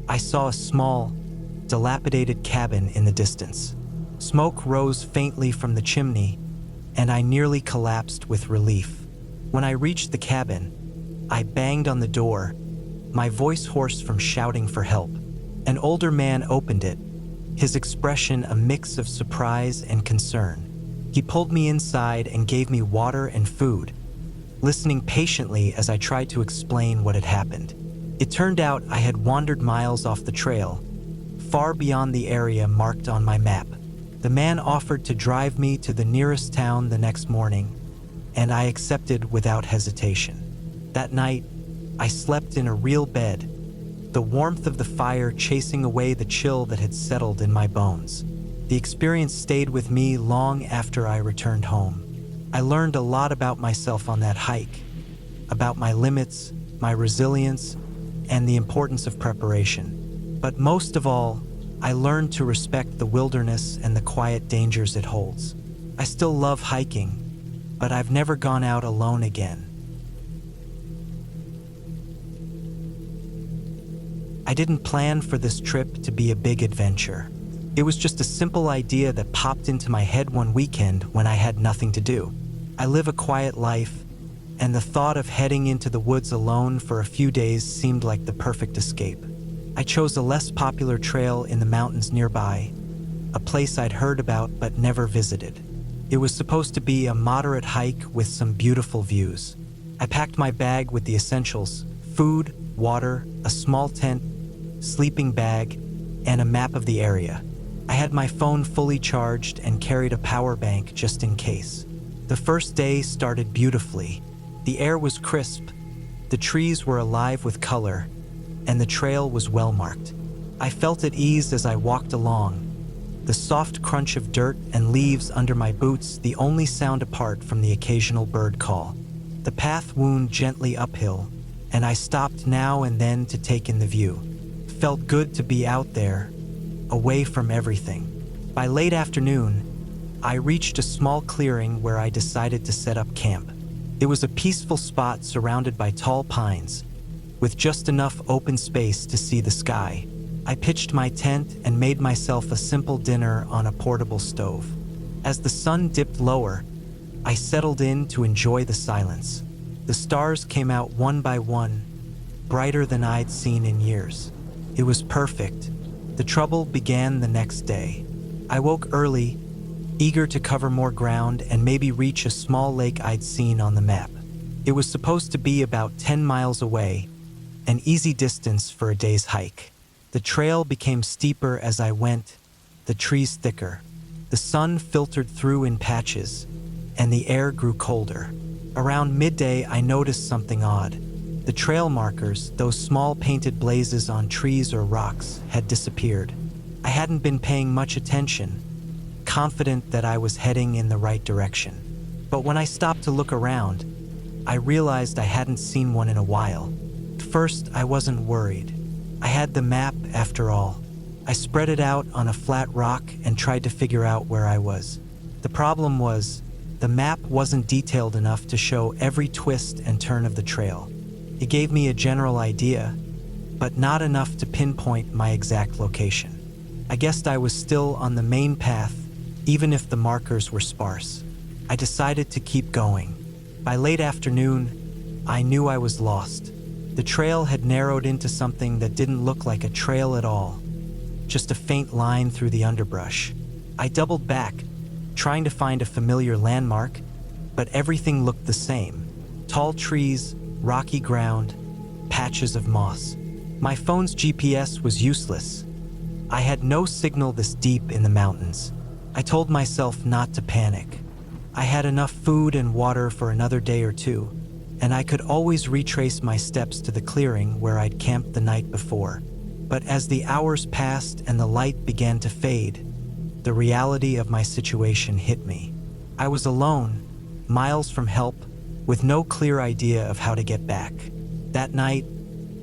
I saw a small, dilapidated cabin in the distance. Smoke rose faintly from the chimney, and I nearly collapsed with relief. When I reached the cabin, I banged on the door, my voice hoarse from shouting for help. An older man opened it, his expression a mix of surprise and concern. He pulled me inside and gave me water and food, listening patiently as I tried to explain what had happened. It turned out I had wandered miles off the trail, far beyond the area marked on my map. The man offered to drive me to the nearest town the next morning, and I accepted without hesitation. That night, I slept in a real bed, the warmth of the fire chasing away the chill that had settled in my bones. The experience stayed with me long after I returned home. I learned a lot about myself on that hike, about my limits, my resilience, and the importance of preparation. But most of all, I learned to respect the wilderness and the quiet dangers it holds. I still love hiking, but I've never gone out alone again. I didn't plan for this trip to be a big adventure. It was just a simple idea that popped into my head one weekend when I had nothing to do. I live a quiet life, and the thought of heading into the woods alone for a few days seemed like the perfect escape. I chose a less popular trail in the mountains nearby, a place I'd heard about but never visited. It was supposed to be a moderate hike with some beautiful views. I packed my bag with the essentials: food, water, a small tent, sleeping bag, and a map of the area. I had my phone fully charged and carried a power bank just in case. The first day started beautifully. The air was crisp, the trees were alive with color, and the trail was well marked. I felt at ease as I walked along, the soft crunch of dirt and leaves under my boots the only sound apart from the occasional bird call. The path wound gently uphill, and I stopped now and then to take in the view. It felt good to be out there, away from everything. By late afternoon, I reached a small clearing where I decided to set up camp. It was a peaceful spot surrounded by tall pines, with just enough open space to see the sky. I pitched my tent and made myself a simple dinner on a portable stove. As the sun dipped lower, I settled in to enjoy the silence. The stars came out one by one, brighter than I'd seen in years. It was perfect. The trouble began the next day. I woke early, eager to cover more ground and maybe reach a small lake I'd seen on the map. It was supposed to be about 10 miles away, an easy distance for a day's hike. The trail became steeper as I went, the trees thicker. The sun filtered through in patches, and the air grew colder. Around midday, I noticed something odd. The trail markers, those small painted blazes on trees or rocks, had disappeared. I hadn't been paying much attention, confident that I was heading in the right direction. But when I stopped to look around, I realized I hadn't seen one in a while. At first, I wasn't worried. I had the map, after all. I spread it out on a flat rock and tried to figure out where I was. The problem was, the map wasn't detailed enough to show every twist and turn of the trail. It gave me a general idea, but not enough to pinpoint my exact location. I guessed I was still on the main path, even if the markers were sparse. I decided to keep going. By late afternoon, I knew I was lost. The trail had narrowed into something that didn't look like a trail at all, just a faint line through the underbrush. I doubled back, trying to find a familiar landmark, but everything looked the same. Tall trees, rocky ground, patches of moss. My phone's GPS was useless. I had no signal this deep in the mountains. I told myself not to panic. I had enough food and water for another day or two, and I could always retrace my steps to the clearing where I'd camped the night before. But as the hours passed and the light began to fade, the reality of my situation hit me. I was alone, miles from help, with no clear idea of how to get back. That night,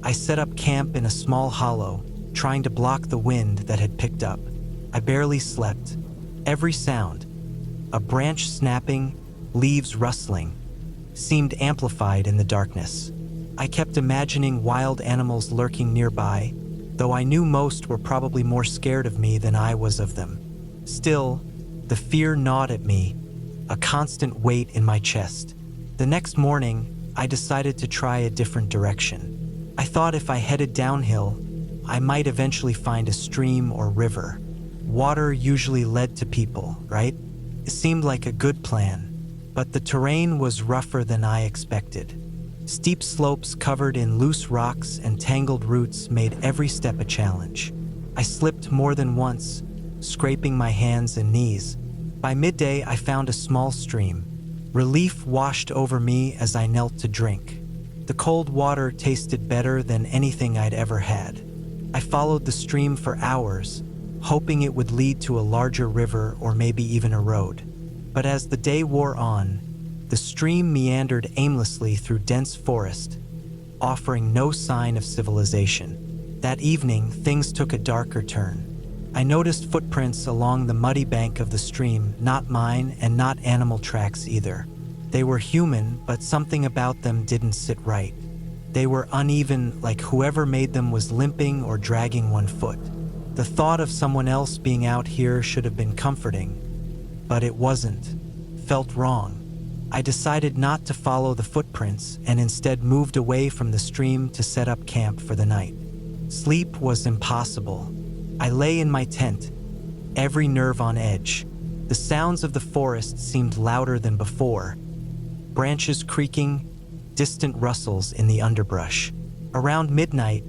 I set up camp in a small hollow, trying to block the wind that had picked up. I barely slept. Every sound, a branch snapping, leaves rustling, seemed amplified in the darkness. I kept imagining wild animals lurking nearby, though I knew most were probably more scared of me than I was of them. Still, the fear gnawed at me, a constant weight in my chest. The next morning, I decided to try a different direction. I thought if I headed downhill, I might eventually find a stream or river. Water usually led to people, right? It seemed like a good plan, but the terrain was rougher than I expected. Steep slopes covered in loose rocks and tangled roots made every step a challenge. I slipped more than once, scraping my hands and knees. By midday, I found a small stream. Relief washed over me as I knelt to drink. The cold water tasted better than anything I'd ever had. I followed the stream for hours, hoping it would lead to a larger river or maybe even a road. But as the day wore on, the stream meandered aimlessly through dense forest, offering no sign of civilization. That evening, things took a darker turn. I noticed footprints along the muddy bank of the stream, not mine and not animal tracks either. They were human, but something about them didn't sit right. They were uneven, like whoever made them was limping or dragging one foot. The thought of someone else being out here should have been comforting, but it wasn't. Felt wrong. I decided not to follow the footprints and instead moved away from the stream to set up camp for the night. Sleep was impossible. I lay in my tent, every nerve on edge. The sounds of the forest seemed louder than before. Branches creaking, distant rustles in the underbrush. Around midnight,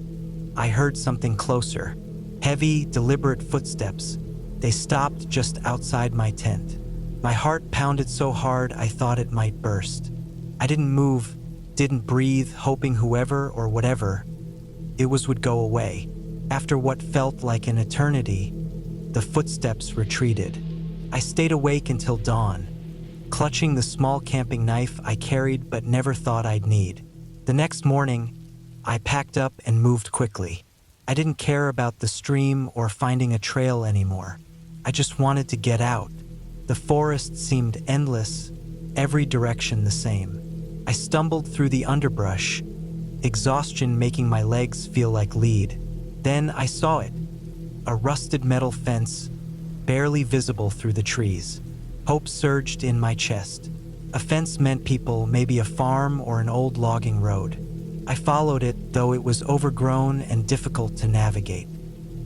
I heard something closer. Heavy, deliberate footsteps. They stopped just outside my tent. My heart pounded so hard I thought it might burst. I didn't move, didn't breathe, hoping whoever or whatever it was would go away. After what felt like an eternity, the footsteps retreated. I stayed awake until dawn, clutching the small camping knife I carried but never thought I'd need. The next morning, I packed up and moved quickly. I didn't care about the stream or finding a trail anymore. I just wanted to get out. The forest seemed endless, every direction the same. I stumbled through the underbrush, exhaustion making my legs feel like lead. Then I saw it, a rusted metal fence, barely visible through the trees. Hope surged in my chest. A fence meant people, maybe a farm or an old logging road. I followed it, though it was overgrown and difficult to navigate.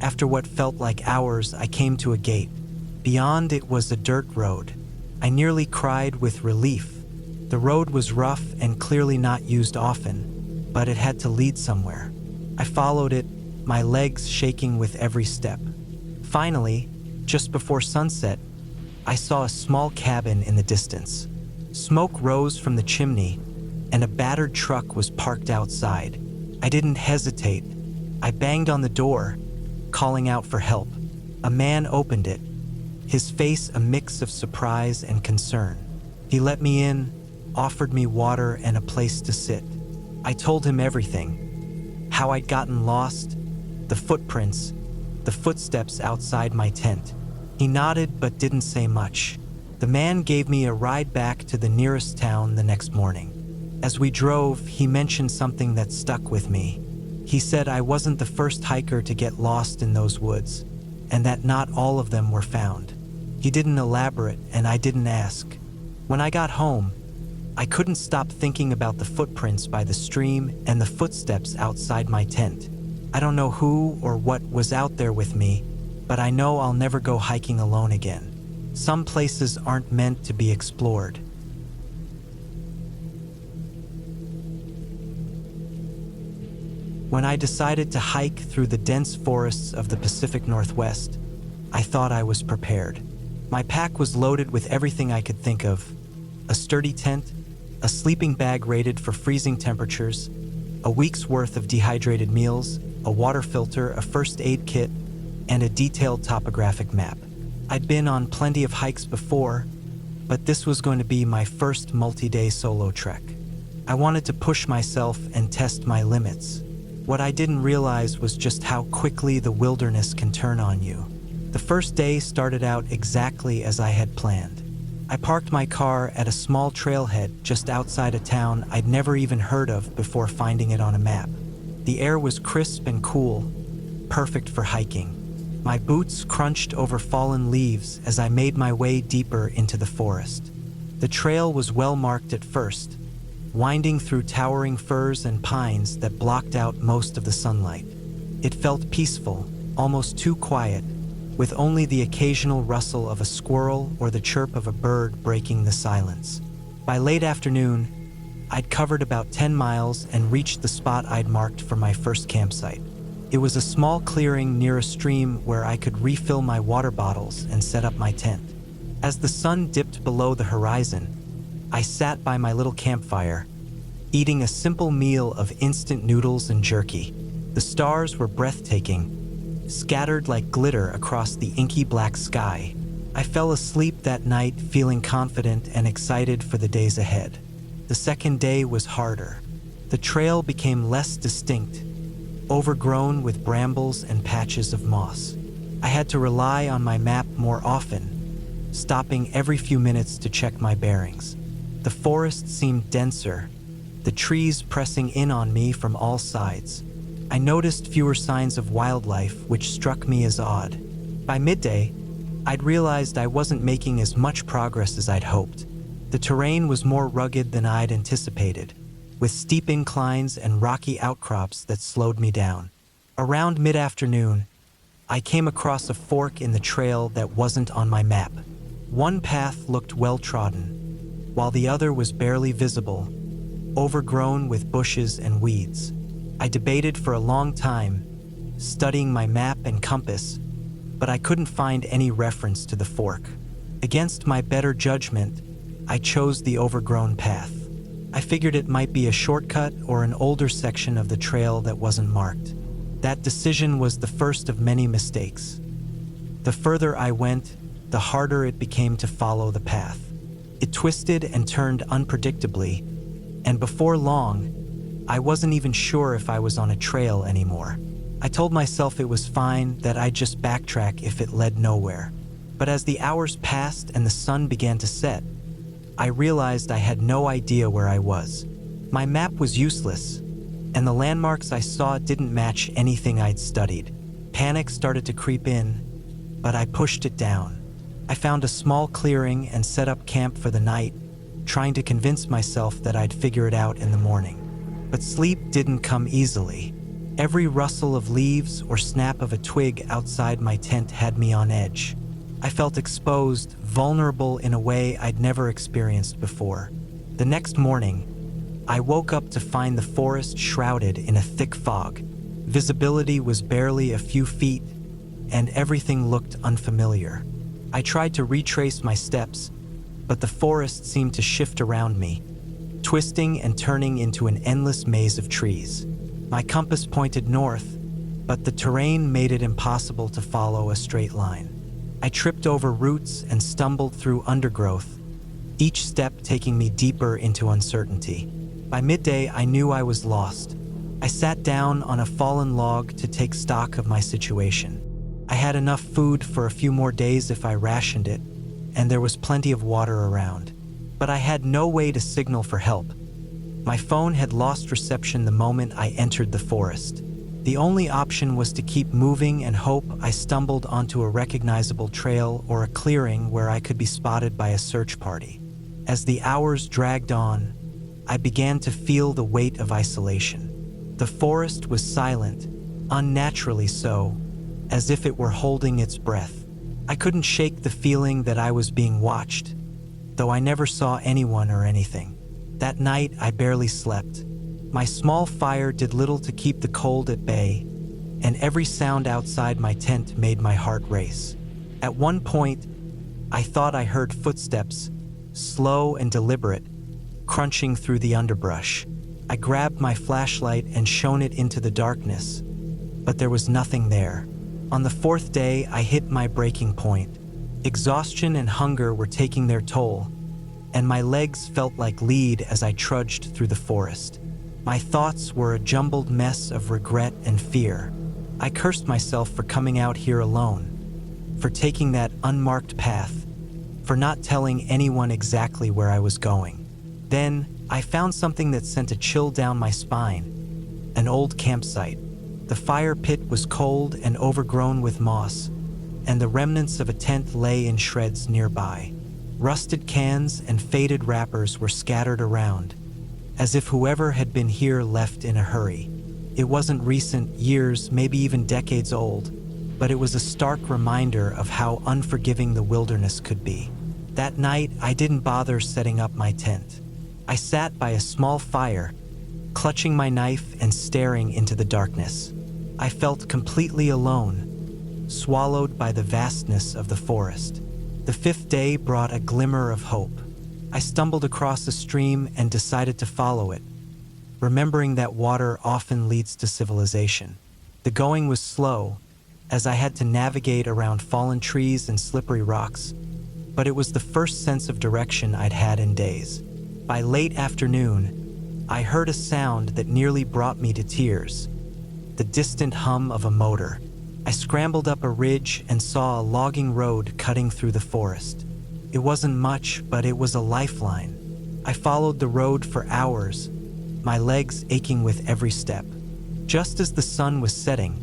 After what felt like hours, I came to a gate. Beyond it was a dirt road. I nearly cried with relief. The road was rough and clearly not used often, but it had to lead somewhere. I followed it, my legs shaking with every step. Finally, just before sunset, I saw a small cabin in the distance. Smoke rose from the chimney, and a battered truck was parked outside. I didn't hesitate. I banged on the door, calling out for help. A man opened it, his face a mix of surprise and concern. He let me in, offered me water and a place to sit. I told him everything. How I'd gotten lost, the footprints, the footsteps outside my tent. He nodded but didn't say much. The man gave me a ride back to the nearest town the next morning. As we drove, he mentioned something that stuck with me. He said I wasn't the first hiker to get lost in those woods, and that not all of them were found. He didn't elaborate, and I didn't ask. When I got home, I couldn't stop thinking about the footprints by the stream and the footsteps outside my tent. I don't know who or what was out there with me, but I know I'll never go hiking alone again. Some places aren't meant to be explored. When I decided to hike through the dense forests of the Pacific Northwest, I thought I was prepared. My pack was loaded with everything I could think of: a sturdy tent, a sleeping bag rated for freezing temperatures, a week's worth of dehydrated meals, a water filter, a first aid kit, and a detailed topographic map. I'd been on plenty of hikes before, but this was going to be my first multi-day solo trek. I wanted to push myself and test my limits. What I didn't realize was just how quickly the wilderness can turn on you. The first day started out exactly as I had planned. I parked my car at a small trailhead just outside a town I'd never even heard of before finding it on a map. The air was crisp and cool, perfect for hiking. My boots crunched over fallen leaves as I made my way deeper into the forest. The trail was well marked at first, winding through towering firs and pines that blocked out most of the sunlight. It felt peaceful, almost too quiet, with only the occasional rustle of a squirrel or the chirp of a bird breaking the silence. By late afternoon, I'd covered about 10 miles and reached the spot I'd marked for my first campsite. It was a small clearing near a stream where I could refill my water bottles and set up my tent. As the sun dipped below the horizon, I sat by my little campfire, eating a simple meal of instant noodles and jerky. The stars were breathtaking, scattered like glitter across the inky black sky. I fell asleep that night feeling confident and excited for the days ahead. The second day was harder. The trail became less distinct, overgrown with brambles and patches of moss. I had to rely on my map more often, stopping every few minutes to check my bearings. The forest seemed denser, the trees pressing in on me from all sides. I noticed fewer signs of wildlife, which struck me as odd. By midday, I'd realized I wasn't making as much progress as I'd hoped. The terrain was more rugged than I'd anticipated, with steep inclines and rocky outcrops that slowed me down. Around mid-afternoon, I came across a fork in the trail that wasn't on my map. One path looked well-trodden, while the other was barely visible, overgrown with bushes and weeds. I debated for a long time, studying my map and compass, but I couldn't find any reference to the fork. Against my better judgment, I chose the overgrown path. I figured it might be a shortcut or an older section of the trail that wasn't marked. That decision was the first of many mistakes. The further I went, the harder it became to follow the path. It twisted and turned unpredictably, and before long, I wasn't even sure if I was on a trail anymore. I told myself it was fine, that I'd just backtrack if it led nowhere. But as the hours passed and the sun began to set, I realized I had no idea where I was. My map was useless, and the landmarks I saw didn't match anything I'd studied. Panic started to creep in, but I pushed it down. I found a small clearing and set up camp for the night, trying to convince myself that I'd figure it out in the morning. But sleep didn't come easily. Every rustle of leaves or snap of a twig outside my tent had me on edge. I felt exposed, vulnerable in a way I'd never experienced before. The next morning, I woke up to find the forest shrouded in a thick fog. Visibility was barely a few feet, and everything looked unfamiliar. I tried to retrace my steps, but the forest seemed to shift around me, twisting and turning into an endless maze of trees. My compass pointed north, but the terrain made it impossible to follow a straight line. I tripped over roots and stumbled through undergrowth, each step taking me deeper into uncertainty. By midday, I knew I was lost. I sat down on a fallen log to take stock of my situation. I had enough food for a few more days if I rationed it, and there was plenty of water around. But I had no way to signal for help. My phone had lost reception the moment I entered the forest. The only option was to keep moving and hope I stumbled onto a recognizable trail or a clearing where I could be spotted by a search party. As the hours dragged on, I began to feel the weight of isolation. The forest was silent, unnaturally so, as if it were holding its breath. I couldn't shake the feeling that I was being watched, though I never saw anyone or anything. That night, I barely slept. My small fire did little to keep the cold at bay, and every sound outside my tent made my heart race. At one point, I thought I heard footsteps, slow and deliberate, crunching through the underbrush. I grabbed my flashlight and shone it into the darkness, but there was nothing there. On the fourth day, I hit my breaking point. Exhaustion and hunger were taking their toll, and my legs felt like lead as I trudged through the forest. My thoughts were a jumbled mess of regret and fear. I cursed myself for coming out here alone, for taking that unmarked path, for not telling anyone exactly where I was going. Then, I found something that sent a chill down my spine: an old campsite. The fire pit was cold and overgrown with moss, and the remnants of a tent lay in shreds nearby. Rusted cans and faded wrappers were scattered around, as if whoever had been here left in a hurry. It wasn't recent, years, maybe even decades old, but it was a stark reminder of how unforgiving the wilderness could be. That night, I didn't bother setting up my tent. I sat by a small fire, clutching my knife and staring into the darkness. I felt completely alone, swallowed by the vastness of the forest. The fifth day brought a glimmer of hope. I stumbled across a stream and decided to follow it, remembering that water often leads to civilization. The going was slow, as I had to navigate around fallen trees and slippery rocks, but it was the first sense of direction I'd had in days. By late afternoon, I heard a sound that nearly brought me to tears: the distant hum of a motor. I scrambled up a ridge and saw a logging road cutting through the forest. It wasn't much, but it was a lifeline. I followed the road for hours, my legs aching with every step. Just as the sun was setting,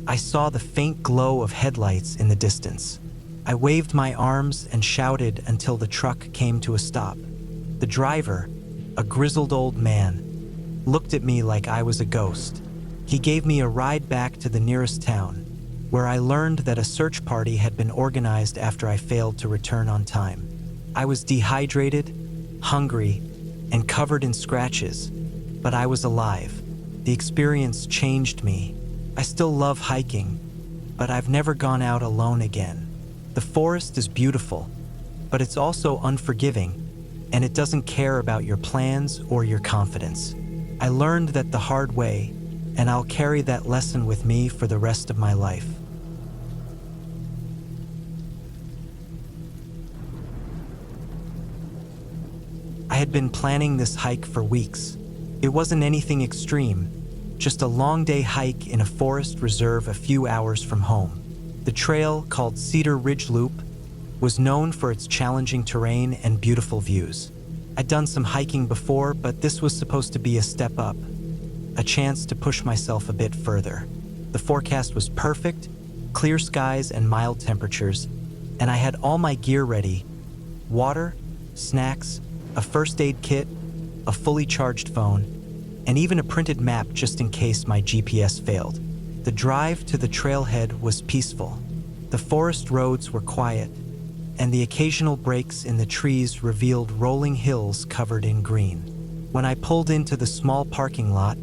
I saw the faint glow of headlights in the distance. I waved my arms and shouted until the truck came to a stop. The driver, a grizzled old man, looked at me like I was a ghost. He gave me a ride back to the nearest town, where I learned that a search party had been organized after I failed to return on time. I was dehydrated, hungry, and covered in scratches, but I was alive. The experience changed me. I still love hiking, but I've never gone out alone again. The forest is beautiful, but it's also unforgiving, and it doesn't care about your plans or your confidence. I learned that the hard way, and I'll carry that lesson with me for the rest of my life. I had been planning this hike for weeks. It wasn't anything extreme, just a long day hike in a forest reserve a few hours from home. The trail, called Cedar Ridge Loop, was known for its challenging terrain and beautiful views. I'd done some hiking before, but this was supposed to be a step up, a chance to push myself a bit further. The forecast was perfect, clear skies and mild temperatures, and I had all my gear ready: water, snacks, a first aid kit, a fully charged phone, and even a printed map just in case my GPS failed. The drive to the trailhead was peaceful. The forest roads were quiet, and the occasional breaks in the trees revealed rolling hills covered in green. When I pulled into the small parking lot,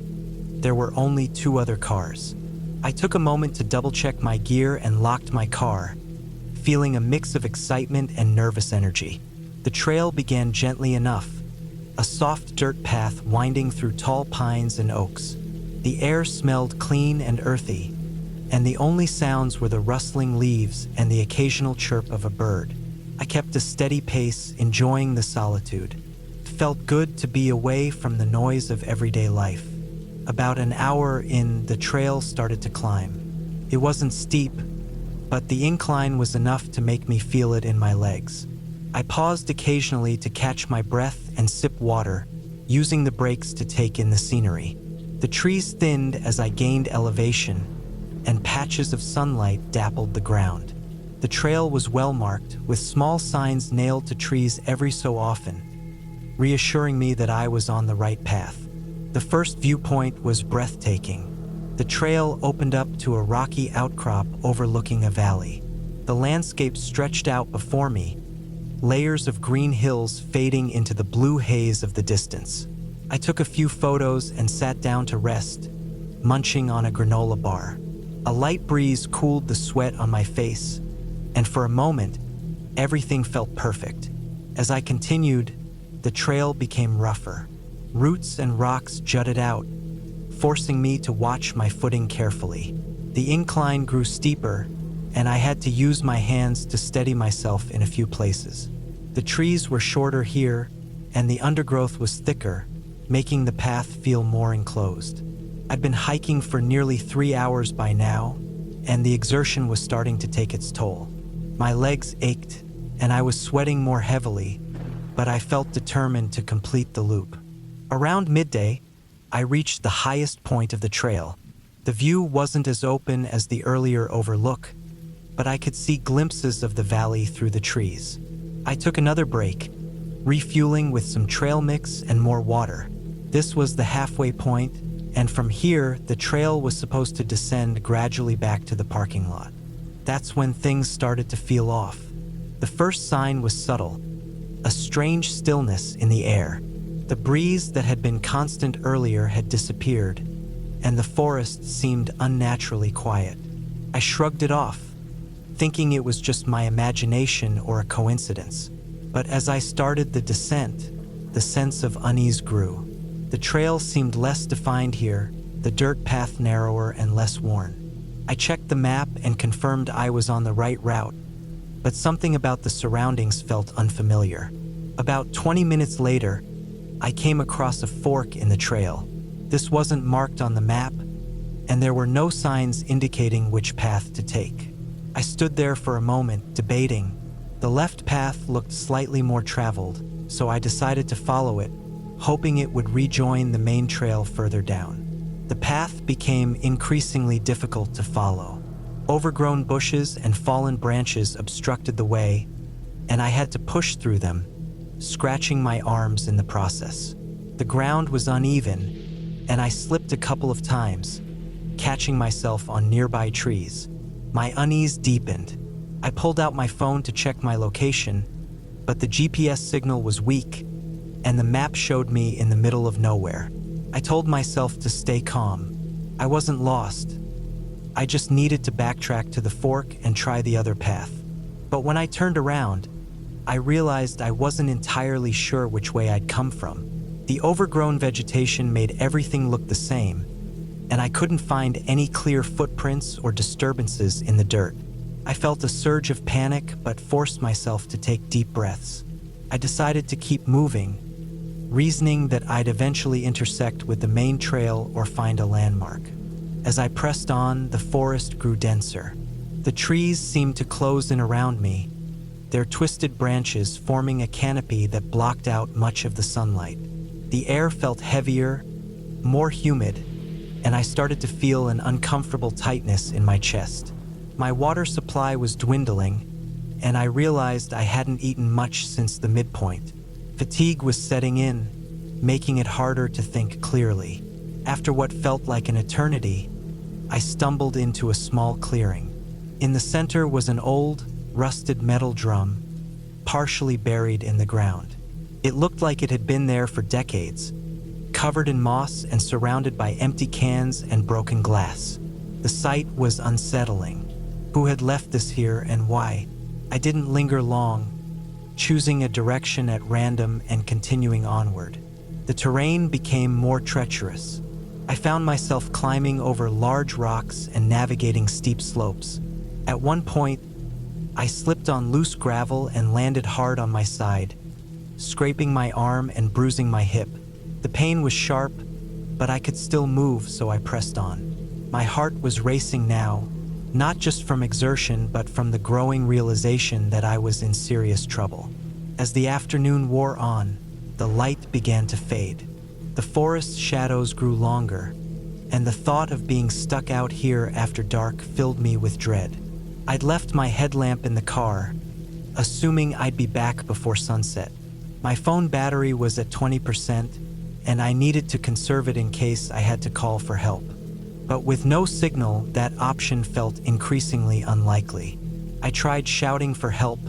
there were only 2 other cars. I took a moment to double-check my gear and locked my car, feeling a mix of excitement and nervous energy. The trail began gently enough, a soft dirt path winding through tall pines and oaks. The air smelled clean and earthy, and the only sounds were the rustling leaves and the occasional chirp of a bird. I kept a steady pace, enjoying the solitude. It felt good to be away from the noise of everyday life. About an hour in, the trail started to climb. It wasn't steep, but the incline was enough to make me feel it in my legs. I paused occasionally to catch my breath and sip water, using the breaks to take in the scenery. The trees thinned as I gained elevation, and patches of sunlight dappled the ground. The trail was well marked, with small signs nailed to trees every so often, reassuring me that I was on the right path. The first viewpoint was breathtaking. The trail opened up to a rocky outcrop overlooking a valley. The landscape stretched out before me, layers of green hills fading into the blue haze of the distance. I took a few photos and sat down to rest, munching on a granola bar. A light breeze cooled the sweat on my face, and for a moment, everything felt perfect. As I continued, the trail became rougher. Roots and rocks jutted out, forcing me to watch my footing carefully. The incline grew steeper, and I had to use my hands to steady myself in a few places. The trees were shorter here, and the undergrowth was thicker, making the path feel more enclosed. I'd been hiking for nearly 3 hours by now, and the exertion was starting to take its toll. My legs ached, and I was sweating more heavily, but I felt determined to complete the loop. Around midday, I reached the highest point of the trail. The view wasn't as open as the earlier overlook, but I could see glimpses of the valley through the trees. I took another break, refueling with some trail mix and more water. This was the halfway point, and from here, the trail was supposed to descend gradually back to the parking lot. That's when things started to feel off. The first sign was subtle, a strange stillness in the air. The breeze that had been constant earlier had disappeared, and the forest seemed unnaturally quiet. I shrugged it off, thinking it was just my imagination or a coincidence. But as I started the descent, the sense of unease grew. The trail seemed less defined here, the dirt path narrower and less worn. I checked the map and confirmed I was on the right route, but something about the surroundings felt unfamiliar. About 20 minutes later, I came across a fork in the trail. This wasn't marked on the map, and there were no signs indicating which path to take. I stood there for a moment, debating. The left path looked slightly more traveled, so I decided to follow it, hoping it would rejoin the main trail further down. The path became increasingly difficult to follow. Overgrown bushes and fallen branches obstructed the way, and I had to push through them, scratching my arms in the process. The ground was uneven, and I slipped a couple of times, catching myself on nearby trees. My unease deepened. I pulled out my phone to check my location, but the GPS signal was weak, and the map showed me in the middle of nowhere. I told myself to stay calm. I wasn't lost. I just needed to backtrack to the fork and try the other path. But when I turned around, I realized I wasn't entirely sure which way I'd come from. The overgrown vegetation made everything look the same, and I couldn't find any clear footprints or disturbances in the dirt. I felt a surge of panic, but forced myself to take deep breaths. I decided to keep moving, reasoning that I'd eventually intersect with the main trail or find a landmark. As I pressed on, the forest grew denser. The trees seemed to close in around me, their twisted branches forming a canopy that blocked out much of the sunlight. The air felt heavier, more humid, and I started to feel an uncomfortable tightness in my chest. My water supply was dwindling, and I realized I hadn't eaten much since the midpoint. Fatigue was setting in, making it harder to think clearly. After what felt like an eternity, I stumbled into a small clearing. In the center was an old, rusted metal drum, partially buried in the ground. It looked like it had been there for decades, covered in moss and surrounded by empty cans and broken glass. The sight was unsettling. Who had left this here and why? I didn't linger long, choosing a direction at random and continuing onward. The terrain became more treacherous. I found myself climbing over large rocks and navigating steep slopes. At one point, I slipped on loose gravel and landed hard on my side, scraping my arm and bruising my hip. The pain was sharp, but I could still move, so I pressed on. My heart was racing now, not just from exertion, but from the growing realization that I was in serious trouble. As the afternoon wore on, the light began to fade. The forest shadows grew longer, and the thought of being stuck out here after dark filled me with dread. I'd left my headlamp in the car, assuming I'd be back before sunset. My phone battery was at 20%, and I needed to conserve it in case I had to call for help. But with no signal, that option felt increasingly unlikely. I tried shouting for help,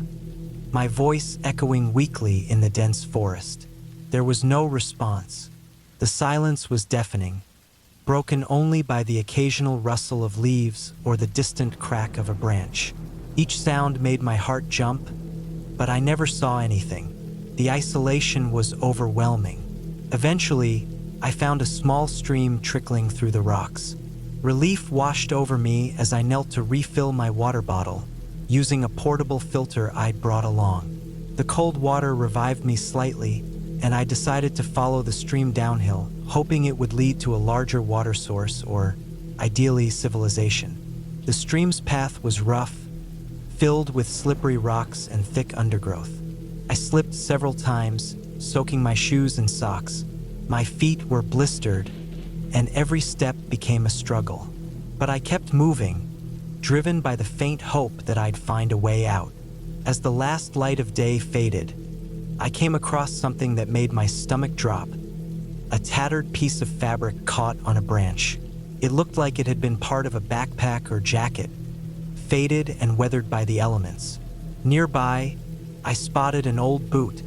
my voice echoing weakly in the dense forest. There was no response. The silence was deafening, broken only by the occasional rustle of leaves or the distant crack of a branch. Each sound made my heart jump, but I never saw anything. The isolation was overwhelming. Eventually, I found a small stream trickling through the rocks. Relief washed over me as I knelt to refill my water bottle, using a portable filter I'd brought along. The cold water revived me slightly, and I decided to follow the stream downhill, hoping it would lead to a larger water source or, ideally, civilization. The stream's path was rough, filled with slippery rocks and thick undergrowth. I slipped several times, soaking my shoes and socks. My feet were blistered, and every step became a struggle. But I kept moving, driven by the faint hope that I'd find a way out. As the last light of day faded, I came across something that made my stomach drop. A tattered piece of fabric caught on a branch. It looked like it had been part of a backpack or jacket, faded and weathered by the elements. Nearby, I spotted an old boot,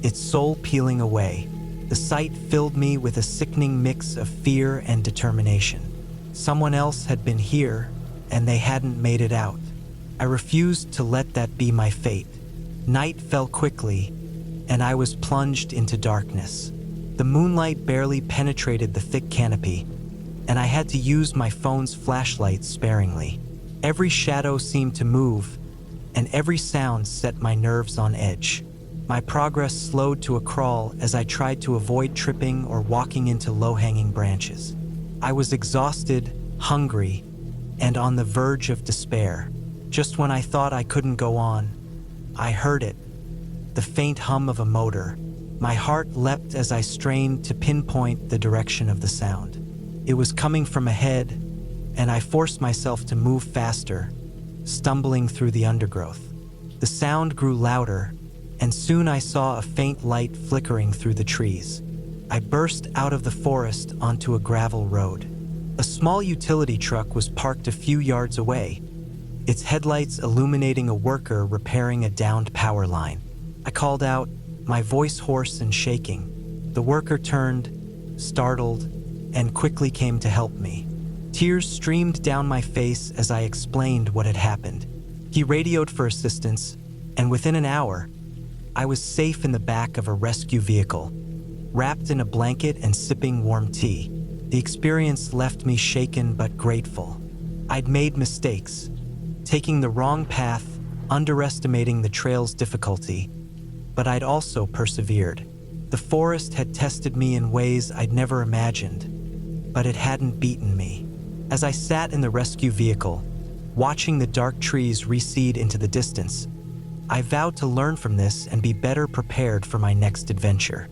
its sole peeling away. The sight filled me with a sickening mix of fear and determination. Someone else had been here, and they hadn't made it out. I refused to let that be my fate. Night fell quickly, and I was plunged into darkness. The moonlight barely penetrated the thick canopy, and I had to use my phone's flashlight sparingly. Every shadow seemed to move, and every sound set my nerves on edge. My progress slowed to a crawl as I tried to avoid tripping or walking into low-hanging branches. I was exhausted, hungry, and on the verge of despair. Just when I thought I couldn't go on, I heard it, the faint hum of a motor. My heart leapt as I strained to pinpoint the direction of the sound. It was coming from ahead, and I forced myself to move faster, stumbling through the undergrowth. The sound grew louder, and soon I saw a faint light flickering through the trees. I burst out of the forest onto a gravel road. A small utility truck was parked a few yards away, its headlights illuminating a worker repairing a downed power line. I called out, my voice hoarse and shaking. The worker turned, startled, and quickly came to help me. Tears streamed down my face as I explained what had happened. He radioed for assistance, and within an hour, I was safe in the back of a rescue vehicle, wrapped in a blanket and sipping warm tea. The experience left me shaken but grateful. I'd made mistakes, taking the wrong path, underestimating the trail's difficulty, but I'd also persevered. The forest had tested me in ways I'd never imagined, but it hadn't beaten me. As I sat in the rescue vehicle, watching the dark trees recede into the distance, I vowed to learn from this and be better prepared for my next adventure.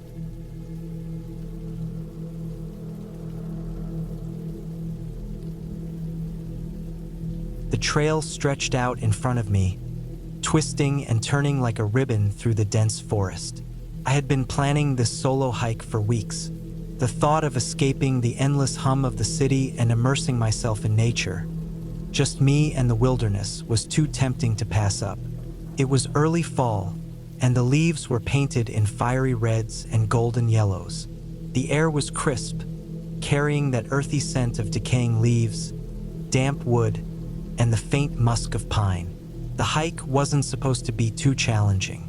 The trail stretched out in front of me, twisting and turning like a ribbon through the dense forest. I had been planning this solo hike for weeks. The thought of escaping the endless hum of the city and immersing myself in nature, just me and the wilderness, was too tempting to pass up. It was early fall, and the leaves were painted in fiery reds and golden yellows. The air was crisp, carrying that earthy scent of decaying leaves, damp wood, and the faint musk of pine. The hike wasn't supposed to be too challenging.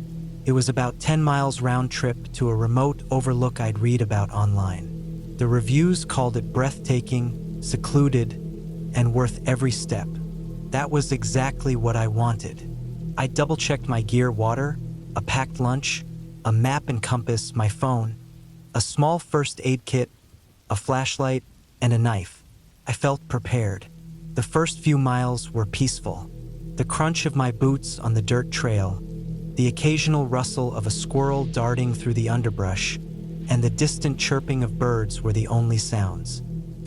It was about 10 miles round trip to a remote overlook I'd read about online. The reviews called it breathtaking, secluded, and worth every step. That was exactly what I wanted. I double-checked my gear: water, a packed lunch, a map and compass, my phone, a small first aid kit, a flashlight, and a knife. I felt prepared. The first few miles were peaceful. The crunch of my boots on the dirt trail, the occasional rustle of a squirrel darting through the underbrush, and the distant chirping of birds were the only sounds.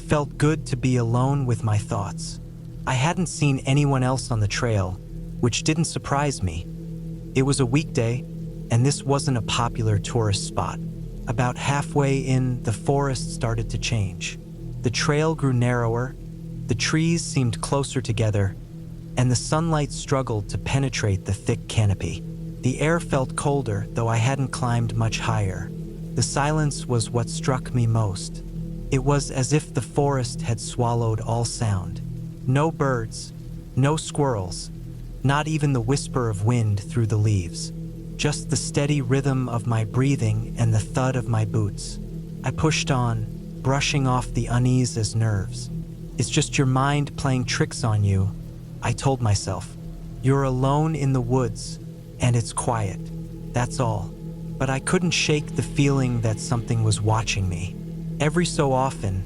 Felt good to be alone with my thoughts. I hadn't seen anyone else on the trail, which didn't surprise me. It was a weekday, and this wasn't a popular tourist spot. About halfway in, the forest started to change. The trail grew narrower, the trees seemed closer together, and the sunlight struggled to penetrate the thick canopy. The air felt colder, though I hadn't climbed much higher. The silence was what struck me most. It was as if the forest had swallowed all sound. No birds, no squirrels, not even the whisper of wind through the leaves. just the steady rhythm of my breathing and the thud of my boots. I pushed on, brushing off the unease as nerves. It's just your mind playing tricks on you, I told myself. You're alone in the woods, and it's quiet. That's all. But I couldn't shake the feeling that something was watching me. Every so often,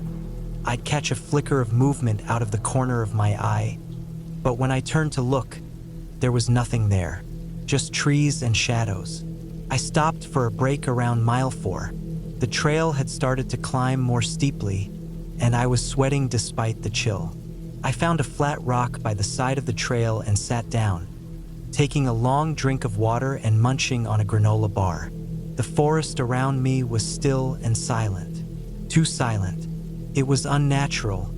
I'd catch a flicker of movement out of the corner of my eye, but when I turned to look, there was nothing there, just trees and shadows. I stopped for a break around mile 4. The trail had started to climb more steeply, and I was sweating despite the chill. I found a flat rock by the side of the trail and sat down, taking a long drink of water and munching on a granola bar. The forest around me was still and silent. Too silent. It was unnatural,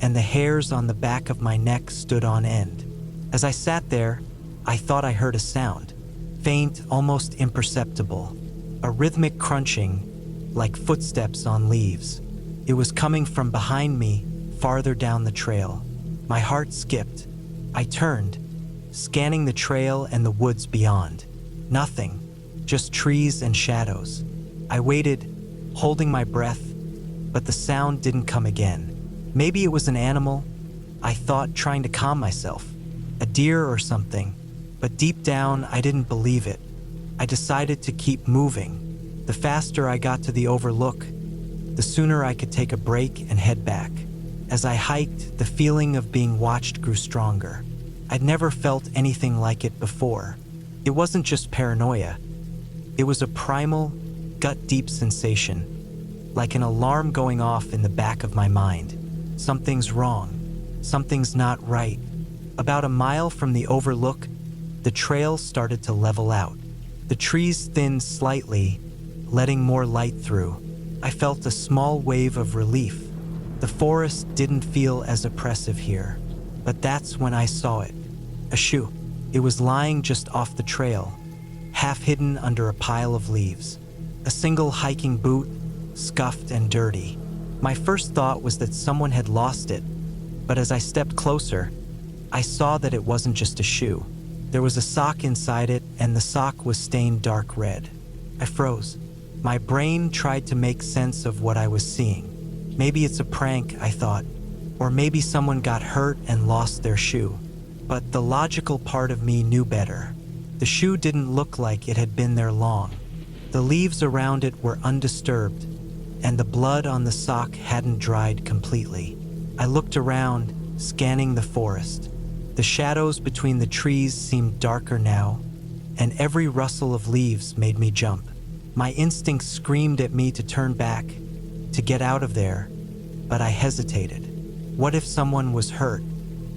and the hairs on the back of my neck stood on end. As I sat there, I thought I heard a sound, faint, almost imperceptible, a rhythmic crunching, like footsteps on leaves. It was coming from behind me, farther down the trail. My heart skipped. I turned, scanning the trail and the woods beyond. Nothing, just trees and shadows. I waited, holding my breath, but the sound didn't come again. Maybe it was an animal, I thought, trying to calm myself. A deer or something, but deep down I didn't believe it. I decided to keep moving. The faster I got to the overlook, the sooner I could take a break and head back. As I hiked, the feeling of being watched grew stronger. I'd never felt anything like it before. It wasn't just paranoia. It was a primal, gut-deep sensation, like an alarm going off in the back of my mind. Something's wrong. Something's not right. About a mile from the overlook, the trail started to level out. The trees thinned slightly, letting more light through. I felt a small wave of relief. The forest didn't feel as oppressive here, but that's when I saw it. A shoe. It was lying just off the trail, half hidden under a pile of leaves. A single hiking boot, scuffed and dirty. My first thought was that someone had lost it, but as I stepped closer, I saw that it wasn't just a shoe. There was a sock inside it, and the sock was stained dark red. I froze. My brain tried to make sense of what I was seeing. Maybe it's a prank, I thought, or maybe someone got hurt and lost their shoe. But the logical part of me knew better. The shoe didn't look like it had been there long. The leaves around it were undisturbed, and the blood on the sock hadn't dried completely. I looked around, scanning the forest. The shadows between the trees seemed darker now, and every rustle of leaves made me jump. My instincts screamed at me to turn back, to get out of there, but I hesitated. What if someone was hurt?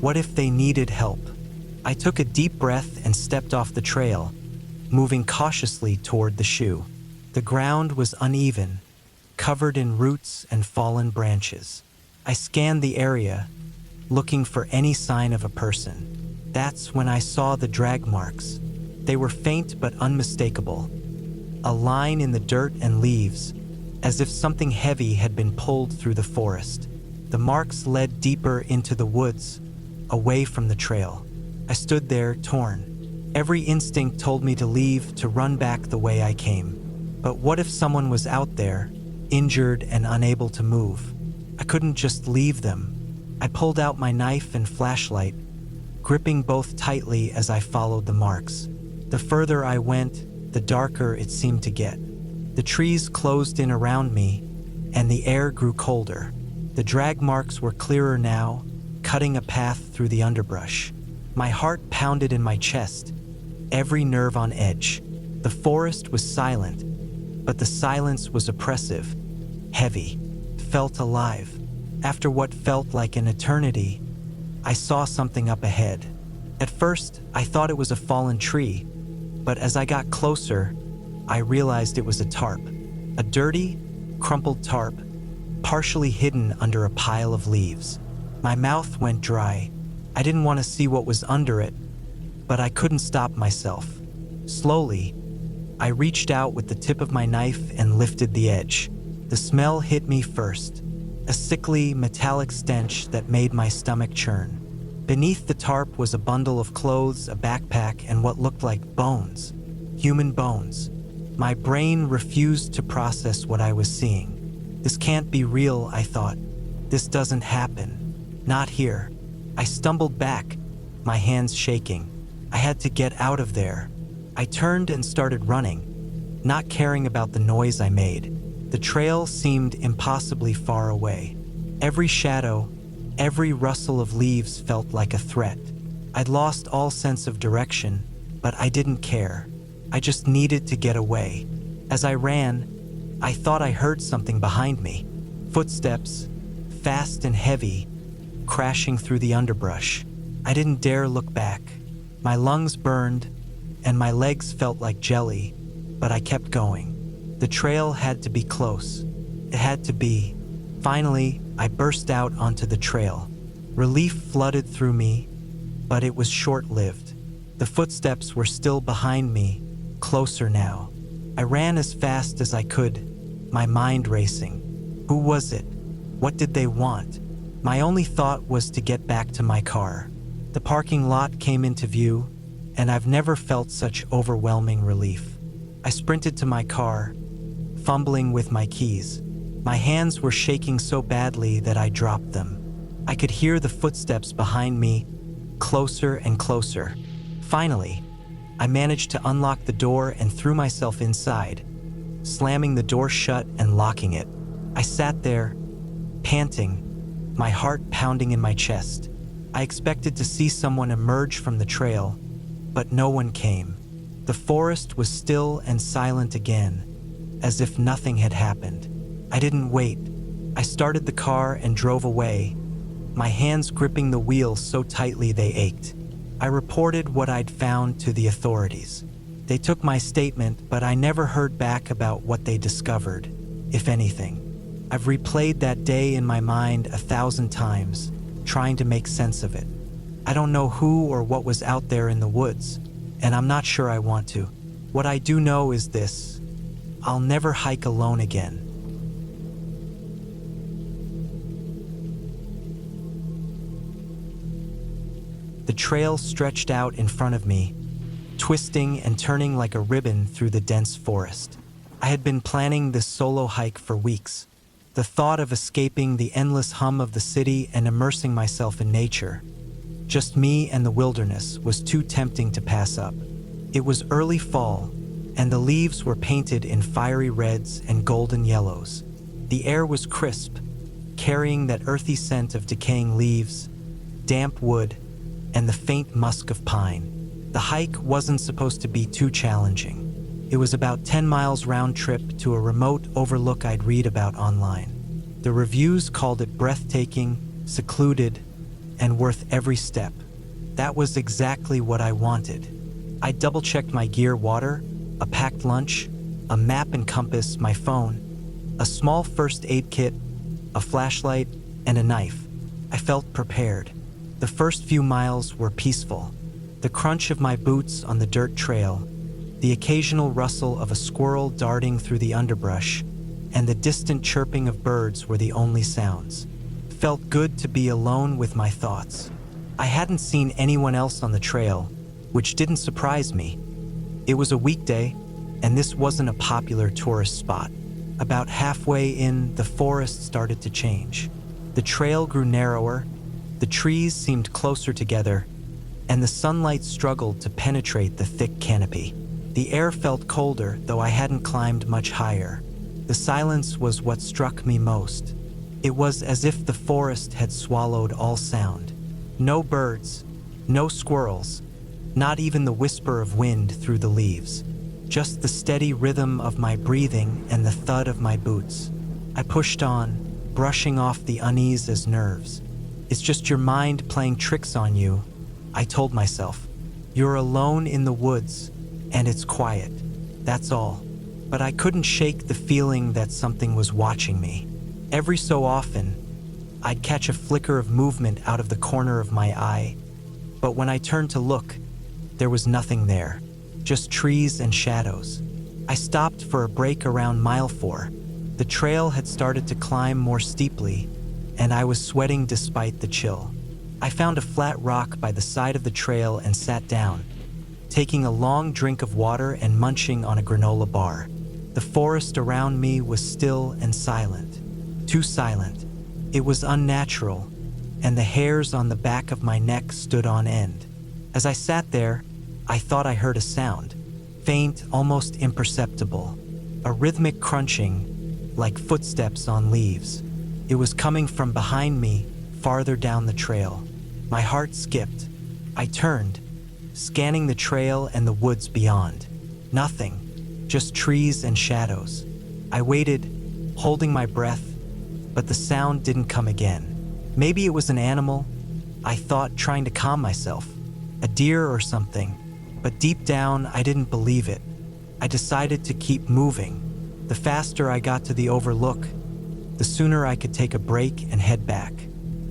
What if they needed help? I took a deep breath and stepped off the trail, moving cautiously toward the shoe. The ground was uneven, covered in roots and fallen branches. I scanned the area, looking for any sign of a person. That's when I saw the drag marks. They were faint but unmistakable. A line in the dirt and leaves, as if something heavy had been pulled through the forest. The marks led deeper into the woods, away from the trail. I stood there, torn. Every instinct told me to leave, to run back the way I came. But what if someone was out there, injured and unable to move? I couldn't just leave them. I pulled out my knife and flashlight, gripping both tightly as I followed the marks. The further I went, the darker it seemed to get. The trees closed in around me, and the air grew colder. The drag marks were clearer now, cutting a path through the underbrush. My heart pounded in my chest, every nerve on edge. The forest was silent, but the silence was oppressive, heavy, felt alive. After what felt like an eternity, I saw something up ahead. At first, I thought it was a fallen tree, but as I got closer, I realized it was a tarp. A dirty, crumpled tarp, partially hidden under a pile of leaves. My mouth went dry. I didn't want to see what was under it, but I couldn't stop myself. Slowly, I reached out with the tip of my knife and lifted the edge. The smell hit me first, a sickly, metallic stench that made my stomach churn. Beneath the tarp was a bundle of clothes, a backpack, and what looked like bones. human bones. My brain refused to process what I was seeing. This can't be real, I thought. This doesn't happen. Not here. I stumbled back, my hands shaking. I had to get out of there. I turned and started running, not caring about the noise I made. The trail seemed impossibly far away. Every shadow, every rustle of leaves felt like a threat. I'd lost all sense of direction, but I didn't care. I just needed to get away. As I ran, I thought I heard something behind me. Footsteps, fast and heavy, crashing through the underbrush. I didn't dare look back. My lungs burned, and my legs felt like jelly, but I kept going. The trail had to be close. It had to be. Finally, I burst out onto the trail. Relief flooded through me, but it was short-lived. The footsteps were still behind me, closer now. I ran as fast as I could, my mind racing. Who was it? What did they want? My only thought was to get back to my car. The parking lot came into view, and I've never felt such overwhelming relief. I sprinted to my car, fumbling with my keys. My hands were shaking so badly that I dropped them. I could hear the footsteps behind me, closer and closer. Finally, I managed to unlock the door and threw myself inside, slamming the door shut and locking it. I sat there, panting, my heart pounding in my chest. I expected to see someone emerge from the trail, but no one came. The forest was still and silent again, as if nothing had happened. I didn't wait. I started the car and drove away, my hands gripping the wheel so tightly they ached. I reported what I'd found to the authorities. They took my statement, but I never heard back about what they discovered, if anything. I've replayed that day in my mind 1,000 times, trying to make sense of it. I don't know who or what was out there in the woods, and I'm not sure I want to. What I do know is this: I'll never hike alone again. The trail stretched out in front of me, twisting and turning like a ribbon through the dense forest. I had been planning this solo hike for weeks. The thought of escaping the endless hum of the city and immersing myself in nature, just me and the wilderness, was too tempting to pass up. It was early fall, and the leaves were painted in fiery reds and golden yellows. The air was crisp, carrying that earthy scent of decaying leaves, damp wood, and the faint musk of pine. The hike wasn't supposed to be too challenging. It was about 10 miles round trip to a remote overlook I'd read about online. The reviews called it breathtaking, secluded, and worth every step. That was exactly what I wanted. I double-checked my gear: water, a packed lunch, a map and compass, my phone, a small first aid kit, a flashlight, and a knife. I felt prepared. The first few miles were peaceful. The crunch of my boots on the dirt trail, the occasional rustle of a squirrel darting through the underbrush, and the distant chirping of birds were the only sounds. Felt good to be alone with my thoughts. I hadn't seen anyone else on the trail, which didn't surprise me. It was a weekday, and this wasn't a popular tourist spot. About halfway in, the forest started to change. The trail grew narrower, the trees seemed closer together, and the sunlight struggled to penetrate the thick canopy. The air felt colder, though I hadn't climbed much higher. The silence was what struck me most. It was as if the forest had swallowed all sound. No birds, no squirrels, not even the whisper of wind through the leaves. Just the steady rhythm of my breathing and the thud of my boots. I pushed on, brushing off the unease as nerves. It's just your mind playing tricks on you, I told myself. You're alone in the woods, and it's quiet. That's all. But I couldn't shake the feeling that something was watching me. Every so often, I'd catch a flicker of movement out of the corner of my eye, but when I turned to look, there was nothing there, just trees and shadows. I stopped for a break around mile 4. The trail had started to climb more steeply, and I was sweating despite the chill. I found a flat rock by the side of the trail and sat down, taking a long drink of water and munching on a granola bar. The forest around me was still and silent. Too silent. It was unnatural, and the hairs on the back of my neck stood on end. As I sat there, I thought I heard a sound, faint, almost imperceptible, a rhythmic crunching, like footsteps on leaves. It was coming from behind me, farther down the trail. My heart skipped. I turned, scanning the trail and the woods beyond. Nothing, just trees and shadows. I waited, holding my breath, but the sound didn't come again. Maybe it was an animal, I thought, trying to calm myself. A deer or something. But deep down, I didn't believe it. I decided to keep moving. The faster I got to the overlook, the sooner I could take a break and head back.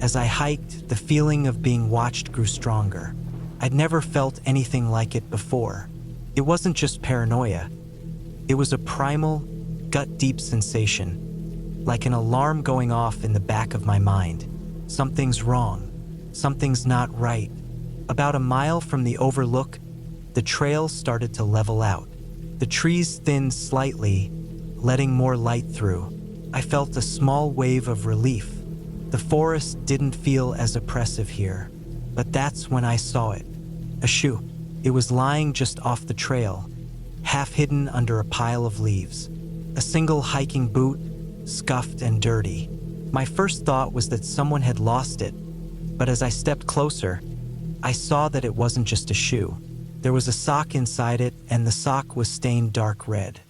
As I hiked, the feeling of being watched grew stronger. I'd never felt anything like it before. It wasn't just paranoia. It was a primal, gut-deep sensation, like an alarm going off in the back of my mind. Something's wrong. Something's not right. About a mile from the overlook, the trail started to level out. The trees thinned slightly, letting more light through. I felt a small wave of relief. The forest didn't feel as oppressive here. But that's when I saw it. A shoe. It was lying just off the trail, half hidden under a pile of leaves. A single hiking boot, scuffed and dirty. My first thought was that someone had lost it, but as I stepped closer, I saw that it wasn't just a shoe. There was a sock inside it, and the sock was stained dark red.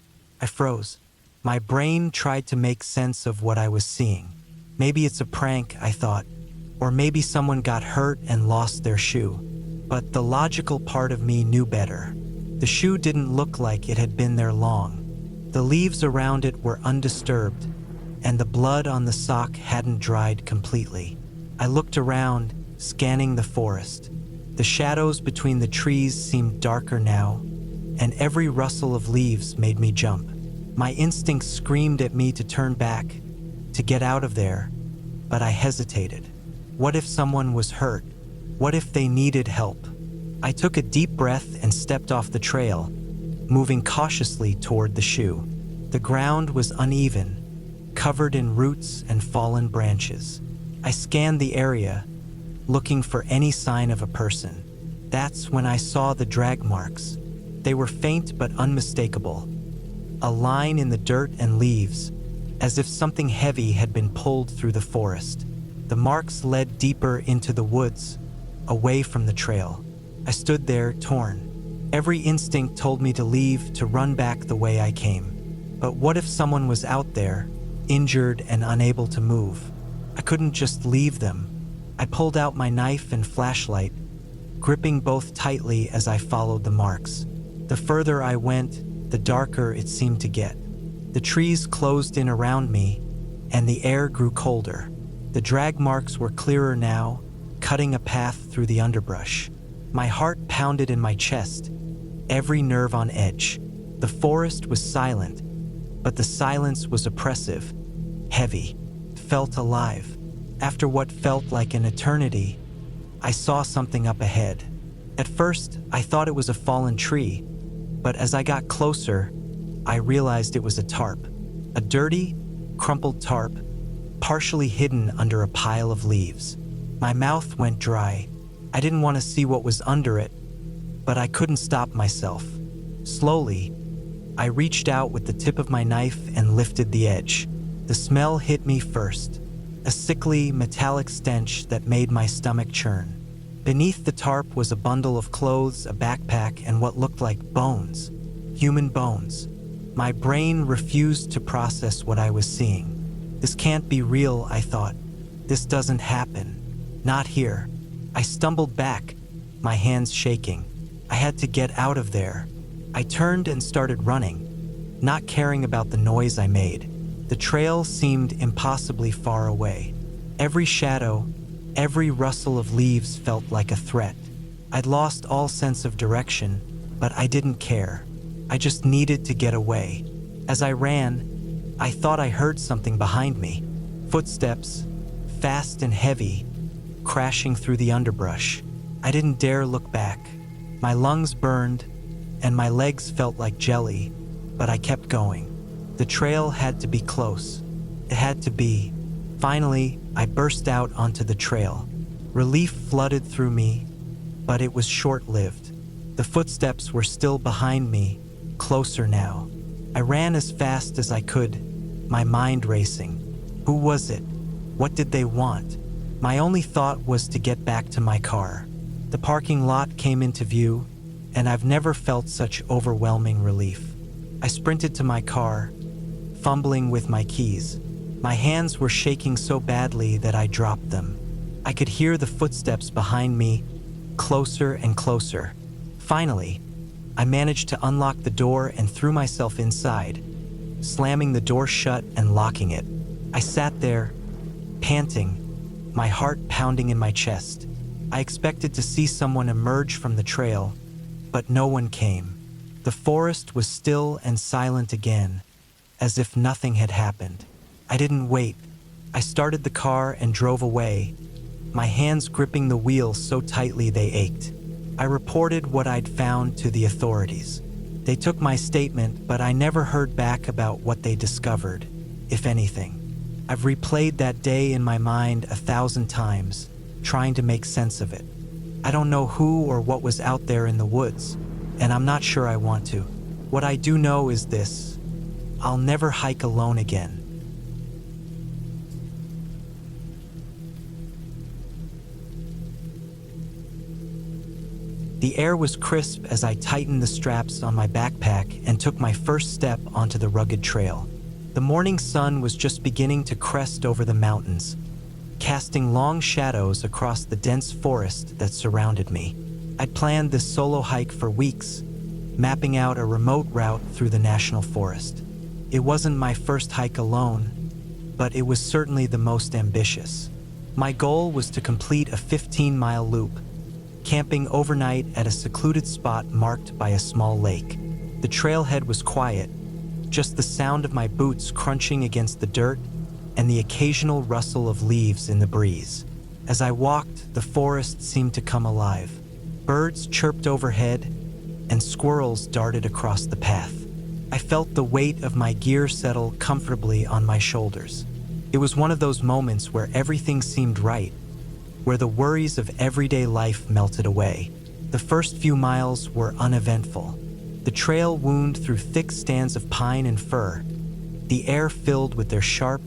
I froze. My brain tried to make sense of what I was seeing. Maybe it's a prank, I thought, or maybe someone got hurt and lost their shoe. But the logical part of me knew better. The shoe didn't look like it had been there long. The leaves around it were undisturbed, and the blood on the sock hadn't dried completely. I looked around, scanning the forest. The shadows between the trees seemed darker now, and every rustle of leaves made me jump. My instincts screamed at me to turn back, to get out of there, but I hesitated. What if someone was hurt? What if they needed help? I took a deep breath and stepped off the trail, moving cautiously toward the shoe. The ground was uneven, covered in roots and fallen branches. I scanned the area, looking for any sign of a person. That's when I saw the drag marks. They were faint but unmistakable. A line in the dirt and leaves, as if something heavy had been pulled through the forest. The marks led deeper into the woods, away from the trail. I stood there, torn. Every instinct told me to leave, to run back the way I came. But what if someone was out there, injured and unable to move? I couldn't just leave them. I pulled out my knife and flashlight, gripping both tightly as I followed the marks. The further I went, the darker it seemed to get. The trees closed in around me, and the air grew colder. The drag marks were clearer now, cutting a path through the underbrush. My heart pounded in my chest, every nerve on edge. The forest was silent, but the silence was oppressive, heavy, felt alive. After what felt like an eternity, I saw something up ahead. At first, I thought it was a fallen tree, but as I got closer, I realized it was a tarp. A dirty, crumpled tarp, partially hidden under a pile of leaves. My mouth went dry. I didn't want to see what was under it, but I couldn't stop myself. Slowly, I reached out with the tip of my knife and lifted the edge. The smell hit me first, a sickly, metallic stench that made my stomach churn. Beneath the tarp was a bundle of clothes, a backpack, and what looked like bones. Human bones. My brain refused to process what I was seeing. This can't be real, I thought. This doesn't happen. Not here. I stumbled back, my hands shaking. I had to get out of there. I turned and started running, not caring about the noise I made. The trail seemed impossibly far away. Every shadow, every rustle of leaves felt like a threat. I'd lost all sense of direction, but I didn't care. I just needed to get away. As I ran, I thought I heard something behind me. Footsteps, fast and heavy, crashing through the underbrush. I didn't dare look back. My lungs burned, and my legs felt like jelly, but I kept going. The trail had to be close. It had to be. Finally, I burst out onto the trail. Relief flooded through me, but it was short-lived. The footsteps were still behind me, closer now. I ran as fast as I could, my mind racing. Who was it? What did they want? My only thought was to get back to my car. The parking lot came into view, and I've never felt such overwhelming relief. I sprinted to my car, fumbling with my keys. My hands were shaking so badly that I dropped them. I could hear the footsteps behind me, closer and closer. Finally, I managed to unlock the door and threw myself inside, slamming the door shut and locking it. I sat there, panting, my heart pounding in my chest. I expected to see someone emerge from the trail, but no one came. The forest was still and silent again, as if nothing had happened. I didn't wait. I started the car and drove away, my hands gripping the wheel so tightly they ached. I reported what I'd found to the authorities. They took my statement, but I never heard back about what they discovered, if anything. I've replayed that day in my mind 1,000 times, trying to make sense of it. I don't know who or what was out there in the woods, and I'm not sure I want to. What I do know is this: I'll never hike alone again. The air was crisp as I tightened the straps on my backpack and took my first step onto the rugged trail. The morning sun was just beginning to crest over the mountains, casting long shadows across the dense forest that surrounded me. I'd planned this solo hike for weeks, mapping out a remote route through the national forest. It wasn't my first hike alone, but it was certainly the most ambitious. My goal was to complete a 15-mile loop, camping overnight at a secluded spot marked by a small lake. The trailhead was quiet, just the sound of my boots crunching against the dirt and the occasional rustle of leaves in the breeze. As I walked, the forest seemed to come alive. Birds chirped overhead, and squirrels darted across the path. I felt the weight of my gear settle comfortably on my shoulders. It was one of those moments where everything seemed right, where the worries of everyday life melted away. The first few miles were uneventful. The trail wound through thick stands of pine and fir, the air filled with their sharp,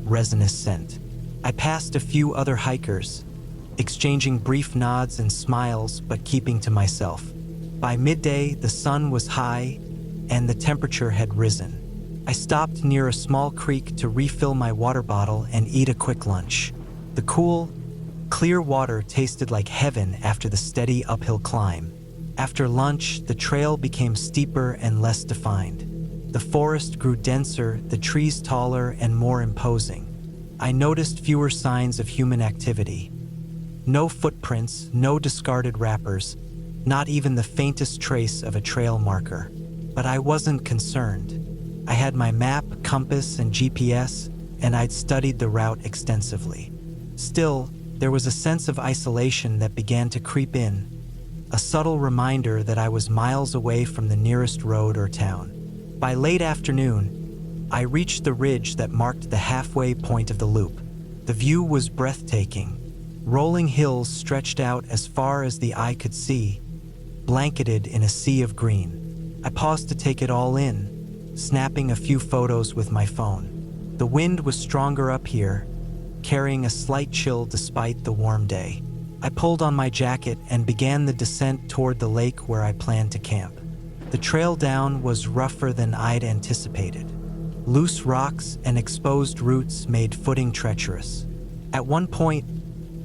resinous scent. I passed a few other hikers, exchanging brief nods and smiles but keeping to myself. By midday, the sun was high and the temperature had risen. I stopped near a small creek to refill my water bottle and eat a quick lunch. The cool, clear water tasted like heaven after the steady uphill climb. After lunch, the trail became steeper and less defined. The forest grew denser, the trees taller and more imposing. I noticed fewer signs of human activity. No footprints, no discarded wrappers, not even the faintest trace of a trail marker. But I wasn't concerned. I had my map, compass, and GPS, and I'd studied the route extensively. Still, there was a sense of isolation that began to creep in, a subtle reminder that I was miles away from the nearest road or town. By late afternoon, I reached the ridge that marked the halfway point of the loop. The view was breathtaking. Rolling hills stretched out as far as the eye could see, blanketed in a sea of green. I paused to take it all in, snapping a few photos with my phone. The wind was stronger up here, carrying a slight chill despite the warm day. I pulled on my jacket and began the descent toward the lake where I planned to camp. The trail down was rougher than I'd anticipated. Loose rocks and exposed roots made footing treacherous. At one point,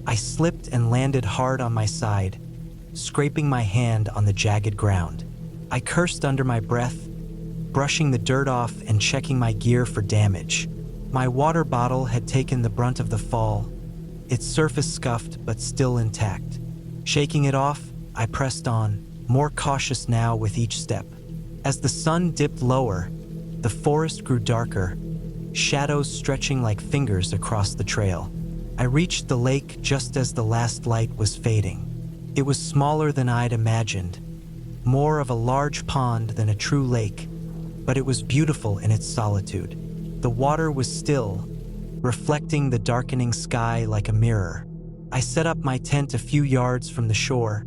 I slipped and landed hard on my side, scraping my hand on the jagged ground. I cursed under my breath, brushing the dirt off and checking my gear for damage. My water bottle had taken the brunt of the fall, its surface scuffed but still intact. Shaking it off, I pressed on, more cautious now with each step. As the sun dipped lower, the forest grew darker, shadows stretching like fingers across the trail. I reached the lake just as the last light was fading. It was smaller than I'd imagined, more of a large pond than a true lake, but it was beautiful in its solitude. The water was still, reflecting the darkening sky like a mirror. I set up my tent a few yards from the shore,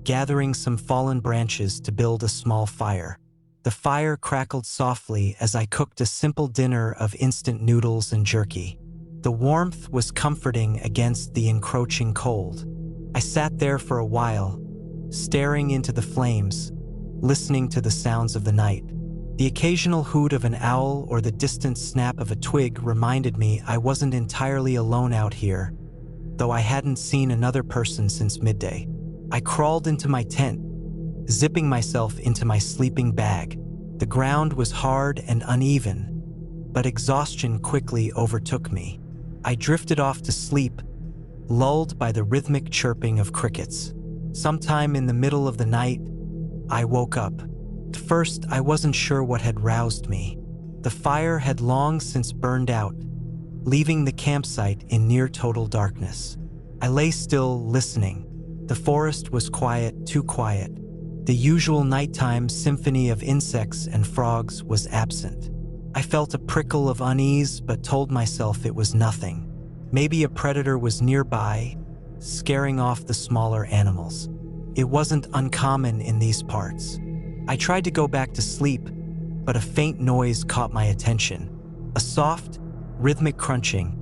gathering some fallen branches to build a small fire. The fire crackled softly as I cooked a simple dinner of instant noodles and jerky. The warmth was comforting against the encroaching cold. I sat there for a while, staring into the flames, listening to the sounds of the night. The occasional hoot of an owl or the distant snap of a twig reminded me I wasn't entirely alone out here, though I hadn't seen another person since midday. I crawled into my tent, zipping myself into my sleeping bag. The ground was hard and uneven, but exhaustion quickly overtook me. I drifted off to sleep, lulled by the rhythmic chirping of crickets. Sometime in the middle of the night, I woke up. At first, I wasn't sure what had roused me. The fire had long since burned out, leaving the campsite in near total darkness. I lay still, listening. The forest was quiet, too quiet. The usual nighttime symphony of insects and frogs was absent. I felt a prickle of unease, but told myself it was nothing. Maybe a predator was nearby, scaring off the smaller animals. It wasn't uncommon in these parts. I tried to go back to sleep, but a faint noise caught my attention. A soft, rhythmic crunching,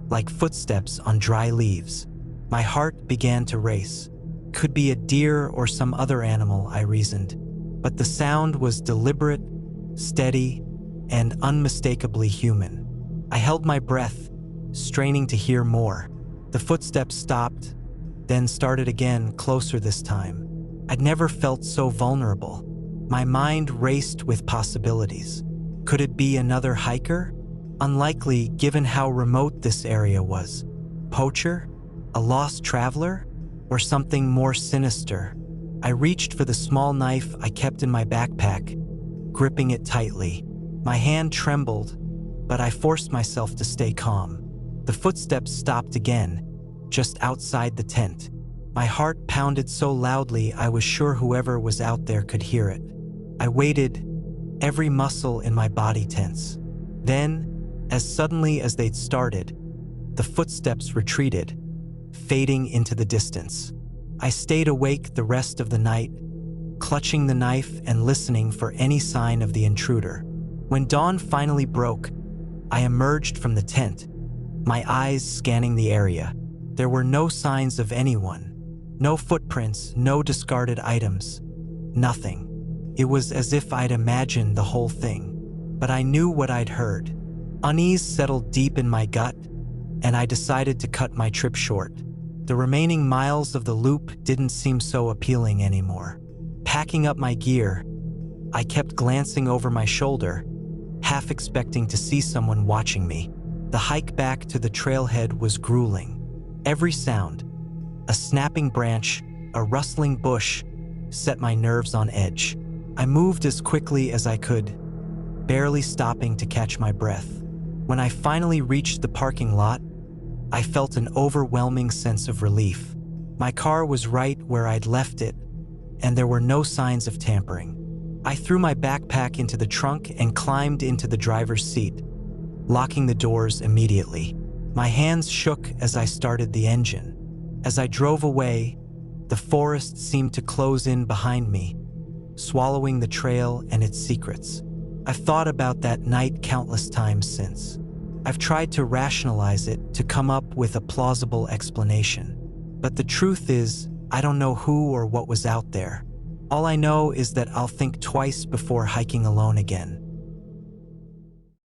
like footsteps on dry leaves. My heart began to race. Could be a deer or some other animal, I reasoned. But the sound was deliberate, steady, and unmistakably human. I held my breath, straining to hear more. The footsteps stopped, then started again, closer this time. I'd never felt so vulnerable. My mind raced with possibilities. Could it be another hiker? Unlikely, given how remote this area was. Poacher? A lost traveler? Or something more sinister? I reached for the small knife I kept in my backpack, gripping it tightly. My hand trembled, but I forced myself to stay calm. The footsteps stopped again, just outside the tent. My heart pounded so loudly I was sure whoever was out there could hear it. I waited, every muscle in my body tense. Then, as suddenly as they'd started, the footsteps retreated, fading into the distance. I stayed awake the rest of the night, clutching the knife and listening for any sign of the intruder. When dawn finally broke, I emerged from the tent, my eyes scanning the area. There were no signs of anyone, no footprints, no discarded items, nothing. It was as if I'd imagined the whole thing, but I knew what I'd heard. Unease settled deep in my gut, and I decided to cut my trip short. The remaining miles of the loop didn't seem so appealing anymore. Packing up my gear, I kept glancing over my shoulder, half expecting to see someone watching me. The hike back to the trailhead was grueling. Every sound, a snapping branch, a rustling bush, set my nerves on edge. I moved as quickly as I could, barely stopping to catch my breath. When I finally reached the parking lot, I felt an overwhelming sense of relief. My car was right where I'd left it, and there were no signs of tampering. I threw my backpack into the trunk and climbed into the driver's seat, locking the doors immediately. My hands shook as I started the engine. As I drove away, the forest seemed to close in behind me, swallowing the trail and its secrets. I've thought about that night countless times since. I've tried to rationalize it, to come up with a plausible explanation. But the truth is, I don't know who or what was out there. All I know is that I'll think twice before hiking alone again.